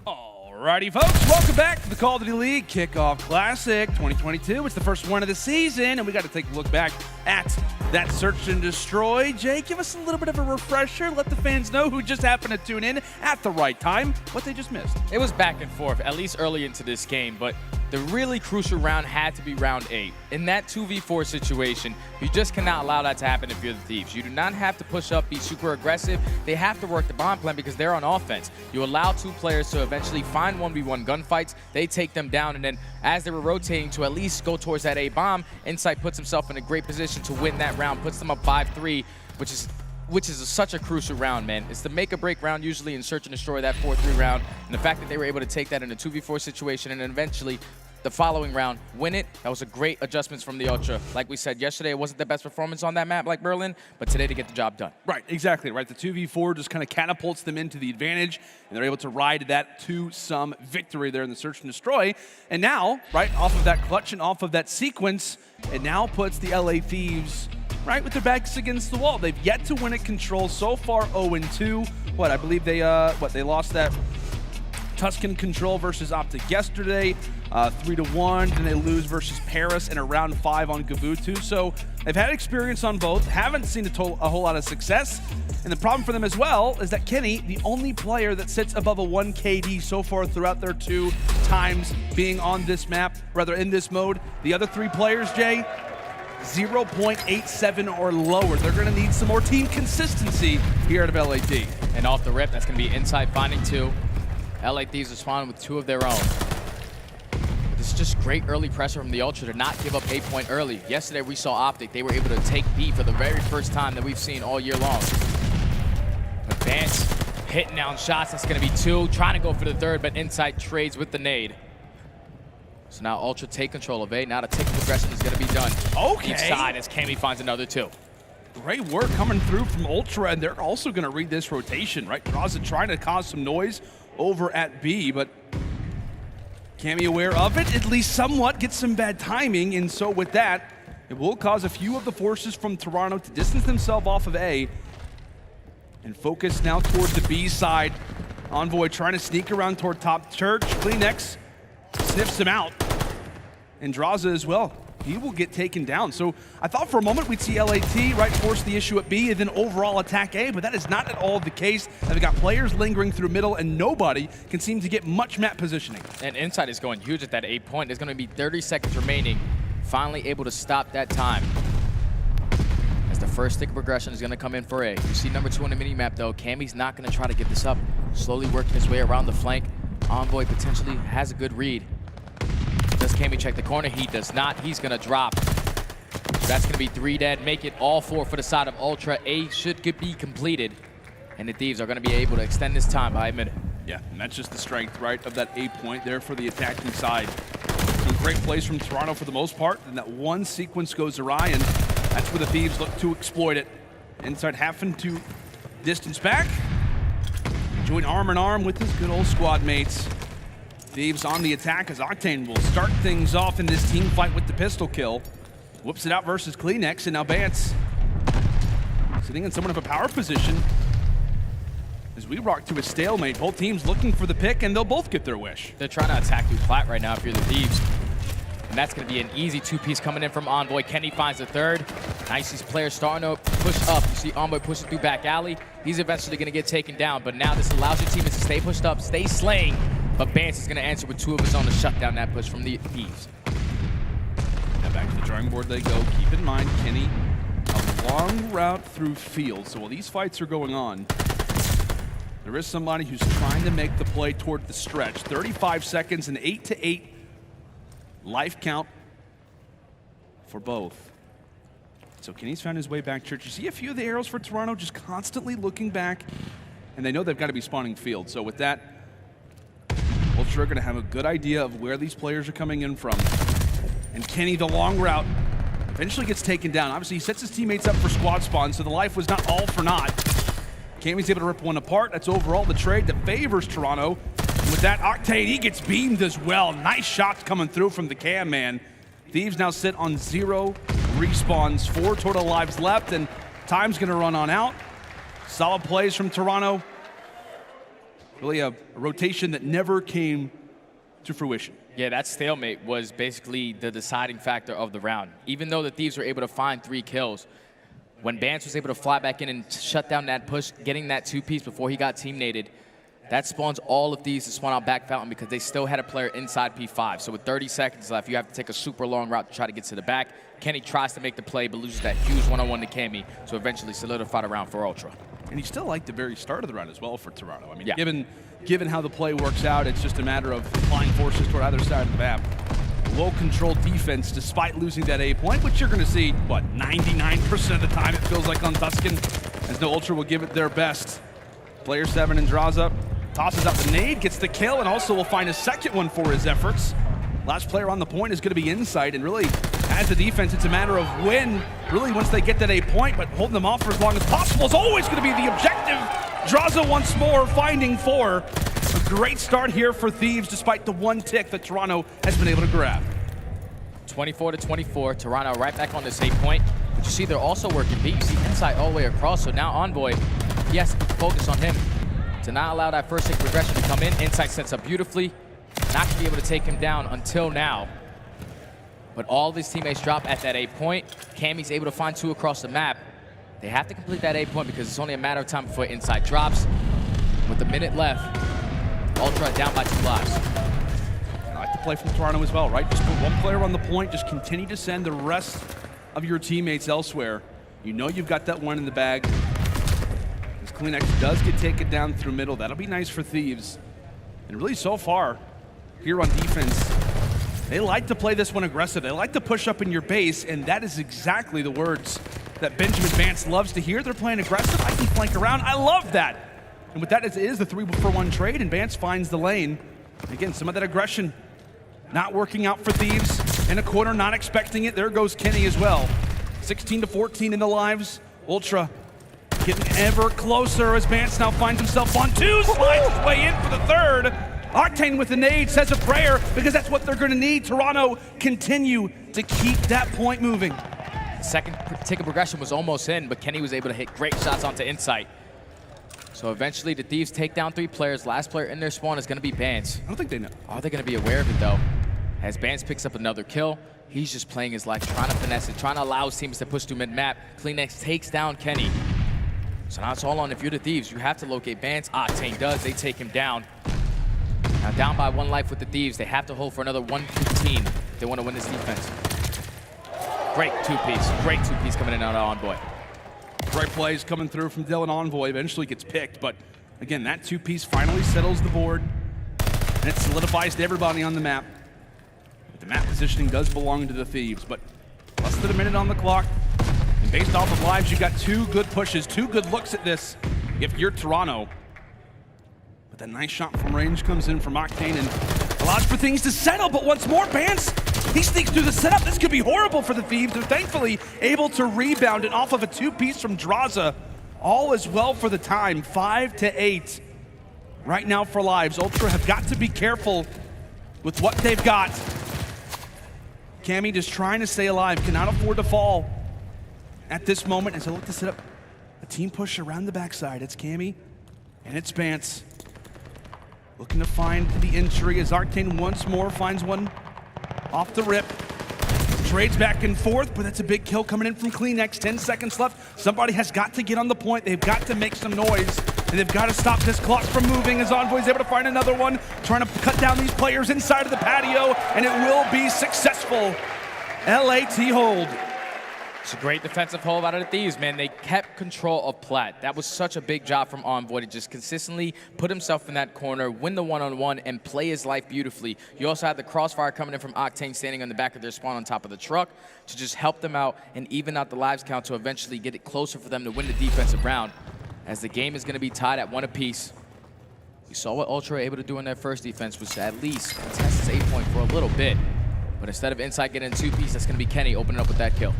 S20: Alrighty, folks, welcome back to the Call of Duty League Kickoff Classic 2022. It's the first one of the season, and we got to take a look back at that search and destroy. Jay, give us a little bit of a refresher. Let the fans know who just happened to tune in at the right time what they just missed.
S21: It was back and forth, at least early into this game, but the really crucial round had to be round 8. In that 2v4 situation, you just cannot allow that to happen if you're the Thieves. You do not have to push up, be super aggressive. They have to work the bomb plan because they're on offense. You allow 2 players to eventually find 1v1 gunfights. They take them down, and then as they were rotating to at least go towards that A bomb, Insight puts himself in a great position to win that round, puts them up 5-3, which is such a crucial round, man. It's the make-or-break round usually in Search and Destroy, that 4-3 round, and the fact that they were able to take that in a 2v4 situation and then eventually the following round win it, that was a great adjustments from the Ultra. Like we said yesterday, it wasn't the best performance on that map like Berlin, but today to get the job done.
S20: Right, exactly, right. The 2v4 just kind of catapults them into the advantage, and they're able to ride that to some victory there in the Search and Destroy. And now, right, off of that clutch and off of that sequence, it now puts the LA Thieves right with their backs against the wall. They've yet to win at Control so far, 0-2. What, I believe they lost that Tuscan Control versus OpTic yesterday, 3-1, and they lose versus Paris in a round 5 on Gavutu. So they've had experience on both, haven't seen a whole lot of success. And the problem for them as well is that Kenny, the only player that sits above a 1 KD so far throughout their 2 times being on this map, rather in this mode. The other 3 players, Jay, 0.87 or lower. They're going to need some more team consistency here at LAT.
S21: And off the rip, that's going to be Insight finding 2. LA Thieves respond with 2 of their own. This is just great early pressure from the Ultra to not give up A point early. Yesterday we saw OpTic. They were able to take B for the very first time that we've seen all year long. Advance, hitting down shots. That's going to be 2. Trying to go for the 3rd, but Insight trades with the nade. So now Ultra take control of A. Now the tick progression is going to be done.
S20: Okay.
S21: Each side as Cammy finds another 2.
S20: Great work coming through from Ultra, and they're also going to read this rotation, right? Draza trying to cause some noise over at B, but Cammy aware of it, at least somewhat, gets some bad timing, and so with that, it will cause a few of the forces from Toronto to distance themselves off of A and focus now toward the B side. Envoy trying to sneak around toward top church. Kleenex sniffs him out, and Draza as well. He will get taken down. So I thought for a moment we'd see LAT, right, force the issue at B and then overall attack A, but that is not at all the case. They've got players lingering through middle and nobody can seem to get much map positioning.
S21: And Insight is going huge at that A point. There's going to be 30 seconds remaining. Finally able to stop that time. As the first stick of progression is going to come in for A. You see number 2 on the mini-map though. Cammy's not going to try to get this up. Slowly working his way around the flank. Envoy potentially has a good read. Does Cammy check the corner? He does not. He's going to drop. So that's going to be 3 dead. Make it all 4 for the side of Ultra. A should be completed. And the Thieves are going to be able to extend this time by a minute.
S20: Yeah, and that's just the strength, right, of that A point there for the attacking side. Some great plays from Toronto for the most part, and that one sequence goes awry, and that's where the Thieves look to exploit it. Insight having to distance back. Join arm in arm with his good old squad mates. Thieves on the attack as Octane will start things off in this team fight with the pistol kill. Whoops it out versus Kleenex, and now Bance sitting in somewhat of a power position as we rock to a stalemate. Both teams looking for the pick, and they'll both get their wish.
S21: They're trying to attack through plat right now if you're the Thieves. And that's going to be an easy 2-piece coming in from Envoy. Kenny finds the 3rd. Nice, these players starting to push up. You see Envoy pushing through back alley. He's eventually going to get taken down, but now this allows your team to stay pushed up, stay slaying. But Bance is going to answer with 2 of his own to shut down that push from the Thieves.
S20: Now back to the drawing board they go. Keep in mind, Kenny, a long route through field. So while these fights are going on, there is somebody who's trying to make the play toward the stretch. 35 seconds and 8-8 life count for both. So Kenny's found his way back, Church. You see a few of the arrows for Toronto just constantly looking back, and they know they've got to be spawning field. So with that, Ultra are going to have a good idea of where these players are coming in from. And Kenny, the long route, eventually gets taken down. Obviously, he sets his teammates up for squad spawn, so the life was not all for naught. Cammy's able to rip one apart. That's overall the trade that favors Toronto. And with that, Octane, he gets beamed as well. Nice shots coming through from the Cam man. Thieves now sit on 0 respawns, 4 total lives left, and time's gonna run on out. Solid plays from Toronto. Really a rotation that never came to fruition.
S21: Yeah, that stalemate was basically the deciding factor of the round. Even though the Thieves were able to find 3 kills, when Bance was able to fly back in and shut down that push, getting that 2-piece before he got team-nated, that spawns all of these to spawn out back fountain because they still had a player inside P5. So with 30 seconds left, you have to take a super long route to try to get to the back. Kenny tries to make the play, but loses that huge one-on-one to Cammy, so eventually solidified a round for Ultra.
S20: And he still liked the very start of the round as well for Toronto. I mean, given how the play works out, it's just a matter of applying forces toward either side of the map. Low control defense despite losing that A point, which you're going to see, what, 99% of the time it feels like on Tuscan, as no Ultra will give it their best. Player 7 and draws up, tosses out the nade, gets the kill, and also will find a second one for his efforts. Last player on the point is going to be Insight, and really, as a defense, it's a matter of when, really, once they get that A point, but holding them off for as long as possible is always going to be the objective. Draza once more, finding 4. A great start here for Thieves, despite the 1 tick that Toronto has been able to grab.
S21: 24-24, Toronto right back on this 8 point. But you see they're also working B. You see Insight all the way across, so now Envoy, he has to focus on him to not allow that first tick progression to come in. Insight sets up beautifully, not to be able to take him down until now. But all of his teammates drop at that 8 point. Cammy's able to find 2 across the map. They have to complete that 8 point because it's only a matter of time before Insight drops. With a minute left, Ultra down by 2 lives.
S20: I like the play from Toronto as well, right? Just put 1 player on the point, just continue to send the rest of your teammates elsewhere. You know you've got that one in the bag. As Cleanex does get taken down through middle, that'll be nice for Thieves. And really so far, here on defense, they like to play this one aggressive. They like to push up in your base, and that is exactly the words that Benjamin Vance loves to hear. They're playing aggressive. I can flank around. I love that. And with that, it is the 3-for-1 trade, and Vance finds the lane. Again, some of that aggression not working out for Thieves. In a corner, not expecting it. There goes Kenny as well. 16-14 in the lives. Ultra getting ever closer as Vance now finds himself on 2, slides his way in for the 3rd. Octane with the nade says a prayer because that's what they're going to need. Toronto continue to keep that point moving.
S21: Second tick of progression was almost in, but Kenny was able to hit great shots onto Insight. So eventually the Thieves take down 3 players. Last player in their spawn is going to be Bance.
S20: I don't think they know.
S21: Are they going to be aware of it though? As Bance picks up another kill, he's just playing his life, trying to finesse it, trying to allow his teams to push through mid-map. Cleanex takes down Kenny. So now it's all on, if you're the Thieves, you have to locate Bance. Octane does, they take him down. Now down by 1 life with the Thieves. They have to hold for another 115 if they want to win this defense. Great 2-piece coming in out of Envoy.
S20: Great plays coming through from Dylan. Envoy eventually gets picked, but again, that 2-piece finally settles the board, and it solidifies to everybody on the map. But the map positioning does belong to the Thieves, but less than a minute on the clock, and based off of lives, you got 2 good pushes, 2 good looks at this if you're Toronto. But that nice shot from range comes in from Octane and allows for things to settle, but once more, Bance, he sneaks through the setup. This could be horrible for the Thieves. They're thankfully able to rebound it off of a 2-piece from Draza. All is well for the time, 5-8. Right now for lives, Ultra have got to be careful with what they've got. Cammy just trying to stay alive, cannot afford to fall at this moment as they look to set up a team push around the backside. It's Cammy and it's Bance. Looking to find the injury as Octane once more finds one off the rip. Trades back and forth, but that's a big kill coming in from Cleanex. 10 seconds left. Somebody has got to get on the point. They've got to make some noise, and they've got to stop this clock from moving as Envoy's able to find another one, trying to cut down these players inside of the patio, and it will be successful. LAT hold.
S21: It's a great defensive hold out of the Thieves, man. They kept control of Plat. That was such a big job from Envoy to just consistently put himself in that corner, win the one-on-one, and play his life beautifully. You also had the crossfire coming in from Octane standing on the back of their spawn on top of the truck to just help them out and even out the lives count to eventually get it closer for them to win the defensive round, as the game is going to be tied at 1 apiece. We saw what Ultra were able to do in their first defense, was to at least contest this 8-point for a little bit. But instead of Insight getting a 2-piece, that's going to be Kenny opening up with that kill.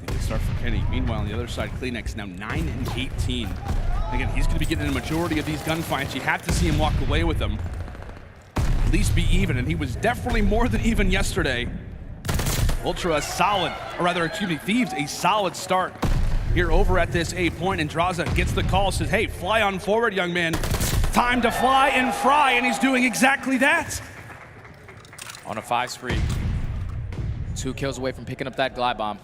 S20: Good start for Kenny. Meanwhile, on the other side, Cleanex now 9-18. Again, he's going to be getting in a majority of these gunfights. You have to see him walk away with them. At least be even, and he was definitely more than even yesterday. Ultra a solid, or rather, excuse me, Thieves a solid start here over at this A point, and Draza gets the call, says, hey, fly on forward, young man. Time to fly and fry, and he's doing exactly that.
S21: On a 5 spree. 2 kills away from picking up that glide bomb.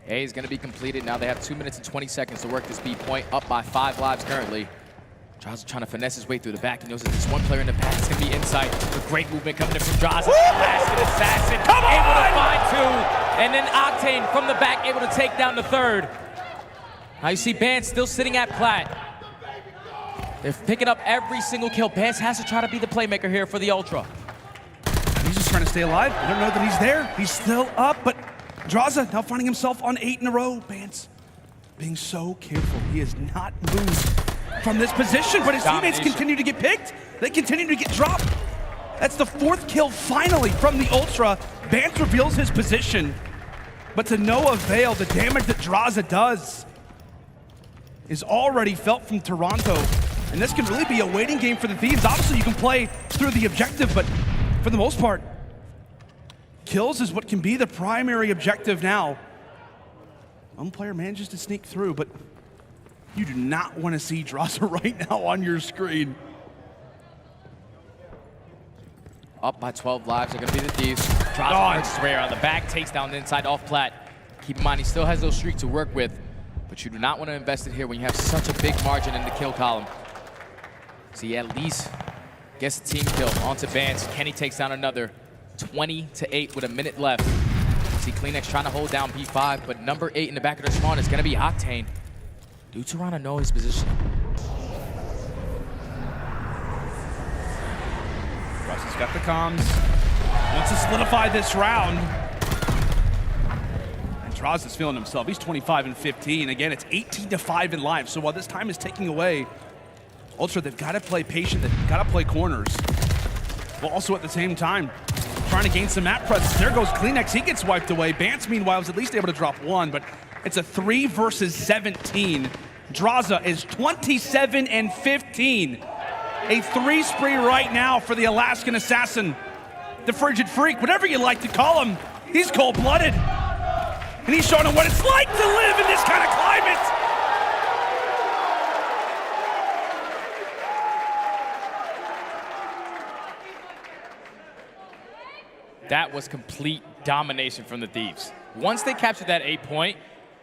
S21: A is going to be completed. Now they have 2 minutes and 20 seconds to work this B point, up by 5 lives currently. Draza trying to finesse his way through the back. He knows that there's one player in the back. It's going to be inside. The great movement coming in from Draza. Blasted assassin.
S20: Come on!
S21: Able to find 2. And then Octane from the back, able to take down the 3rd. Now you see Bance still sitting at plat. They're picking up every single kill. Bance has to try to be the playmaker here for the Ultra.
S20: He's just trying to stay alive. I don't know that he's there. He's still up, but Draza now finding himself on 8 in a row. Bance being so careful. He has not moved from this position, but his teammates continue to get picked. They continue to get dropped. That's the 4th kill finally from the Ultra. Bance reveals his position, but to no avail. The damage that Draza does is already felt from Toronto, and this can really be a waiting game for the Thieves. Obviously, you can play through the objective, but for the most part, kills is what can be the primary objective now. One player manages to sneak through, but you do not want to see Draza right now on your screen.
S21: Up by 12 lives are going to be the Thieves. Draza hurts his way around the back, takes down the inside off plat. Keep in mind, he still has those streaks to work with, but you do not want to invest it here when you have such a big margin in the kill column. So he at least gets the team kill onto Bance. Kenny takes down another 20-8 with a minute left. See Kleenex trying to hold down P5, but number 8 in the back of their spawn is going to be Octane. Do Toronto know his position?
S20: Rusty's got the comms. Wants to solidify this round. And Draza's feeling himself. He's 25 and 15. Again, it's 18-5 in live. So while this time is ticking away, Ultra, they've got to play patient. They've got to play corners. But also at the same time, trying to gain some map presence. There goes Kleenex. He gets wiped away. Bance, meanwhile, was at least able to drop 1, but it's a 3 versus 17. Draza is 27 and 15. A 3 spree right now for the Alaskan Assassin. The Frigid Freak, whatever you like to call him. He's cold-blooded. And he's showing him what it's like to live in this kind of climate.
S21: That was complete domination from the Thieves. Once they captured that 8 point,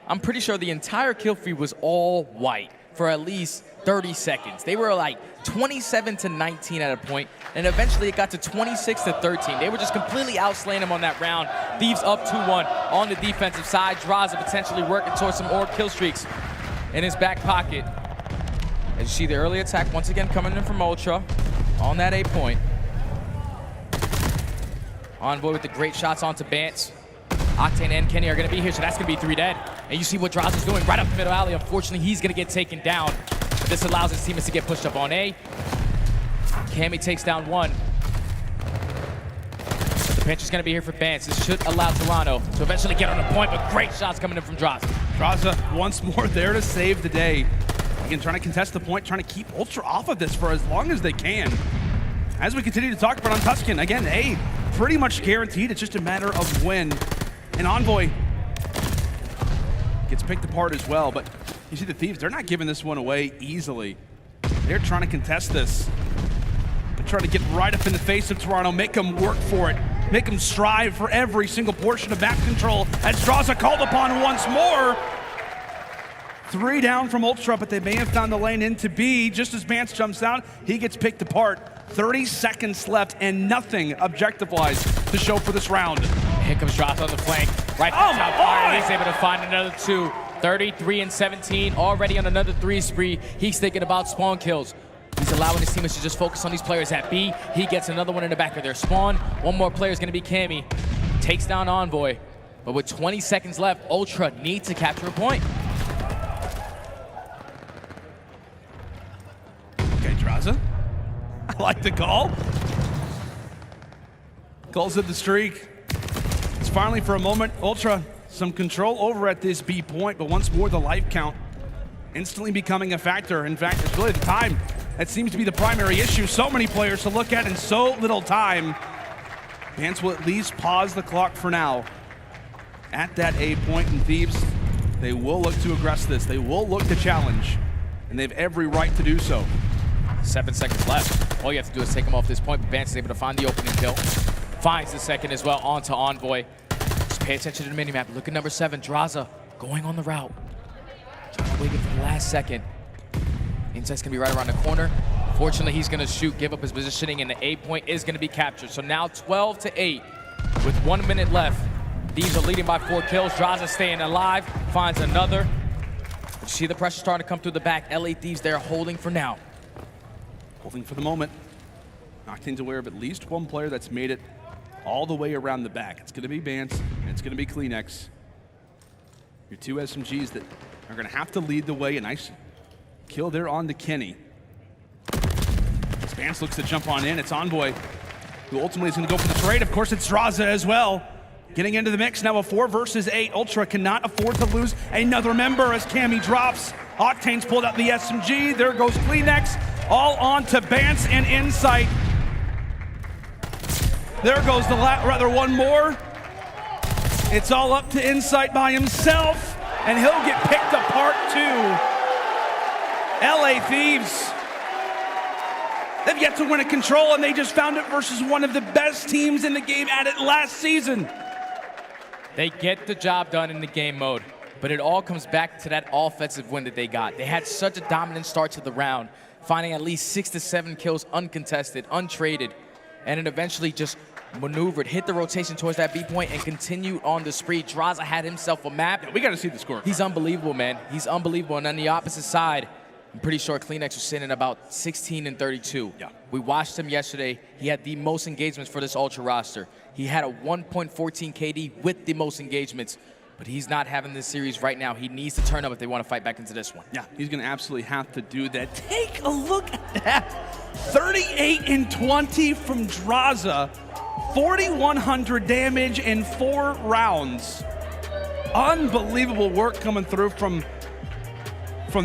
S21: I'm pretty sure the entire kill feed was all white for at least 30 seconds. They were like 27-19 at a point, and eventually it got to 26-13. They were just completely outslaying them on that round. Thieves up 2-1 on the defensive side. Draza potentially working towards some more kill streaks in his back pocket. As you see the early attack once again coming in from Ultra on that 8 point. Envoy with the great shots onto Bance. Octane and Kenny are going to be here, so that's going to be 3 dead. And you see what Draza's doing right up the middle alley. Unfortunately, he's going to get taken down. But this allows his teammates to get pushed up on A. Cammy takes down 1. But the pinch is going to be here for Bance. This should allow Toronto to eventually get on a point, but great shots coming in from Draza.
S20: Draza once more there to save the day. Again, trying to contest the point, trying to keep Ultra off of this for as long as they can. As we continue to talk about on Tuscan, again, A pretty much guaranteed. It's just a matter of when. And Envoy gets picked apart as well, but you see the Thieves, they're not giving this one away easily. They're trying to contest this. They're trying to get right up in the face of Toronto, make them work for it, make them strive for every single portion of map control as Draza called upon once more. 3 down from Ultra, but they may have found the lane into B. Just as Bance jumps out, he gets picked apart. 30 seconds left and nothing objective-wise to show for this round.
S21: Here comes Draza on the flank. Right from top fire, he's able to find another 2. 33 and 17, already on another 3 spree. He's thinking about spawn kills. He's allowing his teammates to just focus on these players at B. He gets another one in the back of their spawn. One more player is going to be Cammy. Takes down Envoy. But with 20 seconds left, Ultra needs to capture a point.
S20: Okay, Draza. I like the call. Calls it the streak. It's finally, for a moment, Ultra some control over at this B point, but once more the life count instantly becoming a factor. In fact, it's really the time that seems to be the primary issue. So many players to look at in so little time. Vance will at least pause the clock for now at that A point, and Thieves, they will look to aggress this. They will look to challenge, and they have every right to do so.
S21: 7 seconds left. All you have to do is take him off this point, but Vance is able to find the opening kill. Finds the second as well onto Envoy. Just pay attention to the minimap. Look at number 7, Draza, going on the route. Trying to wait it for the last second. Insight's gonna be right around the corner. Fortunately, he's gonna shoot, give up his positioning, and the A point is gonna be captured. So now 12-8 with 1 minute left. Thieves are leading by 4 kills. Draza staying alive, finds another. You see the pressure starting to come through the back. LA Thieves, they're holding for now.
S20: Holding for the moment. Octane's aware of at least one player that's made it all the way around the back. It's gonna be Vance, and it's gonna be Kleenex. Your 2 SMGs that are gonna have to lead the way. A nice kill there on to Kenny. As Vance looks to jump on in, it's Envoy, who ultimately is gonna go for the trade. Of course, it's Draza as well. Getting into the mix now, a 4 versus 8. Ultra cannot afford to lose another member as Cammy drops. Octane's pulled out the SMG. There goes Kleenex. All on to Vance and Insight. There goes the one more. It's all up to Insight by himself, and he'll get picked apart too. LA Thieves, they've yet to win a Control, and they just found it versus one of the best teams in the game at it last season.
S21: They get the job done in the game mode, but it all comes back to that offensive win that they got. They had such a dominant start to the round, finding at least 6 to 7 kills uncontested, untraded, and then eventually just maneuvered, hit the rotation towards that B point, and continued on the spree. Draza had himself a map.
S20: Yeah, we got to see the score.
S21: He's unbelievable, man. He's unbelievable. And on the opposite side, I'm pretty sure Kleenex was sitting at about 16 and 32.
S20: Yeah.
S21: We watched him yesterday. He had the most engagements for this Ultra roster. He had a 1.14 KD with the most engagements, but he's not having this series right now. He needs to turn up if they want to fight back into this one.
S20: Yeah, he's going to absolutely have to do that. Take a look at that. 38 and 20 from Draza. 4,100 damage in 4 rounds. Unbelievable work coming through from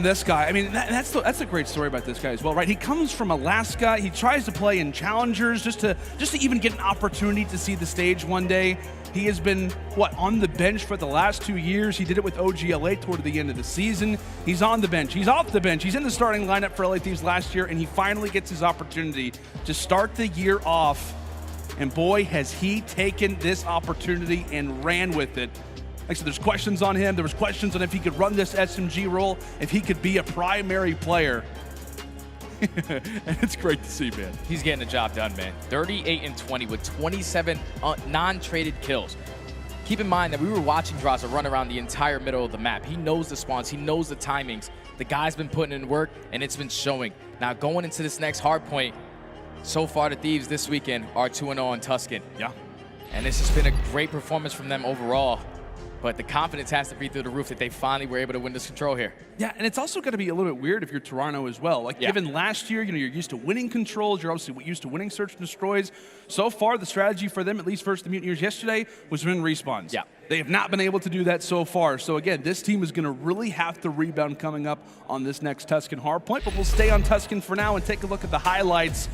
S20: this guy. I mean, that's a great story about this guy as well, right? He comes from Alaska. He tries to play in challengers just to even get an opportunity to see the stage one day. He has been, on the bench for the last 2 years. He did it with OGLA toward the end of the season. He's on the bench. He's off the bench. He's in the starting lineup for LA Thieves last year, and he finally gets his opportunity to start the year off. And boy, has he taken this opportunity and ran with it. Like I said, there's questions on him. There was questions on if he could run this SMG role, if he could be a primary player. And it's great to see, man.
S21: He's getting the job done, man. 38 and 20 with 27 non-traded kills. Keep in mind that we were watching Draza run around the entire middle of the map. He knows the spawns. He knows the timings. The guy's been putting in work, and it's been showing. Now, going into this next hard point, so far the Thieves this weekend are 2-0 on Tuscan.
S20: Yeah.
S21: And it's just been a great performance from them overall. But the confidence has to be through the roof that they finally were able to win this Control here.
S20: Yeah, and it's also going to be a little bit weird if you're Toronto as well. Like, given last year, you're used to winning Controls, you're obviously used to winning Search and Destroys. So far, the strategy for them, at least versus the Mutineers yesterday, was win respawns.
S21: Yeah.
S20: They have not been able to do that so far. So again, this team is going to really have to rebound coming up on this next Tuscan Hardpoint. But we'll stay on Tuscan for now and take a look at the highlights.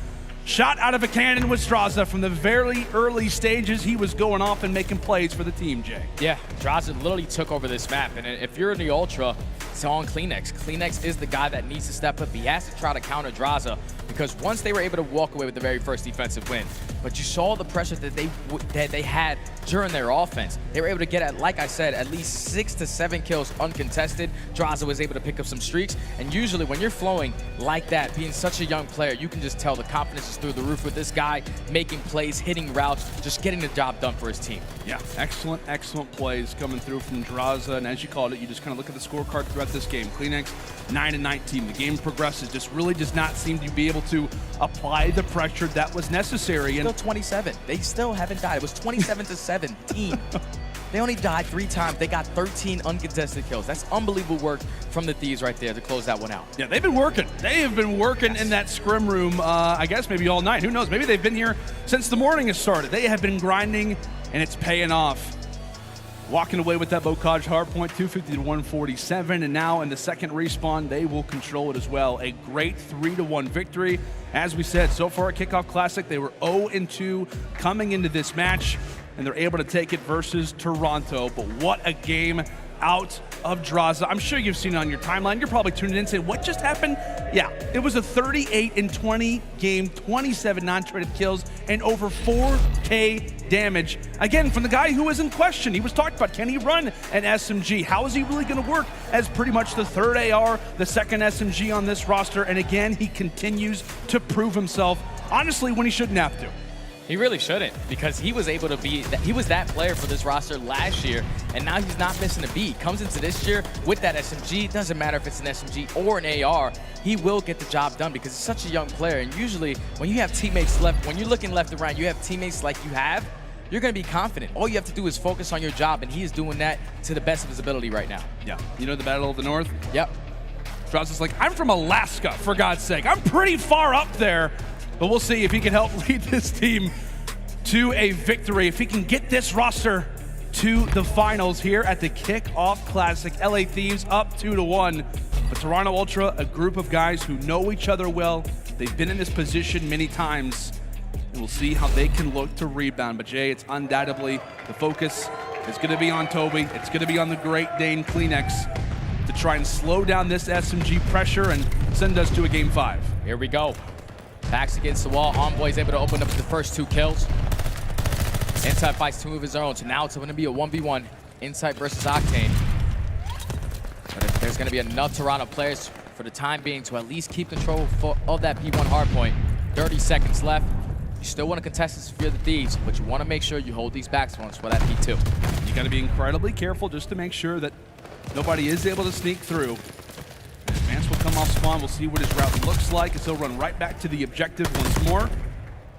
S20: Shot out of a cannon with Draza from the very early stages. He was going off and making plays for the team, Jay.
S21: Yeah, Draza literally took over this map. And if you're in the Ultra, it's on Kleenex. Kleenex is the guy that needs to step up. He has to try to counter Draza because once they were able to walk away with the very first defensive win, but you saw the pressure that they had during their offense. They were able to get, like I said, at least 6 to 7 kills uncontested. Draza was able to pick up some streaks. And usually when you're flowing like that, being such a young player, you can just tell the confidence is through the roof with this guy, making plays, hitting routes, just getting the job done for his team.
S20: Yeah, excellent, excellent plays coming through from Draza. And as you called it, you just kind of look at the scorecard throughout this game. Kleenex, 9-19. The game progresses, just really does not seem to be able to apply the pressure that was necessary.
S21: Still 27. They still haven't died. It was 27 to 17. They only died 3 times. They got 13 uncontested kills. That's unbelievable work from the Thieves right there to close that one out.
S20: Yeah, they've been working. They have been working in that scrim room, I guess maybe all night. Who knows? Maybe they've been here since the morning has started. They have been grinding, and it's paying off. walking away with that Bocage Hardpoint, 250 to 147, and now in the second respawn, they will control it as well. A great 3-1 victory. As we said, so far at Kickoff Classic, they were 0-2 coming into this match, and they're able to take it versus Toronto. But what a game out of Draza. I'm sure you've seen it on your timeline. You're probably tuning in saying, what just happened? Yeah, it was a 38-20 game, 27 non-traded kills, and over 4K damage. Again, from the guy who was in question. He was talked about, can he run an SMG? How is he really going to work as pretty much the third AR, the second SMG on this roster? And again, he continues to prove himself, honestly, when he shouldn't have to.
S21: He really shouldn't, because he was able to be, he was that player for this roster last year, and now he's not missing a beat. Comes into this year with that SMG, doesn't matter if it's an SMG or an AR, he will get the job done because he's such a young player. And usually when you have teammates left, when you're looking left and right, you have teammates like you have, you're gonna be confident. All you have to do is focus on your job, and he is doing that to the best of his ability right now.
S20: Yeah, you know the Battle of the North?
S21: Yep.
S20: Draza's like, I'm from Alaska, for God's sake. I'm pretty far up there. But we'll see if he can help lead this team to a victory, if he can get this roster to the finals here at the Kickoff Classic. LA Thieves up 2-1. But Toronto Ultra, a group of guys who know each other well. They've been in this position many times. And we'll see how they can look to rebound. But Jay, it's undoubtedly the focus is going to be on Toby. It's going to be on the Great Dane Kleenex to try and slow down this SMG pressure and send us to a Game 5.
S21: Here we go. Backs against the wall. Envoy's able to open up the first 2 kills. Insight fights 2 of his own, so now it's going to be a 1v1. Insight versus Octane. But if there's going to be enough Toronto players for the time being to at least keep control of that P1 hardpoint. 30 seconds left. You still want to contest this if you're the Thieves, but you want to make sure you hold these backspawns for that P2.
S20: You got to be incredibly careful just to make sure that nobody is able to sneak through. Vance will come off spawn. We'll see what his route looks like as he'll run right back to the objective once more.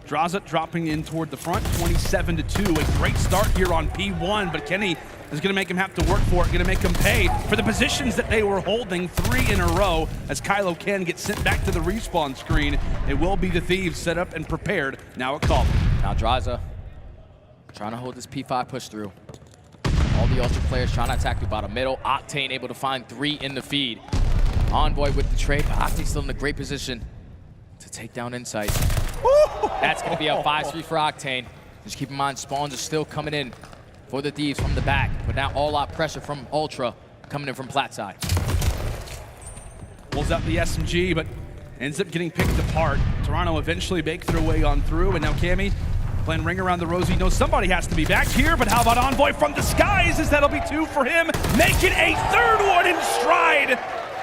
S20: Draza dropping in toward the front, 27-2. A great start here on P1, but Kenny is going to make him have to work for it, going to make him pay for the positions that they were holding 3 in a row as Kylo Ken gets sent back to the respawn screen. It will be the Thieves set up and prepared. Now at call.
S21: Now Draza trying to hold this P5 push through. All the Ultra players trying to attack through bottom middle. Octane able to find 3 in the feed. Envoy with the trade, but Octane's still in a great position to take down Insight. That's going to be a 5-3 for Octane. Just keep in mind, spawns are still coming in for the Thieves from the back, but now all-out pressure from Ultra coming in from plat side.
S20: Pulls out the SMG, but ends up getting picked apart. Toronto eventually make their way on through, and now Cammy playing ring around the rosy. Knows somebody has to be back here, but how about Envoy from the skies? As that'll be 2 for him, making a 3rd one in stride.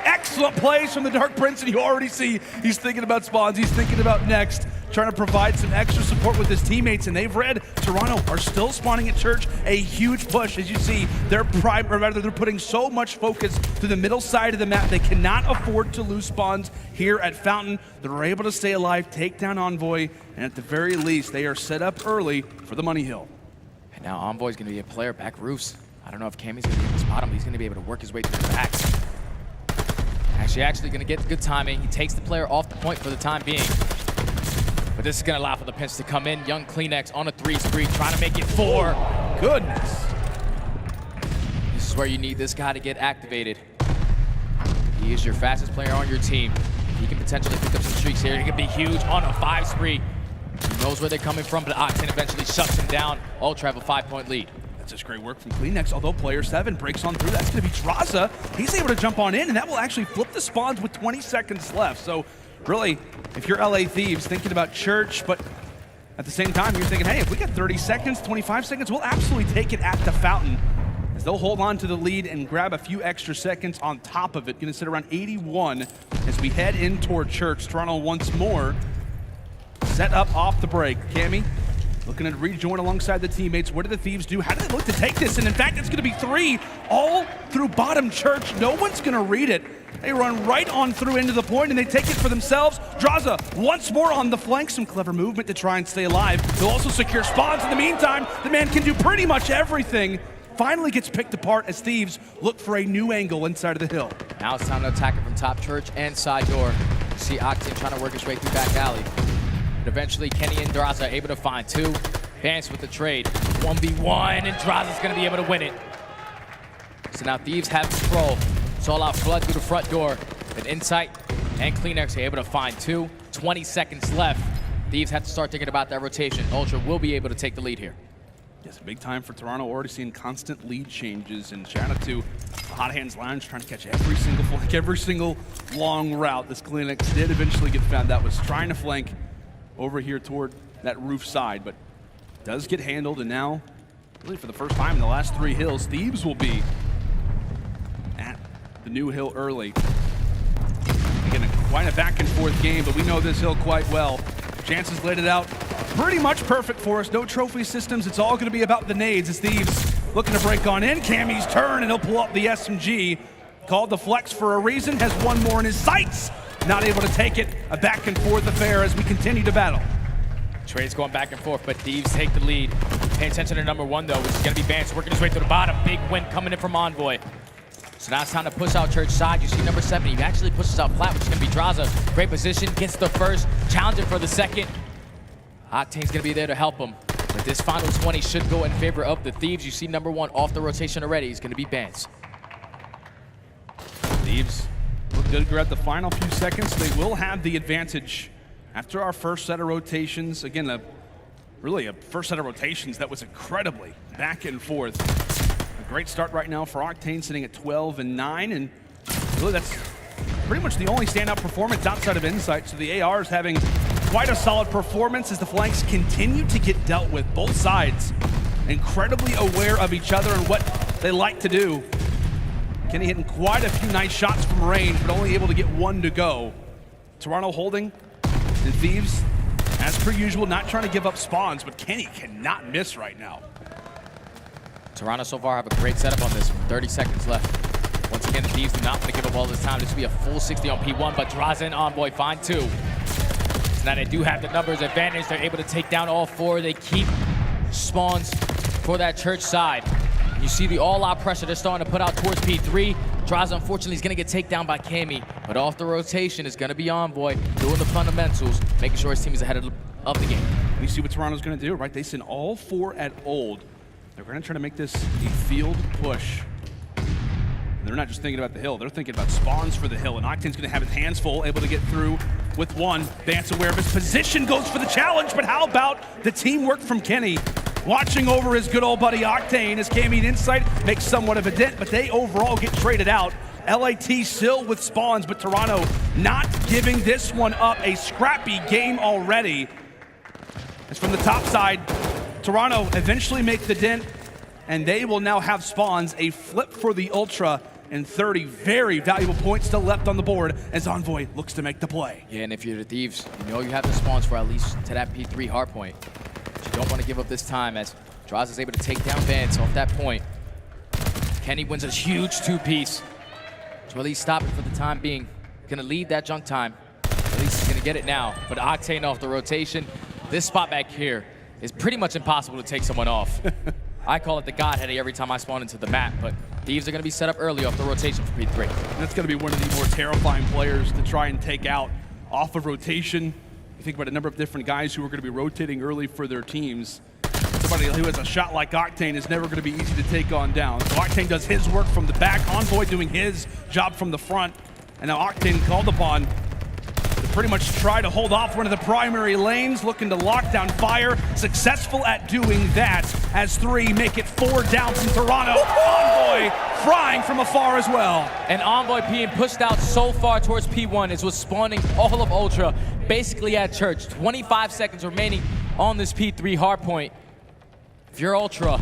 S20: Excellent plays from the Dark Prince, and you already see he's thinking about spawns, he's thinking about next, trying to provide some extra support with his teammates, and they've read Toronto are still spawning at Church. A huge push, as you see, they're putting so much focus to the middle side of the map. They cannot afford to lose spawns here at Fountain. They're able to stay alive, take down Envoy, and at the very least, they are set up early for the Money Hill.
S21: And now Envoy's going to be a player back roofs. I don't know if Cammy's going to be able to spot him, but he's going to be able to work his way through the backs. Actually going to get good timing. He takes the player off the point for the time being. But this is going to allow for the pinch to come in. Young Kleenex on a 3 spree, trying to make it 4.
S20: Goodness.
S21: This is where you need this guy to get activated. He is your fastest player on your team. He can potentially pick up some streaks here. He can be huge on a 5 spree. He knows where they're coming from, but Octane eventually shuts him down. Ultra have a 5-point lead.
S20: That's just great work from Kleenex, although player 7 breaks on through. That's going to be Draza. He's able to jump on in, and that will actually flip the spawns with 20 seconds left. So really, if you're LA Thieves thinking about Church, but at the same time, you're thinking, hey, if we get 30 seconds, 25 seconds, we'll absolutely take it at the Fountain. As they'll hold on to the lead and grab a few extra seconds on top of it. Going to sit around 81 as we head in toward Church. Toronto once more set up off the break. Cammy looking to rejoin alongside the teammates. What do the Thieves do? How do they look to take this? And in fact, it's going to be 3 all through bottom Church. No one's going to read it. They run right on through into the point, and they take it for themselves. Draza once more on the flank. Some clever movement to try and stay alive. They'll also secure spawns. In the meantime, the man can do pretty much everything. Finally gets picked apart as Thieves look for a new angle inside of the hill.
S21: Now it's time to attack it from top Church and side door. You see Octane trying to work his way through back alley. But eventually, Kenny and Draza are able to find 2. Vance with the trade. 1v1, and Draza's going to be able to win it. So now Thieves have control. It's all out flood through the front door. But Insight and CleanX are able to find 2. 20 seconds left. Thieves have to start thinking about that rotation. Ultra will be able to take the lead here.
S20: Yes, big time for Toronto. Already seeing constant lead changes. And shout out to Hot Hands Lounge trying to catch every single flank, every single long route. This CleanX did eventually get found out. Was trying to flank over here toward that roof side, but does get handled. And now, really for the first time in the last 3 hills, Thieves will be at the new hill early. Again, quite a back and forth game, but we know this hill quite well. Chances laid it out pretty much perfect for us. No trophy systems. It's all going to be about the nades as Thieves looking to break on in. Cammy's turn, and he'll pull up the SMG. Called the flex for a reason. Has one more in his sights. Not able to take it. A back and forth affair as we continue to battle.
S21: Trades going back and forth, but Thieves take the lead. Pay attention to number 1, though, which is going to be Vance working his way to the bottom. Big win coming in from Envoy. So now it's time to push out Church side. You see number 7. He actually pushes out flat, which is going to be Draza. Great position. Gets the first. Challenging for the second. Octane's going to be there to help him. But this final 20 should go in favor of the Thieves. You see number 1 off the rotation already. He's going to be Vance.
S20: Thieves look good to grab the final few seconds. They will have the advantage after our first set of rotations. Again, really a first set of rotations that was incredibly back and forth. A great start right now for Octane, sitting at 12 and 9, and really that's pretty much the only standout performance outside of Insight. So the AR is having quite a solid performance as the flanks continue to get dealt with. Both sides incredibly aware of each other and what they like to do. Kenny hitting quite a few nice shots from range, but only able to get 1 to go. Toronto holding, and Thieves, as per usual, not trying to give up spawns, but Kenny cannot miss right now.
S21: Toronto so far have a great setup on this. 30 seconds left. Once again, the Thieves do not want to give up all this time. This will be a full 60 on P1, but Draza and Envoy find 2. So now they do have the numbers advantage. They're able to take down all 4. They keep spawns for that Church side. You see the all-out pressure they're starting to put out towards P3. Draza, unfortunately, is going to get taken down by Cammy, but off the rotation is going to be Envoy, doing the fundamentals, making sure his team is ahead of the game.
S20: We see what Toronto's going to do, right? They send all 4 at old. They're going to try to make this a field push. And they're not just thinking about the hill, they're thinking about spawns for the hill, and Octane's going to have his hands full, able to get through with 1. Vance aware of his position, goes for the challenge, but how about the teamwork from Kenny? Watching over his good old buddy Octane as Cammy and Insight makes somewhat of a dent, but they overall get traded out. LAT still with spawns, but Toronto not giving this one up. A scrappy game already. As from the top side, Toronto eventually make the dent, and they will now have spawns. A flip for the Ultra, and 30 very valuable points still left on the board as Envoy looks to make the play.
S21: Yeah, and if you're the Thieves, you know you have the spawns for at least to that P3 hardpoint. You don't want to give up this time as Draza is able to take down Vance off that point. Kenny wins a huge 2-piece. To at least stop it for the time being. Gonna lead that junk time. At least he's gonna get it now. But Octane off the rotation. This spot back here is pretty much impossible to take someone off. I call it the Godheady every time I spawn into the map, but Thieves are gonna be set up early off the rotation for P3.
S20: And that's gonna be one of the more terrifying players to try and take out off of rotation. You think about a number of different guys who are going to be rotating early for their teams. Somebody who has a shot like Octane is never going to be easy to take on down. So Octane does his work from the back, Envoy doing his job from the front, and now Octane called upon to pretty much try to hold off one of the primary lanes, looking to lock down fire. Successful at doing that as 3 make it 4 down from Toronto. Envoy frying from afar as well.
S21: And Envoy being pushed out so far towards P1 is what's spawning all of Ultra basically at Church. 25 seconds remaining on this P3 hardpoint. If you're Ultra,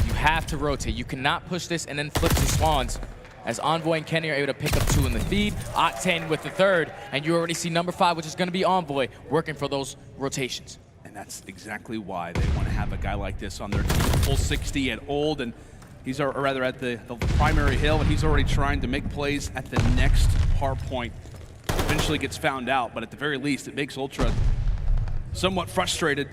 S21: you have to rotate. You cannot push this and then flip the spawns. As Envoy and Kenny are able to pick up 2 in the feed, Octane with the 3rd, and you already see number 5, which is going to be Envoy, working for those rotations.
S20: And that's exactly why they want to have a guy like this on their team. Full 60 at old, and he's or rather at the primary hill, and he's already trying to make plays at the next hard point. Eventually gets found out, but at the very least, it makes Ultra somewhat frustrated,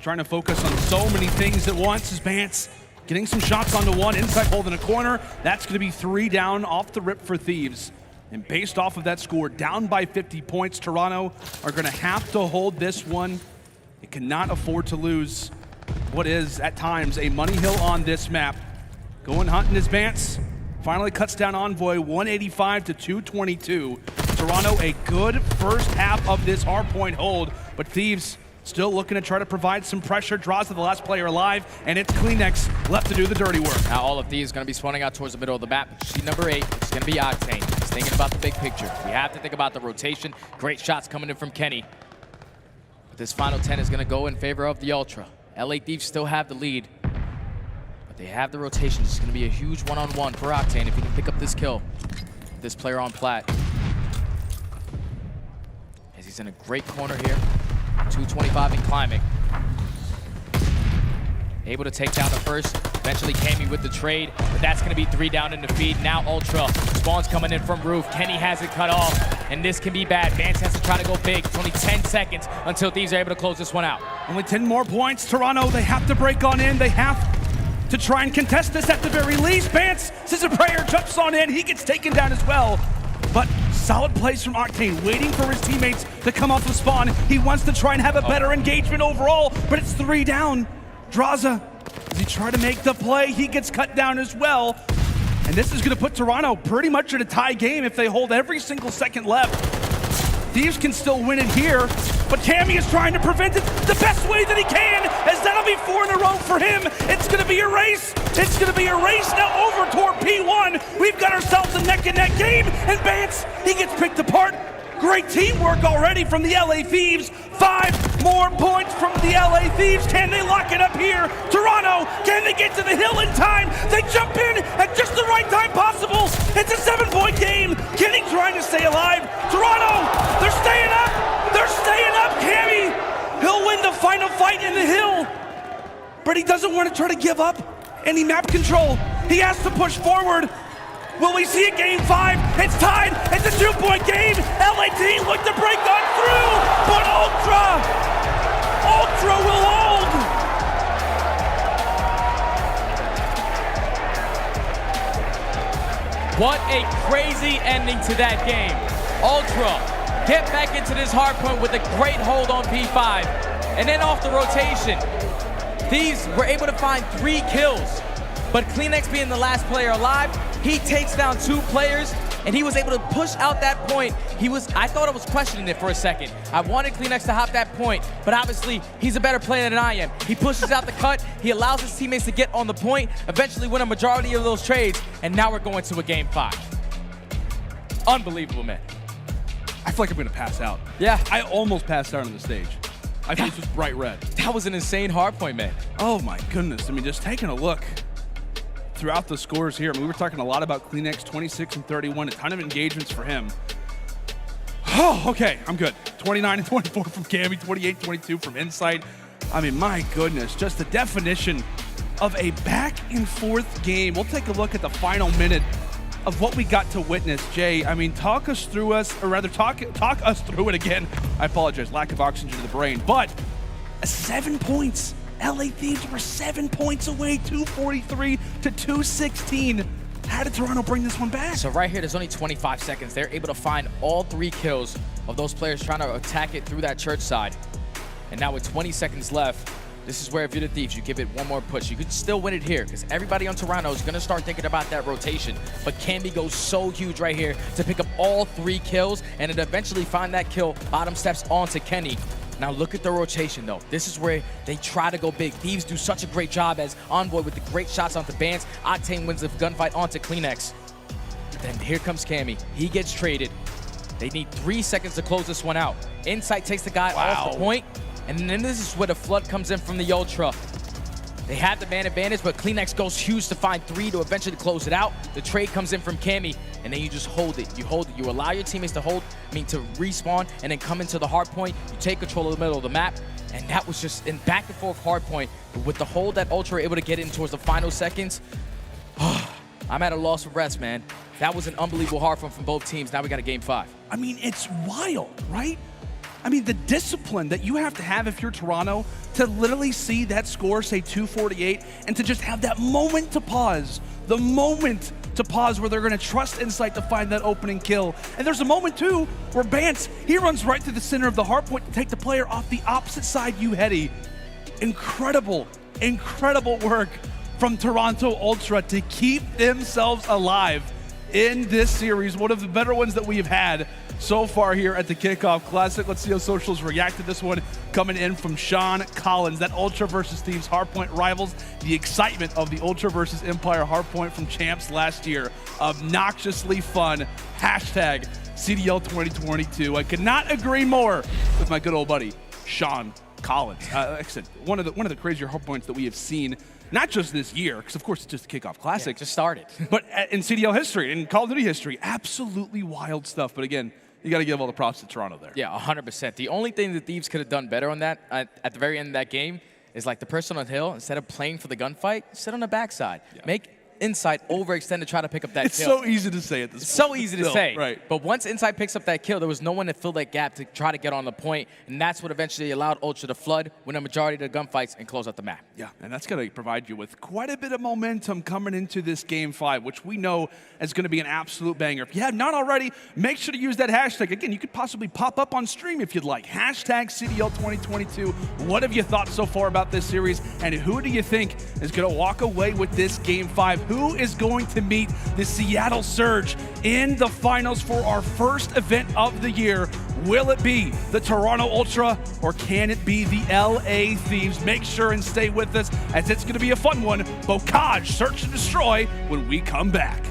S20: trying to focus on so many things at once as Vance getting some shots onto 1, Insight holding a corner. That's going to be 3 down off the rip for Thieves. And based off of that score, down by 50 points, Toronto are going to have to hold this one. It cannot afford to lose what is, at times, a money hill on this map. Going hunting is Vance. finally cuts down Envoy 185 to 222. Toronto, a good first half of this hardpoint hold, but Thieves still looking to try to provide some pressure. Draws to the last player alive, and it's Cleanex left to do the dirty work.
S21: Now all of Thieves going to be spawning out towards the middle of the map. Sheet number 8, it's going to be Octane. He's thinking about the big picture. We have to think about the rotation. Great shots coming in from Kenny. But this final 10 is going to go in favor of the Ultra. LA Thieves still have the lead, but they have the rotation. It's going to be a huge one-on-one for Octane if he can pick up this kill. This player on plat. As he's in a great corner here. 225 in climbing. Able to take down the first. Eventually Cammy with the trade, but that's going to be 3 down in the feed. Now Ultra. Spawn's coming in from roof. Kenny has it cut off, and this can be bad. Vance has to try to go big. It's only 10 seconds until Thieves are able to close this one out.
S20: Only 10 more points. Toronto, they have to break on in. They have to try and contest this at the very least. Vance says a prayer, jumps on in. He gets taken down as well. But solid plays from Octane, waiting for his teammates to come off the spawn. He wants to try and have a better engagement overall, but it's 3 down. Draza, as he try to make the play, he gets cut down as well. And this is going to put Toronto pretty much in a tie game if they hold every single second left. Thieves can still win it here, but Cammy is trying to prevent it the best way that he can, as that'll be 4 in a row for him. It's going to be a race. It's going to be a race now over toward P1. We've got ourselves a neck-and-neck game, and Vance, he gets picked apart. Great teamwork already from the LA Thieves. 5 more points from the LA Thieves. Can they lock it up here? Toronto, can they get to the hill in time? They jump in at just the right time possible. It's a 7-point game. Kenny trying to stay alive. Toronto, they're staying up. They're staying up. Cammy, he'll win the final fight in the hill. But he doesn't want to try to give up any map control. He has to push forward. Will we see a game 5? It's tied. It's a 2-point game. LAT look to break on through, but Ultra will hold.
S21: What a crazy ending to that game. Ultra get back into this hardpoint with a great hold on P5. And then off the rotation, Thieves were able to find 3 kills. But Cleanex being the last player alive, he takes down 2 players, and he was able to push out that point. I thought I was questioning it for a second. I wanted Cleanex to hop that point, but obviously he's a better player than I am. He pushes out the cut, he allows his teammates to get on the point, eventually win a majority of those trades, and now we're going to a game 5. Unbelievable, man.
S20: I feel like I'm gonna pass out.
S21: Yeah.
S20: I almost passed out on the stage. My face was bright red.
S21: That was an insane hardpoint, man.
S20: Oh my goodness. I mean, just taking a look throughout the scores here. I mean, we were talking a lot about Cleanex, 26 and 31, a ton of engagements for him. Oh, okay, I'm good. 29 and 24 from Cammy, 28, 22 from Insight. I mean, my goodness, just the definition of a back and forth game. We'll take a look at the final minute of what we got to witness. Jay, I mean, talk us through it again. I apologize, lack of oxygen to the brain, but 7 points. LA Thieves were 7 points away, 243 to 216. How did Toronto bring this one back?
S21: So right here, there's only 25 seconds. They're able to find all 3 kills of those players trying to attack it through that church side. And now with 20 seconds left, this is where if you're the Thieves, you give it one more push. You could still win it here because everybody on Toronto is going to start thinking about that rotation. But Camby goes so huge right here to pick up all 3 kills and then eventually find that kill. Bottom steps onto Kenny. Now look at the rotation though. This is where they try to go big. Thieves do such a great job as Envoy with the great shots onto Vance. Octane wins the gunfight onto Cleanex. Then here comes Cammy. He gets traded. They need 3 seconds to close this one out. Insight takes the guy off the point. And then this is where the flood comes in from the Ultra. They have the man advantage, but Cleanex goes huge to find 3 to eventually close it out. The trade comes in from Cammy, and then you just hold it. You hold it. You allow your teammates to to respawn, and then come into the hard point. You take control of the middle of the map, and that was just in back and forth hard point. But with the hold that Ultra were able to get in towards the final seconds, I'm at a loss for breath, man. That was an unbelievable hard front from both teams. Now we got a game 5.
S20: I mean, it's wild, right? I mean, the discipline that you have to have if you're Toronto to literally see that score, say 248, and to just have that moment to pause, the moment to pause where they're going to trust Insight to find that opening kill. And there's a moment, too, where Vance, he runs right through the center of the hardpoint to take the player off the opposite side, HyDra. Incredible, incredible work from Toronto Ultra to keep themselves alive in this series. One of the better ones that we have had so far here at the Kickoff Classic. Let's see how socials react to this one. Coming in from Sean Collins, that Ultra versus Thieves Hardpoint rivals the excitement of the Ultra versus Empire Hardpoint from Champs last year. Obnoxiously fun. Hashtag CDL 2022. I could not agree more with my good old buddy, Sean Collins. Like I said, one of the crazier hardpoints that we have seen, not just this year, because of course it's just the Kickoff Classic.
S21: Yeah, just started.
S20: But in CDL history, in Call of Duty history, absolutely wild stuff. But again, you got to give all the props to Toronto there.
S21: Yeah, 100%. The only thing that Thieves could have done better on that at the very end of that game is like the person on the hill, instead of playing for the gunfight, sit on the backside. Yeah. Make Inside overextend to try to pick up that
S20: it's
S21: kill.
S20: So easy to say at this point.
S21: So easy to say.
S20: Right.
S21: But once Inside picks up that kill, there was no one to fill that gap to try to get on the point, and that's what eventually allowed Ultra to flood, win a majority of the gunfights, and close out the map.
S20: Yeah, and that's going to provide you with quite a bit of momentum coming into this Game 5, which we know is going to be an absolute banger. If you have not already, make sure to use that hashtag. Again, you could possibly pop up on stream if you'd like. Hashtag CDL 2022. What have you thought so far about this series, and who do you think is going to walk away with this Game 5? Who is going to meet the Seattle Surge in the finals for our first event of the year? Will it be the Toronto Ultra, or can it be the LA Thieves? Make sure and stay with us, as it's going to be a fun one. Bocage, Search and Destroy, when we come back.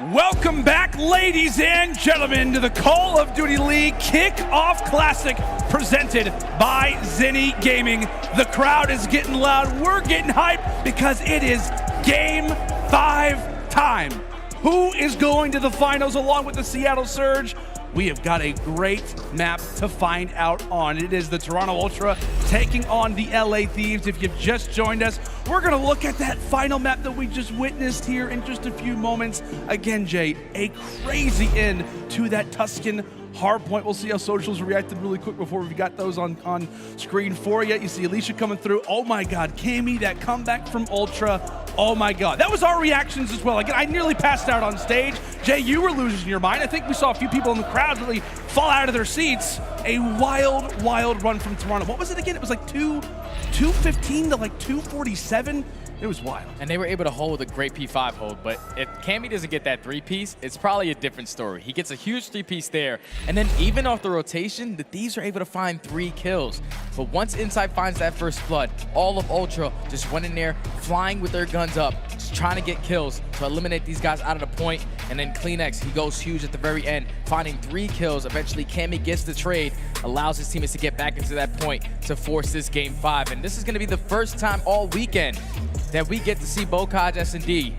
S20: Welcome back, ladies and gentlemen, to the Call of Duty League Kickoff Classic presented by Zenni Gaming. The crowd is getting loud. We're getting hyped because it is Game 5 time. Who is going to the finals along with the Seattle Surge? We have got a great map to find out on. It is the Toronto Ultra taking on the LA Thieves. If you've just joined us, we're gonna look at that final map that we just witnessed here in just a few moments. Again, Jay, a crazy end to that Tuscan Hardpoint. We'll see how socials reacted really quick before we got those on screen for you. You see Alicia coming through. Oh my God, Cammy, that comeback from Ultra. Oh my God, that was our reactions as well. Again, I nearly passed out on stage. Jay, you were losing your mind. I think we saw a few people in the crowd really fall out of their seats. A wild, wild run from Toronto. What was it again? It was like 215 to like 247. It was wild.
S21: And they were able to hold a great P5 hold, but if Cammy doesn't get that 3-piece, it's probably a different story. He gets a huge 3-piece there, and then even off the rotation, the Thieves are able to find 3 kills. But once Inside finds that first blood, all of Ultra just went in there, flying with their guns up, just trying to get kills to eliminate these guys out of the point, and then CleanX, he goes huge at the very end, finding 3 kills. Eventually, Cammy gets the trade, allows his teammates to get back into that point to force this Game 5. And this is going to be the first time all weekend that we get to see Bocage S&D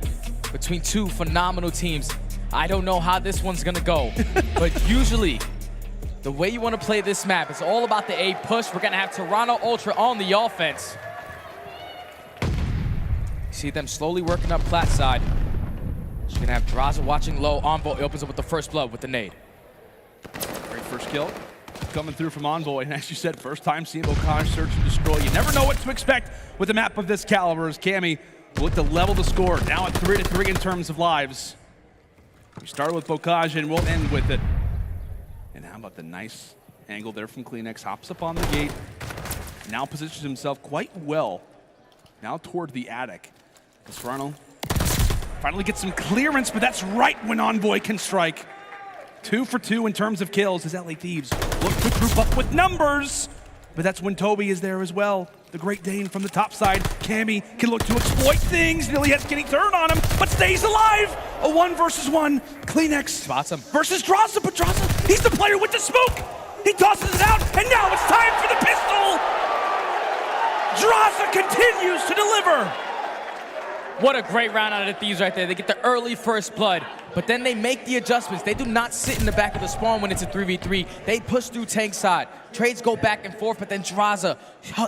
S21: between 2 phenomenal teams. I don't know how this one's gonna go, but usually the way you want to play this map is all about the A push. We're gonna have Toronto Ultra on the offense. See them slowly working up plat side. She's gonna have Draza watching low. Envoy opens up with the first blood with the nade.
S20: Great first kill coming through from Envoy, and as you said, first time seeing Bocage search and destroy. You never know what to expect with a map of this caliber as Cammy will look to level the score. Now at 3-3 in terms of lives. We started with Bocage and we'll end with it. And how about the nice angle there from CleanX? Hops up on the gate. Now positions himself quite well. Now toward the attic. Toronto finally gets some clearance, but that's right when Envoy can strike. 2 for 2 in terms of kills as LA Thieves look to group up with numbers. But that's when Toby is there as well. The Great Dane from the top side. Cammy can look to exploit things. Nearly has Skinny turn on him, but stays alive. A 1 versus 1. CleanX
S21: spots him
S20: versus Draza, but Draza, he's the player with the smoke. He tosses it out, and now it's time for the pistol. Draza continues to deliver.
S21: What a great round out of the Thieves right there. They get the early first blood, but then they make the adjustments. They do not sit in the back of the spawn when it's a 3v3. They push through tank side. Trades go back and forth, but then Draza,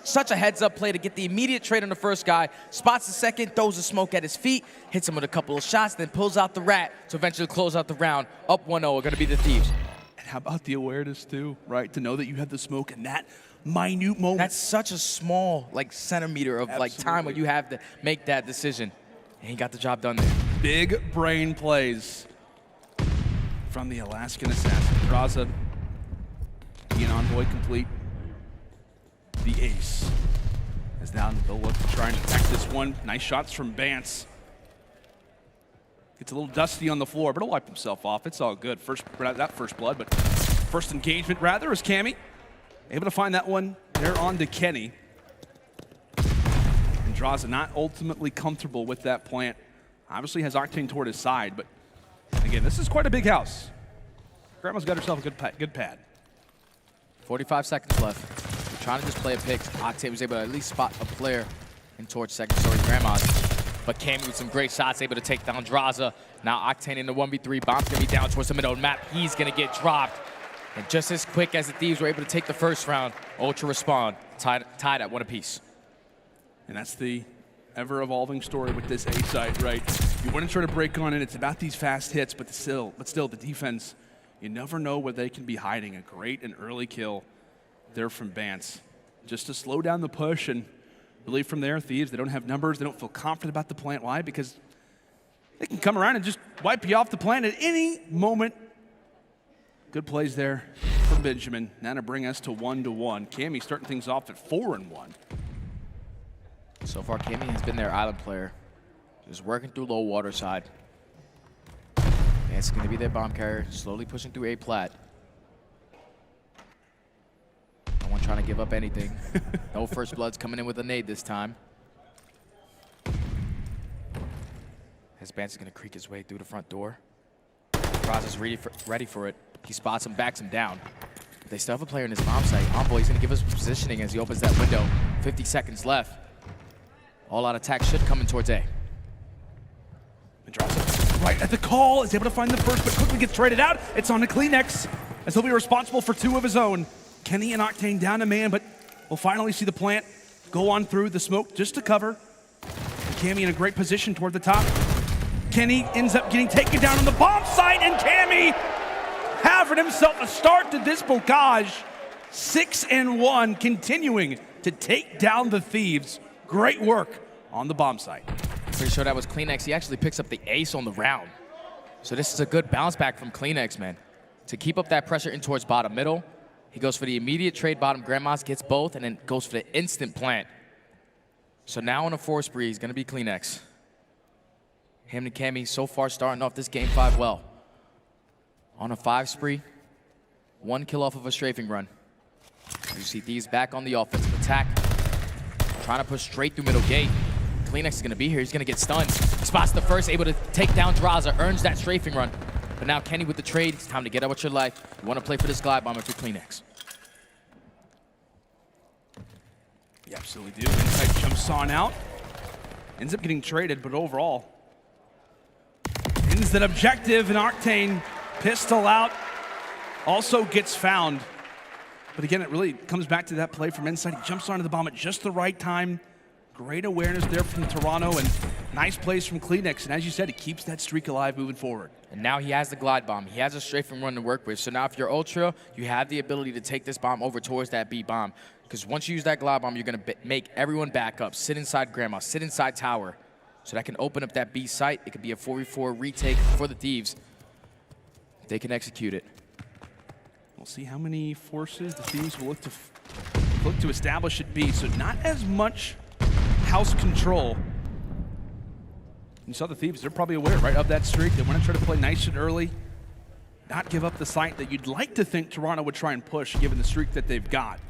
S21: such a heads-up play to get the immediate trade on the first guy, spots the second, throws a smoke at his feet, hits him with a couple of shots, then pulls out the rat to eventually close out the round. Up 1-0 are going to be the Thieves.
S20: And how about the awareness too, right? To know that you have the smoke in that minute moment.
S21: That's such a small like centimeter of like time where you have to make that decision. And he got the job done there.
S20: Big brain plays from the Alaskan assassin. Draza, he and Envoy complete the ace. As now they'll look to try and attack this one. Nice shots from Bance. Gets a little dusty on the floor, but he'll wipe himself off. It's all good. That first blood, but first engagement rather is Cammy. Able to find that one there on to Kenny. And Draza not ultimately comfortable with that plant. Obviously has Octane toward his side, but again, this is quite a big house. Grandma's got herself a good pad.
S21: 45 seconds left. We're trying to just play a pick. Octane was able to at least spot a player in towards second story Grandma's. But Cammy with some great shots, able to take down Draza. Now Octane in the 1v3. Bomb's gonna be down towards the middle of the map. He's gonna get dropped. And just as quick as the Thieves were able to take the first round, Ultra respond, tied at 1 apiece.
S20: And that's the ever-evolving story with this A site, right? You want to try to break on it. It's about these fast hits, but still, the defense, you never know where they can be hiding. A great and early kill there from Bance. Just to slow down the push, and really from there, Thieves, they don't have numbers. They don't feel confident about the plant. Why? Because they can come around and just wipe you off the plant at any moment. Good plays there from Benjamin. Now to bring us to 1-1. Cammy starting things off at 4-1.
S21: So far, Cammy has been their island player. Just working through low water side. And it's going to be their bomb carrier, slowly pushing through A plat. No one trying to give up anything. No first bloods coming in with a nade this time. As Bance is going to creak his way through the front door. Draza's ready for it. He spots him, backs him down. But they still have a player in his bomb site. Envoy's gonna give us positioning as he opens that window. 50 seconds left. All-out attack should come in towards A.
S20: And Draza right at the call, is able to find the first, but quickly gets traded out. It's on to Kleenex, as he'll be responsible for 2 of his own. Kenny and Octane down a man, but we'll finally see the plant go on through the smoke just to cover. Cammy in a great position toward the top. Kenny ends up getting taken down on the bomb site, and Cammy having himself a start to this Bocage. 6-1, continuing to take down the Thieves. Great work on the bomb site.
S21: Pretty sure that was Kleenex. He actually picks up the ace on the round. So this is a good bounce back from Kleenex, man. To keep up that pressure in towards bottom middle, he goes for the immediate trade bottom. Grandma's gets both, and then goes for the instant plant. So now on a 4 spree, he's going to be Kleenex. Him and Cammy so far starting off this game 5 well. On a 5 spree, 1 kill off of a strafing run. You see Thieves back on the offensive attack. Trying to push straight through middle gate. Kleenex is going to be here. He's going to get stunned. Spots the first, able to take down Draza, earns that strafing run. But now Kenny with the trade. It's time to get out with your life. You want to play for this glide bomb if you're Kleenex.
S20: You absolutely do. Inside jumps on out. Ends up getting traded, but overall ends that objective, and Octane pistol out. Also gets found. But again, it really comes back to that play from inside. He jumps onto the bomb at just the right time. Great awareness there from Toronto, and nice plays from Kleenex. And as you said, he keeps that streak alive moving forward.
S21: And now he has the glide bomb. He has a strafing run to work with. So now if you're Ultra, you have the ability to take this bomb over towards that B bomb. Because once you use that glide bomb, you're going to make everyone back up. Sit inside Grandma, sit inside Tower. So that can open up that B site. It could be a 4v4 retake for the Thieves. They can execute it.
S20: We'll see how many forces the Thieves will look to establish at B. So not as much house control. You saw the Thieves, they're probably aware, right, of that streak. They want to try to play nice and early, not give up the site that you'd like to think Toronto would try and push, given the streak that they've got.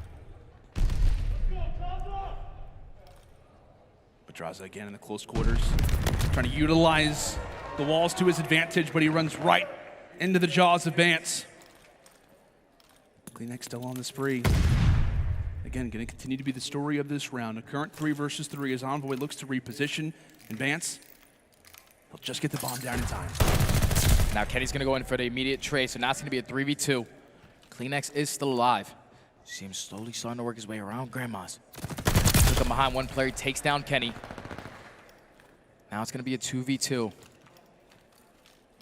S20: But Draza again in the close quarters, trying to utilize the walls to his advantage, but he runs right into the jaws of Vance. Kleenex still on the spree. Again, going to continue to be the story of this round. A current 3 versus 3 as Envoy looks to reposition. And Vance, he'll just get the bomb down in time.
S21: Now Kenny's going to go in for the immediate trade, so now it's going to be a 3v2. Kleenex is still alive. See him slowly starting to work his way around Grandma's. Looking behind one player, he takes down Kenny. Now it's going to be a 2v2.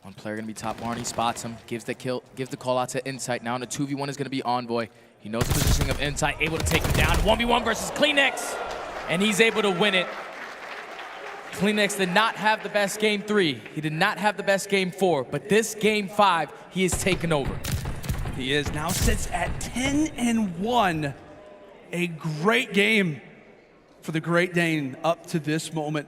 S21: One player going to be top Marnie, spots him, gives the call out to Insight. Now in a 2v1 is going to be Envoy. He knows the positioning of Insight, able to take him down. 1v1 versus Kleenex, and he's able to win it. Kleenex did not have the best game 3. He did not have the best game 4, but this game 5, he is taken over.
S20: He is now sits at 10-1. A great game for the Great Dane up to this moment.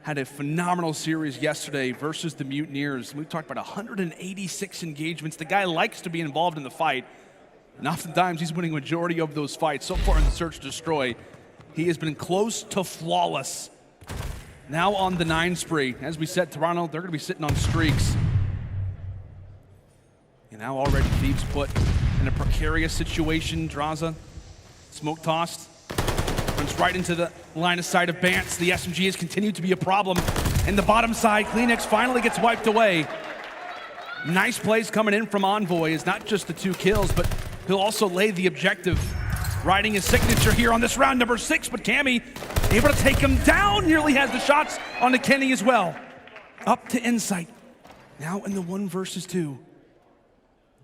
S20: Had a phenomenal series yesterday versus the Mutineers. We've talked about 186 engagements. The guy likes to be involved in the fight, and oftentimes he's winning majority of those fights. So far in the Search Destroy, he has been close to flawless. Now on the 9 spree. As we said, Toronto, they're going to be sitting on streaks. And now already Thieves put in a precarious situation. Draza, smoke tossed. Runs right into the line of sight of Vance. The SMG has continued to be a problem. In the bottom side, Kleenex finally gets wiped away. Nice plays coming in from Envoy. Is not just the 2 kills, but he'll also lay the objective. Riding his signature here on this round number 6, but Cammy able to take him down. Nearly has the shots on the Kenny as well. Up to Insight. Now in the 1 versus 2.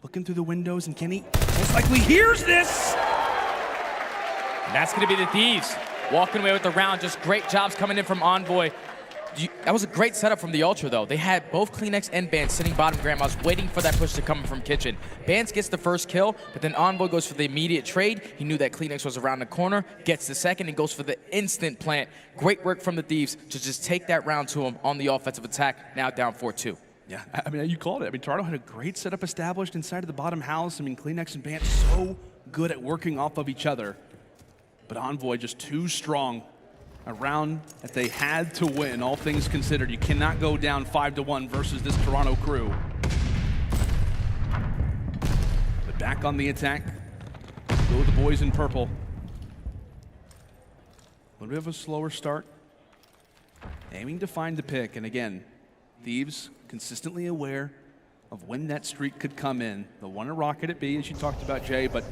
S20: Looking through the windows, and Kenny most likely hears this.
S21: And that's going to be the Thieves walking away with the round. Just great jobs coming in from Envoy. That was a great setup from the Ultra, though. They had both Kleenex and Bans sitting bottom Grandmas, waiting for that push to come from Kitchen. Bans gets the first kill, but then Envoy goes for the immediate trade. He knew that Kleenex was around the corner, gets the second, and goes for the instant plant. Great work from the Thieves to just take that round to him on the offensive attack, now down 4-2.
S20: Yeah, I mean, you called it. I mean, Toronto had a great setup established inside of the bottom house. I mean, Kleenex and Bans so good at working off of each other. But Envoy just too strong. A round that they had to win, all things considered. You cannot go down 5-1 versus this Toronto crew. back on the attack. Go the boys in purple. A little bit of a slower start. Aiming to find the pick, and again, Thieves consistently aware of when that streak could come in. They'll want to rocket at B, as you talked about, Jay, but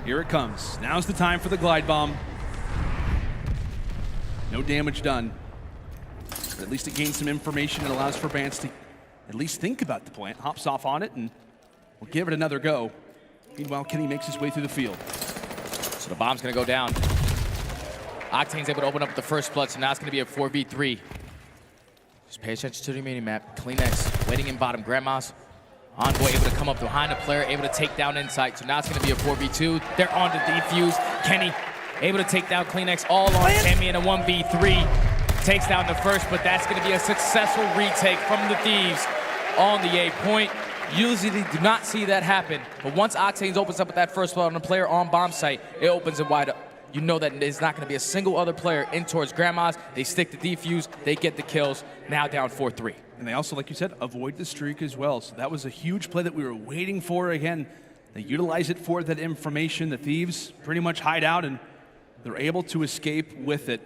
S20: here it comes. Now's the time for the glide bomb. No damage done, but at least it gains some information and allows for Bance to at least think about the plant. Hops off on it, and we'll give it another go. Meanwhile, Kenny makes his way through the field.
S21: So the bomb's gonna go down. Octane's able to open up the first blood, so now it's gonna be a 4v3. Just pay attention to the mini-map. Kleenex waiting in bottom. Grandma's Envoy able to come up behind the player, able to take down Insight. So now it's gonna be a 4v2. They're on to defuse. Kenny able to take down Kleenex all on Tammy in a 1v3. Takes down the first, but that's gonna be a successful retake from the Thieves on the A point. Usually do not see that happen, but once Octanes opens up with that first blood on a player on bomb site, it opens it wide up. You know that there's not gonna be a single other player in towards Grandma's. They stick the defuse, they get the kills, now down 4-3.
S20: And they also, like you said, avoid the streak as well. So that was a huge play that we were waiting for. Again, they utilize it for that information. The Thieves pretty much hide out, and they're able to escape with it.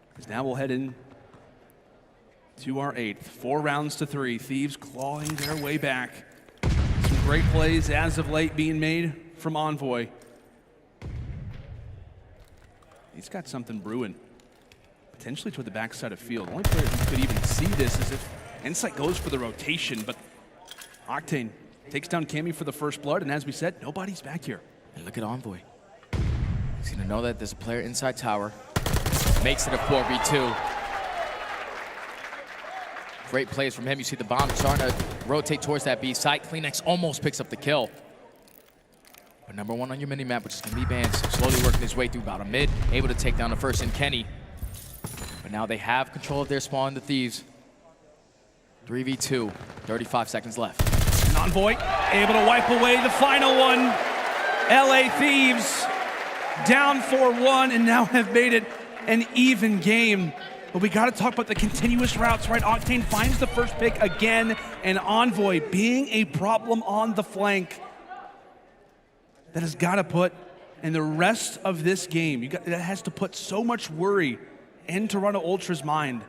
S20: Because now we'll head in to our 8th. 4 rounds to 3. Thieves clawing their way back. Some great plays as of late being made from Envoy. He's got something brewing, potentially toward the backside of field. The only player who could even see this is if Insight goes for the rotation, but Octane takes down Cammy for the first blood, and as we said, nobody's back here.
S21: And look at Envoy. He's gonna know that there's a player inside tower. Makes it a 4v2. Great plays from him. You see the bomb starting to rotate towards that B site. Kleenex almost picks up the kill. But number 1 on your mini-map, which is gonna be Bance, slowly working his way through bottom mid, able to take down the first in Kenny. But now they have control of their spawn, the Thieves. 3v2, 35 seconds left.
S20: And Envoy able to wipe away the final one. LA Thieves down 4-1 and now have made it an even game. But we gotta talk about the continuous routes, right? Octane finds the first pick again, and Envoy being a problem on the flank. That has got to put in the rest of this game. That has to put so much worry in Toronto Ultra's mind,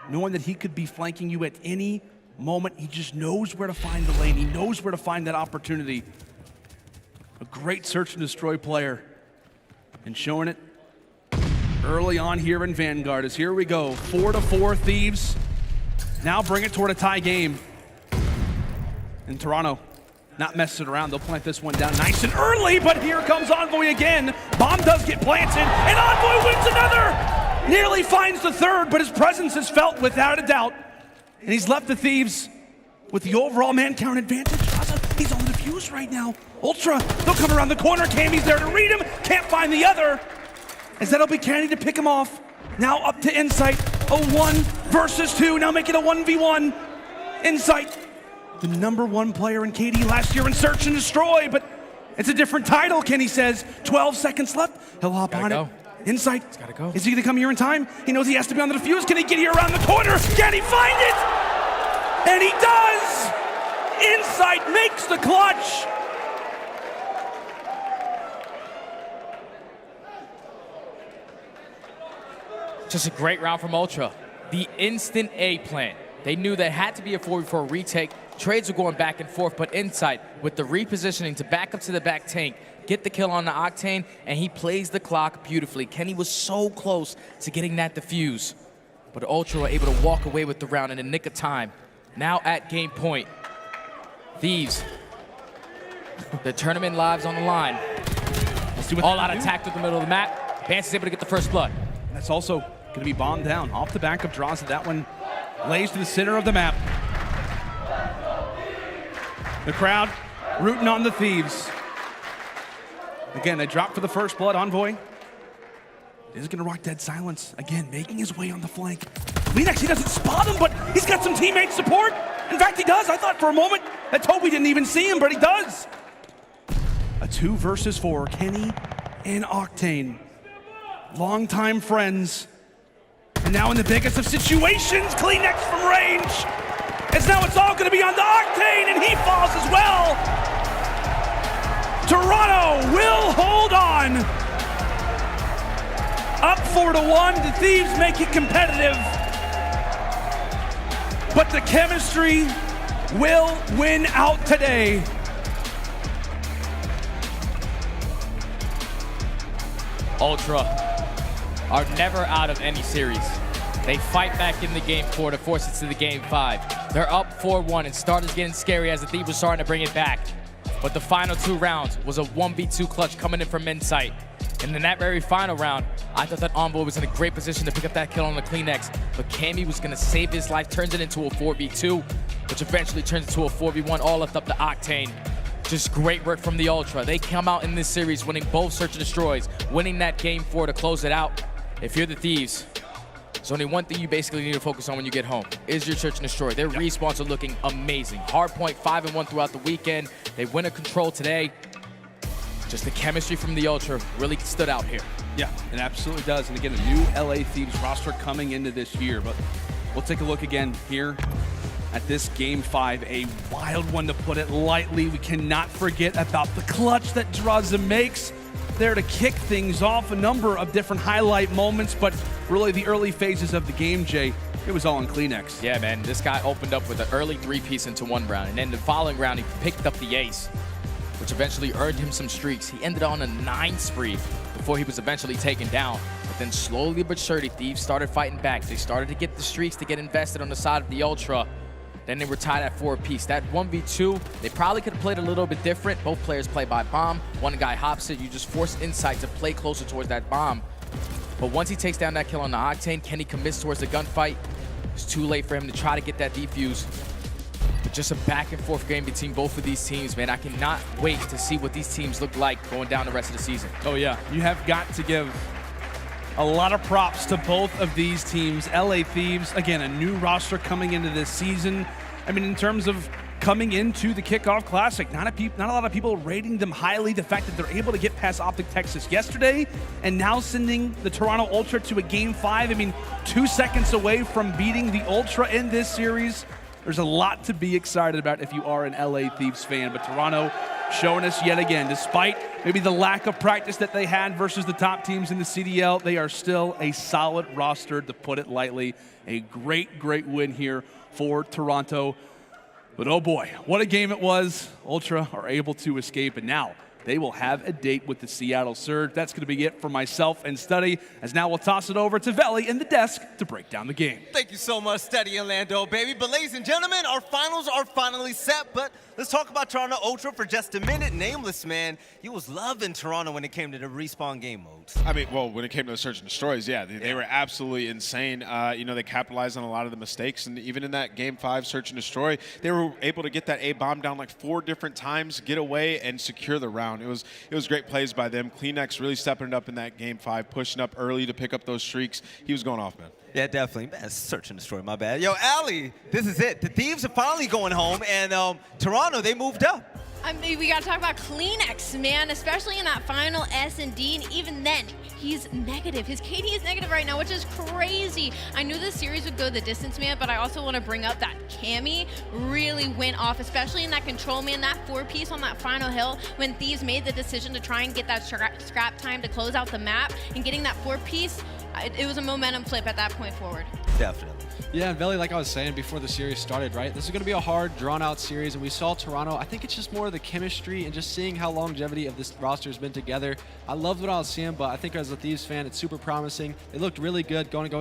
S20: knowing that he could be flanking you at any moment. He just knows where to find the lane. He knows where to find that opportunity. A great search and destroy player, and showing it early on here in Vanguard. As here we go, 4-4 Thieves. Now bring it toward a tie game. And Toronto not messing around. They'll plant this one down nice and early, but here comes Envoy again. Bomb does get planted, and Envoy wins another! Nearly finds the third, but his presence is felt without a doubt. And he's left the Thieves with the overall man count advantage. He's on the defuse right now. Ultra, they'll come around the corner. Cammy's there to read him. Can't find the other. As that'll be Candy to pick him off. Now up to Insight. A 1 versus 2. Now make it a 1v1. Insight, the number 1 player in KD last year in Search and Destroy, but it's a different title, Kenny says. 12 seconds left. He'll hop on it. Insight. He's gotta go. Is he gonna come here in time? He knows he has to be on the defuse. Can he get here around the corner? Can he find it? And he does! Insight makes the clutch.
S21: Just a great round from Ultra. The instant A plan. They knew there had to be a 4v4 retake. Trades were going back and forth, but Insight, with the repositioning to back up to the back tank, get the kill on the Octane, and he plays the clock beautifully. Kenny was so close to getting that defuse, but Ultra were able to walk away with the round in the nick of time. Now at game point. Thieves, the tournament lives on the line. All out attack through the middle of the map. Bance is able to get the first blood.
S20: That's also going to be bombed down off the back of draws. That one lays to the center of the map. The crowd rooting on the Thieves. Again, they drop for the first blood. Envoy is going to rock dead silence. Again, making his way on the flank. Kleenex, he doesn't spot him, but he's got some teammate support. In fact, he does. I thought for a moment that Toby didn't even see him, but he does. A 2 versus 4, Kenny and Octane. Longtime friends. And now in the biggest of situations, Kleenex from range. As now it's all going to be on the Octane, and he falls as well. Toronto will hold on. Up 4-1, the Thieves make it competitive. But the chemistry will win out today.
S21: Ultra are never out of any series. They fight back in the game 4 to force it to the game 5. They're up 4-1 and started getting scary as the Thieves were starting to bring it back. But the final 2 rounds was a 1v2 clutch coming in from Insight. And in that very final round, I thought that Envoy was in a great position to pick up that kill on the CleanX, but Cammy was gonna save his life, turns it into a 4v2, which eventually turns into a 4v1, all left up to Octane. Just great work from the Ultra. They come out in this series winning both Search and Destroys, winning that game 4 to close it out. If you're the Thieves, there's only one thing you basically need to focus on when you get home, is your Search and Destroy. Their respawns are looking amazing. Hardpoint 5-1 throughout the weekend. They win a Control today. Just the chemistry from the Ultra really stood out here.
S20: Yeah, it absolutely does. And again, a new LA Thieves roster coming into this year. But we'll take a look again here at this game 5. A wild one, to put it lightly. We cannot forget about the clutch that Draza makes there to kick things off. A number of different highlight moments, but really the early phases of the game, Jay, it was all on CleanX.
S21: Yeah, man, this guy opened up with an early 3-piece into 1 round, and then the following round he picked up the ace, which eventually earned him some streaks. He ended on a 9 spree before he was eventually taken down. But then slowly but surely, Thieves started fighting back. They started to get the streaks to get invested on the side of the Ultra. Then they were tied at 4-piece. That 1v2, they probably could have played a little bit different. Both players play by bomb. One guy hops it. You just force Insight to play closer towards that bomb. But once he takes down that kill on the Octane, Kenny commits towards the gunfight. It's too late for him to try to get that defuse. But just a back and forth game between both of these teams, man. I cannot wait to see what these teams look like going down the rest of the season.
S20: Oh yeah, you have got to give a lot of props to both of these teams. LA Thieves, again, a new roster coming into this season. I mean, in terms of coming into the Kickoff Classic, not a lot of people rating them highly. The fact that they're able to get past OpTic Texas yesterday and now sending the Toronto Ultra to a game 5. I mean, 2 seconds away from beating the Ultra in this series. There's a lot to be excited about if you are an LA Thieves fan, but Toronto showing us yet again, despite maybe the lack of practice that they had versus the top teams in the CDL, they are still a solid roster, to put it lightly. A great, great win here for Toronto. But oh boy, what a game it was. Ultra are able to escape, and now they will have a date with the Seattle Surge. That's going to be it for myself and Study, as now we'll toss it over to Veli in the desk to break down the game.
S2: Thank you so much, Study and Lando, baby. But ladies and gentlemen, our finals are finally set, but let's talk about Toronto Ultra for just a minute. Nameless, man, you was loving Toronto when it came to the respawn game modes.
S3: I mean, well, when it came to the Search and Destroys, yeah, they were absolutely insane. You know, they capitalized on a lot of the mistakes, and even in that game 5 Search and Destroy, they were able to get that A bomb down like 4 different times, get away, and secure the round. It was great plays by them. CleanX really stepping it up in that game 5, pushing up early to pick up those streaks. He was going off, man.
S2: Yeah, definitely. Man, Search and Destroy, my bad. Yo, aLLeY, this is it. The Thieves are finally going home, and Toronto, they moved up.
S4: I mean, we gotta talk about CleanX, man, especially in that final S&D, and even then, he's negative. His KD is negative right now, which is crazy. I knew this series would go the distance, man, but I also want to bring up that Cammy really went off, especially in that Control, man, that 4-piece on that final hill, when Thieves made the decision to try and get that scrap time to close out the map, and getting that 4-piece, it was a momentum flip at that point forward.
S2: Definitely.
S5: Yeah, and Veli, like I was saying before the series started, right? This is going to be a hard, drawn-out series, and we saw Toronto. I think it's just more of the chemistry and just seeing how longevity of this roster has been together. I loved what I was seeing, but I think as a Thieves fan, it's super promising. They looked really good going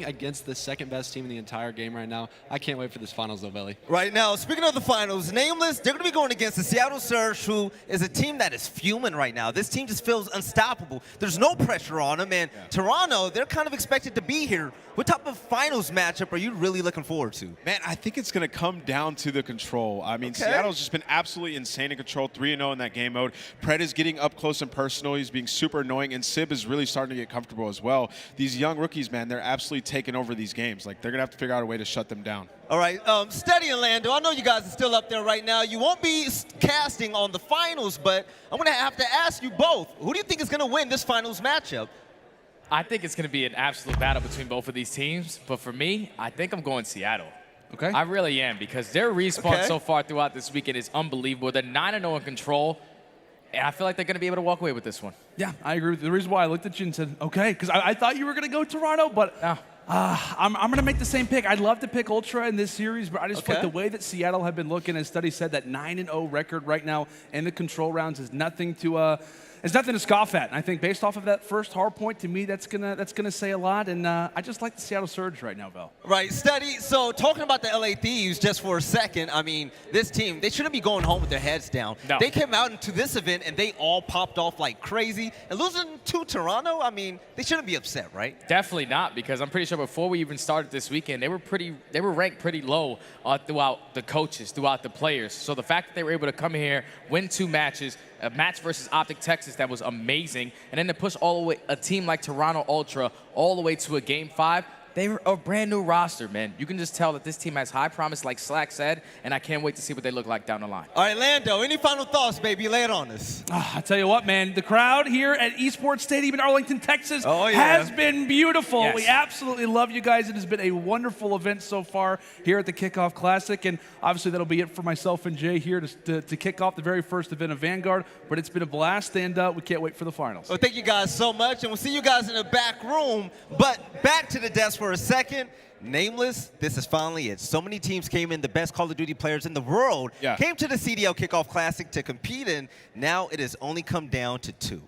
S5: against the second-best team in the entire game right now. I can't wait for this finals, though, Veli.
S2: Right now, speaking of the finals, Nameless, they're going to be going against the Seattle Surge, who is a team that is fuming right now. This team just feels unstoppable. There's no pressure on them, and Toronto, they're kind of expected to be here. What type of finals matchup are you really looking forward to?
S3: Man, I think it's going to come down to the Control. I mean, Seattle's just been absolutely insane in Control, 3-0 in that game mode. Pred is getting up close and personal. He's being super annoying, and Sib is really starting to get comfortable as well. These young rookies, man, they're absolutely taking over these games. Like, they're going to have to figure out a way to shut them down.
S2: All right, Steady and Lando, I know you guys are still up there right now. You won't be casting on the finals, but I'm going to have to ask you both. Who do you think is going to win this finals matchup?
S21: I think it's going to be an absolute battle between both of these teams, but for me, I think I'm going Seattle.
S20: Okay.
S21: I really am, because their respawn so far throughout this weekend is unbelievable. They're 9-0 in Control, And I feel like they're going to be able to walk away with this one.
S20: Yeah, I agree with you. The reason why I looked at you and said, okay, because I thought you were going to go Toronto, but I'm going to make the same pick. I'd love to pick Ultra in this series, but I just feel like the way that Seattle have been looking, as studies said, that 9-0 record right now in the control rounds is nothing to scoff at. And I think based off of that first Hardpoint, to me, that's gonna say a lot. And I just like the Seattle Surge right now, Vel.
S2: Right, Study. So talking about the LA Thieves just for a second, I mean, this team, they shouldn't be going home with their heads down.
S21: No.
S2: They came out into this event and they all popped off like crazy. And losing to Toronto, I mean, they shouldn't be upset, right?
S21: Definitely not, because I'm pretty sure before we even started this weekend, they were ranked pretty low throughout the coaches, throughout the players. So the fact that they were able to come here, win 2 matches, a match versus OpTic Texas that was amazing, and then to push all the way a team like Toronto Ultra all the way to a Game 5, they were a brand new roster, man. You can just tell that this team has high promise, like Slack said, and I can't wait to see what they look like down the line.
S2: All right, Lando, any final thoughts, baby? Lay it on us.
S20: I tell you what, man, the crowd here at Esports Stadium in Arlington, Texas has been beautiful.
S21: Yes.
S20: We absolutely love you guys. It has been a wonderful event so far here at the Kickoff Classic, and obviously that'll be it for myself and Jay here to kick off the very first event of Vanguard, but it's been a blast, and we can't wait for the finals.
S2: Well, thank you guys so much, and we'll see you guys in the back room. But back to the desk for a second. Nameless, this is finally it. So many teams came in, the best Call of Duty players in the world came to the CDL Kickoff Classic to compete in. Now it has only come down to 2.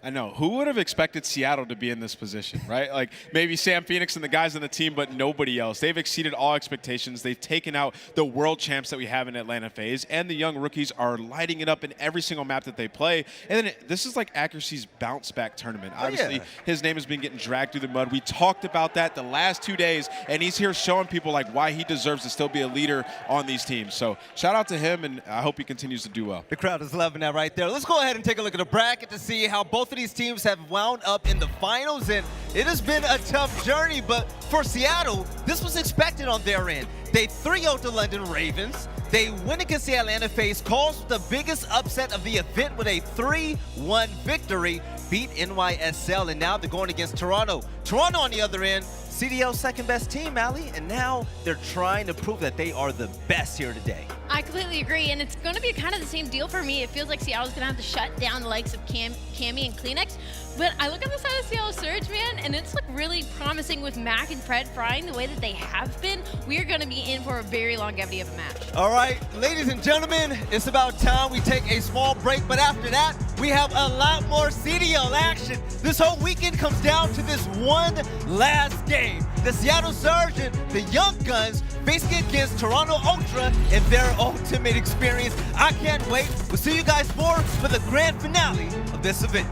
S3: I know. Who would have expected Seattle to be in this position, right? Like maybe Sam Phoenix and the guys on the team, but nobody else. They've exceeded all expectations. They've taken out the world champs that we have in Atlanta FaZe, and the young rookies are lighting it up in every single map that they play. And then this is like Accuracy's bounce back tournament. Obviously, his name has been getting dragged through the mud. We talked about that the last 2 days, and he's here showing people like why he deserves to still be a leader on these teams. So shout out to him, and I hope he continues to do well.
S2: The crowd is loving that right there. Let's go ahead and take a look at the bracket to see how both of these teams have wound up in the finals, and it has been a tough journey, but for Seattle, this was expected on their end. They 3-0'd the London Ravens. They win against the Atlanta FaZe, caused the biggest upset of the event with a 3-1 victory, beat NYSL, and now they're going against Toronto. Toronto on the other end, CDL's second best team, aLLeY, and now they're trying to prove that they are the best here today.
S4: I completely agree, and it's going to be kind of the same deal for me. It feels like Seattle's going to have to shut down the likes of Cammy and Kleenex, but I look at the side of Seattle Surge, man, and it's like really promising with Mac and Pred frying the way that they have been. We are going to be in for a very longevity of a match.
S2: All right, ladies and gentlemen, it's about time we take a small break, but after that, we have a lot more CDL action. This whole weekend comes down to this one last game. The Seattle Surge and the Young Guns facing against Toronto Ultra in their ultimate experience. I can't wait. We'll see you guys for the grand finale of this event.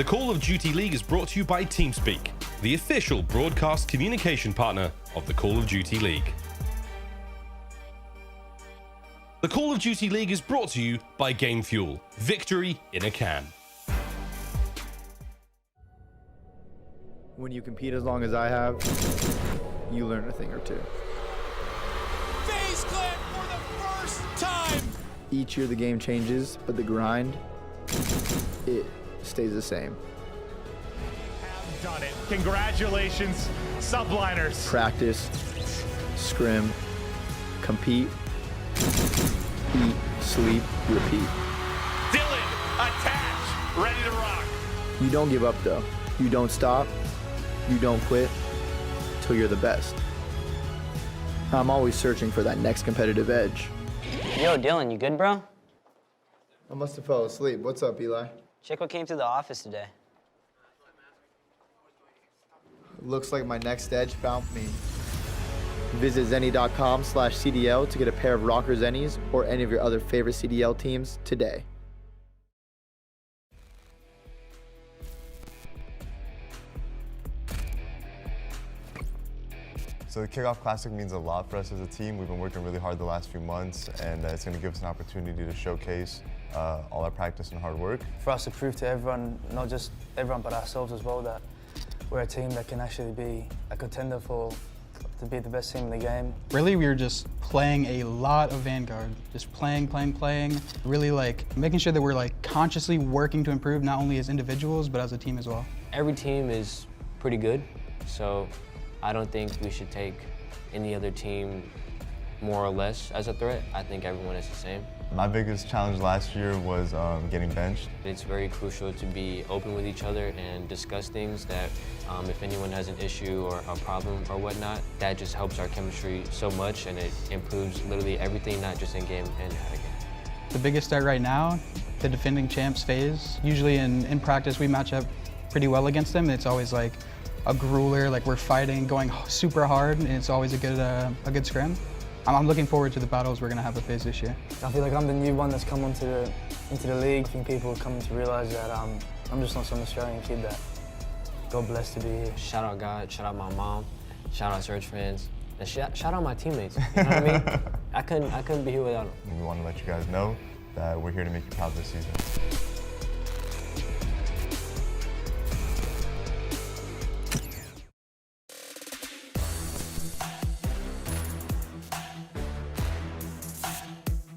S9: The Call of Duty League is brought to you by TeamSpeak, the official broadcast communication partner of the Call of Duty League. The Call of Duty League is brought to you by Game Fuel. Victory in a can.
S15: When you compete as long as I have, you learn a thing or two.
S1: FaZe clip for the first time.
S15: Each year the game changes, but the grind, it stays the same.
S10: Done it. Congratulations, Subliners.
S15: Practice, scrim, compete, eat, sleep, repeat.
S10: Dylan, attach, ready to rock.
S15: You don't give up though. You don't stop. You don't quit till you're the best. I'm always searching for that next competitive edge.
S17: Yo, Dylan, you good, bro?
S15: I must have fell asleep. What's up, Eli?
S17: Check what came to the office today.
S15: Looks like my next edge found me. Visit Zenni.com/CDL to get a pair of Røkkr Zennis or any of your other favorite CDL teams today.
S18: So the Kickoff Classic means a lot for us as a team. We've been working really hard the last few months, and it's going to give us an opportunity to showcase all our practice and hard work.
S6: For us to prove to everyone, not just everyone but ourselves as well, that we're a team that can actually be a contender to be the best team in the game.
S22: Really, we were just playing a lot of Vanguard. Just playing. Really like making sure that we're like consciously working to improve not only as individuals, but as a team as well.
S23: Every team is pretty good, so I don't think we should take any other team more or less as a threat. I think everyone is the same.
S18: My biggest challenge last year was getting benched.
S23: It's very crucial to be open with each other and discuss things that if anyone has an issue or a problem or whatnot, that just helps our chemistry so much, and it improves literally everything, not just in game and out of game.
S22: The biggest threat right now, the defending champs FaZe. Usually in practice we match up pretty well against them. It's always like a grueler, like we're fighting, going super hard, and it's always a good scrim. I'm looking forward to the battles we're going to have with FaZe this year.
S6: I feel like I'm the new one that's come into the league. I think people are coming to realize that I'm just not some Australian kid that God bless to be here.
S23: Shout out God, shout out my mom, shout out Surge fans, and shout out my teammates. You know what I mean? I couldn't be here without them.
S18: We want to let you guys know that we're here to make you proud this season.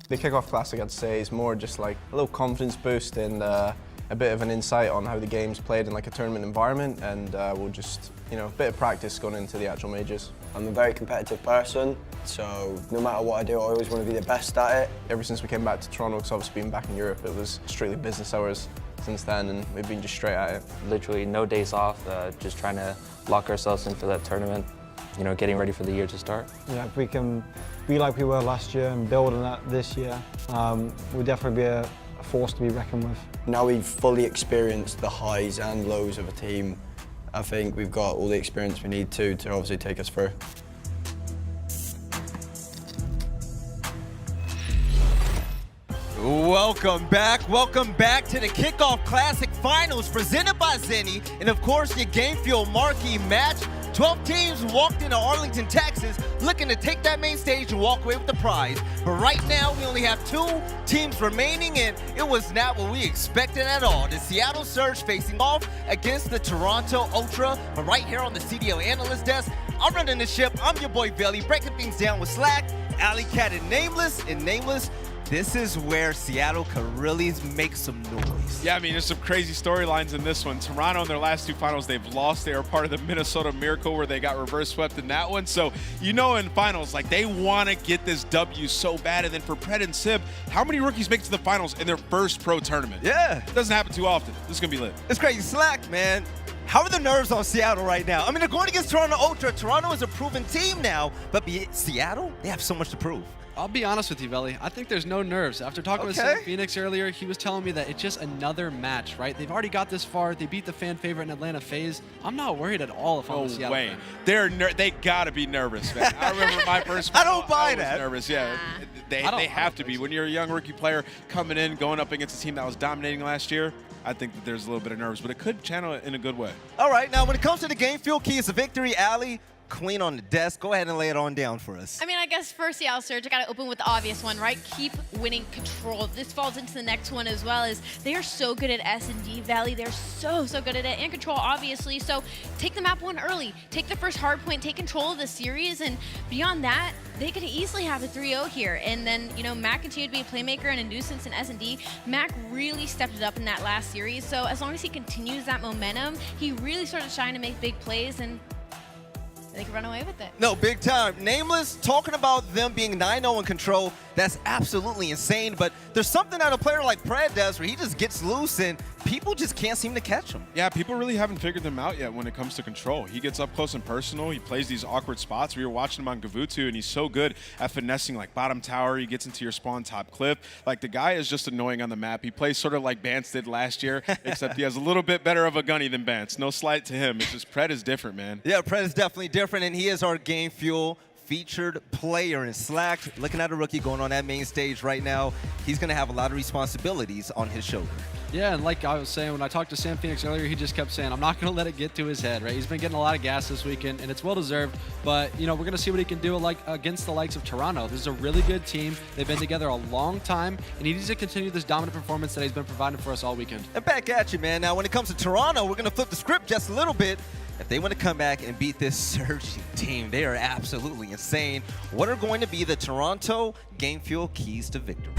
S24: The Kickoff Classic, I'd say, is more just like a little confidence boost and a bit of an insight on how the game's played in like a tournament environment, and we'll just, you know, a bit of practice going into the actual majors.
S19: I'm a very competitive person, so no matter what I do, I always want to be the best at it.
S24: Ever since we came back to Toronto, because obviously being back in Europe, it was strictly business hours since then, and we've been just straight at it.
S23: Literally no days off, just trying to lock ourselves in for that tournament, you know, getting ready for the year to start.
S25: Yeah, if we can be like we were last year and build on that this year, we'll definitely be a force to be reckoned with.
S19: Now we've fully experienced the highs and lows of a team, I think we've got all the experience we need to obviously take us through.
S2: Welcome back to the Kickoff Classic Finals presented by Zenni, and of course your Game Fuel marquee match. 12 teams walked into Arlington, Texas, looking to take that main stage and walk away with the prize. But right now, we only have 2 teams remaining, and it was not what we expected at all. The Seattle Surge facing off against the Toronto Ultra. But right here on the CDL Analyst Desk, I'm running the ship. I'm your boy Belly, breaking things down with Slack, Alley Cat, and Nameless. This is where Seattle can really make some noise.
S3: Yeah, I mean, there's some crazy storylines in this one. Toronto in their last 2 finals, they've lost. They are part of the Minnesota Miracle where they got reverse swept in that one. So, you know, in finals, like, they want to get this W so bad. And then for Pred and Simp, how many rookies make it to the finals in their first pro tournament?
S2: Yeah.
S3: It doesn't happen too often. This is going to be lit.
S2: It's crazy. Slack, man. How are the nerves on Seattle right now? I mean, they're going against Toronto Ultra. Toronto is a proven team now, but Seattle, they have so much to prove.
S5: I'll be honest with you, Belly. I think there's no nerves. After talking with Simp Phoenix earlier, he was telling me that it's just another match, right? They've already got this far. They beat the fan favorite in Atlanta FaZe. I'm not worried at all if I'm the Seattle fan.
S3: They gotta be nervous, man. I remember my first
S2: I don't buy that.
S3: Nervous, yeah. They have to be. When you're a young rookie player coming in, going up against a team that was dominating last year, I think that there's a little bit of nerves, but it could channel it in a good way.
S2: All right, now when it comes to the game fuel keys to victory, aLLeY, clean on the desk. Go ahead and lay it on down for us.
S4: I mean, I guess for Seattle Surge, I got to open with the obvious one, right? Keep winning control. This falls into the next one as well, as they are so good at S&D Valley. They're so good at it, and control, obviously. So take the map one early. Take the first hard point. Take control of the series, and beyond that, they could easily have a 3-0 here. And then, you know, Mac continued to be a playmaker and a nuisance in S&D. Mac really stepped it up in that last series. So as long as he continues that momentum, he really started shining to make big plays, and they can run away with it.
S2: No, big time. Nameless, talking about them being 9-0 in control, that's absolutely insane, but there's something that a player like Pred does where he just gets loose and people just can't seem to catch him.
S3: Yeah, people really haven't figured them out yet when it comes to control. He gets up close and personal. He plays these awkward spots. We were watching him on Gavutu, and he's so good at finessing like bottom tower. He gets into your spawn top cliff. Like, the guy is just annoying on the map. He plays sort of like Bance did last year, except he has a little bit better of a gunny than Bance. No slight to him. It's just Pred is different, man.
S2: Yeah, Pred is definitely different, and he is our game fuel featured player in Slack. Looking at a rookie going on that main stage right now, he's going to have a lot of responsibilities on his shoulder.
S5: Yeah, and like I was saying, when I talked to Sam Phoenix earlier, he just kept saying, I'm not going to let it get to his head, right? He's been getting a lot of gas this weekend, and it's well-deserved, but, you know, we're going to see what he can do like against the likes of Toronto. This is a really good team. They've been together a long time, and he needs to continue this dominant performance that he's been providing for us all weekend.
S2: And back at you, man. Now, when it comes to Toronto, we're going to flip the script just a little bit. If they want to come back and beat this surging team, they are absolutely insane. What are going to be the Toronto game fuel keys to victory?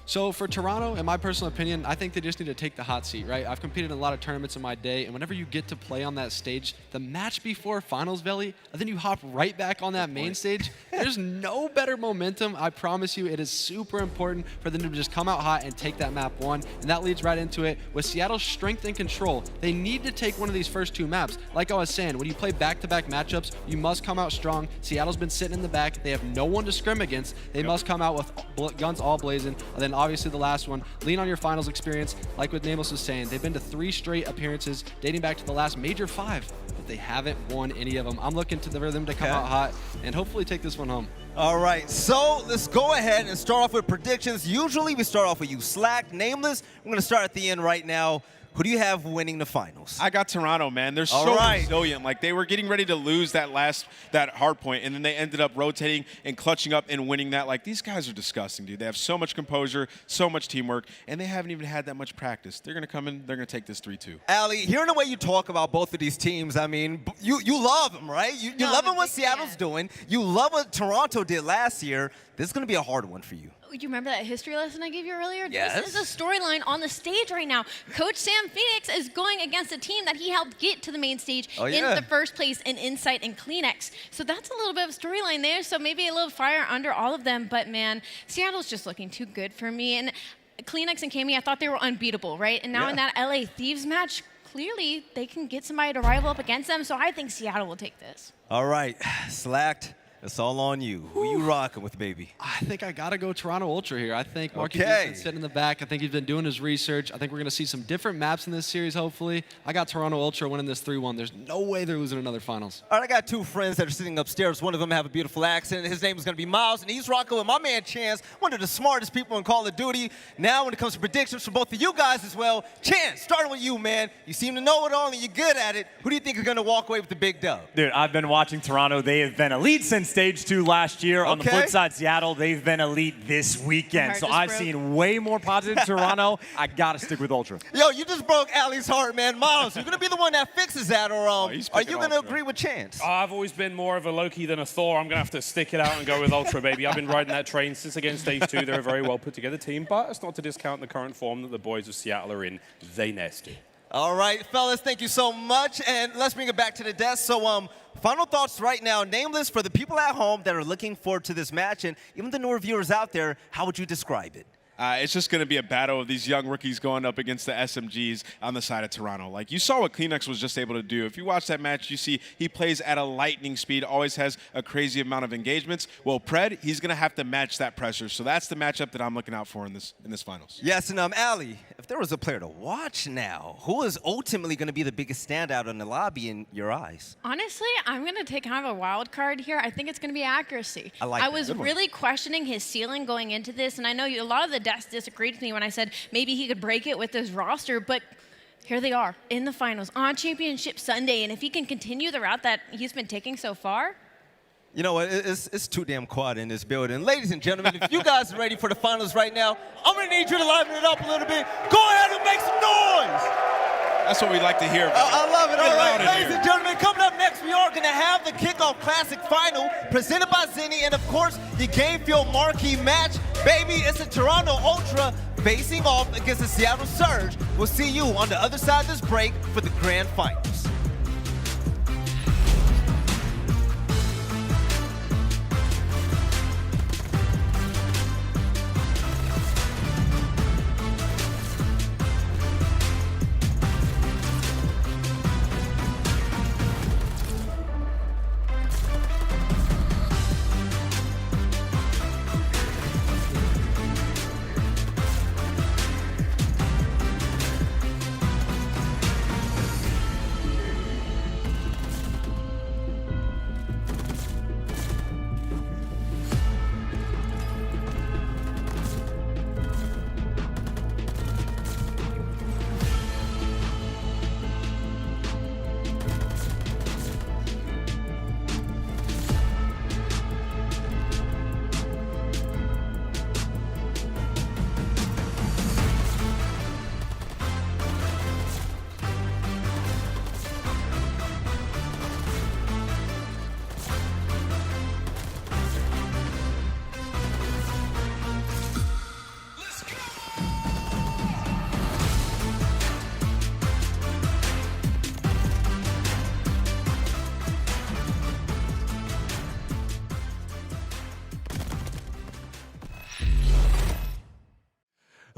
S5: So for Toronto, in my personal opinion, I think they just need to take the hot seat, right? I've competed in a lot of tournaments in my day, and whenever you get to play on that stage, the match before finals Valley, and then you hop right back on that main stage, there's no better momentum. I promise you, it is super important for them to just come out hot and take that map one, and that leads right into it. With Seattle's strength and control, they need to take one of these first two maps. Like I was saying, when you play back-to-back matchups, you must come out strong. Seattle's been sitting in the back. They have no one to scrim against. They must come out with guns all blazing, and then obviously the last one, lean on your finals experience. Like what Nameless was saying, they've been to 3 straight appearances dating back to the last major 5, but they haven't won any of them. I'm looking to them to come out hot and hopefully take this one home.
S2: All right, so let's go ahead and start off with predictions. Usually we start off with you, Slack. Nameless, we're going to start at the end right now. Who do you have winning the finals?
S3: I got Toronto, man. They're so resilient. Like, they were getting ready to lose that hard point, and then they ended up rotating and clutching up and winning that. Like, these guys are disgusting, dude. They have so much composure, so much teamwork, and they haven't even had that much practice. They're going to come in, they're going to take this 3-2.
S2: aLLeY, hearing the way you talk about both of these teams, I mean, you love them, right? You love what Seattle's doing. You love what Toronto did last year. This is going to be a hard one for you.
S4: You remember that history lesson I gave you earlier?
S2: Yes.
S4: This is a storyline on the stage right now. Coach Sam Phoenix is going against a team that he helped get to the main stage in the first place in Insight and Kleenex. So that's a little bit of a storyline there. So maybe a little fire under all of them. But man, Seattle's just looking too good for me. And Kleenex and Cammy, I thought they were unbeatable, right? And now in that LA Thieves match, clearly they can get somebody to rival up against them. So I think Seattle will take this.
S2: All right, Slacked. It's all on you. Who you rocking with, baby?
S5: I think I got to go Toronto Ultra here. I think Marky D's been sitting in the back. I think he's been doing his research. I think we're going to see some different maps in this series, hopefully. I got Toronto Ultra winning this 3-1. There's no way they're losing another finals.
S2: All right, I got 2 friends that are sitting upstairs. One of them have a beautiful accent. His name is going to be Miles, and he's rocking with my man Chance, one of the smartest people in Call of Duty. Now, when it comes to predictions for both of you guys as well, Chance, starting with you, man. You seem to know it all, and you're good at it. Who do you think is going to walk away with the big dub?
S7: Dude, I've been watching Toronto. They have been elite since Stage 2 last year. On the flip side, Seattle, they've been elite this weekend. So I've seen way more positive Toronto. I got to stick with Ultra.
S2: Yo, you just broke aLLeY's heart, man. Miles, you're going to be the one that fixes that, or are you going to agree with Chance?
S16: I've always been more of a Loki than a Thor. I'm going to have to stick it out and go with Ultra, baby. I've been riding that train since against Stage 2. They're a very well put together team, but it's not to discount the current form that the boys of Seattle are in. They nasty.
S2: All right, fellas, thank you so much. And let's bring it back to the desk. So, final thoughts right now. Nameless, for the people at home that are looking forward to this match, and even the newer viewers out there, how would you describe it?
S3: It's just going to be a battle of these young rookies going up against the SMGs on the side of Toronto. Like, you saw what Kleenex was just able to do. If you watch that match, you see he plays at a lightning speed, always has a crazy amount of engagements. Well, Pred, he's going to have to match that pressure. So that's the matchup that I'm looking out for in this finals.
S2: Yes, and aLLeY, if there was a player to watch now, who is ultimately going to be the biggest standout in the lobby in your eyes?
S4: Honestly, I'm going to take kind of a wild card here. I think it's going to be accuracy.
S2: I
S4: was really questioning his ceiling going into this, and I know a lot of the desks disagreed with me when I said maybe he could break it with his roster, but here they are in the finals on Championship Sunday, and if he can continue the route that he's been taking so far.
S2: You know what, it's too damn quiet in this building. Ladies and gentlemen, if you guys are ready for the finals right now, I'm gonna need you to liven it up a little bit. Go ahead and make some noise.
S3: That's what we like to hear.
S2: I love it.
S3: Get
S2: All right,
S3: loud in
S2: ladies
S3: here.
S2: and gentlemen, coming up next, we are gonna have the Kickoff Classic final presented by Zenni, and of course, the Game Field marquee match. Baby, it's a Toronto Ultra facing off against the Seattle Surge. We'll see you on the other side of this break for the grand finals.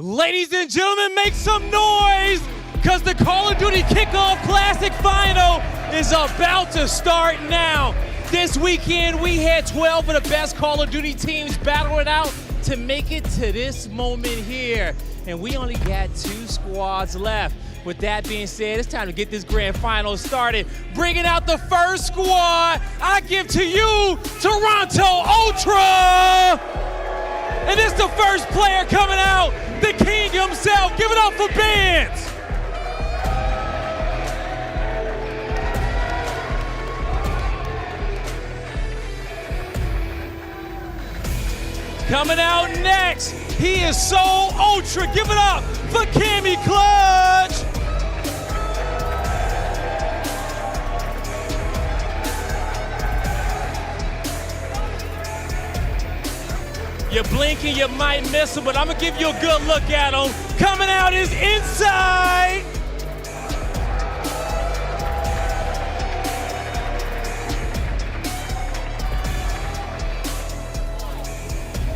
S8: Ladies and gentlemen, make some noise, because the Call of Duty Kickoff Classic Final is about to start now. This weekend, we had 12 of the best Call of Duty teams battling out to make it to this moment here. And we only got 2 squads left. With that being said, it's time to get this grand final started. Bringing out the first squad, I give to you, Toronto Ultra! And it's the first player coming out, the king himself. Give it up for Bands. Coming out next, he is so ultra. Give it up for Cammy Clutch. You blink and you might miss him, but I'm gonna give you a good look at him. Coming out is Inside.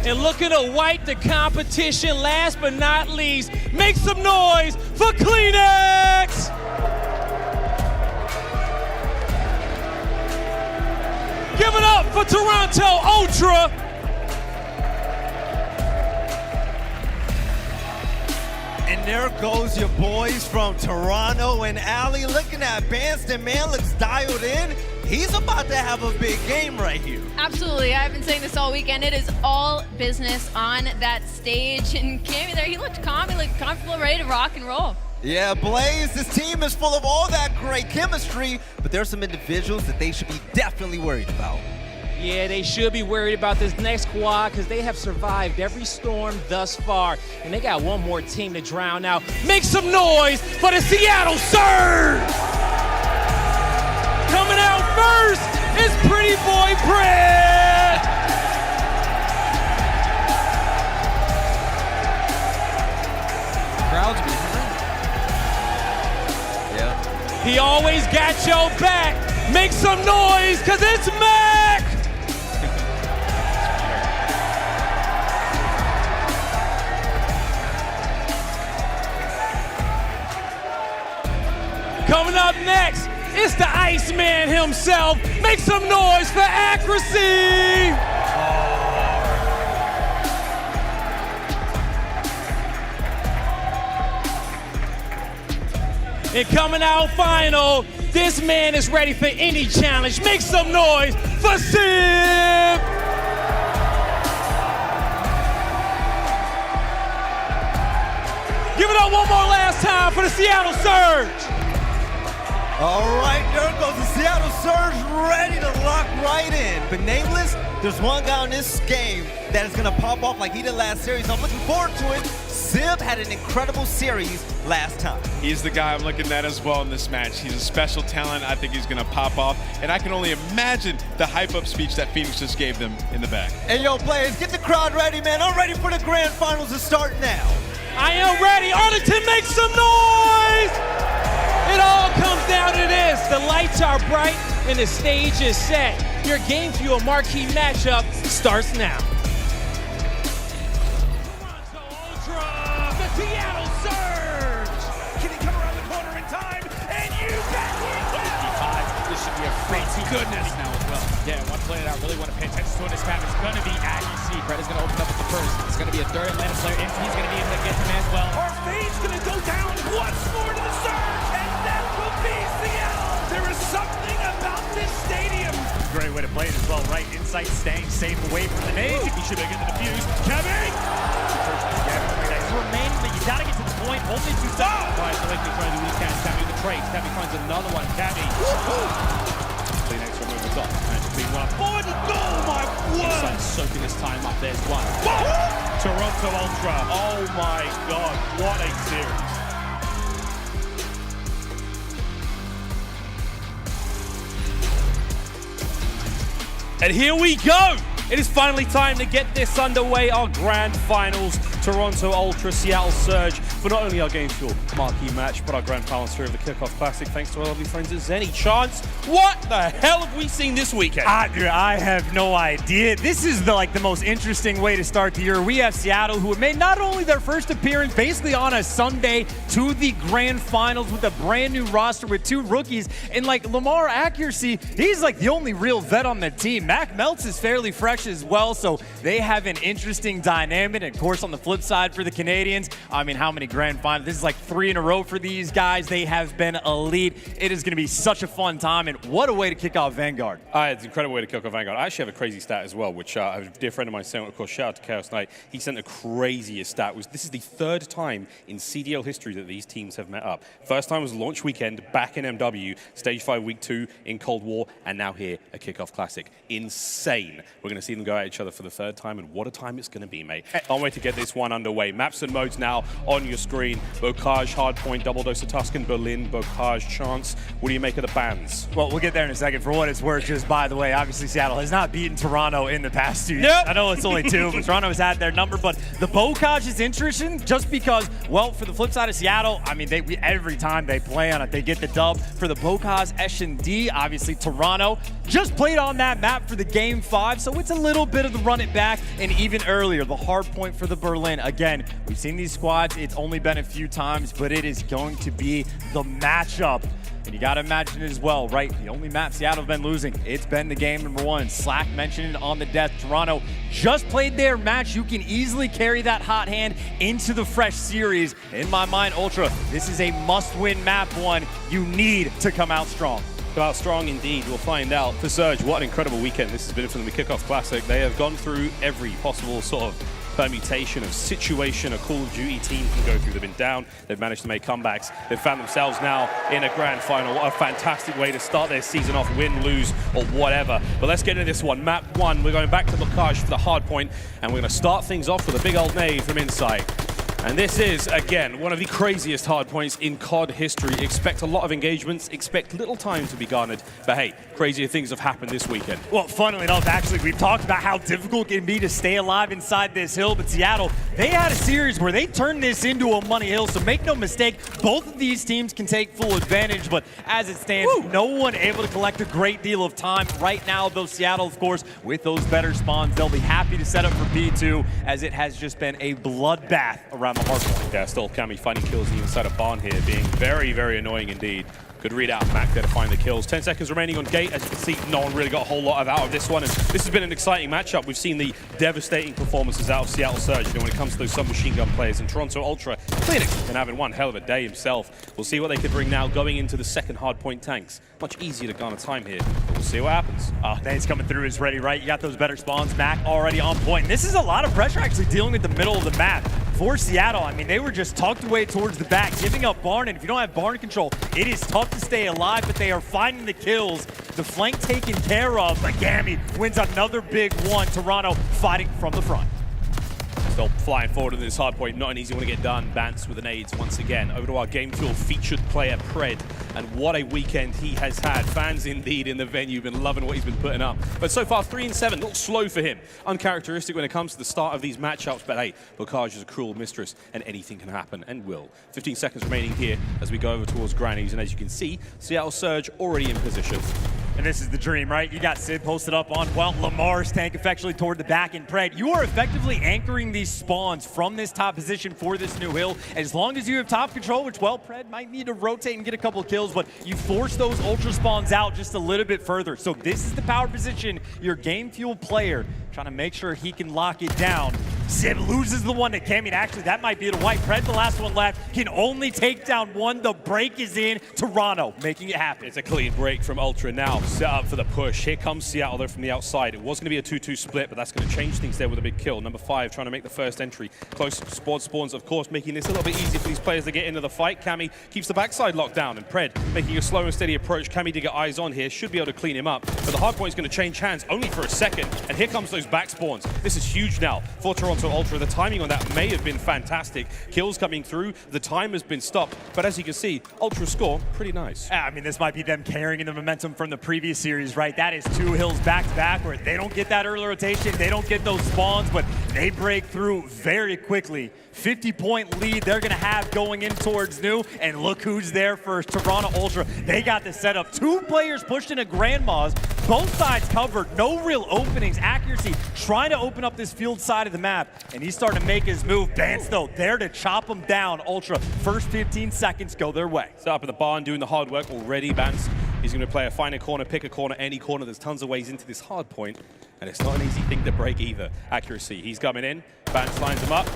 S8: And looking to wipe the competition, last but not least, make some noise for Kleenex! Give it up for Toronto Ultra!
S2: And there goes your boys from Toronto and aLLeY. Looking at Banston, man, looks dialed in. He's about to have a big game right here.
S4: Absolutely. I've been saying this all weekend. It is all business on that stage. And Cammy there, he looked calm. He looked comfortable, ready to rock and roll.
S2: Yeah, Blaze, this team is full of all that great chemistry, but there's some individuals that they should be definitely worried about.
S8: Yeah, they should be worried about this next squad because they have survived every storm thus far. And they got one more team to drown out. Make some noise for the Seattle Surge! Coming out first is Pretty Boy Brett!
S5: Crowd's behind.
S2: Yeah.
S8: He always got your back. Make some noise, because it's Mac! Coming up next, it's the Iceman himself. Make some noise for Accuracy! And coming out final, this man is ready for any challenge. Make some noise for Simp! Give it up one more last time for the Seattle Surge.
S2: All right, there goes the Seattle Surge, ready to lock right in. But Nameless, there's one guy in this game that is going to pop off like he did last series. I'm looking forward to it. Simp had an incredible series last time.
S3: He's the guy I'm looking at as well in this match. He's a special talent. I think he's going to pop off. And I can only imagine the hype-up speech that Phoenix just gave them in the back.
S2: Hey, yo, players, get the crowd ready, man. I'm ready for the grand finals to start now.
S8: I am ready. Arlington, make some noise! It all comes down to this. The lights are bright and the stage is set. Your Game Fuel marquee matchup starts now. Toronto Ultra, the Seattle Surge. Can he come around the corner in time? And you bet he can. This should be a crazy goodness now as well. Yeah, one player that I really want to pay attention to in this map is going to be aBeZy. Brett is going to open up with the first. It's going to be a third Atlanta player, and he's going to be able to get him as well. Our FaZe going to go down once more to the Surge, and that will be Seattle. There is something about this stadium.
S7: Great way to play it as well, right? Insight staying safe away from the nades.
S8: He should have get the defuse. Kevin!
S7: Remaining, but you gotta get to the point. Only 2 seconds.
S8: Right, so Lakers trying to do what he can. Tabby the trace. Tabby finds another one. Tabby. Next one moves up. And between 140. Oh my word! Insight soaking his time up. There's one. Toronto Ultra. Oh my god. What a series. And here we go! It is finally time to get this underway, our grand finals. Toronto Ultra, Seattle Surge, for not only our Game Fuel marquee match, but our grand finals here of the Kickoff Classic, thanks to our lovely friends at Zenni. Chance, what the hell have we seen this weekend?
S7: I have no idea. This is the most interesting way to start the year. We have Seattle, who made not only their first appearance basically on a Sunday to the grand finals with a brand new roster with 2 rookies, and Lamar Accuracy, he's the only real vet on the team. Mac Melts is fairly fresh as well, so they have an interesting dynamic. And of course, on the flip side for the Canadians, I mean, how many grand finals? This is 3 in a row for these guys. They have been elite. It is going to be such a fun time, and what a way to kick off Vanguard.
S16: It's an incredible way to kick off Vanguard. I actually have a crazy stat as well, which a dear friend of mine sent, of course, shout out to Chaos Knight. He sent the craziest stat. This is the 3rd time in CDL history that these teams have met up. First time was launch weekend back in MW, Stage 5 Week 2 in Cold War, and now here at Kickoff Classic. Insane. We're going to see them go at each other for the 3rd time, and what a time it's going to be, mate. Can't wait to get this one underway. Maps and modes now on your screen. Bocage Hardpoint, double dose of Tuscan, Berlin, Bocage, Chance. What do you make of the bans?
S7: Well, we'll get there in a second. For what it's worth, just by the way, obviously Seattle has not beaten Toronto in the past 2 years.
S16: Yep.
S7: I know it's only 2, but Toronto has had their number. But the Bocage is interesting just because, well, for the flip side of Seattle, I mean, every time they play on it, they get the dub. For the Bocage S&D, obviously Toronto just played on that map for the Game 5, so it's a little bit of the run it back. And even earlier, the hard point for the Berlin. Again, we've seen these squads. It's only been a few times, but it is going to be the matchup. And you got to imagine it as well, right? The only map Seattle have been losing, it's been the game number 1. Slack mentioned it on the death. Toronto just played their match. You can easily carry that hot hand into the fresh series. In my mind, Ultra, this is a must-win map 1. You need to come out strong.
S16: Come out strong indeed. We'll find out. For Surge, what an incredible weekend this has been for them, the Kickoff Classic. They have gone through every possible sort of permutation of situation a Call of Duty team can go through. They've been down, they've managed to make comebacks, they've found themselves now in a grand final. What a fantastic way to start their season off, win, lose, or whatever. But let's get into this one. Map 1, we're going back to Bocage for the hard point, and we're going to start things off with a big old nade from inside. And this is, again, one of the craziest hard points in COD history. Expect a lot of engagements, expect little time to be garnered. But hey, crazier things have happened this weekend.
S7: Well, funnily enough, actually, we've talked about how difficult it can be to stay alive inside this hill. But Seattle, they had a series where they turned this into a money hill. So make no mistake, both of these teams can take full advantage. But as it stands, no one able to collect a great deal of time right now. Though Seattle, of course, with those better spawns, they'll be happy to set up for B2, as it has just been a bloodbath around the hard point.
S16: Yeah, still Cammy finding kills inside a barn here, being very, very annoying indeed. Good read out, Mac there to find the kills. 10 seconds remaining on gate. As you can see, no one really got a whole lot out of this one. And this has been an exciting matchup. We've seen the devastating performances out of Seattle Surge, when it comes to those submachine gun players. And Toronto Ultra, Phoenix, been having one hell of a day himself. We'll see what they could bring now going into the second hardpoint tanks. Much easier to garner time here. We'll see what happens.
S7: Nade's coming through is ready, right? You got those better spawns. Mac already on point. And this is a lot of pressure actually dealing with the middle of the map. for Seattle, I mean, they were just tucked away towards the back, giving up barn, and if you don't have barn control, it is tough to stay alive, but they are finding the kills. The flank taken care of, but Gammy wins another big one. Toronto fighting from the front.
S16: Still flying forward in this hard point, not an easy one to get done. Bance with the nades once again. Over to our Game Fuel featured player, Pred. And what a weekend he has had. Fans indeed in the venue been loving what he's been putting up. But so far, 3-7, a little slow for him. Uncharacteristic when it comes to the start of these matchups, but hey, Bocage is a cruel mistress and anything can happen and will. 15 seconds remaining here as we go over towards Grannies. And as you can see, Seattle Surge already in position.
S7: And this is the dream, right? You got Sid posted up on, well, Lamar's tank effectually toward the back, and Pred, you are effectively anchoring these spawns from this top position for this new hill. As long as you have top control, which, well, Pred might need to rotate and get a couple kills, but you force those ultra spawns out just a little bit further. So this is the power position, your Game Fuel player trying to make sure he can lock it down. Sid loses the one to Gaming. Actually, that might be the white. Pred, the last one left, can only take down one. The break is in. Toronto making it happen.
S16: It's a clean break from Ultra now. Set up for the push. Here comes Seattle, though, from the outside. It was going to be a 2-2 split, but that's going to change things there with a big kill. Number 5 trying to make the first entry. Close spawns, of course, making this a little bit easier for these players to get into the fight. Cammy keeps the backside locked down, and Pred making a slow and steady approach. Cammy to get eyes on here. Should be able to clean him up, but the hardpoint is going to change hands only for a second, and here comes those back spawns. This is huge now for Toronto Ultra. The timing on that may have been fantastic. Kills coming through. The time has been stopped, but as you can see, Ultra score pretty nice.
S7: I mean, this might be them carrying the momentum from the previous series, right? That is 2 hills back to back where they don't get that early rotation, they don't get those spawns, but they break through very quickly. 50-point lead they're going to have going in towards New, and look who's there for Toronto Ultra. They got the setup. 2 players pushed into Grandma's, both sides covered, no real openings. Accuracy trying to open up this field side of the map, and he's starting to make his move. Bance, though, there to chop him down. Ultra, first 15 seconds go their way.
S16: Set up at the barn, doing the hard work already. Bance, he's going to play find a corner, pick a corner, any corner. There's tons of ways into this hard point, and it's not an easy thing to break either. Accuracy, he's coming in. Bance lines him up,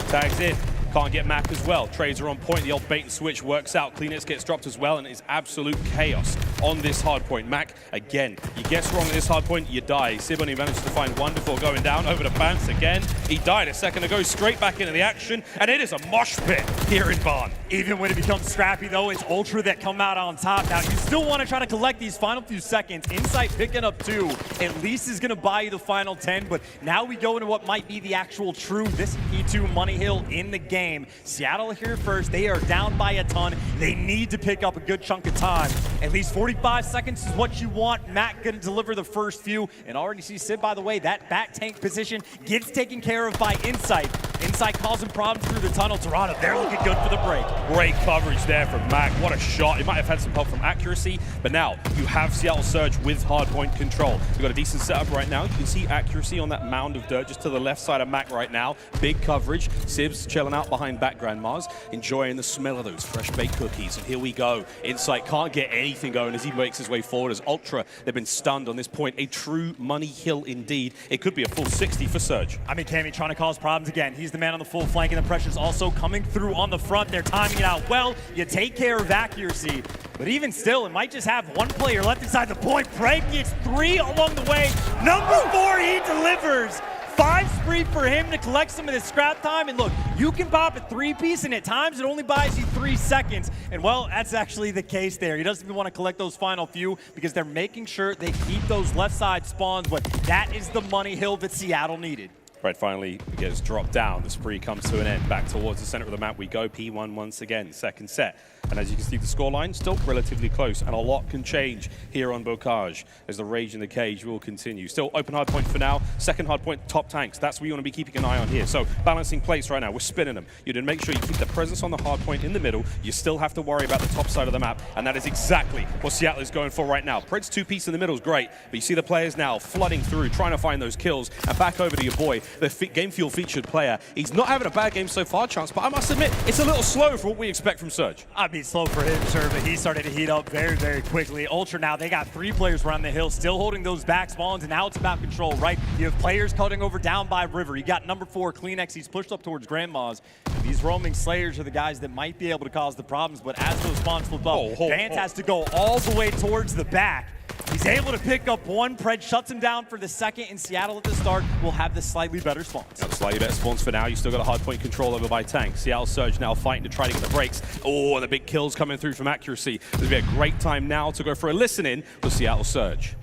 S16: tags in. Can't get Mac as well. Trades are on point. The old bait and switch works out. Cleanix gets dropped as well, and it's absolute chaos on this hard point. Mac, again, you guess wrong on this hard point, you die. Siboney manages to find one before going down. Over to Bance again. He died a second ago, straight back into the action, and it is a mosh pit here in Barn.
S7: Even when it becomes scrappy, though, it's Ultra that come out on top. Now, you still want to try to collect these final few seconds. Insight picking up 2, at least is going to buy you the final 10, but now we go into what might be the actual true, this E2 money hill in the game. Seattle here first. They are down by a ton. They need to pick up a good chunk of time. At least 45 seconds is what you want. Matt going to deliver the first few. And already see Sid, by the way, that back tank position gets taken care of by Insight. Insight causing problems through the tunnel. Toronto, they're looking good for the break.
S16: Great coverage there from Mac. What a shot. He might have had some help from accuracy, but now you have Seattle Surge with hardpoint control. We've got a decent setup right now. You can see accuracy on that mound of dirt just to the left side of Mac right now. Big coverage. Sibs chilling out behind background Mars, enjoying the smell of those fresh baked cookies. And here we go. Insight can't get anything going as he makes his way forward as Ultra, they've been stunned on this point. A true money hill indeed. It could be a full 60 for Surge.
S7: I mean, Cammy trying to cause problems again. He's the man on the full flank, and the pressure's also coming through on the front. They're timing it out well. You take care of accuracy, but even still, it might just have 1 player left inside the point. Pred gets 3 along the way. Number 4, he delivers. 5 spree for him to collect some of this scrap time. And look, you can pop a 3-piece, and at times it only buys you 3 seconds. And well, that's actually the case there. He doesn't even want to collect those final few because they're making sure they keep those left side spawns, but that is the money hill that Seattle needed.
S16: Pred finally gets dropped down. The spree comes to an end. Back towards the center of the map we go. P1 once again, second set. And as you can see, the scoreline still relatively close, and a lot can change here on Bocage as the rage in the cage will continue. Still open hard point for now. Second hard point, top tanks. That's where you want to be keeping an eye on here. So balancing plates right now. We're spinning them. You need to make sure you keep the presence on the hard point in the middle. You still have to worry about the top side of the map, and that is exactly what Seattle is going for right now. Pred's 2-piece in the middle is great, but you see the players now flooding through, trying to find those kills. And back over to your boy, the Game Fuel featured player. He's not having a bad game so far, Chance, but I must admit, it's a little slow for what we expect from Surge.
S7: I mean, slow for him, sure, but he started to heat up very, very quickly. Ultra now, they got 3 players around the hill, still holding those back spawns, and now it's about control, right? You have players cutting over down by River. You got number 4, Cleanix. He's pushed up towards Grandma's. These roaming Slayers are the guys that might be able to cause the problems, but as those spawns flip up, Vance has to go all the way towards the back. He's able to pick up one. Pred shuts him down for the second, and Seattle at the start will have the slightly better spawns.
S16: Slightly better spawns for now. You still got a hardpoint control over by Tank. Seattle Surge now fighting to try to get the breaks. Oh, and the big kills coming through from accuracy. This will be a great time now to go for a listen-in with Seattle Surge.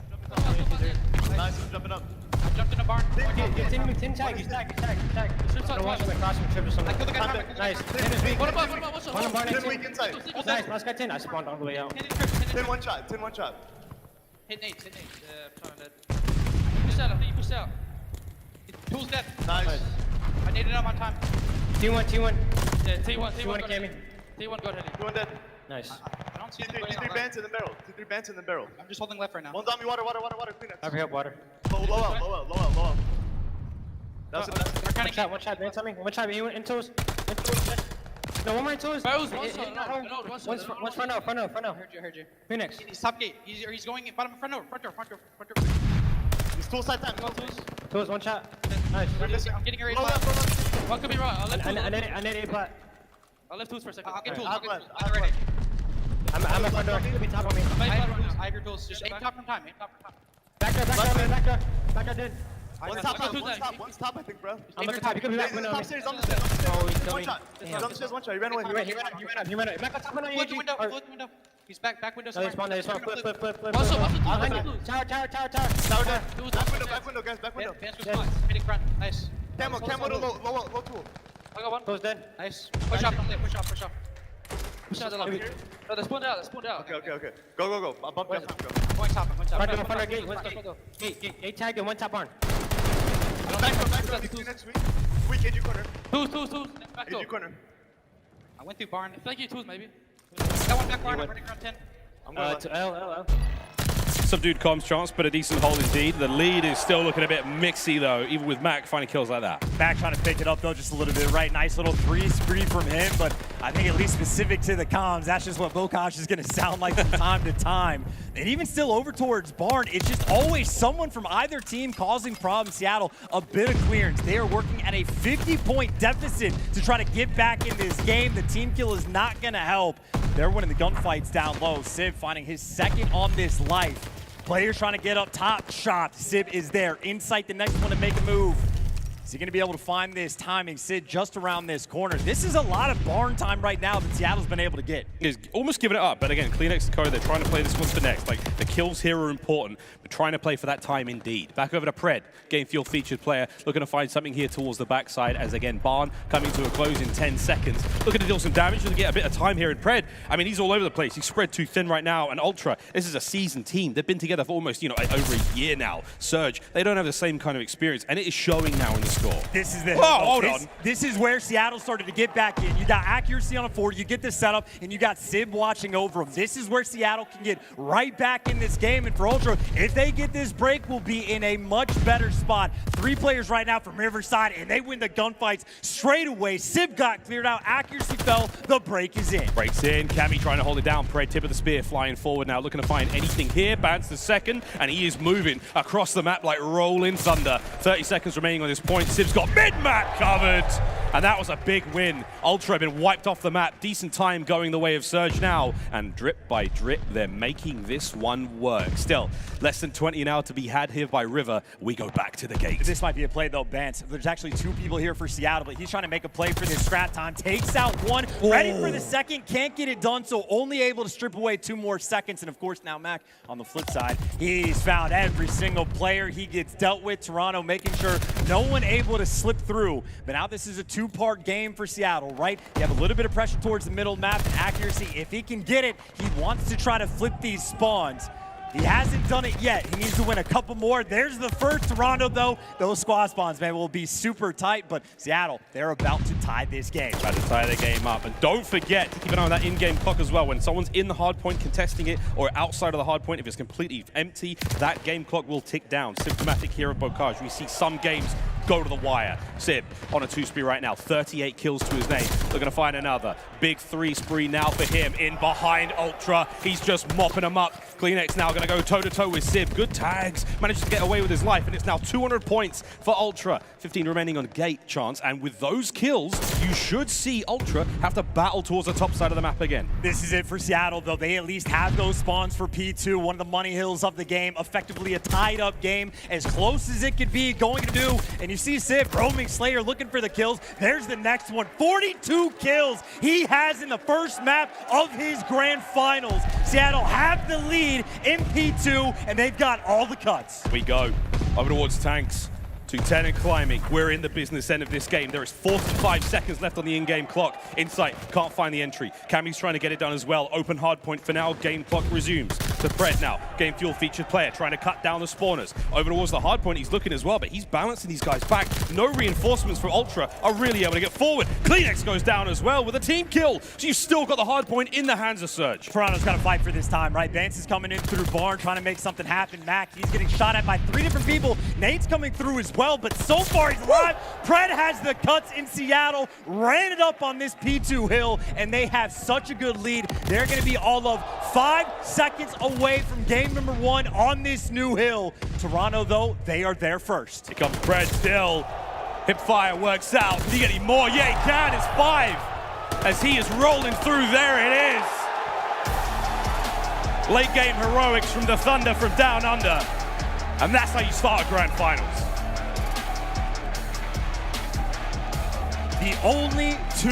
S10: Nice, I'm jumping up.
S11: I jumped in a barn. Tin tag, he's tag. Don't watch him across him, trip or something. I killed the guy. Nice. What about, what's up?
S10: One barn, tin weak inside.
S11: Nice, last guy tin. I spawned all the way out.
S10: Tin one shot.
S11: Hit nades. Push out, he pushed out. Tool's dead.
S10: Nice.
S11: I needed up on time. T1. Yeah, T1 came in. T1 got hit.
S10: T1 dead.
S11: Nice.
S10: I don't see T3 bands in the barrel. T3 bands in the barrel.
S11: I'm just holding left right now.
S10: One dummy, water, clean it.
S11: I've help water.
S10: Low out. That's it.
S11: One shot, man, tell me. One shot, he went into us. No, one more into us. One's front out. Heard you. Who next? He's top gate. He's going in front door.
S10: He's tool side time.
S11: Tools, one shot. Nice. I'm getting a raid. One could be wrong. I'll left tools. I need a plat. I'll left tools for a second. I'll get tools. I'm ready. I'm at front door. He could be top on me. I hear tools. Just aim top from time. Back door, dude.
S10: One's top, I think, bro.
S11: I'm looking top. He could be back window.
S10: Top stairs, on the stairs.
S11: Oh, he's
S10: One shot. He's on the stairs, one shot. He ran away.
S11: He ran up. Back on top window.
S10: Window.
S11: He's back window.
S10: No,
S11: they spawn. Flip.
S10: Also,
S11: I'll hang you. Tower.
S10: Back window, guys, back window.
S11: Vance was hitting front. Nice.
S10: Camo to low tool.
S11: I got one. Close dead. Nice. Push off. Push out the lobby. No, they spawned out.
S10: Okay. Go. I'll bump down.
S11: Going top. Front door, gate. Gate tag and one top barn.
S10: Back next week. Weak, edge corner.
S11: Tools. Back door.
S10: Edge corner.
S11: I went through barn. I feel like you tools, maybe. Got one back barn. I'm running around 10.
S10: I'm going
S11: to L.
S16: Subdued comms chance, but a decent hold indeed. The lead is still looking a bit mixy though, even with Mac finding kills like that.
S7: Mac trying to pick it up though just a little bit, right? Nice little three spree from him, but I think at least specific to the comms, that's just what Bocage is going to sound like from time to time. And even still over towards barn, it's just always someone from either team causing problems. Seattle, a bit of clearance. They are working at a 50-point deficit to try to get back in this game. The team kill is not going to help. They're winning the gunfights down low. Sib finding his second on this life. Players trying to get up top. Shot. Sib is there. Insight, the next one to make a move. Is he going to be able to find this timing? Sid just around this corner. This is a lot of barn time right now that Seattle's been able to get.
S16: He's almost given it up, but again, CleanX and Co, they're trying to play this one for next. Like, the kills here are important, but trying to play for that time indeed. Back over to Pred, Game Fuel featured player, looking to find something here towards the backside as, again, Barn coming to a close in 10 seconds. Looking to deal some damage and get a bit of time here in Pred. I mean, he's all over the place. He's spread too thin right now, and Ultra, this is a seasoned team. They've been together for almost, over a year now. Surge, they don't have the same kind of experience, and it is showing now in the score.
S7: This is the
S16: hold on.
S7: This is where Seattle started to get back in. You got accuracy on a 4, you get the setup, and you got Sib watching over them. This is where Seattle can get right back in this game. And for Ultra, if they get this break, will be in a much better spot. 3 players right now from Riverside, and they win the gunfights straight away. Sib got cleared out. Accuracy fell. The break is in.
S16: Breaks in. Cammy trying to hold it down. Pred, tip of the spear, flying forward now, looking to find anything here. Bans the second, and he is moving across the map like rolling thunder. 30 seconds remaining on this point. Sib's got mid-map covered, and that was a big win. Ultra have been wiped off the map. Decent time going the way of Surge now, and drip by drip, they're making this one work. Still, less than 20 now to be had here by River. We go back to the gate.
S7: This might be a play though, Bance. There's actually 2 people here for Seattle, but he's trying to make a play for this scrap time. Takes out one, ready for the second, can't get it done, so only able to strip away 2 more seconds. And of course now Mac on the flip side, he's found every single player he gets dealt with. Toronto making sure no one able to slip through. But now this is a 2-part game for Seattle, right? You have a little bit of pressure towards the middle map and accuracy. If he can get it, he wants to try to flip these spawns. He hasn't done it yet. He needs to win a couple more. There's the first. Toronto, though, those squad spawns, man, will be super tight. But Seattle, they're about to tie this game.
S16: About to tie the game up. And don't forget to keep an eye on that in-game clock as well. When someone's in the hard point contesting it, or outside of the hard point, if it's completely empty, that game clock will tick down. Symptomatic here of Bocage. We see some games go to the wire. Simp on a 2-spree right now, 38 kills to his name. They're going to find another. Big 3-spree now for him. In behind Ultra, he's just mopping them up. Cleanex now going to go toe-to-toe with Simp. Good tags, manages to get away with his life, and it's now 200 points for Ultra. 15 remaining on gate chance, and with those kills, you should see Ultra have to battle towards the top side of the map again.
S7: This is it for Seattle, though. They at least have those spawns for P2, one of the money hills of the game, effectively a tied-up game, as close as it could be going to do. And you see Simp, roaming Slayer, looking for the kills. There's the next one, 42 kills he has in the first map of his grand finals. Seattle have the lead in P2, and they've got all the cuts.
S16: We go over towards tanks. 210 and climbing. We're in the business end of this game. There is 45 seconds left on the in-game clock. Insight can't find the entry. Cammy's trying to get it done as well. Open hardpoint for now. Game clock resumes. To Pred now. Game fuel featured player trying to cut down the spawners. Over towards the hardpoint, he's looking as well, but he's balancing these guys back. No reinforcements for Ultra are really able to get forward. Cleanex goes down as well with a team kill. So you've still got the hardpoint in the hands of Surge.
S7: Toronto's got to fight for this time, right? Vance is coming in through Barn, trying to make something happen. Mac, he's getting shot at by 3 different people. Nate's coming through as well, but so far he's alive. Pred has the cuts in Seattle, ran it up on this P2 hill, and they have such a good lead. They're going to be all of 5 seconds away from game number 1 on this new hill. Toronto, though, they are there first.
S16: Here comes Pred still. Hipfire works out. Can he get any more? Yeah, he can. It's 5. As he is rolling through, there it is. Late game heroics from the Thunder from down under. And that's how you start a grand finals.
S7: The only 2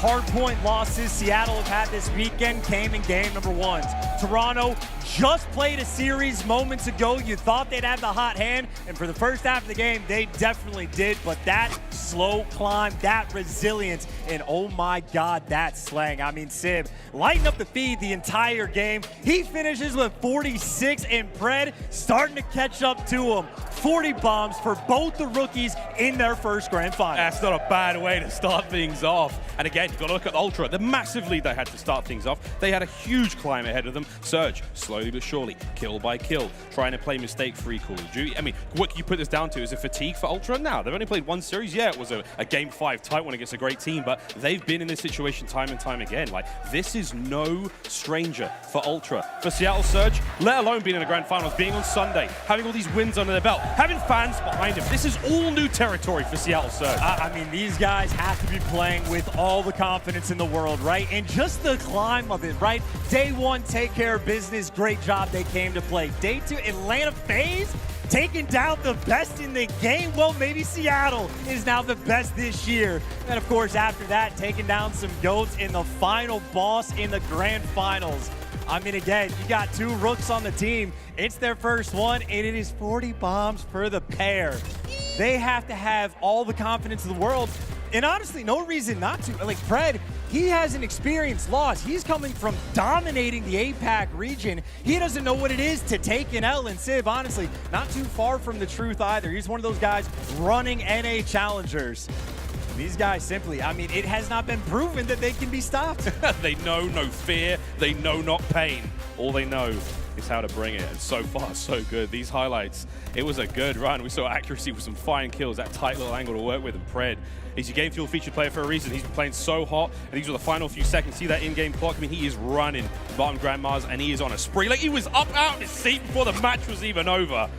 S7: hardpoint losses Seattle have had this weekend came in game number 1s. Toronto just played a series moments ago. You thought they'd have the hot hand, and for the first half of the game, they definitely did, but that slow climb, that resilience, and oh my God, that slang. I mean, Simp lighting up the feed the entire game. He finishes with 46, and Pred starting to catch up to him. 40 bombs for both the rookies in their first grand final.
S16: That's not a bad way to start things off. And again, you've got to look at Ultra. The massive lead they had to start things off. They had a huge climb ahead of them. Surge, slowly but surely, kill by kill, trying to play mistake-free Call of Duty. I mean, what can you put this down to? Is it fatigue for Ultra? Now, they've only played 1 series. Yeah, it was a Game 5 tight one against a great team, but they've been in this situation time and time again. Like, this is no stranger for Ultra. For Seattle Surge, let alone being in the grand finals, being on Sunday, having all these wins under their belt, having fans behind him. This is all new territory for Seattle Surge.
S7: I mean, these guys have to be playing with all the confidence in the world, right? And just the climb of it, right? Day 1, take care of business. Great job they came to play. Day 2, Atlanta FaZe taking down the best in the game. Well, maybe Seattle is now the best this year. And of course, after that, taking down some GOATs in the final boss in the grand finals. I mean, again, you got 2 rooks on the team. It's their first one, and it is 40 bombs for the pair. They have to have all the confidence in the world. And honestly, no reason not to. Like, Pred, he has an experience loss. He's coming from dominating the APAC region. He doesn't know what it is to take an L, and Civ, honestly, not too far from the truth either. He's one of those guys running NA challengers. These guys simply, I mean, it has not been proven that they can be stopped.
S16: They know no fear. They know not pain. All they know is how to bring it. And so far, so good. These highlights, it was a good run. We saw accuracy with some fine kills, that tight little angle to work with. And Pred, he's your game fuel featured player for a reason. He's been playing so hot. And these were the final few seconds. See that in-game clock? I mean, he is running bottom grandmas, and he is on a spree. Like, he was up out in his seat before the match was even over.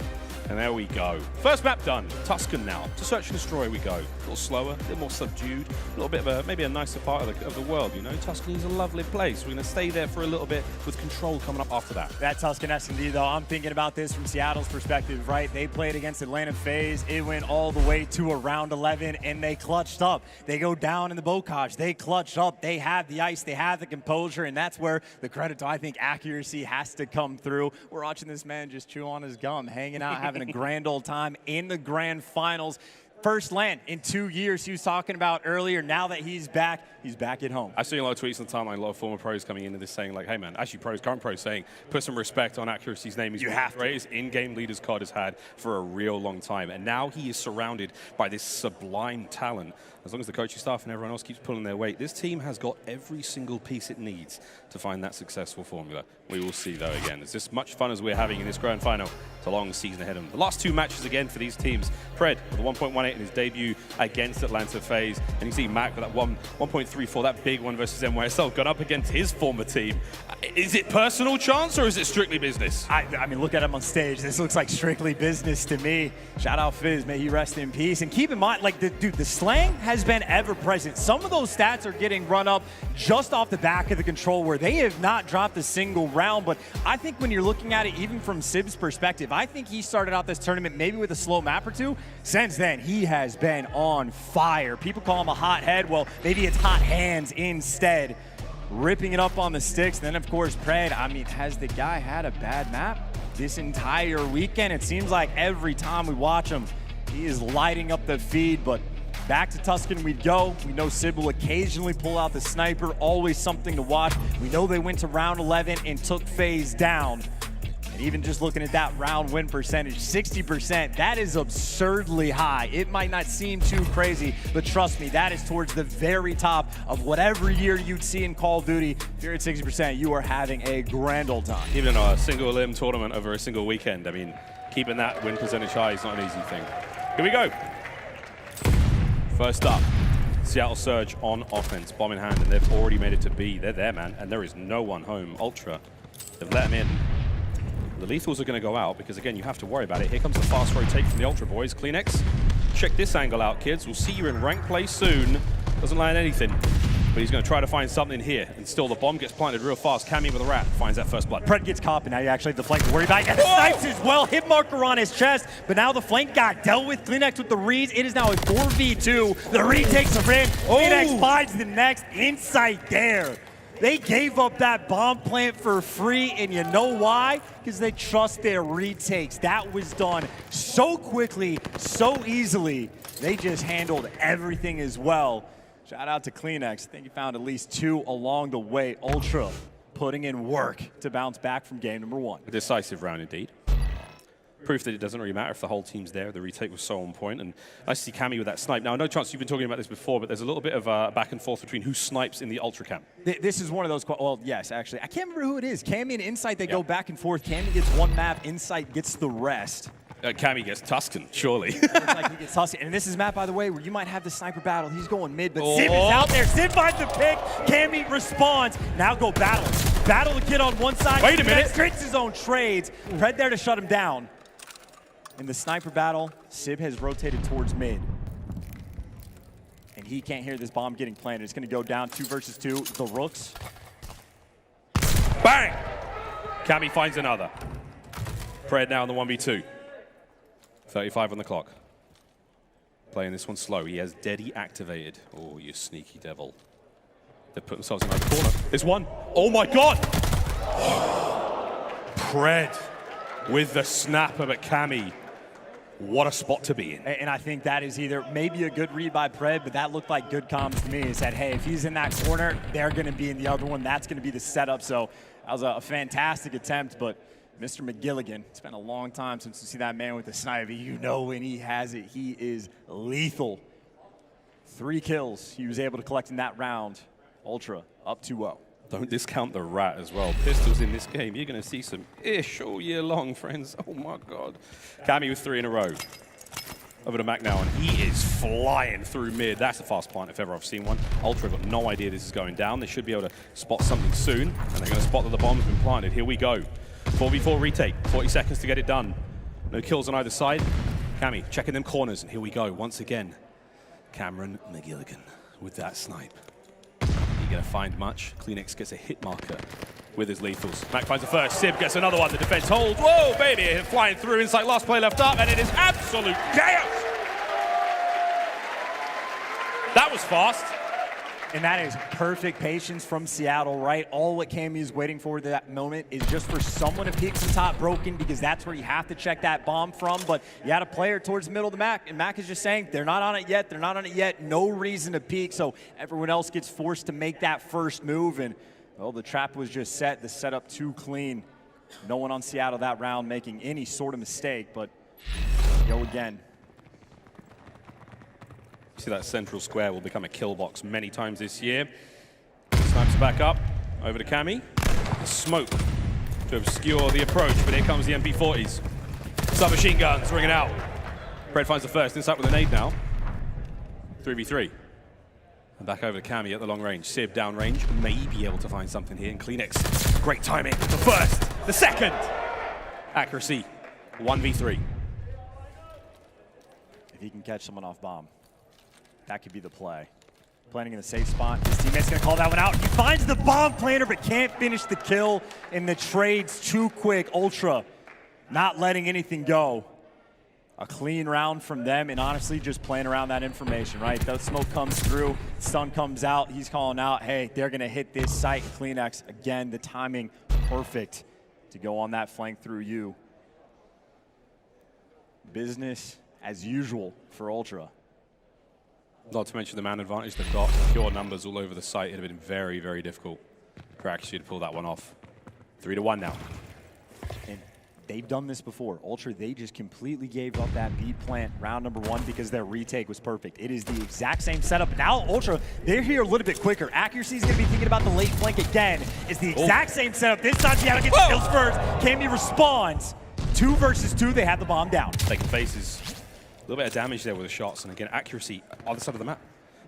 S16: And there we go. First map done. Tuscan now. To Search and Destroy we go. A little slower, a little more subdued, a little bit of a, maybe a nicer part of the world, you know? Tuscan is a lovely place. We're going to stay there for a little bit with Control coming up after that.
S7: That Tuscan S&D, though, I'm thinking about this from Seattle's perspective, right? They played against Atlanta FaZe. It went all the way to a round 11, and they clutched up. They go down in the Bocage. They clutch up. They have the ice. They have the composure, and that's where the credit to, I think, accuracy has to come through. We're watching this man just chew on his gum, hanging out, having a grand old time in the grand finals. First land in 2 years he was talking about earlier. Now that he's back at home.
S16: I've seen a lot of tweets on the timeline, a lot of former pros coming into this saying like, hey man, actually pros, current pros saying, put some respect on accuracy's name. He's one of the greatest in-game leaders COD has had for a real long time. And now he is surrounded by this sublime talent. As long as the coaching staff and everyone else keeps pulling their weight, this team has got every single piece it needs to find that successful formula. We will see though again. It's as much fun as we're having in this grand final. It's a long season ahead of them. The last 2 matches again for these teams. Pred with a 1.18 in his debut against Atlanta FaZe. And you see Mac with that 1.34, that big one versus NYSL, gone up against his former team. Is it personal chance or is it strictly business?
S7: I mean, look at him on stage. This looks like strictly business to me. Shout out Fizz, may he rest in peace. And keep in mind, like, the slang has been ever present. Some of those stats are getting run up just off the back of the control where they have not dropped a single round. But I think when you're looking at it, even from Sib's perspective, I think he started out this tournament maybe with a slow map or two. Since then, he has been on fire. People call him a hot head. Well, maybe it's hot hands instead. Ripping it up on the sticks. And then, of course, Pred, I mean, has the guy had a bad map this entire weekend? It seems like every time we watch him, he is lighting up the feed. But back to Tuscan we go. We know Sib will occasionally pull out the sniper, always something to watch. We know they went to round 11 and took FaZe down. And even just looking at that round win percentage, 60%, that is absurdly high. It might not seem too crazy, but trust me, that is towards the very top of whatever year you'd see in Call of Duty. If you're at 60%, you are having a grand old time.
S16: Even a single elim tournament over a single weekend, I mean, keeping that win percentage high is not an easy thing. Here we go. First up, Seattle Surge on offense, bomb in hand, and they've already made it to B. They're there, man, and there is no one home. Ultra, they've let them in. The lethals are going to go out because, again, you have to worry about it. Here comes the fast rotate from the Ultra boys. Cleanex, check this angle out, kids. We'll see you in rank play soon. Doesn't land anything, but he's going to try to find something here. And still, the bomb gets planted real fast. Cammy with a rat finds that first blood.
S7: Pred gets caught, and now you actually have the flank to worry about. And the snipes as well. Hit marker on his chest, but now the flank got dealt with. Cleanex with the reads. It is now a 4v2. The read takes a rig. Cleanex finds the next insight there. They gave up that bomb plant for free, and you know why? Because they trust their retakes. That was done so quickly, so easily. They just handled everything as well. Shout out to Cleanex. I think he found at least 2 along the way. Ultra putting in work to bounce back from game number 1.
S16: A decisive round indeed. Proof that it doesn't really matter if the whole team's there. The retake was so on point, and I see Cammy with that snipe. Now, no chance you've been talking about this before, but there's a little bit of back and forth between who snipes in the Ultra Cam.
S7: This is one of those, well, yes, actually. I can't remember who it is. Cammy and Insight, they go back and forth. Cammy gets one map, Insight gets the rest.
S16: Cammy gets Tuscan, surely.
S7: Looks like he gets Tuscan. And this is a map, by the way, where you might have the sniper battle. He's going mid, but Simp is out there. Simp finds the pick. Cammy responds. Now go battle. Battle the kid on one side.
S16: Wait a minute.
S7: Creates his own trades. Pred there to shut him down. In the sniper battle, Sib has rotated towards mid. And he can't hear this bomb getting planted. It's going to go down 2 versus 2. The Rooks.
S16: Bang! Cammy finds another. Pred now on the 1v2. 35 on the clock. Playing this one slow. He has Deddy activated. Oh, you sneaky devil. They've put themselves in the corner. There's one. Oh my god! Pred with the snap of a Cammy. What a spot to be in.
S7: And I think that is either maybe a good read by Pred, but that looked like good comms to me. It said, hey, if he's in that corner, they're going to be in the other one. That's going to be the setup. So that was a fantastic attempt, but Mr. McGilligan, it's been a long time since you see that man with the sniper. You know when he has it, he is lethal. 3 kills he was able to collect in that round. Ultra up 2-0.
S16: Don't discount the rat as well. Pistols in this game, you're going to see some ish all year long, friends. Oh my god. Cammy with 3 in a row. Over to Mac now, and he is flying through mid. That's a fast plant if ever I've seen one. Ultra got no idea this is going down. They should be able to spot something soon, and they're going to spot that the bomb's been planted. Here we go. 4v4 retake, 40 seconds to get it done. No kills on either side. Cammy checking them corners, and here we go once again. Cameron McGilligan with that snipe. Going to find much. Cleanex gets a hit marker with his lethals. Mac finds the first. Sib gets another one. The defense holds. Whoa, baby! Flying through. Insight last play left up, and it is absolute chaos. That was fast.
S7: And that is perfect patience from Seattle, right? All what Cammy is waiting for at that moment is just for someone to peek from top broken, because that's where you have to check that bomb from. But you had a player towards the middle of the Mac, and Mac is just saying, they're not on it yet, they're not on it yet, no reason to peek. So everyone else gets forced to make that first move, and well, the trap was just set, the setup too clean. No one on Seattle that round making any sort of mistake, but go again.
S16: See, that central square will become a kill box many times this year. Snipes back up, over to Cammy. Smoke to obscure the approach, but here comes the MP40s. Submachine guns ringing out. Pred finds the first. Insight with a nade now. 3v3. And back over to Cammy at the long range. Sib down range. May be able to find something here in Cleanix. Great timing. The first. The second. Accuracy. 1v3.
S7: If he can catch someone off bomb, that could be the play. Planting in the safe spot. His teammate's going to call that one out. He finds the bomb planter, but can't finish the kill. And the trade's too quick. Ultra not letting anything go. A clean round from them, and honestly, just playing around that information, right? The smoke comes through, sun comes out, he's calling out, hey, they're gonna hit this site. Cleanix, again, the timing perfect to go on that flank through you. Business as usual for Ultra.
S16: Not to mention the man advantage they've got. Pure numbers all over the site. It would have been very, very difficult for actually to pull that one off. 3-1 now.
S7: And they've done this before. Ultra, they just completely gave up that beat plant round number 1 because their retake was perfect. It is the exact same setup. Now Ultra, they're here a little bit quicker. Accuracy is going to be thinking about the late flank again. It's the exact same setup. This time, Seattle gets the kills first. Cammy responds. 2 versus 2, they have the bomb down.
S16: Taking faces. A little bit of damage there with the shots, and again, accuracy on the side of the map.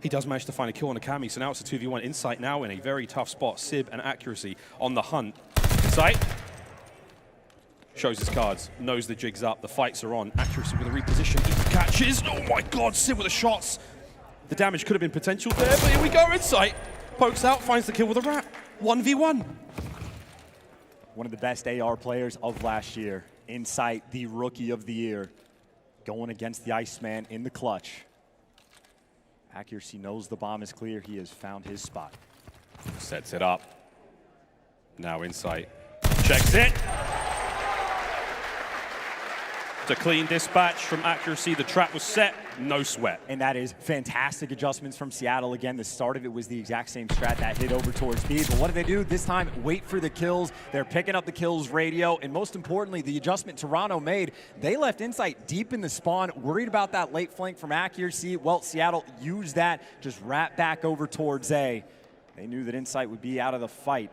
S16: He does manage to find a kill on a Cammy, so now it's a 2v1. Insight now in a very tough spot. Sib and Accuracy on the hunt. Insight shows his cards, knows the jig's up, the fights are on. Accuracy with a reposition, he catches. Oh my god, Sib with the shots. The damage could have been potential there, but here we go. Insight pokes out, finds the kill with a rat. 1v1.
S7: One of the best AR players of last year. Insight, the rookie of the year. Going against the Iceman in the clutch. Accuracy knows the bomb is clear. He has found his spot.
S16: Sets it up. Now Insight checks it. It's a clean dispatch from Accuracy. The trap was set, no sweat.
S7: And that is fantastic adjustments from Seattle. Again, the start of it was the exact same strat that hit over towards B. But what did they do this time? Wait for the kills. They're picking up the kills radio. And most importantly, the adjustment Toronto made, they left Insight deep in the spawn, worried about that late flank from Accuracy. Well, Seattle used that, just wrapped back over towards A. They knew that Insight would be out of the fight.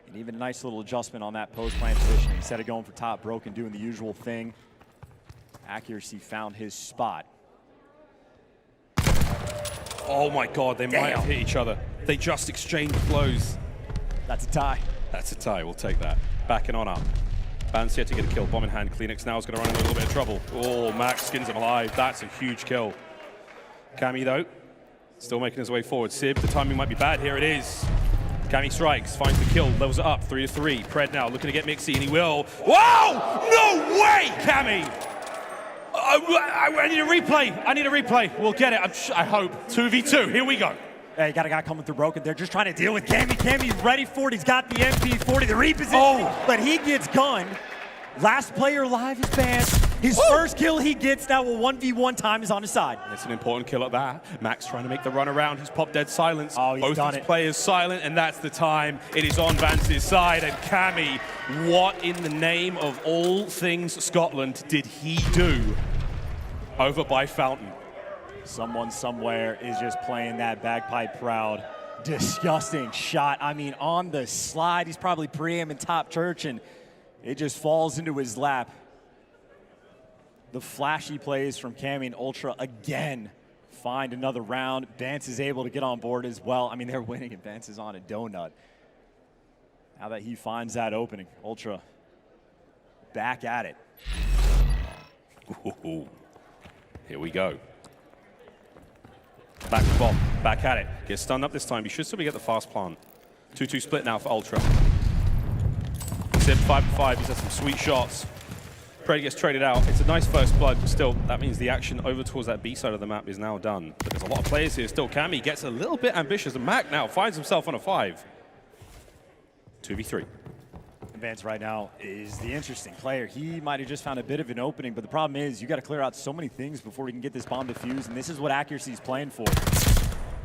S7: And even a nice little adjustment on that post-plant position. Instead of going for top broke and doing the usual thing, Accuracy found his spot.
S16: Oh my god, they might have hit each other. They just exchanged blows.
S7: That's a tie.
S16: That's a tie, we'll take that. Backing on up. Ban's yet to get a kill. Bomb in hand. Cleanix now is going to run into a little bit of trouble. Oh, Max skins him alive. That's a huge kill. Cammy, though, still making his way forward. Sib, the timing might be bad. Here it is. Cammy strikes, finds the kill, levels it up. 3-3. Pred now looking to get Mixy, and he will. Whoa! No way, Cammy! I need a replay. I need a replay. We'll get it, I hope. 2v2, here we go.
S7: Hey, you got a guy coming through broken. They're just trying to deal with Cammy. Cammy's ready for it. He's got the MP40, the reposition, but he gets gunned. Last player alive is banned. His first kill he gets now, a 1v1 time is on his side.
S16: It's an important kill at that. Max trying to make the run around. He's popped dead silence.
S7: Oh, he's
S16: both
S7: done
S16: his
S7: it.
S16: players silent, and that's the time. It is on Vance's side, and Cammy, what in the name of all things Scotland did he do over by Fountain?
S7: Someone somewhere is just playing that bagpipe proud. Disgusting shot. I mean, on the slide, he's probably pre-aiming top church, and it just falls into his lap. The flashy plays from Cammy and Ultra again find another round. Vance is able to get on board as well. I mean, they're winning, and Vance is on a donut. Now that he finds that opening, Ultra back at it.
S16: Ooh. Here we go. Back to bomb, back at it. Gets stunned up this time. You should still be get the fast plant. 2-2 split now for Ultra. Sib 5-5, he's had some sweet shots. Pred gets traded out. It's a nice first blood, but still, that means the action over towards that B side of the map is now done. But there's a lot of players here still. Cammy gets a little bit ambitious, and Mac now finds himself on a 5. 2v3.
S7: Vance right now is the interesting player. He might have just found a bit of an opening, but the problem is you got to clear out so many things before we can get this bomb defused, and this is what Accuracy is playing for.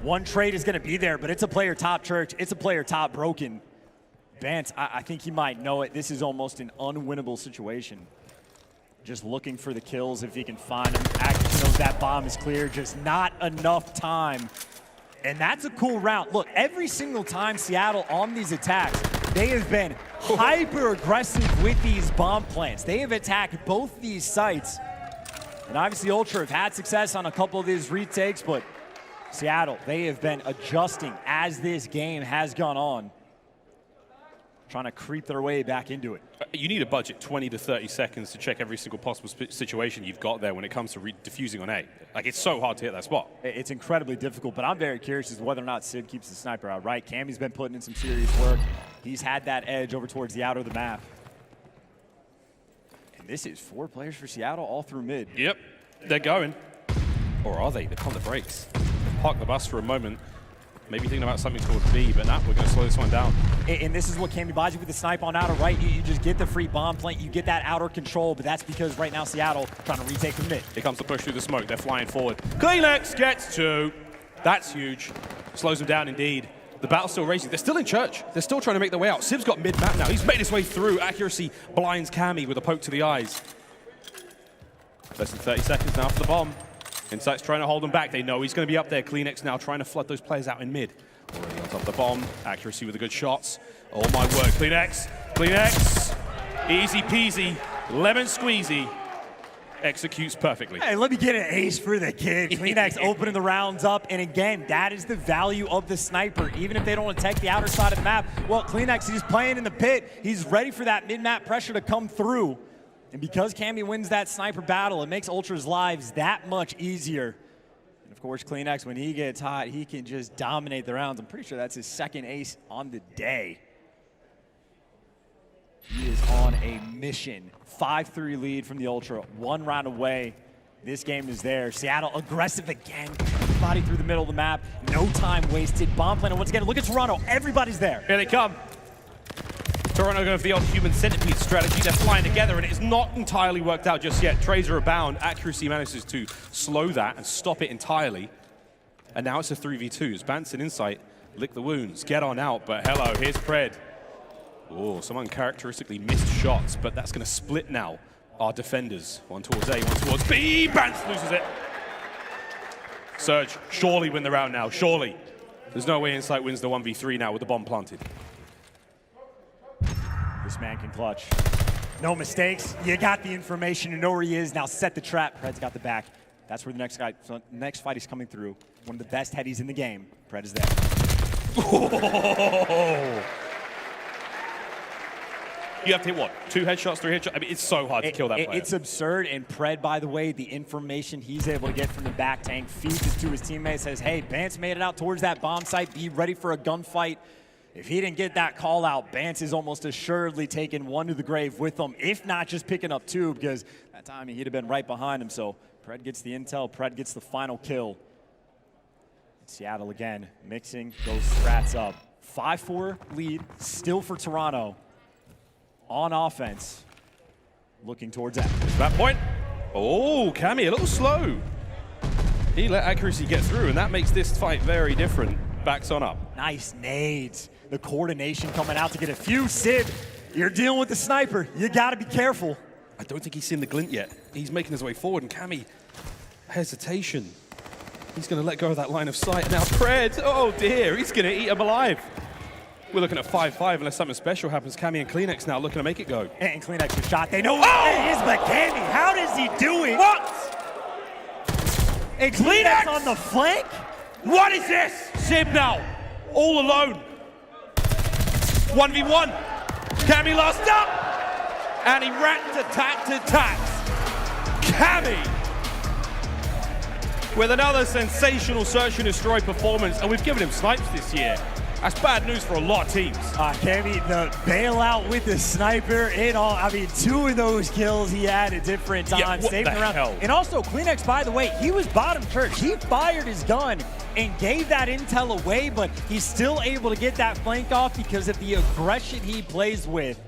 S7: One trade is going to be there, but it's a player top church. It's a player top broken. Vance, I think he might know it. This is almost an unwinnable situation. Just looking for the kills if he can find them. Accuracy knows that bomb is clear, just not enough time. And that's a cool round. Look, every single time Seattle on these attacks, they have been hyper aggressive with these bomb plants. They have attacked both these sites. And obviously Ultra have had success on a couple of these retakes, but Seattle, they have been adjusting as this game has gone on, trying to creep their way back into it.
S16: You need a budget 20 to 30 seconds to check every single possible situation you've got there when it comes to defusing on A. Like, it's so hard to hit that spot.
S7: It's incredibly difficult, but I'm very curious as to whether or not Sid keeps the sniper out, right? Cammy's been putting in some serious work. He's had that edge over towards the outer of the map. And this is 4 players for Seattle all through mid.
S16: Yep, they're going. Or are they? They're on the brakes. Park the bus for a moment. Maybe thinking about something towards B, but nah, we're going to slow this one down.
S7: And this is what aBeZy with the snipe on outer right. You just get the free bomb plant, you get that outer control, but that's because right now Seattle trying to retake the mid.
S16: Here comes the push through the smoke. They're flying forward. Clayster gets 2. That's huge. Slows them down indeed. The battle's still racing. They're still in church. They're still trying to make their way out. Sib's got mid-map now. He's made his way through. Accuracy blinds Cammy with a poke to the eyes. Less than 30 seconds now for the bomb. Insight's trying to hold them back. They know he's going to be up there. Cleanix now trying to flood those players out in mid. Already on top of the bomb. Accuracy with the good shots. Oh my word. Cleanix. Easy peasy. Lemon squeezy. Executes perfectly.
S7: Hey, let me get an ace for the kid. Cleanix opening the rounds up. And again, that is the value of the sniper. Even if they don't attack the outer side of the map, well, Cleanix, he's playing in the pit. He's ready for that mid-map pressure to come through. And because Cammy wins that sniper battle, it makes Ultra's lives that much easier. And of course, Cleanix, when he gets hot, he can just dominate the rounds. I'm pretty sure that's his 2nd ace on the day. He is on a mission. 5-3 lead from the Ultra, 1 round away. This game is there. Seattle aggressive again. Body through the middle of the map. No time wasted. Bomb planner once again. Look at Toronto. Everybody's there.
S16: Here they come. Toronto going for the old human centipede strategy. They're flying together, and it's not entirely worked out just yet. Trays are abound. Accuracy manages to slow that and stop it entirely. And now it's a 3v2. Bance and Insight lick the wounds, get on out, but hello, here's Pred. Oh, some uncharacteristically missed shots, but that's going to split now our defenders. One towards A, one towards B. Bance loses it. Surge, surely win the round now, surely. There's no way Insight wins the 1v3 now with the bomb planted.
S7: This man can clutch. No mistakes. You got the information. You know where he is. Now set the trap. Pred's got the back. That's where the next fight is coming through. One of the best headies in the game. Pred is there.
S16: Oh. You have to hit what? 2 headshots, 3 headshots? I mean, it's so hard to kill that player.
S7: It's absurd. And Pred, by the way, the information he's able to get from the back tank feeds it to his teammates. Says, hey, Bance made it out towards that bomb site. Be ready for a gunfight. If he didn't get that call out, Bance is almost assuredly taking 1 to the grave with him, if not just picking up 2, because that time he'd have been right behind him. So Pred gets the intel, Pred gets the final kill. Seattle again, mixing those strats up. 5-4 lead, still for Toronto. On offense, looking towards that.
S16: That point. Oh, Cammy, a little slow. He let accuracy get through, and that makes this fight very different. Backs on up.
S7: Nice nades. The coordination coming out to get a few. Sid, you're dealing with the sniper. You got to be careful.
S16: I don't think he's seen the glint yet. He's making his way forward, and Cammy, hesitation. He's going to let go of that line of sight. Now Pred, oh dear, he's going to eat him alive. We're looking at 5-5 unless something special happens. Cammy and Cleanix now looking to make it go.
S7: And Cleanix was shot. They know what it is, but Cammy, how does he do it?
S16: What?
S7: And Cleanix on the flank?
S16: What is this? Sib now, all alone. 1v1. Cammy lost up. And he rat-a-tat-a-tat. Cammy with another sensational search and destroy performance. And we've given him snipes this year. That's bad news for a lot of teams.
S7: Cammy, the bailout with the sniper in all. I mean, 2 of those kills he had at different times.
S16: Yeah,
S7: saving around.
S16: Hell?
S7: And also, Cleanix, by the way, he was bottom church. He fired his gun and gave that intel away, but he's still able to get that flank off because of the aggression he plays with.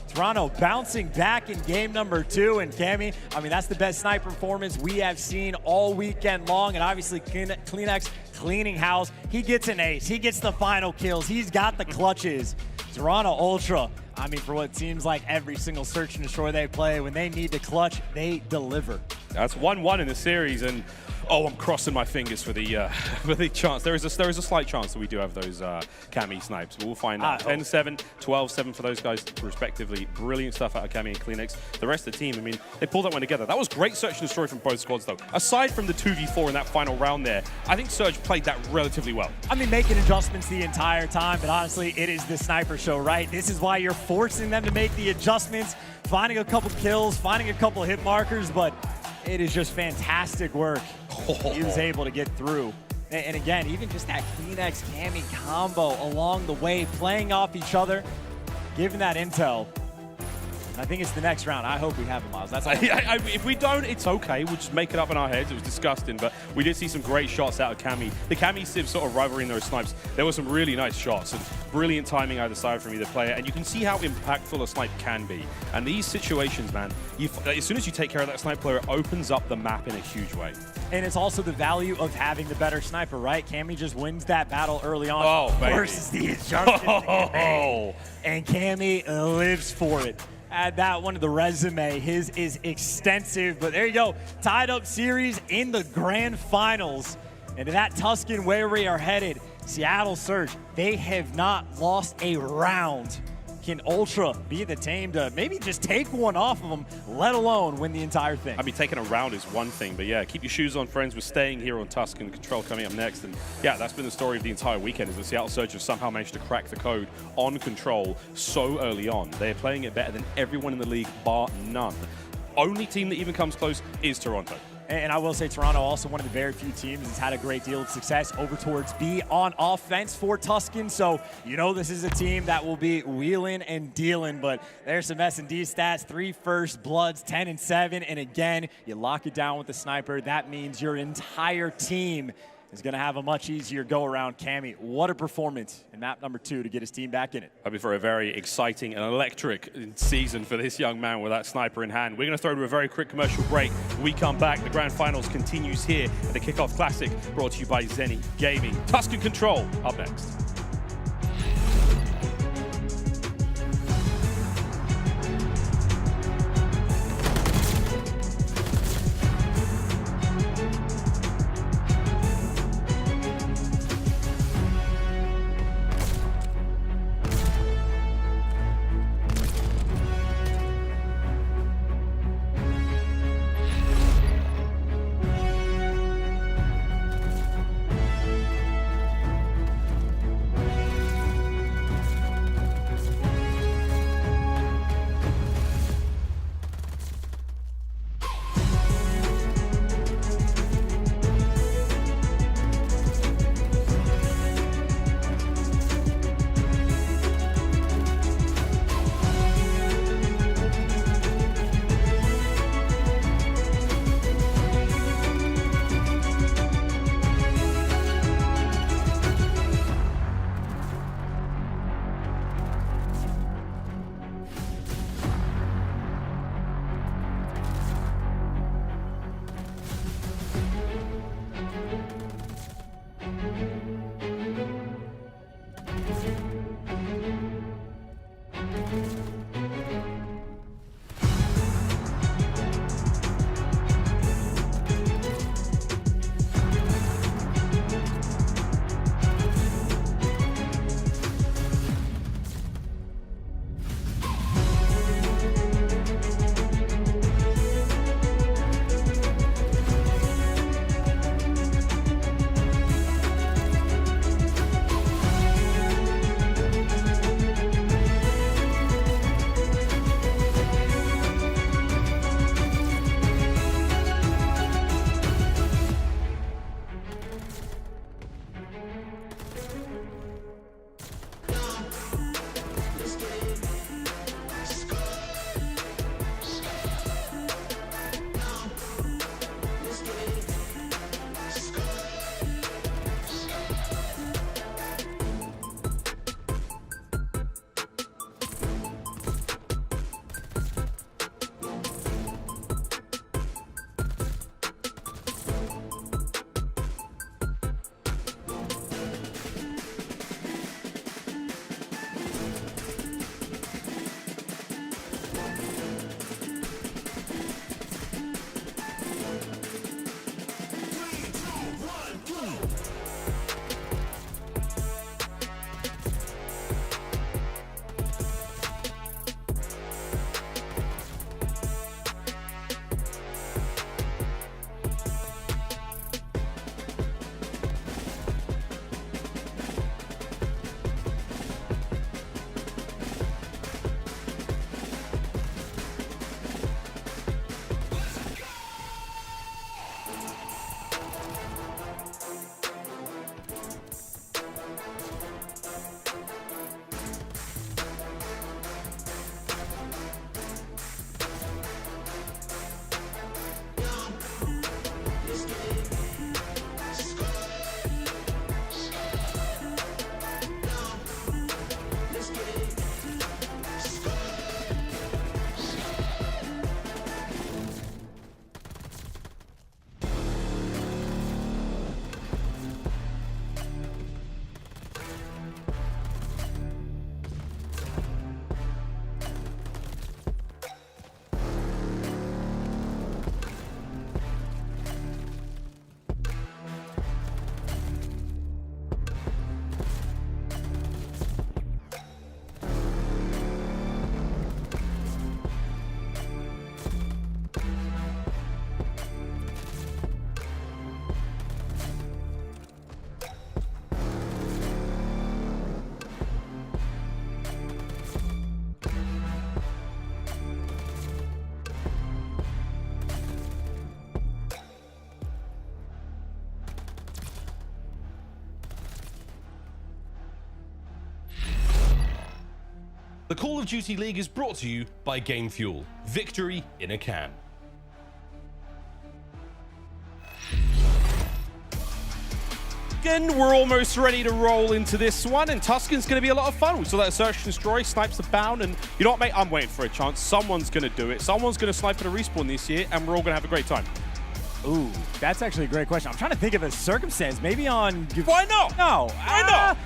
S7: Toronto bouncing back in game number 2, and Cammy, I mean, that's the best sniper performance we have seen all weekend long, and obviously Cleanix cleaning house. He gets an ace. He gets the final kills. He's got the clutches. Toronto Ultra, I mean, for what seems like every single search and destroy they play, when they need to clutch, they deliver.
S16: That's 1-1 in the series, and Oh, I'm crossing my fingers for the for the chance. There is a slight chance that we do have those Cammy snipes, but we'll find out. 10-7, 12-7 for those guys respectively. Brilliant stuff out of Cammy and Cleanix. The rest of the team, I mean, they pulled that one together. That was great search and destroy from both squads, though. Aside from the 2v4 in that final round there, I think Surge played that relatively well.
S7: I mean, making adjustments the entire time, but honestly, it is the sniper show, right? This is why you're forcing them to make the adjustments, finding a couple kills, finding a couple hit markers, but it is just fantastic work. He was able to get through. And again, even just that Cleanix Cammy combo along the way, playing off each other, giving that intel. I think it's the next round. I hope we have it, Miles. That's all.
S16: If we don't, it's okay. We'll just make it up in our heads. It was disgusting, but we did see some great shots out of Cammy. The Cammy Civ sort of rivaling those snipes. There were some really nice shots and brilliant timing either side from either player, and you can see how impactful a snipe can be. And these situations, man, as soon as you take care of that snipe player, it opens up the map in a huge way.
S7: And it's also the value of having the better sniper, right? Cammy just wins that battle early on versus the adjustment. And Cammy lives for it. Add that one to the resume. His is extensive, but there you go. Tied up series in the grand finals. And to that Tuscan where we are headed, Seattle Surge, they have not lost a round. Can Ultra be the team to maybe just take one off of them, let alone win the entire thing?
S16: I mean, taking a round is one thing, but yeah, keep your shoes on, friends. We're staying here on Tuscan Control coming up next. And yeah, that's been the story of the entire weekend, is the Seattle Surge have somehow managed to crack the code on Control so early on. They're playing it better than everyone in the league, bar none. Only team that even comes close is Toronto.
S7: And I will say Toronto, also one of the very few teams that's had a great deal of success over towards B on offense for Tuscan. So, you know, this is a team that will be wheeling and dealing, but there's some S&D stats, 3 first bloods, 10-7. And again, you lock it down with the sniper. That means your entire team is going to have a much easier go-around. Cammy, what a performance in map number 2 to get his team back in it.
S16: That'll be for a very exciting and electric season for this young man with that sniper in hand. We're going to throw to a very quick commercial break. When we come back, the grand finals continues here at the Kickoff Classic, brought to you by Zenni Gaming. Tuscan Control up next.
S9: The Call of Duty League is brought to you by Game Fuel. Victory in a can.
S16: Again, we're almost ready to roll into this one, and Tuscan's going to be a lot of fun. We saw that Search and Destroy, snipes the bound, and you know what, mate? I'm waiting for a chance. Someone's going to do it. Someone's going to snipe at a respawn this year, and we're all going to have a great time.
S7: Ooh, that's actually a great question. I'm trying to think of a circumstance. Maybe on...
S16: Why not?
S7: No.
S16: Why not?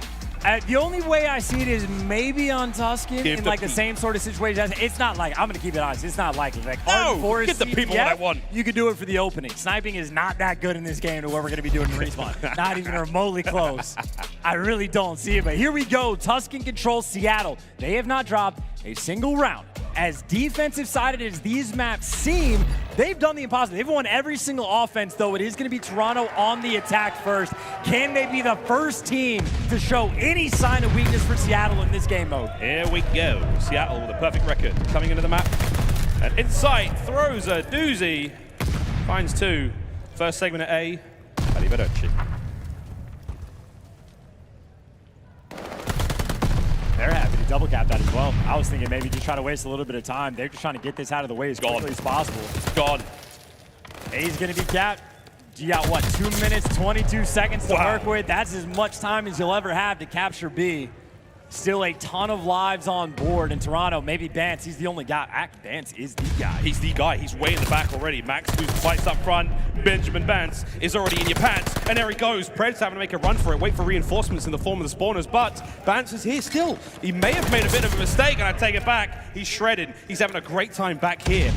S7: The only way I see it is maybe on Tuscan
S16: Give
S7: in
S16: the
S7: like the same sort of situation. It's not like, I'm going to keep it honest, it's not likely. Like,
S16: No, give the people what I want.
S7: You can do it for the opening. Sniping is not that good in this game to what we're going to be doing in respawn. Not even remotely close. I really don't see it, but here we go. Tuscan Control Seattle. They have not dropped a single round. As defensive-sided as these maps seem, they've done the impossible. They've won every single offense, though. It is going to be Toronto on the attack first. Can they be the first team to show any sign of weakness for Seattle in this game mode?
S16: Here we go. Seattle with a perfect record coming into the map. And Insight throws a doozy. Finds two. First segment at A. Arrivederci.
S7: They're happy to double cap that as well. I was thinking maybe just try to waste a little bit of time. They're just trying to get this out of the way as quickly as possible.
S16: Gone.
S7: A's going to be capped. You got, what, 2 minutes, 22 seconds to work with? That's as much time as you'll ever have to capture B. Still a ton of lives on board in Toronto. Maybe Bance, he's the only guy. Bance is the guy.
S16: He's the guy. He's way in the back already. Max moves the fights up front. Benjamin Bance is already in your pants. And there he goes. Pred's having to make a run for it. Wait for reinforcements in the form of the spawners. But Bance is here still. He may have made a bit of a mistake, and I take it back. He's shredded. He's having a great time back here.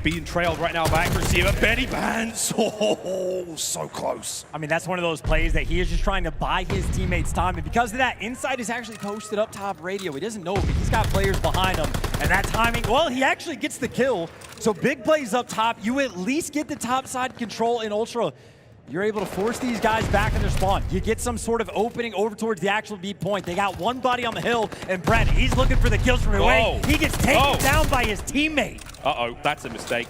S16: Being trailed right now by accuracy, but Benny Bance, oh, so close.
S7: I mean, that's one of those plays that he is just trying to buy his teammates time, and because of that, Insight is actually posted up top radio. He doesn't know, but he's got players behind him, and that timing, well, he actually gets the kill. So big plays up top, you at least get the top side control in Ultra. You're able to force these guys back in their spawn. You get some sort of opening over towards the actual B point. They got one buddy on the hill, and Brett, he's looking for the kills from away. He gets taken down by his teammate.
S16: Uh-oh, that's a mistake.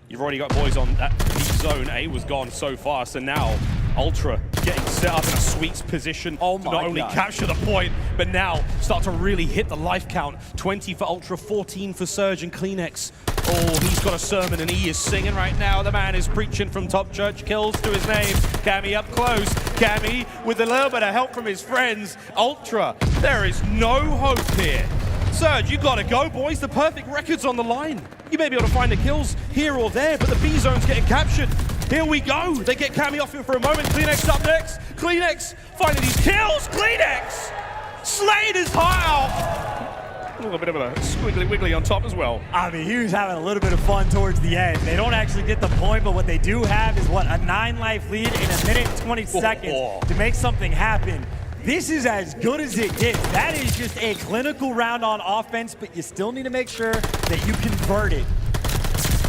S16: You've already got boys on that deep zone. A was gone so fast, and now Ultra getting set up in a sweet position to not only capture the point, but now start to really hit the life count. 20 for Ultra, 14 for Surge and Kleenex. Oh, he's got a sermon and he is singing right now. The man is preaching from top church, kills to his name. Cammy up close. Cammy with a little bit of help from his friends. Ultra, there is no hope here. Surge, you gotta go, boys. The perfect record's on the line. You may be able to find the kills here or there, but the B zone's getting captured. Here we go. They get Cammy off him for a moment. Kleenex up next. Kleenex finding these kills. Kleenex slayed his heart out. A little bit of a squiggly wiggly on top as well.
S7: I mean, he was having a little bit of fun towards the end. They don't actually get the point, but what they do have is, what, a 9-life lead in a minute and 20 seconds to make something happen. This is as good as it gets. That is just a clinical round on offense, but you still need to make sure that you convert it.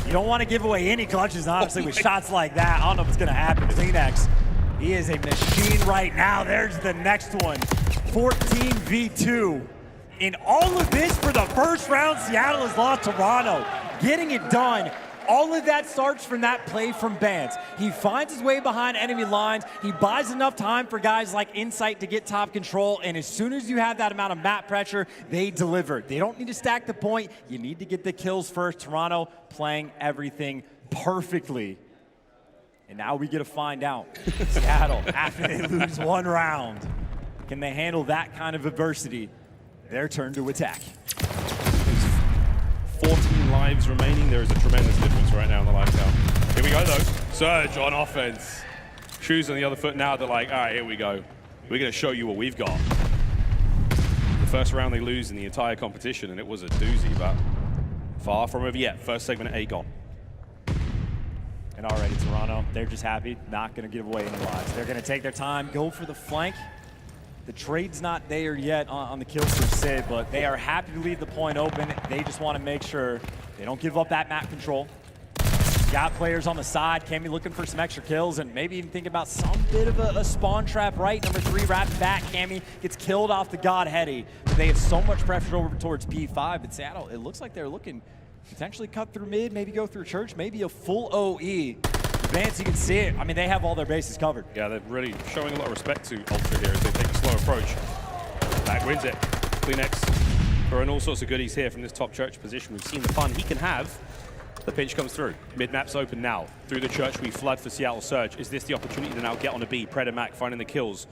S7: You don't want to give away any clutches, honestly, with shots like that. I don't know if it's going to happen. Kleenex, he is a machine right now. There's the next one. 14v2. In all of this, for the first round, Seattle has lost Toronto. Getting it done. All of that starts from that play from Bance. He finds his way behind enemy lines. He buys enough time for guys like Insight to get top control, and as soon as you have that amount of map pressure, they deliver. They don't need to stack the point. You need to get the kills first. Toronto playing everything perfectly. And now we get to find out. Seattle, after they lose one round, can they handle that kind of adversity? Their turn to attack.
S16: 14 lives remaining. There is a tremendous difference right now in the life count. Here we go, though. Surge on offense. Shoes on the other foot now. They're like, all right, here we go. We're going to show you what we've got. The first round they lose in the entire competition, and it was a doozy, but far from over yet. First segment at A gone.
S7: And already Toronto, they're just happy, not going to give away any lives. They're going to take their time, go for the flank. The trade's not there yet on the kills for Sid, but they are happy to leave the point open. They just want to make sure they don't give up that map control. Got players on the side. Cammy looking for some extra kills and maybe even think about some bit of a spawn trap right. Number 3 wrapped back. Cammy gets killed off the God Heady. They have so much pressure over towards P5, but Seattle, it looks like they're looking potentially cut through mid, maybe go through church, maybe a full OE. Vance, you can see it. I mean, they have all their bases covered.
S16: Yeah, they're really showing a lot of respect to Ultra here as they take a slow approach. Back wins it. Kleenex Throwing all sorts of goodies here from this top church position. We've seen the fun he can have. The pinch comes through. Mid-map's open now. Through the church, we flood for Seattle Surge. Is this the opportunity to now get on a B? Pred and Mac finding the kills.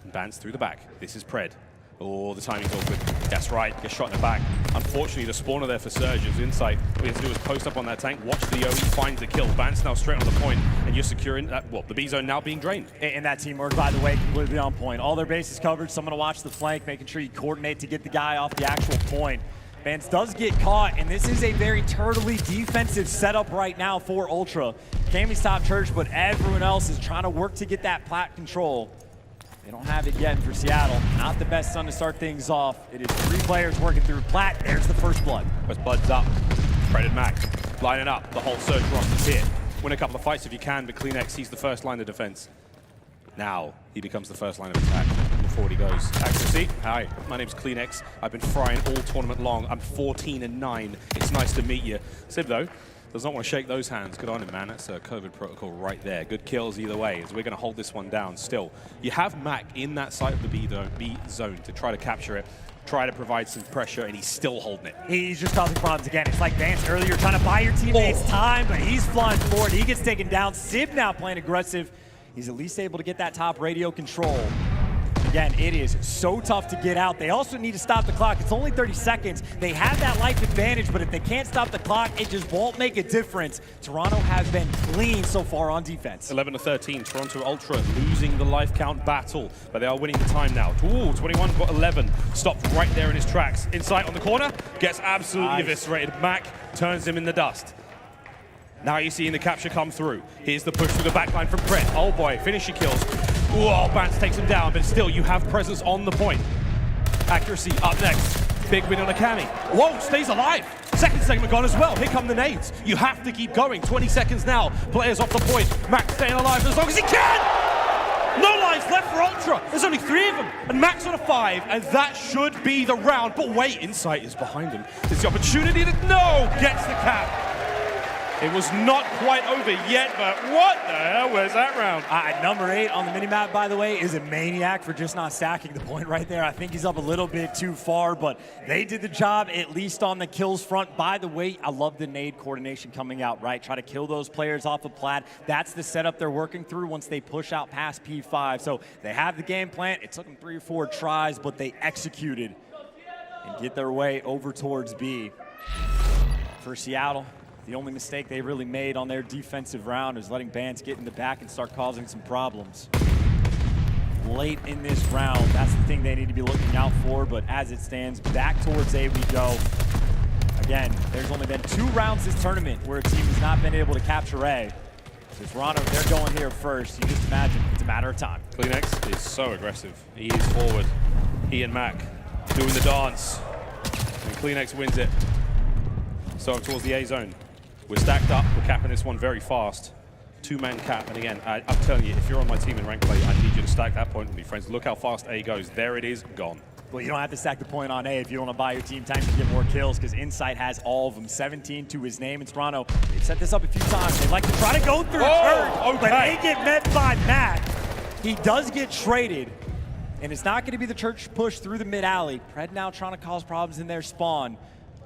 S16: And Bance through the back. This is Pred. Oh, the timing's awkward. That's right, gets shot in the back. Unfortunately, the spawner there for Surge is Insight. All you have to do is post up on that tank, watch the OE, finds the kill. Bance now straight on the point, and you're securing that, well, the B zone now being drained.
S7: And that teamwork, by the way, completely on point. All their bases covered, someone to watch the flank, making sure you coordinate to get the guy off the actual point. Bance does get caught, and this is a very turtly defensive setup right now for Ultra. Cammy's top church, but everyone else is trying to work to get that plat control. They don't have it yet for Seattle. Not the best sun to start things off. It is 3 players working through plat. There's the first blood.
S16: First blood's up. Fred and Mac lining up. The whole Surge roster's here. Win a couple of fights if you can, but CleanX, he's the first line of defense. Now he becomes the first line of attack. Before he goes. Accuracy. Hi, my name's CleanX. I've been frying all tournament long. I'm 14-9. It's nice to meet you. Simp, though, does not want to shake those hands. Good on him, man. That's a COVID protocol right there. Good kills either way, as we're going to hold this one down still. You have Mac in that side of the B zone to try to capture it, try to provide some pressure, and he's still holding it.
S7: He's just causing problems again. It's like Vance earlier, trying to buy your teammates time, but he's flying forward. He gets taken down. Sib now playing aggressive. He's at least able to get that top radio control. Again, it is so tough to get out. They also need to stop the clock. It's only 30 seconds. They have that life advantage, but if they can't stop the clock, it just won't make a difference. Toronto has been clean so far on defense.
S16: 11-13, Toronto Ultra losing the life count battle, but they are winning the time now. Ooh, 21-11, stopped right there in his tracks. Insight on the corner, gets absolutely eviscerated. Mac turns him in the dust. Now you're seeing the capture come through. Here's the push through the backline from Pred. Oh boy, finisher kills. Whoa, Bance takes him down, but still you have presence on the point. Accuracy up next. Big win on a Cammy. Whoa, stays alive. Second segment gone as well. Here come the nades. You have to keep going. 20 seconds now. Players off the point. Mac staying alive as long as he can. No lives left for Ultra. There's only 3 of them. And Mac's on a 5, and that should be the round. But wait, Insight is behind him. It's the opportunity to, no, gets the cap. It was not quite over yet, but what the hell was that round?
S7: Number 8 on the minimap, by the way, is a maniac for just not stacking the point right there. I think he's up a little bit too far, but they did the job, at least on the kills front. By the way, I love the nade coordination coming out, right? Try to kill those players off of plat. That's the setup they're working through once they push out past P5. So they have the game plan. It took them 3 or 4 tries, but they executed and get their way over towards B. For Seattle, the only mistake they really made on their defensive round is letting Bance get in the back and start causing some problems. Late in this round, that's the thing they need to be looking out for, but as it stands, back towards A we go. Again, there's only been 2 rounds this tournament where a team has not been able to capture A. So Toronto, they're going here first. You just imagine it's a matter of time.
S16: CleanX is so aggressive. He is forward. He and Mac doing the dance. And CleanX wins it. So towards the A zone. We're stacked up, we're capping this one very fast. 2-man cap, and again, I'm telling you, if you're on my team in rank play, I need you to stack that point with me, friends. Look how fast A goes. There it is, gone.
S7: Well, you don't have to stack the point on A if you want to buy your team time to get more kills, because Insight has all of them. 17 to his name in Toronto. They've set this up a few times. They like to try to go through turn, but they get met by Mac. He does get traded, and it's not going to be the church push through the mid-alley. Pred now trying to cause problems in their spawn.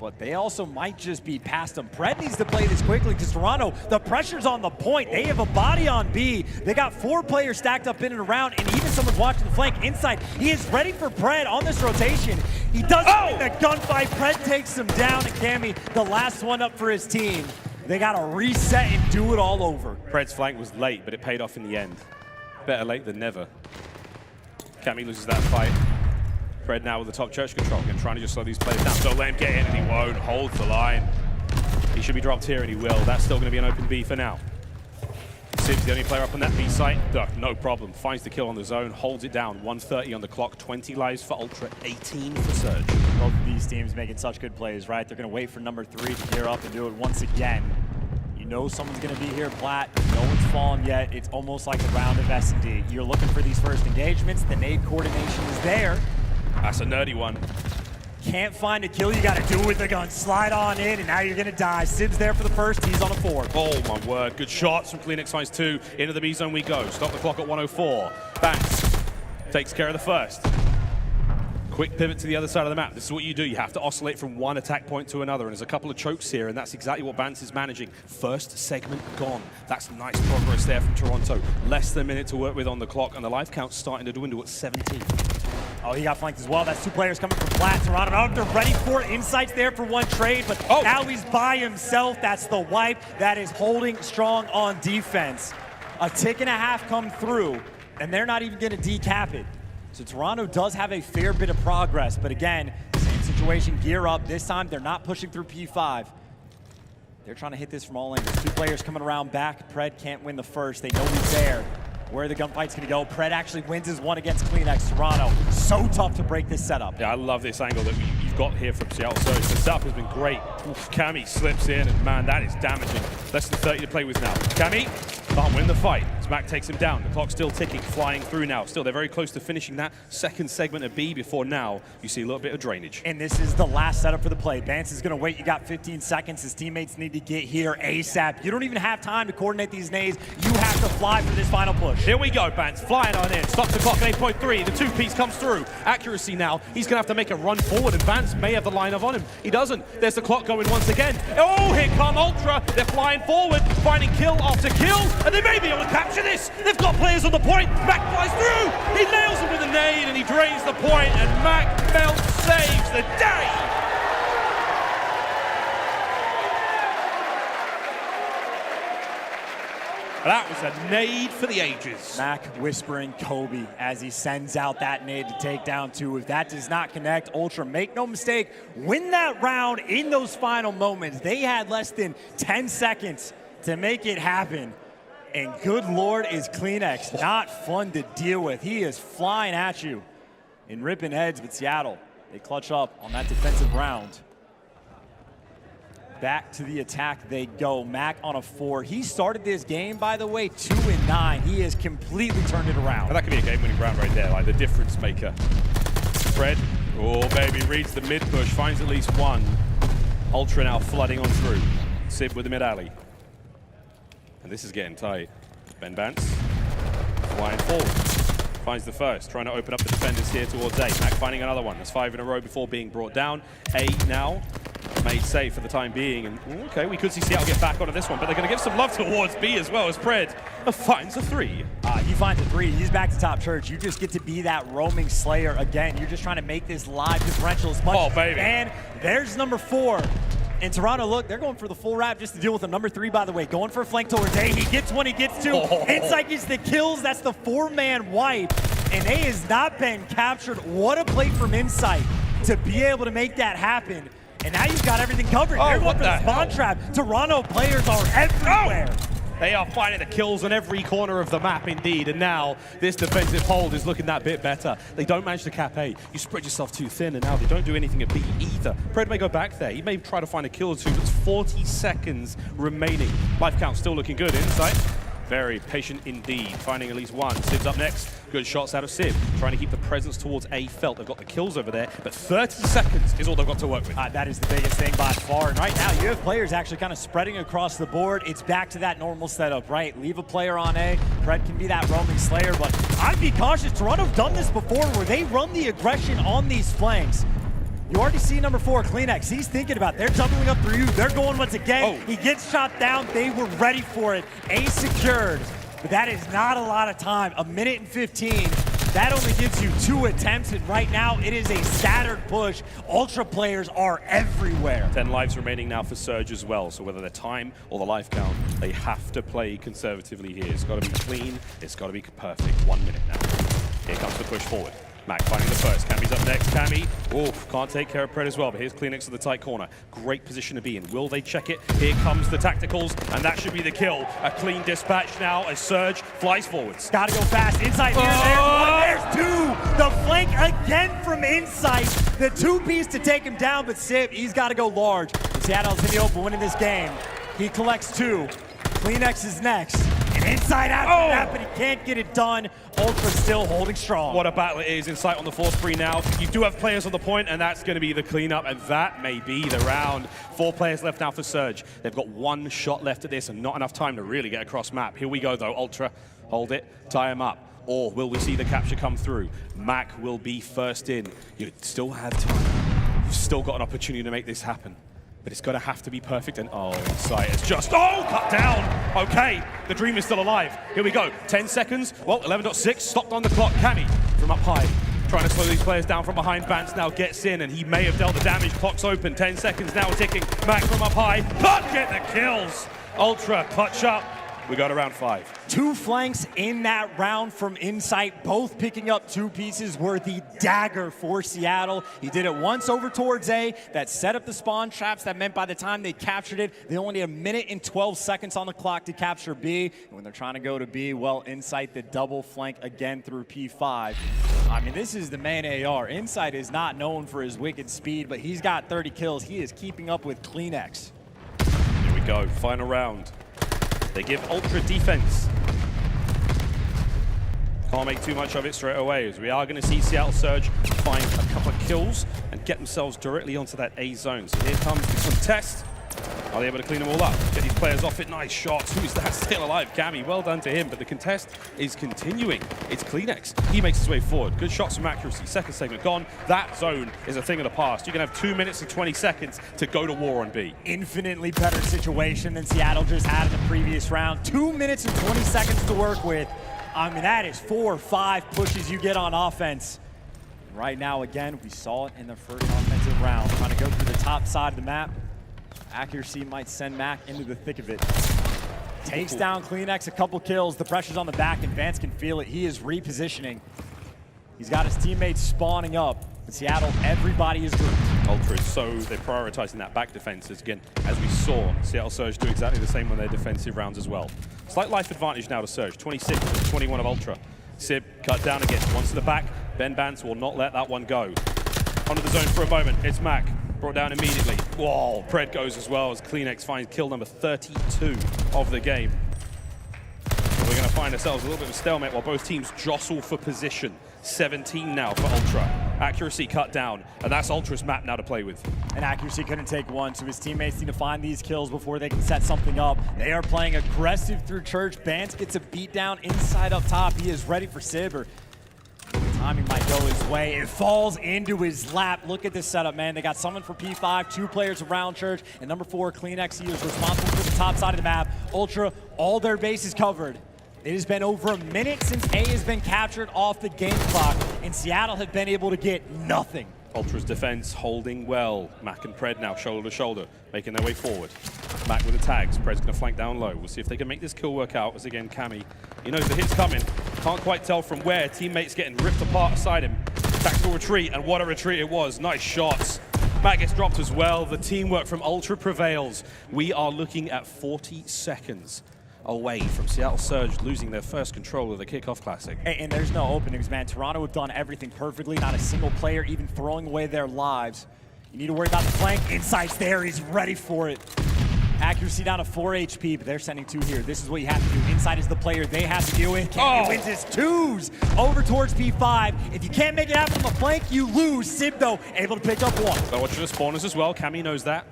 S7: But they also might just be past them. Pred needs to play this quickly because Toronto, the pressure's on the point. They have a body on B. They got 4 players stacked up in and around, and even someone's watching the flank inside. He is ready for Pred on this rotation. He does win the gunfight. Pred takes him down, and Cammy, the last one up for his team. They got to reset and do it all over.
S16: Pred's flank was late, but it paid off in the end. Better late than never. Cammy loses that fight. Pred now with the top church control, and trying to just slow these players down. So let him get in, and he won't. Holds the line. He should be dropped here, and he will. That's still going to be an open B for now. Sim's the only player up on that B site. No problem. Finds the kill on the zone, holds it down. 1:30 on the clock, 20 lives for Ultra, 18 for Surge.
S7: Both of these teams making such good plays, right? They're going to wait for number 3 to gear up and do it once again. You know someone's going to be here, plat. No one's fallen yet. It's almost like a round of S&D. You're looking for these first engagements. The nade coordination is there.
S16: That's a nerdy one.
S7: Can't find a kill, you gotta do it with the gun. Slide on in, and now you're gonna die. Sib's there for the first, he's on a 4.
S16: Oh my word, good shots from CleanX size 2. Into the B zone we go. Stop the clock at 104. Bance takes care of the first. Quick pivot to the other side of the map. This is what you do. You have to oscillate from one attack point to another, and there's a couple of chokes here, and that's exactly what Bance is managing. First segment gone. That's nice progress there from Toronto. Less than a minute to work with on the clock, and the life count's starting to dwindle at 17.
S7: Oh, he got flanked as well. That's 2 players coming from flat. Toronto, I don't know if they're ready for it. Insights there for one trade, but now he's by himself. That's the wipe that is holding strong on defense. A tick and a half come through, and they're not even going to decap it. So Toronto does have a fair bit of progress, but again, same situation, gear up. This time, they're not pushing through P5. They're trying to hit this from all angles. 2 players coming around back. Pred can't win the first. They know he's there. Where the gunfight's going to go. Pred actually wins his one against CleanX. Toronto, so tough to break this setup.
S16: Yeah, I love this angle that you've got here from Seattle. So the setup has been great. Oof, Cammy slips in, and man, that is damaging. Less than 30 to play with now. Cammy can't win the fight. Smack takes him down. The clock's still ticking, flying through now. Still, they're very close to finishing that second segment of B before now you see a little bit of drainage.
S7: And this is the last setup for the play. Bance is going to wait. You got 15 seconds. His teammates need to get here ASAP. You don't even have time to coordinate these nades. You have to fly for this final push.
S16: Here we go, Bance flying on in. Stops the clock at 8.3. The 2-piece comes through. Accuracy now. He's going to have to make a run forward, and Bance may have the line of on him. He doesn't. There's the clock going once again. Oh, here come Ultra. They're flying forward, finding kill after kill, and they may be able to capture this. They've got players on the point. Mac flies through. He nails him with a nade, and he drains the point, and Mac Melt saves the day. That was a nade for the ages.
S7: Mac whispering Kobe as he sends out that nade to take down 2. If that does not connect, Ultra, make no mistake, win that round in those final moments. They had less than 10 seconds to make it happen. And good Lord, is CleanX not fun to deal with. He is flying at you and ripping heads, but Seattle, they clutch up on that defensive round. Back to the attack they go. Mac on a 4. He started this game, by the way, 2-9. He has completely turned it around.
S16: And that could be a game-winning round right there, like the difference maker. Fred, oh baby, reads the mid push, finds at least one. Ultra now flooding on through. Sib with the mid alley. And this is getting tight. Ben Bance, flying forward. Finds the first, trying to open up the defenders here towards A. Mac finding another one. That's 5 in a row before being brought down. A now made safe for the time being. And okay, we could see Seattle get back onto this one, but they're going to give some love towards B as well as Pred finds a 3.
S7: He finds a 3. He's back to top church. You just get to be that roaming slayer again. You're just trying to make this live differential as much as you can. There's number 4. And Toronto, look, they're going for the full wrap just to deal with the number 3, by the way. Going for a flank towards A. He gets 1, he gets 2. Insight gets the kills. That's the 4-man wipe. And A has not been captured. What a play from Insight to be able to make that happen. And now you've got everything covered. They're going for the spawn trap. Toronto players are everywhere.
S16: They are finding the kills on every corner of the map indeed, and now this defensive hold is looking that bit better. They don't manage to cap A. You spread yourself too thin, and now they don't do anything at B either. Pred may go back there. He may try to find a kill or 2, but it's 40 seconds remaining. Life count still looking good. Insight, very patient indeed, finding at least 1. Sib's up next. Good shots out of Sib, trying to keep the presence towards A felt. They've got the kills over there, but 30 seconds is all they've got to work with.
S7: That is the biggest thing by far. And right now, you have players actually kind of spreading across the board. It's back to that normal setup, right? Leave a player on A. Pred can be that roaming slayer, but I'd be cautious. Toronto have done this before where they run the aggression on these flanks. You already see number 4, CleanX. He's thinking about it. They're doubling up through you. They're going once again. He gets shot down. They were ready for it. A secured. But that is not a lot of time. 1 minute and 15. That only gives you 2 attempts, and right now it is a scattered push. Ultra players are everywhere.
S16: 10 lives remaining now for Surge as well, so whether the time or the life count, they have to play conservatively here. It's got to be clean. It's got to be perfect. 1 minute now. Here comes the push forward. Mac finding the first. Cammy's up next. Cammy, can't take care of Pred as well, but here's CleanX to the tight corner. Great position to be in. Will they check it? Here comes the tacticals, and that should be the kill. A clean dispatch now as Surge flies forwards.
S7: Gotta go fast. Insight, there's 2. The flank again from Insight. The 2-piece to take him down, but Sib, he's gotta go large. Seattle's in the open winning this game. He collects 2. CleanX is next. And Insight after that, but he can't get it done. Ultra still holding strong.
S16: What a battle it is. Insight on the 4-3 now. You do have players on the point, and that's going to be the cleanup, and that may be the round. 4 players left now for Surge. They've got 1 shot left at this and not enough time to really get across map. Here we go, though. Ultra, hold it, tie him up. Or will we see the capture come through? Mac will be first in. You still have time. You've still got an opportunity to make this happen. But it's going to have to be perfect. And oh, Insight is just, oh, cut down. Okay, the dream is still alive. Here we go. 10 seconds. Well, 11.6 stopped on the clock. Cammy from up high, trying to slow these players down from behind. Bance now gets in, and he may have dealt the damage. Clock's open. 10 seconds now ticking. Mac from up high, but get the kills. Ultra clutch up. We got around 5.
S7: 2 flanks in that round from Insight, both picking up 2 pieces were the dagger for Seattle. He did it once over towards A, that set up the spawn traps. That meant by the time they captured it, they only had 1 minute and 12 seconds on the clock to capture B. And when they're trying to go to B, well, Insight the double flank again through P5. I mean, this is the main AR. Insight is not known for his wicked speed, but he's got 30 kills. He is keeping up with CleanX.
S16: Here we go, final round. They give Ultra defense. Can't make too much of it straight away, as we are going to see Seattle Surge find a couple of kills and get themselves directly onto that A zone. So here comes the contest. Are they able to clean them all up? Get these players off it. Nice shots. Who is that? Still alive. Cammy, well done to him. But the contest is continuing. It's CleanX. He makes his way forward. Good shots from accuracy. Second segment gone. That zone is a thing of the past. You can have 2 minutes and 20 seconds to go to war on B.
S7: Infinitely better situation than Seattle just had in the previous round. 2 minutes and 20 seconds to work with. I mean, that is 4 or 5 pushes you get on offense. Right now, again, we saw it in the first offensive round. Trying to go through the top side of the map. Accuracy might send Mac into the thick of it. Takes down CleanX, a couple kills. The pressure's on the back, and Vance can feel it. He is repositioning. He's got his teammates spawning up. In Seattle, everybody is grouped.
S16: Ultra is so, they're prioritizing that back defense. Again, as we saw, Seattle Surge do exactly the same on their defensive rounds as well. Slight life advantage now to Surge. 26 to 21 of Ultra. Sib cut down again. Once to the back. Ben Bance will not let that one go. Onto the zone for a moment. It's Mac. Brought down immediately. Whoa, Pred goes as well as CleanX finds kill number 32 of the game. We're going to find ourselves a little bit of a stalemate while both teams jostle for position. 17 now for Ultra. Accuracy cut down, and that's Ultra's map now to play with.
S7: And Accuracy couldn't take one, so his teammates need to find these kills before they can set something up. They are playing aggressive through Church. Bance gets a beat down inside up top. He is ready for Sib, or timing might go his way. It falls into his lap. Look at this setup, man. They got someone for P5, 2 players around Church, and number 4, CleanX. He is responsible for the top side of the map. Ultra, all their bases covered. It has been over a minute since A has been captured off the game clock, and Seattle have been able to get nothing.
S16: Ultra's defense holding well. Mac and Pred now shoulder to shoulder, making their way forward. Mac with the tags. Pred's going to flank down low. We'll see if they can make this kill work out, as again, Cammy, he knows the hit's coming. Can't quite tell from where. Teammates getting ripped apart beside him. Tactical retreat, and what a retreat it was. Nice shots. Mac gets dropped as well. The teamwork from Ultra prevails. We are looking at 40 seconds away from Seattle Surge losing their first control of the Kickoff Classic.
S7: And there's no openings, man. Toronto have done everything perfectly. Not a single player even throwing away their lives. You need to worry about the flank. Insight's there. He's ready for it. Accuracy down to 4 HP, but they're sending 2 here. This is what you have to do. Insight is the player they have to deal with. Cammy wins his 2s over towards P5. If you can't make it happen on the flank, you lose. Sib, though, able to pick up 1.
S16: So watch for the spawners as well. Cammy knows that.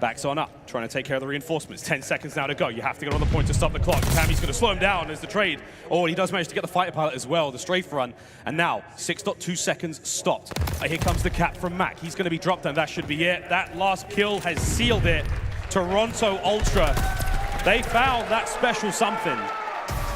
S16: Backs on up, trying to take care of the reinforcements. 10 seconds now to go. You have to get on the point to stop the clock. Cammy's going to slow him down as the trade. Oh, he does manage to get the fighter pilot as well, the strafe run. And now, 6.2 seconds stopped. Here comes the cap from Mac. He's going to be dropped, and that should be it. That last kill has sealed it. Toronto Ultra, they found that special something.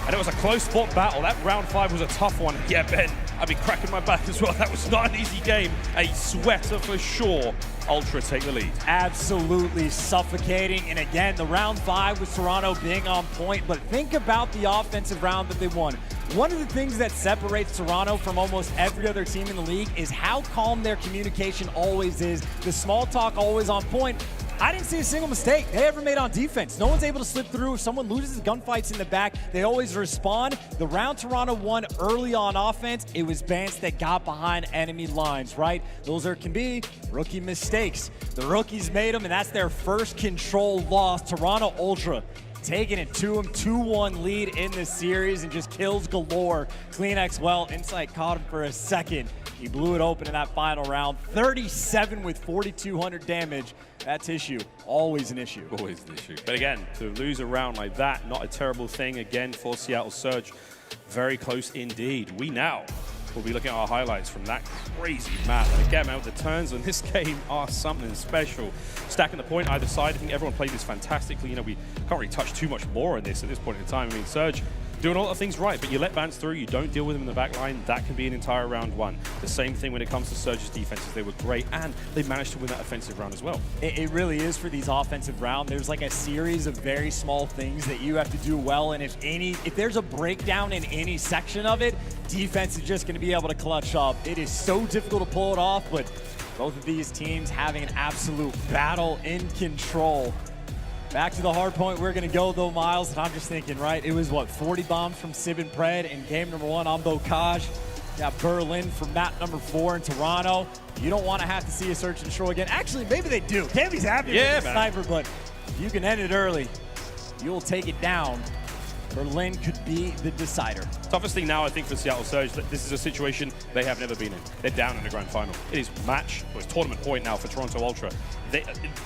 S16: And it was a close-fought battle. That round 5 was a tough one. Yeah, Ben, I'd be cracking my back as well. That was not an easy game. A sweater for sure. Ultra take the lead.
S7: Absolutely suffocating. And again, the round 5 with Toronto being on point. But think about the offensive round that they won. One of the things that separates Toronto from almost every other team in the league is how calm their communication always is. The small talk always on point. I didn't see a single mistake they ever made on defense. No one's able to slip through. If someone loses gunfights in the back, they always respond. The round Toronto won early on offense, it was Bance that got behind enemy lines, right? Those can be rookie mistakes. The rookies made them, and that's their first control loss. Toronto Ultra taking it to him, 2-1 lead in this series, and just kills galore. CleanX, well, Insight caught him for a second. He blew it open in that final round. 37 with 4,200 damage. That's issue. Always an issue.
S16: Always an issue. But again, to lose a round like that, not a terrible thing again for Seattle Surge. Very close indeed. We now will be looking at our highlights from that crazy map. And again, man, the turns in this game are something special. Stacking the point either side, I think everyone played this fantastically. You know, we can't really touch too much more on this at this point in time. I mean, Surge doing a lot of things right, but you let Vance through, you don't deal with them in the back line, that can be an entire round one. The same thing when it comes to Surge's defenses. They were great, and they managed to win that offensive round as well.
S7: It really is for these offensive rounds. There's like a series of very small things that you have to do well, and if there's a breakdown in any section of it, defense is just going to be able to clutch up. It is so difficult to pull it off, but both of these teams having an absolute battle in control. Back to the hard point we're going to go, though, Miles, and I'm just thinking, right, it was, what, 40 bombs from Simp and Pred in game number 1 on Bocage. Got Berlin from map number 4 in Toronto. You don't want to have to see a search and destroy again. Actually, maybe they do. Tammy's happy with the sniper, but if you can end it early, you'll take it down. Berlin could be the decider.
S16: Toughest thing now, I think, for Seattle Surge, that this is a situation they have never been in. They're down in the grand final. It is match, or it's tournament point now for Toronto Ultra.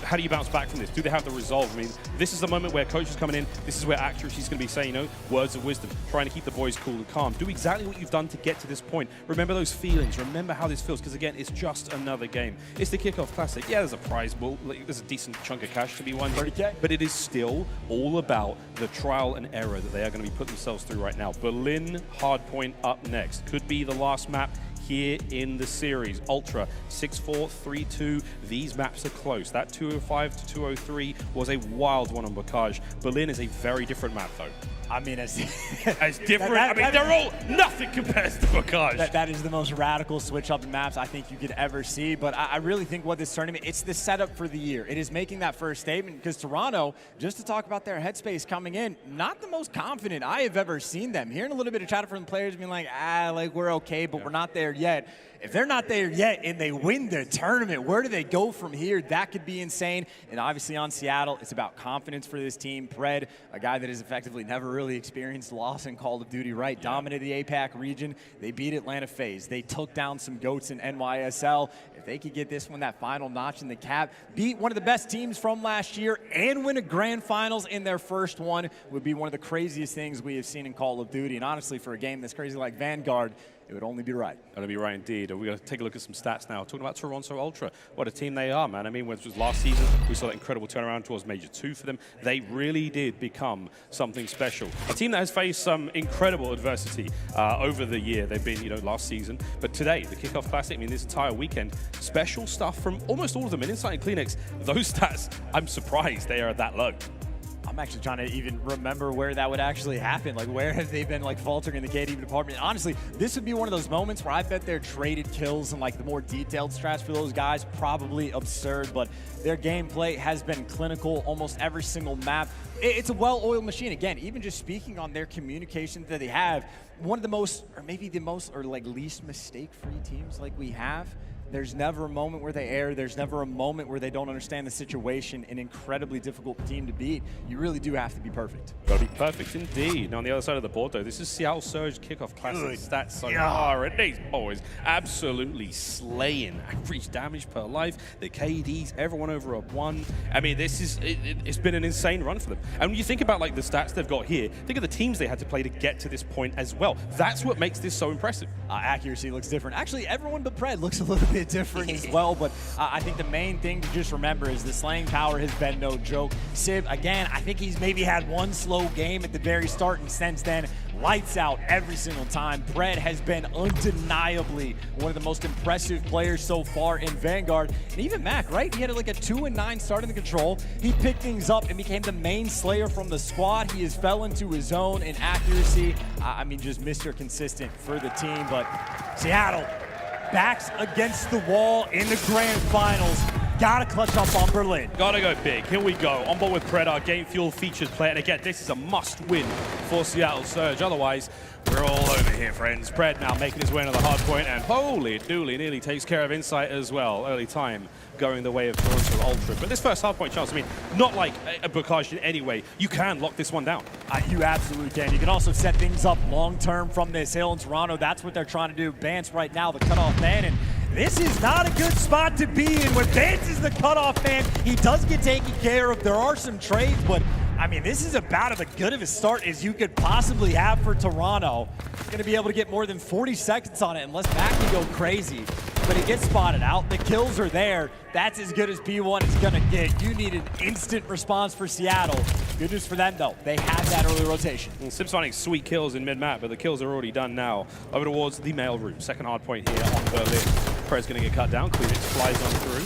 S16: How do you bounce back from this? Do they have the resolve? I mean, this is the moment where coach is coming in. This is where accuracy is going to be saying, you know, words of wisdom, trying to keep the boys cool and calm. Do exactly what you've done to get to this point. Remember those feelings. Remember how this feels, because again, it's just another game. It's the Kickoff Classic. Yeah, there's a prize pool. There's a decent chunk of cash to be won,
S7: 30K.
S16: But it is still all about the trial and error that they are going to be putting themselves through right now. Berlin Hardpoint up next. Could be the last map here in the series. Ultra 6-4, 3-2. These maps are close. That 205 to 203 was a wild one on Bocage. Berlin is a very different map, though.
S7: I mean,
S16: as different. I mean, they're all nothing compares to Bocage.
S7: That is the most radical switch up in maps I think you could ever see. But I really think what this tournament, it's the setup for the year. It is making that first statement, because Toronto, just to talk about their headspace coming in, not the most confident I have ever seen them. Hearing a little bit of chatter from the players being like, like we're okay, but we're not there yet. If they're not there yet and they win the tournament, where do they go from here? That could be insane. And obviously on Seattle, it's about confidence for this team. Pred, a guy that has effectively never really experienced loss in Call of Duty, right? Dominated the APAC region. They beat Atlanta FaZe. They took down some goats in NYSL. If they could get this one, that final notch in the cap, beat one of the best teams from last year, and win a grand finals in their first one, would be one of the craziest things we have seen in Call of Duty. And honestly, for a game that's crazy like Vanguard, it would only be right.
S16: It would be right indeed. We're going to take a look at some stats now. Talking about Toronto Ultra, what a team they are, man. I mean, when it was last season, we saw that incredible turnaround towards Major 2 for them. They really did become something special. A team that has faced some incredible adversity over the year. They've been, you know, last season. But today, the Kickoff Classic, I mean, this entire weekend, special stuff from almost all of them. And inside in Kleenex, those stats, I'm surprised they are that low.
S7: I'm actually trying to even remember where that would actually happen. Like, where have they been like faltering in the KD department? Honestly, this would be one of those moments where I bet their traded kills and like the more detailed strats for those guys probably absurd, but their gameplay has been clinical almost every single map. It's a well-oiled machine. Again, even just speaking on their communication that they have, one of the most, or maybe the most, or like least mistake-free teams like we have. There's never a moment where they err. There's never a moment where they don't understand the situation. An incredibly difficult team to beat. You really do have to be perfect.
S16: Got to be perfect indeed. Now, on the other side of the board, though, this is Seattle Surge Kickoff Classic stats so far. And these boys absolutely slaying average damage per life. The KDs, everyone over a 1. I mean, this is, it's been an insane run for them. And when you think about like the stats they've got here, think of the teams they had to play to get to this point as well. That's what makes this so impressive.
S7: Accuracy looks different. Actually, everyone but Pred looks a little bit different as well, but I think the main thing to just remember is the slaying power has been no joke. Simp, again, I think he's maybe had one slow game at the very start, and since then, lights out every single time. Pred has been undeniably one of the most impressive players so far in Vanguard. And even Mac, right? He had like a 2-9 start in the control. He picked things up and became the main slayer from the squad. He has fell into his zone in accuracy. I mean, just Mr. Consistent for the team, but Seattle, backs against the wall in the grand finals. Gotta clutch up on Berlin.
S16: Gotta go big. Here we go. On board with Pred, our game fuel featured player. And again, this is a must-win for Seattle Surge. Otherwise, we're all over here, friends. Pred now making his way into the hard point, and holy dooly, nearly takes care of Insight as well. Early time going the way of Toronto Ultra. But this first hard point chance, I mean, not like a Bocage in any way. You can lock this one down.
S7: You absolutely can. You can also set things up long-term from this hill in Toronto. That's what they're trying to do. Bance right now, the cutoff man, and this is not a good spot to be in. When Bance is the cutoff man, he does get taken care of. There are some trades, but I mean, this is about as good of a start as you could possibly have for Toronto. Going to be able to get more than 40 seconds on it unless Mac can go crazy. But he gets spotted out. The kills are there. That's as good as P1 is going to get. You need an instant response for Seattle. Good news for them, though. They had that early rotation.
S16: And Simp's finding sweet kills in mid-map, but the kills are already done now. Over towards the mailroom. Second hard point here on Berlin. Prez going to get cut down. Clemix flies on through.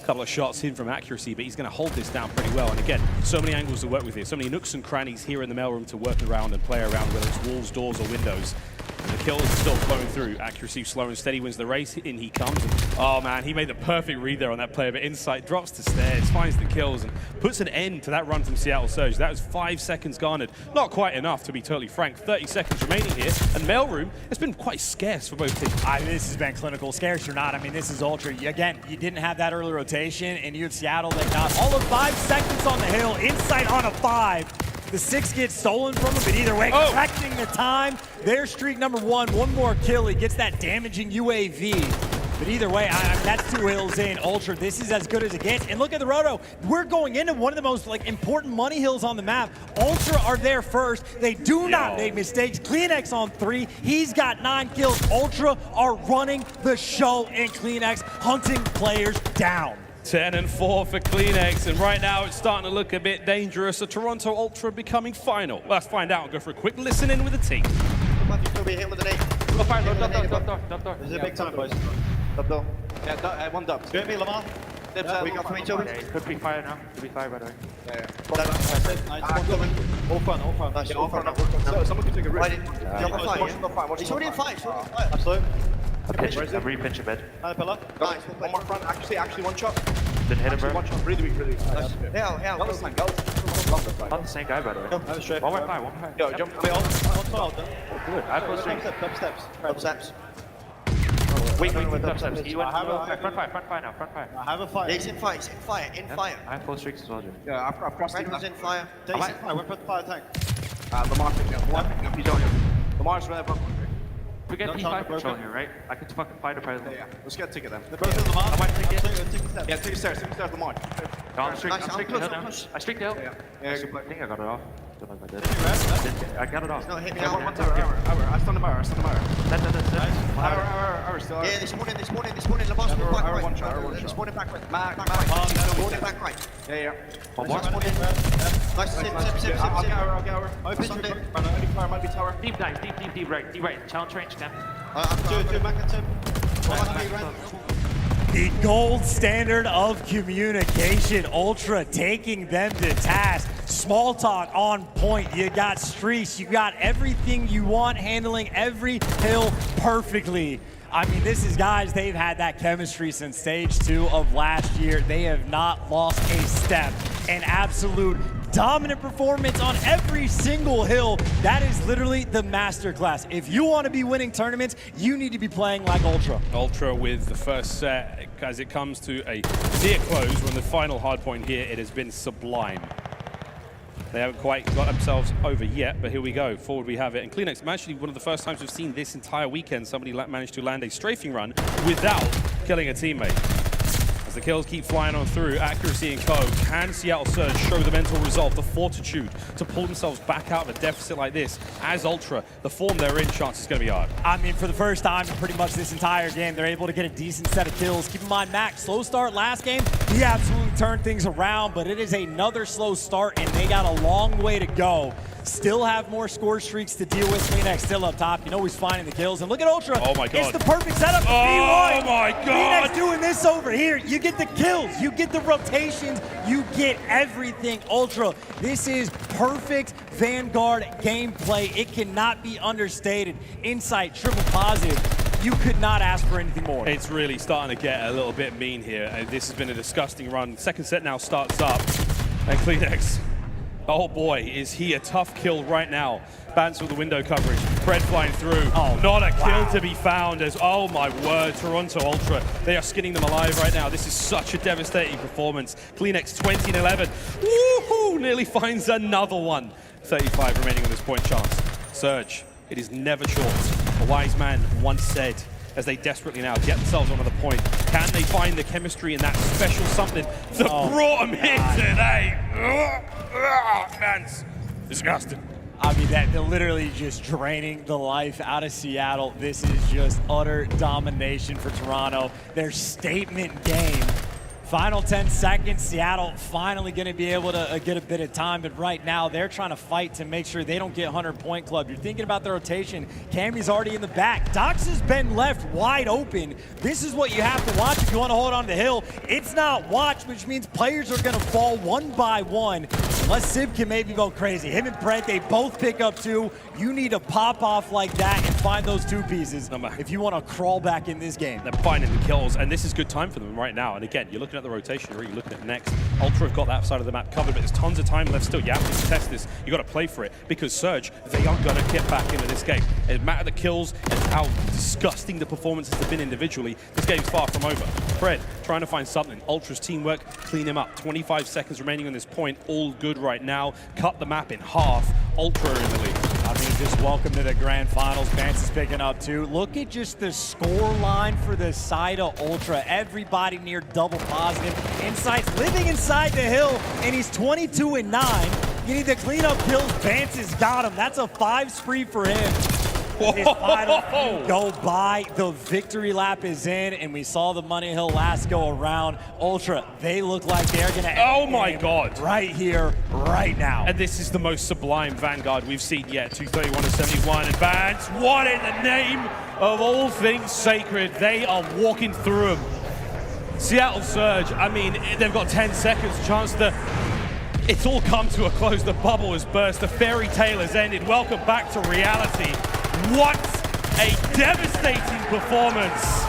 S16: A couple of shots in from accuracy, but he's going to hold this down pretty well. And again, so many angles to work with here. So many nooks and crannies here in the mailroom to work around and play around, whether it's walls, doors, or windows. And the kills are still flowing through. Accuracy slow and steady wins the race. In he comes. Oh man, he made the perfect read there on that player, but Insight drops to stairs, finds the kills, and puts an end to that run from Seattle Surge. That was 5 seconds garnered. Not quite enough, to be totally frank. 30 seconds remaining here, and mailroom has been quite scarce for both teams.
S7: This has been clinical, scarce or not. I mean, this is Ultra. Again, you didn't have that early rotation, and you have Seattle that got all of 5 seconds on the hill. Insight on a 5. The 6 gets stolen from him, but either way, correcting the time. Their streak number 1, one more kill. He gets that damaging UAV. But either way, that's 2 hills in. Ultra, this is as good as it gets. And look at the roto. We're going into one of the most important money hills on the map. Ultra are there first. They do not make mistakes. Cleanex on 3. He's got 9 kills. Ultra are running the show, and Cleanex hunting players down.
S16: 10 and 4 for Cleanex, and right now it's starting to look a bit dangerous. So Toronto Ultra becoming final. Let's find out and go for a quick listen in with the team.
S10: Still be hit with an 8. Go fire, top door. This is a big time, boys. Top door. Yeah, one dub. Do it, me, Lamar. We got 3 2.
S11: Could be fire now. Could be fire, by the way.
S10: All front. Nice, all front. Someone can take a risk. He's already in fight. Absolutely.
S11: I'm re-pinch a bed.
S10: Pillar. Nice. One more front. Actually, one shot.
S11: Didn't hit him, bro.
S10: One shot. Really weak. Nice. Yeah.
S11: Not the same guy, by the way. One more fire.
S10: Yo, jump. One
S11: good. I have
S10: Top steps.
S11: Wait, top steps. He went front fire now.
S10: I have a fire.
S11: He's
S10: in fire.
S11: I have 4 streaks as well, Jim.
S10: Yeah, I've crossed it. Redman's in fire. Dave's in fire. We're put the fire tank.
S11: Lamar's picking up. He's on him.
S10: Lamar's right above.
S11: We get P5 control here, right? I can fucking fight a president.
S10: Yeah. Let's get a ticket then. I might take it. Yeah, take a stairs, Lamar.
S11: I'm streaking the hill now. I streaked the hill.
S10: Yeah, good play.
S11: I think I got it off. Don't know if I did. I got it off.
S10: No, hit me. One tower. I stunned the bar.
S11: That's
S10: Hour still. Yeah, this morning, Lamar's back right. This morning back right. Yeah.
S11: One more.
S10: Nice. Sip. I'll get her. Only fire might be tower.
S11: Deep dive, deep right. Challenge range, Cam.
S10: Two back and Tim.
S7: The gold standard of communication. Ultra taking them to task. Small talk on point. You got streaks. You got everything you want, handling every hill perfectly. I mean, this is guys, they've had that chemistry since stage 2 of last year. They have not lost a step. An absolute dominant performance on every single hill. That is literally the masterclass. If you want to be winning tournaments, you need to be playing like Ultra.
S16: Ultra with the first set as it comes to a near close. We're on the final hard point here. It has been sublime. They haven't quite got themselves over yet, but here we go. Forward we have it. And Cleanex, actually one of the first times we've seen this entire weekend, somebody managed to land a strafing run without killing a teammate. As the kills keep flying on through, accuracy and co. Can Seattle Surge show the mental resolve, the fortitude to pull themselves back out of a deficit like this? As Ultra, the form they're in, chance is going to be hard.
S7: I mean, for the first time in pretty much this entire game, they're able to get a decent set of kills. Keep in mind, Max, slow start last game. He absolutely turned things around, but it is another slow start, and they got a long way to go. Still have more score streaks to deal with. Cleanex still up top. You know he's finding the kills. And look at Ultra.
S16: Oh my God.
S7: It's the perfect setup for
S16: B1. Oh my God.
S7: Cleanex doing this over here. You get the kills. You get the rotations. You get everything. Ultra, this is perfect Vanguard gameplay. It cannot be understated. Insight, triple positive. You could not ask for anything more.
S16: It's really starting to get a little bit mean here. And this has been a disgusting run. Second set now starts up. And Cleanex, oh boy, is he a tough kill right now. Bans with the window coverage. Fred flying through. Oh, not a kill to be found as, oh my word, Toronto Ultra. They are skinning them alive right now. This is such a devastating performance. Cleanex 20 and 11. Woohoo! Nearly finds another one. 35 remaining on this point chance. Surge, it is never short. A wise man once said, as they desperately now get themselves onto the point. Can they find the chemistry and that special something that brought them here today? Man, it's disgusting.
S7: I mean, they're literally just draining the life out of Seattle. This is just utter domination for Toronto. Their statement game. Final 10 seconds, Seattle finally going to be able to get a bit of time, but right now they're trying to fight to make sure they don't get 100-point club. You're thinking about the rotation. Cammy's already in the back. Dox has been left wide open. This is what you have to watch if you want to hold on to the hill. It's not watch, which means players are going to fall one by one. Unless Simp can maybe go crazy. Him and Brent, they both pick up 2. You need to pop off like that and find those 2 pieces if you want to crawl back in this game.
S16: They're finding the kills, and this is good time for them right now. And again, you're looking at the rotation, or you're looking at next. Ultra have got that side of the map covered, but there's tons of time left still. You have to test this. You got to play for it, because Surge, they are going to get back into this game. It matters the kills and how disgusting the performances have been individually. This game's far from over. Fred trying to find something. Ultra's teamwork, clean him up. 25 seconds remaining on this point. All good right now. Cut the map in half. Ultra are in the lead.
S7: I mean, just welcome to the grand finals. Vance is picking up 2. Look at just the score line for the side of Ultra. Everybody near double positive. Insight's living inside the hill, and he's 22-9. You need to clean up kills. Vance has got him. That's a 5 spree for him. His final few go by. The victory lap is in, and we saw the Money Hill last go around. Ultra, they look like they're going to
S16: oh my God,
S7: right here, right now.
S16: And this is the most sublime Vanguard we've seen yet. 231-71, and Vance, what in the name of all things sacred? They are walking through them. Seattle Surge, I mean, they've got 10 seconds chance to... It's all come to a close. The bubble has burst. The fairy tale has ended. Welcome back to reality. What a devastating performance.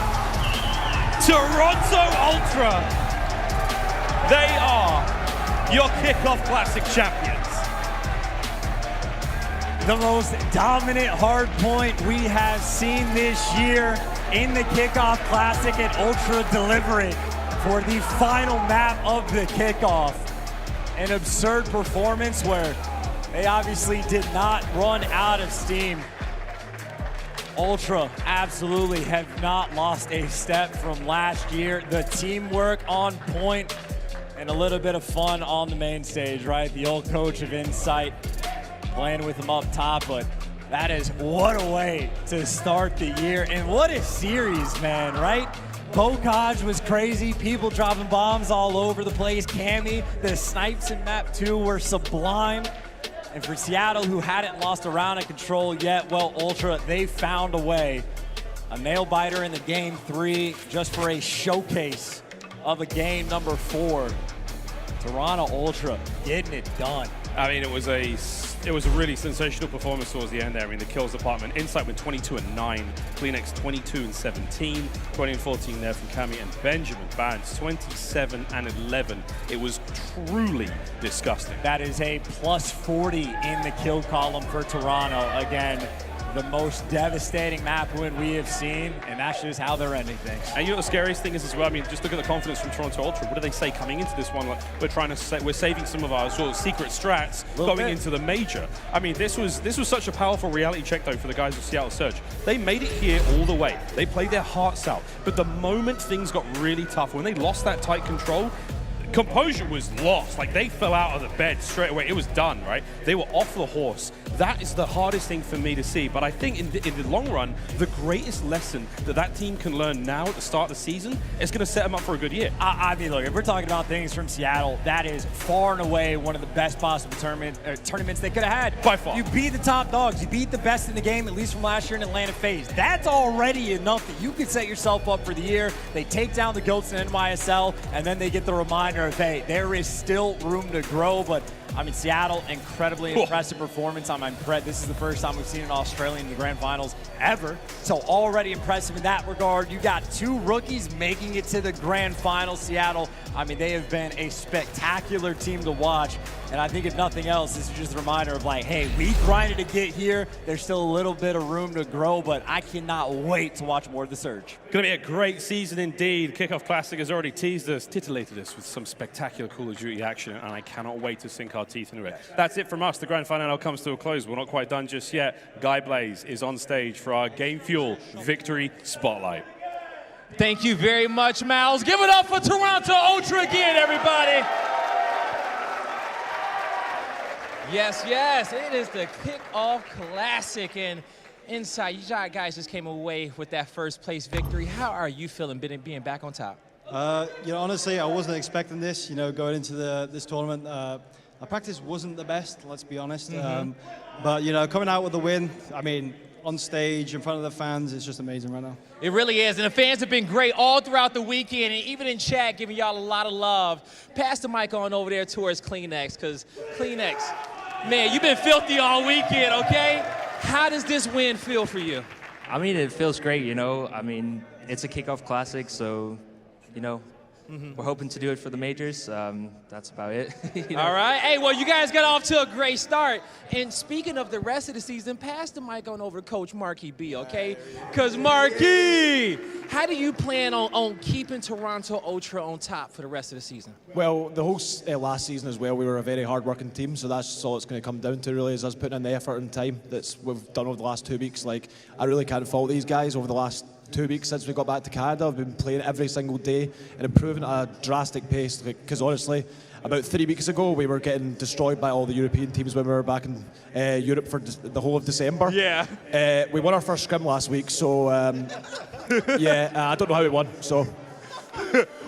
S16: Toronto Ultra. They are your Kickoff Classic champions.
S7: The most dominant hard point we have seen this year in the Kickoff Classic, and Ultra deliver it for the final map of the Kickoff. An absurd performance where they obviously did not run out of steam. Ultra absolutely have not lost a step from last year. The teamwork on point and a little bit of fun on the main stage, right? The old coach of Insight playing with them up top, but that is what a way to start the year. And what a series, man, right? Bocage was crazy, people dropping bombs all over the place. Cammy, the snipes in map 2 were sublime. And for Seattle, who hadn't lost a round of Control yet, well, Ultra, they found a way. A nail biter in the game 3, just for a showcase of a game number 4. Toronto Ultra getting it done.
S16: I mean, it was a really sensational performance towards the end there. I mean, the kills department. Insight went 22-9, Kleenex 22-17, 20-14 there from Cammy, and Benjamin Vance 27-11. It was truly disgusting.
S7: That is a plus 40 in the kill column for Toronto. Again, the most devastating map win we have seen, and that's just how they're ending things.
S16: And you know what the scariest thing is as well? I mean, just look at the confidence from Toronto Ultra. What do they say coming into this one? Like, we're saving some of our sort of secret strats going into the major. I mean, this was such a powerful reality check though for the guys of Seattle Surge. They made it here all the way. They played their hearts out. But the moment things got really tough, when they lost that tight control, composure was lost. Like, they fell out of the bed straight away. It was done, right? They were off the horse. That is the hardest thing for me to see. But I think in the long run, the greatest lesson that team can learn now at the start of the season is going to set them up for a good year.
S7: I mean, look, if we're talking about things from Seattle, that is far and away one of the best possible tournaments they could have had.
S16: By far.
S7: You beat the top dogs. You beat the best in the game, at least from last year in Atlanta FaZe. That's already enough that you could set yourself up for the year. They take down the GOATs in NYSL, and then they get the reminder of, hey, there is still room to grow. But I mean, Seattle, incredibly impressive performance. I'm impressed. This is the first time we've seen an Australian in the grand finals ever. So already impressive in that regard. You got 2 rookies making it to the grand finals. Seattle, I mean, they have been a spectacular team to watch. And I think if nothing else, this is just a reminder of like, hey, we grinded to get here. There's still a little bit of room to grow, but I cannot wait to watch more of the Surge.
S16: Going to be a great season indeed. Kickoff Classic has already teased us, titillated us with some spectacular Call of Duty action, and I cannot wait to sink our our teeth into it. That's it from us. The grand final comes to a close. We're not quite done just yet. Guy Blaze is on stage for our Game Fuel Victory Spotlight.
S8: Thank you very much, Miles. Give it up for Toronto Ultra again, everybody. Yes, yes, it is the Kickoff Classic, and inside, you guys just came away with that first place victory. How are you feeling being back on top?
S12: Honestly, I wasn't expecting this, going into this tournament. Our practice wasn't the best, let's be honest. But, coming out with the win, I mean, on stage, in front of the fans, it's just amazing right now.
S8: It really is, and the fans have been great all throughout the weekend, and even in chat, giving y'all a lot of love. Pass the mic on over there towards Kleenex, because Kleenex, man, you've been filthy all weekend, okay? How does this win feel for you?
S13: I mean, it feels great, I mean, it's a Kickoff Classic, so, we're hoping to do it for the majors. That's about it.
S8: All right. Hey, well, you guys got off to a great start. And speaking of the rest of the season, pass the mic on over to Coach Marky B, okay? Because, Marky, how do you plan on keeping Toronto Ultra on top for the rest of the season?
S14: Well, the whole last season as well, we were a very hard-working team, so that's all it's going to come down to, really, is us putting in the effort and time that we've done over the last 2 weeks. Like, I really can't fault these guys over the last 2 weeks since we got back to Canada. I've been playing every single day and improving at a drastic pace, because honestly, about 3 weeks ago, we were getting destroyed by all the European teams when we were back in Europe for the whole of December.
S8: Yeah.
S14: We won our first scrim last week, so yeah, I don't know how we won, so.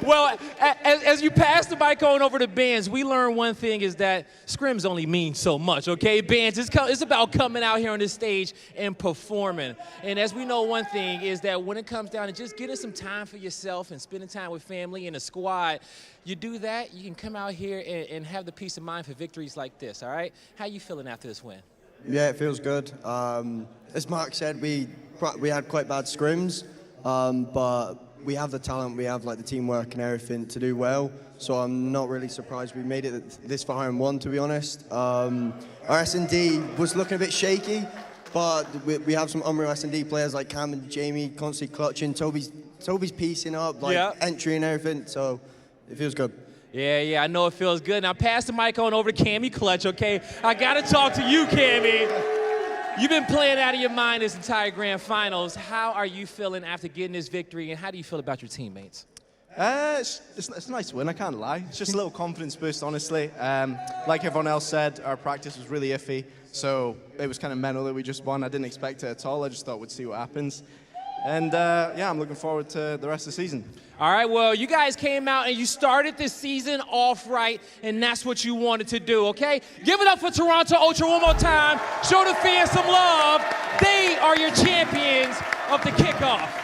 S8: Well, as you pass the mic on over to bands, we learned one thing is that scrims only mean so much, okay? Bands, it's about coming out here on this stage and performing. And as we know, one thing is that when it comes down to just getting some time for yourself and spending time with family and a squad, you do that, you can come out here and have the peace of mind for victories like this, all right? How you feeling after this win?
S19: Yeah, it feels good. As Mark said, we had quite bad scrims, but we have the talent, we have like the teamwork and everything to do well. So I'm not really surprised we made it this far and won, to be honest. Our S&D was looking a bit shaky, but we have some unreal S&D players like Cam and Jamie constantly clutching. Toby's piecing up, like entry and everything. So it feels good.
S8: Yeah, I know it feels good. Now pass the mic on over to Cammy Clutch, okay? I gotta talk to you, Cammy. You've been playing out of your mind this entire grand finals. How are you feeling after getting this victory, and how do you feel about your teammates?
S24: It's a nice win, I can't lie. It's just a little confidence boost, honestly. Like everyone else said, our practice was really iffy, so it was kind of mental that we just won. I didn't expect it at all. I just thought we'd see what happens. And yeah, I'm looking forward to the rest of the season.
S8: All right, well, you guys came out and you started this season off right, and that's what you wanted to do, okay? Give it up for Toronto Ultra one more time. Show the fans some love. They are your champions of the kickoff.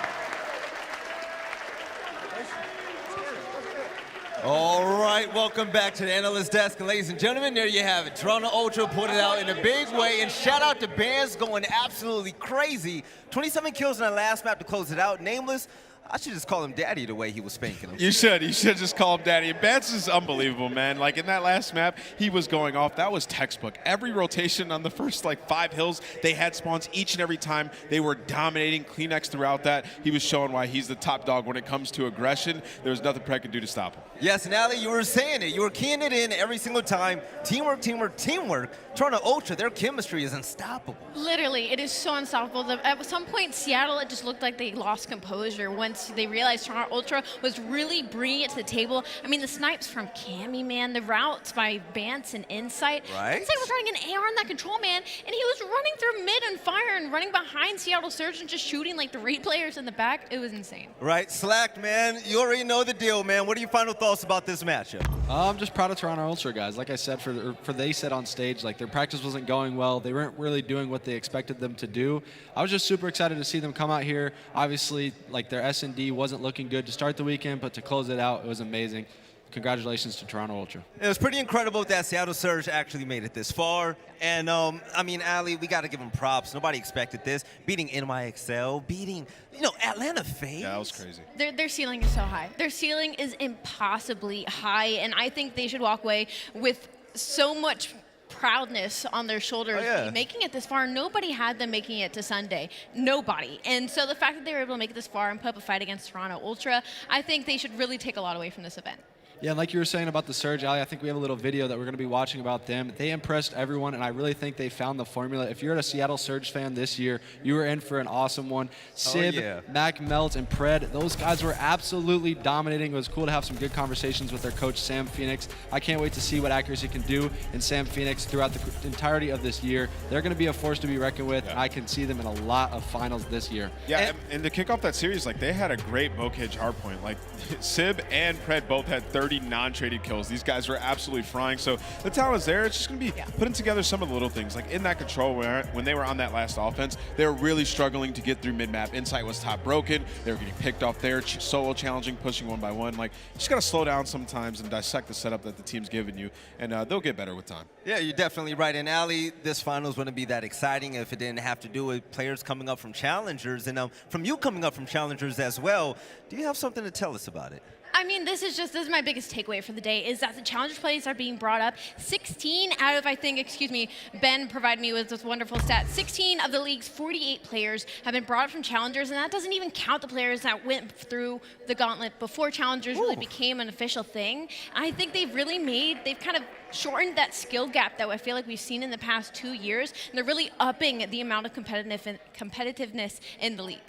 S2: All right, welcome back to the analyst desk, ladies and gentlemen. There you have it. Toronto Ultra put it out in a big way, and shout out to Bands going absolutely crazy. 27 kills in the last map to close it out. Nameless, I should just call him Daddy the way he was spanking him.
S3: You should just call him Daddy. Bats is unbelievable, man. Like in that last map, he was going off. That was textbook. Every rotation on the first 5 hills, they had spawns each and every time. They were dominating Kleenex throughout that. He was showing why he's the top dog when it comes to aggression. There was nothing Prek could do to stop him.
S2: Yes, and aLLeY, you were saying it. You were keying it in every single time. Teamwork, teamwork, teamwork. Toronto Ultra, their chemistry is unstoppable.
S4: Literally, it is so unstoppable. At some point, Seattle, it just looked like they lost composure once they realized Toronto Ultra was really bringing it to the table. I mean, the snipes from Cammy, man, the routes by Bance and Insight.
S2: Right.
S4: Insight was running an AR on that control, man, and he was running through mid and fire and running behind Seattle Surge and just shooting like the raid players in the back. It was insane.
S2: Right, Slack, man, you already know the deal, man. What are your final thoughts about this matchup?
S5: I'm just proud of Toronto Ultra, guys. Like I said, for they said on stage, like their practice wasn't going well. They weren't really doing what they expected them to do. I was just super excited to see them come out here. Obviously, like their S&D wasn't looking good to start the weekend, but to close it out, it was amazing. Congratulations to Toronto Ultra.
S2: It was pretty incredible that Seattle Surge actually made it this far. And, I mean, aLLeY, we got to give them props. Nobody expected this. Beating NYXL, beating, Atlanta FaZe.
S3: Yeah, that was crazy.
S4: Their ceiling is so high. Their ceiling is impossibly high, and I think they should walk away with so much proudness on their shoulders. Making it this far, nobody had them making it to Sunday. Nobody. And so the fact that they were able to make it this far and put up a fight against Toronto Ultra, I think they should really take a lot away from this event.
S5: Yeah, and like you were saying about the Surge, aLLeY, I think we have a little video that we're going to be watching about them. They impressed everyone, and I really think they found the formula. If you're a Seattle Surge fan this year, you were in for an awesome one. Sib, Mac Melts, and Pred, those guys were absolutely dominating. It was cool to have some good conversations with their coach, Sam Phoenix. I can't wait to see what Accuracy can do in Sam Phoenix throughout the entirety of this year. They're going to be a force to be reckoned with. I can see them in a lot of finals this year.
S3: Yeah, and to kick off that series, like, they had a great Bocage Hardpoint. Like, Sib and Pred both had 30 non-traded kills. These guys were absolutely frying. So the talent is there. It's just going to be putting together some of the little things. Like in that control, when they were on that last offense, they were really struggling to get through mid-map. Insight was top broken. They were getting picked off there, solo challenging, pushing one by one. Like, you just got to slow down sometimes and dissect the setup that the team's given you, and they'll get better with time.
S2: Yeah, you're definitely right. And aLLeY, this finals wouldn't be that exciting if it didn't have to do with players coming up from challengers. And from you coming up from challengers as well, do you have something to tell us about it?
S4: I mean, this is my biggest takeaway for the day, is that the challenger plays are being brought up. 16 out of, I think, Ben provided me with this wonderful stat. 16 of the league's 48 players have been brought up from challengers, and that doesn't even count the players that went through the gauntlet before challengers really became an official thing. I think they've kind of shortened that skill gap that I feel like we've seen in the past 2 years, and they're really upping the amount of competitiveness in the league.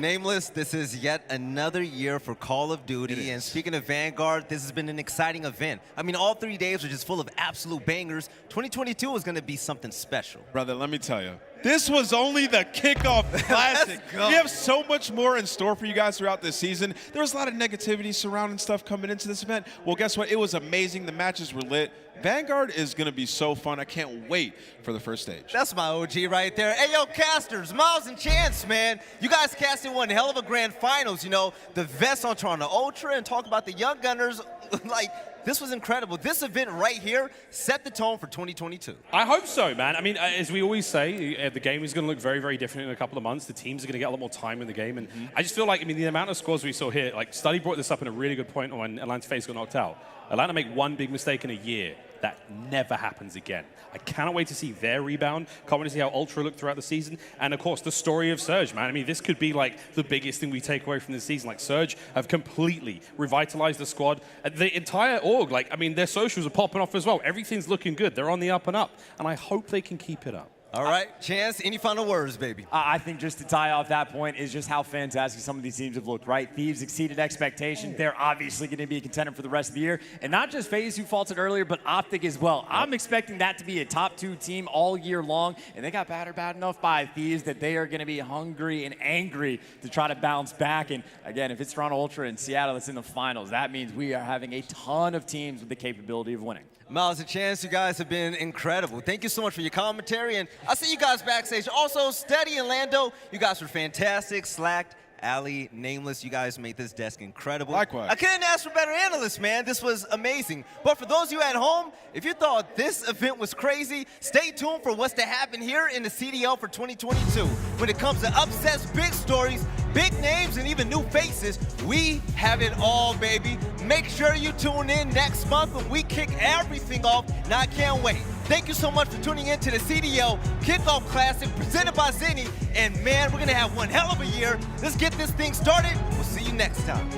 S2: Nameless, this is yet another year for Call of Duty. And speaking of Vanguard, this has been an exciting event. I mean, all 3 days were just full of absolute bangers. 2022 is going to be something special.
S3: Brother, let me tell you. This was only the Kickoff Classic. We have so much more in store for you guys throughout this season. There was a lot of negativity surrounding stuff coming into this event. Well, guess what? It was amazing. The matches were lit. Vanguard is going to be so fun. I can't wait for the first stage.
S2: That's my OG right there. Hey, yo, casters, Miles and Chance, man. You guys casted one hell of a grand finals. You know, the Vest on Toronto Ultra, and talk about the Young Gunners. Like, this was incredible. This event right here set the tone for 2022.
S16: I hope so, man. I mean, as we always say, the game is going to look very, very different in a couple of months. The teams are going to get a lot more time in the game. And I just feel like, I mean, the amount of scores we saw here, like, Study brought this up in a really good point when Atlanta FaZe got knocked out. Atlanta make one big mistake in a year. That never happens again. I cannot wait to see their rebound. Can't wait to see how Ultra look throughout the season. And of course, the story of Surge, man. I mean, this could be like the biggest thing we take away from this season. Like, Surge have completely revitalized the squad. The entire org, like, I mean, their socials are popping off as well. Everything's looking good. They're on the up and up. And I hope they can keep it up.
S2: All right, Chance, any final words, baby?
S7: I think just to tie off that point is just how fantastic some of these teams have looked, right? Thieves exceeded expectation. They're obviously going to be a contender for the rest of the year. And not just FaZe, who faltered earlier, but OpTic as well. I'm expecting that to be a top 2 team all year long. And they got battered bad enough by Thieves that they are going to be hungry and angry to try to bounce back. And again, if it's Toronto Ultra and Seattle that's in the finals, that means we are having a ton of teams with the capability of winning.
S2: Miles and Chance, you guys have been incredible. Thank you so much for your commentary, and I'll see you guys backstage. Also, Steady and Lando, you guys were fantastic. Slacked, aLLeY, Nameless, you guys made this desk incredible.
S3: Likewise.
S2: I couldn't ask for better analysts, man. This was amazing. But for those of you at home, if you thought this event was crazy, stay tuned for what's to happen here in the CDL for 2022. When it comes to upsets, big stories, big names, and even new faces, we have it all, baby. Make sure you tune in next month when we kick everything off, and I can't wait. Thank you so much for tuning in to the CDL Kickoff Classic presented by Zenni. And man, we're gonna have one hell of a year. Let's get this thing started. We'll see you next time.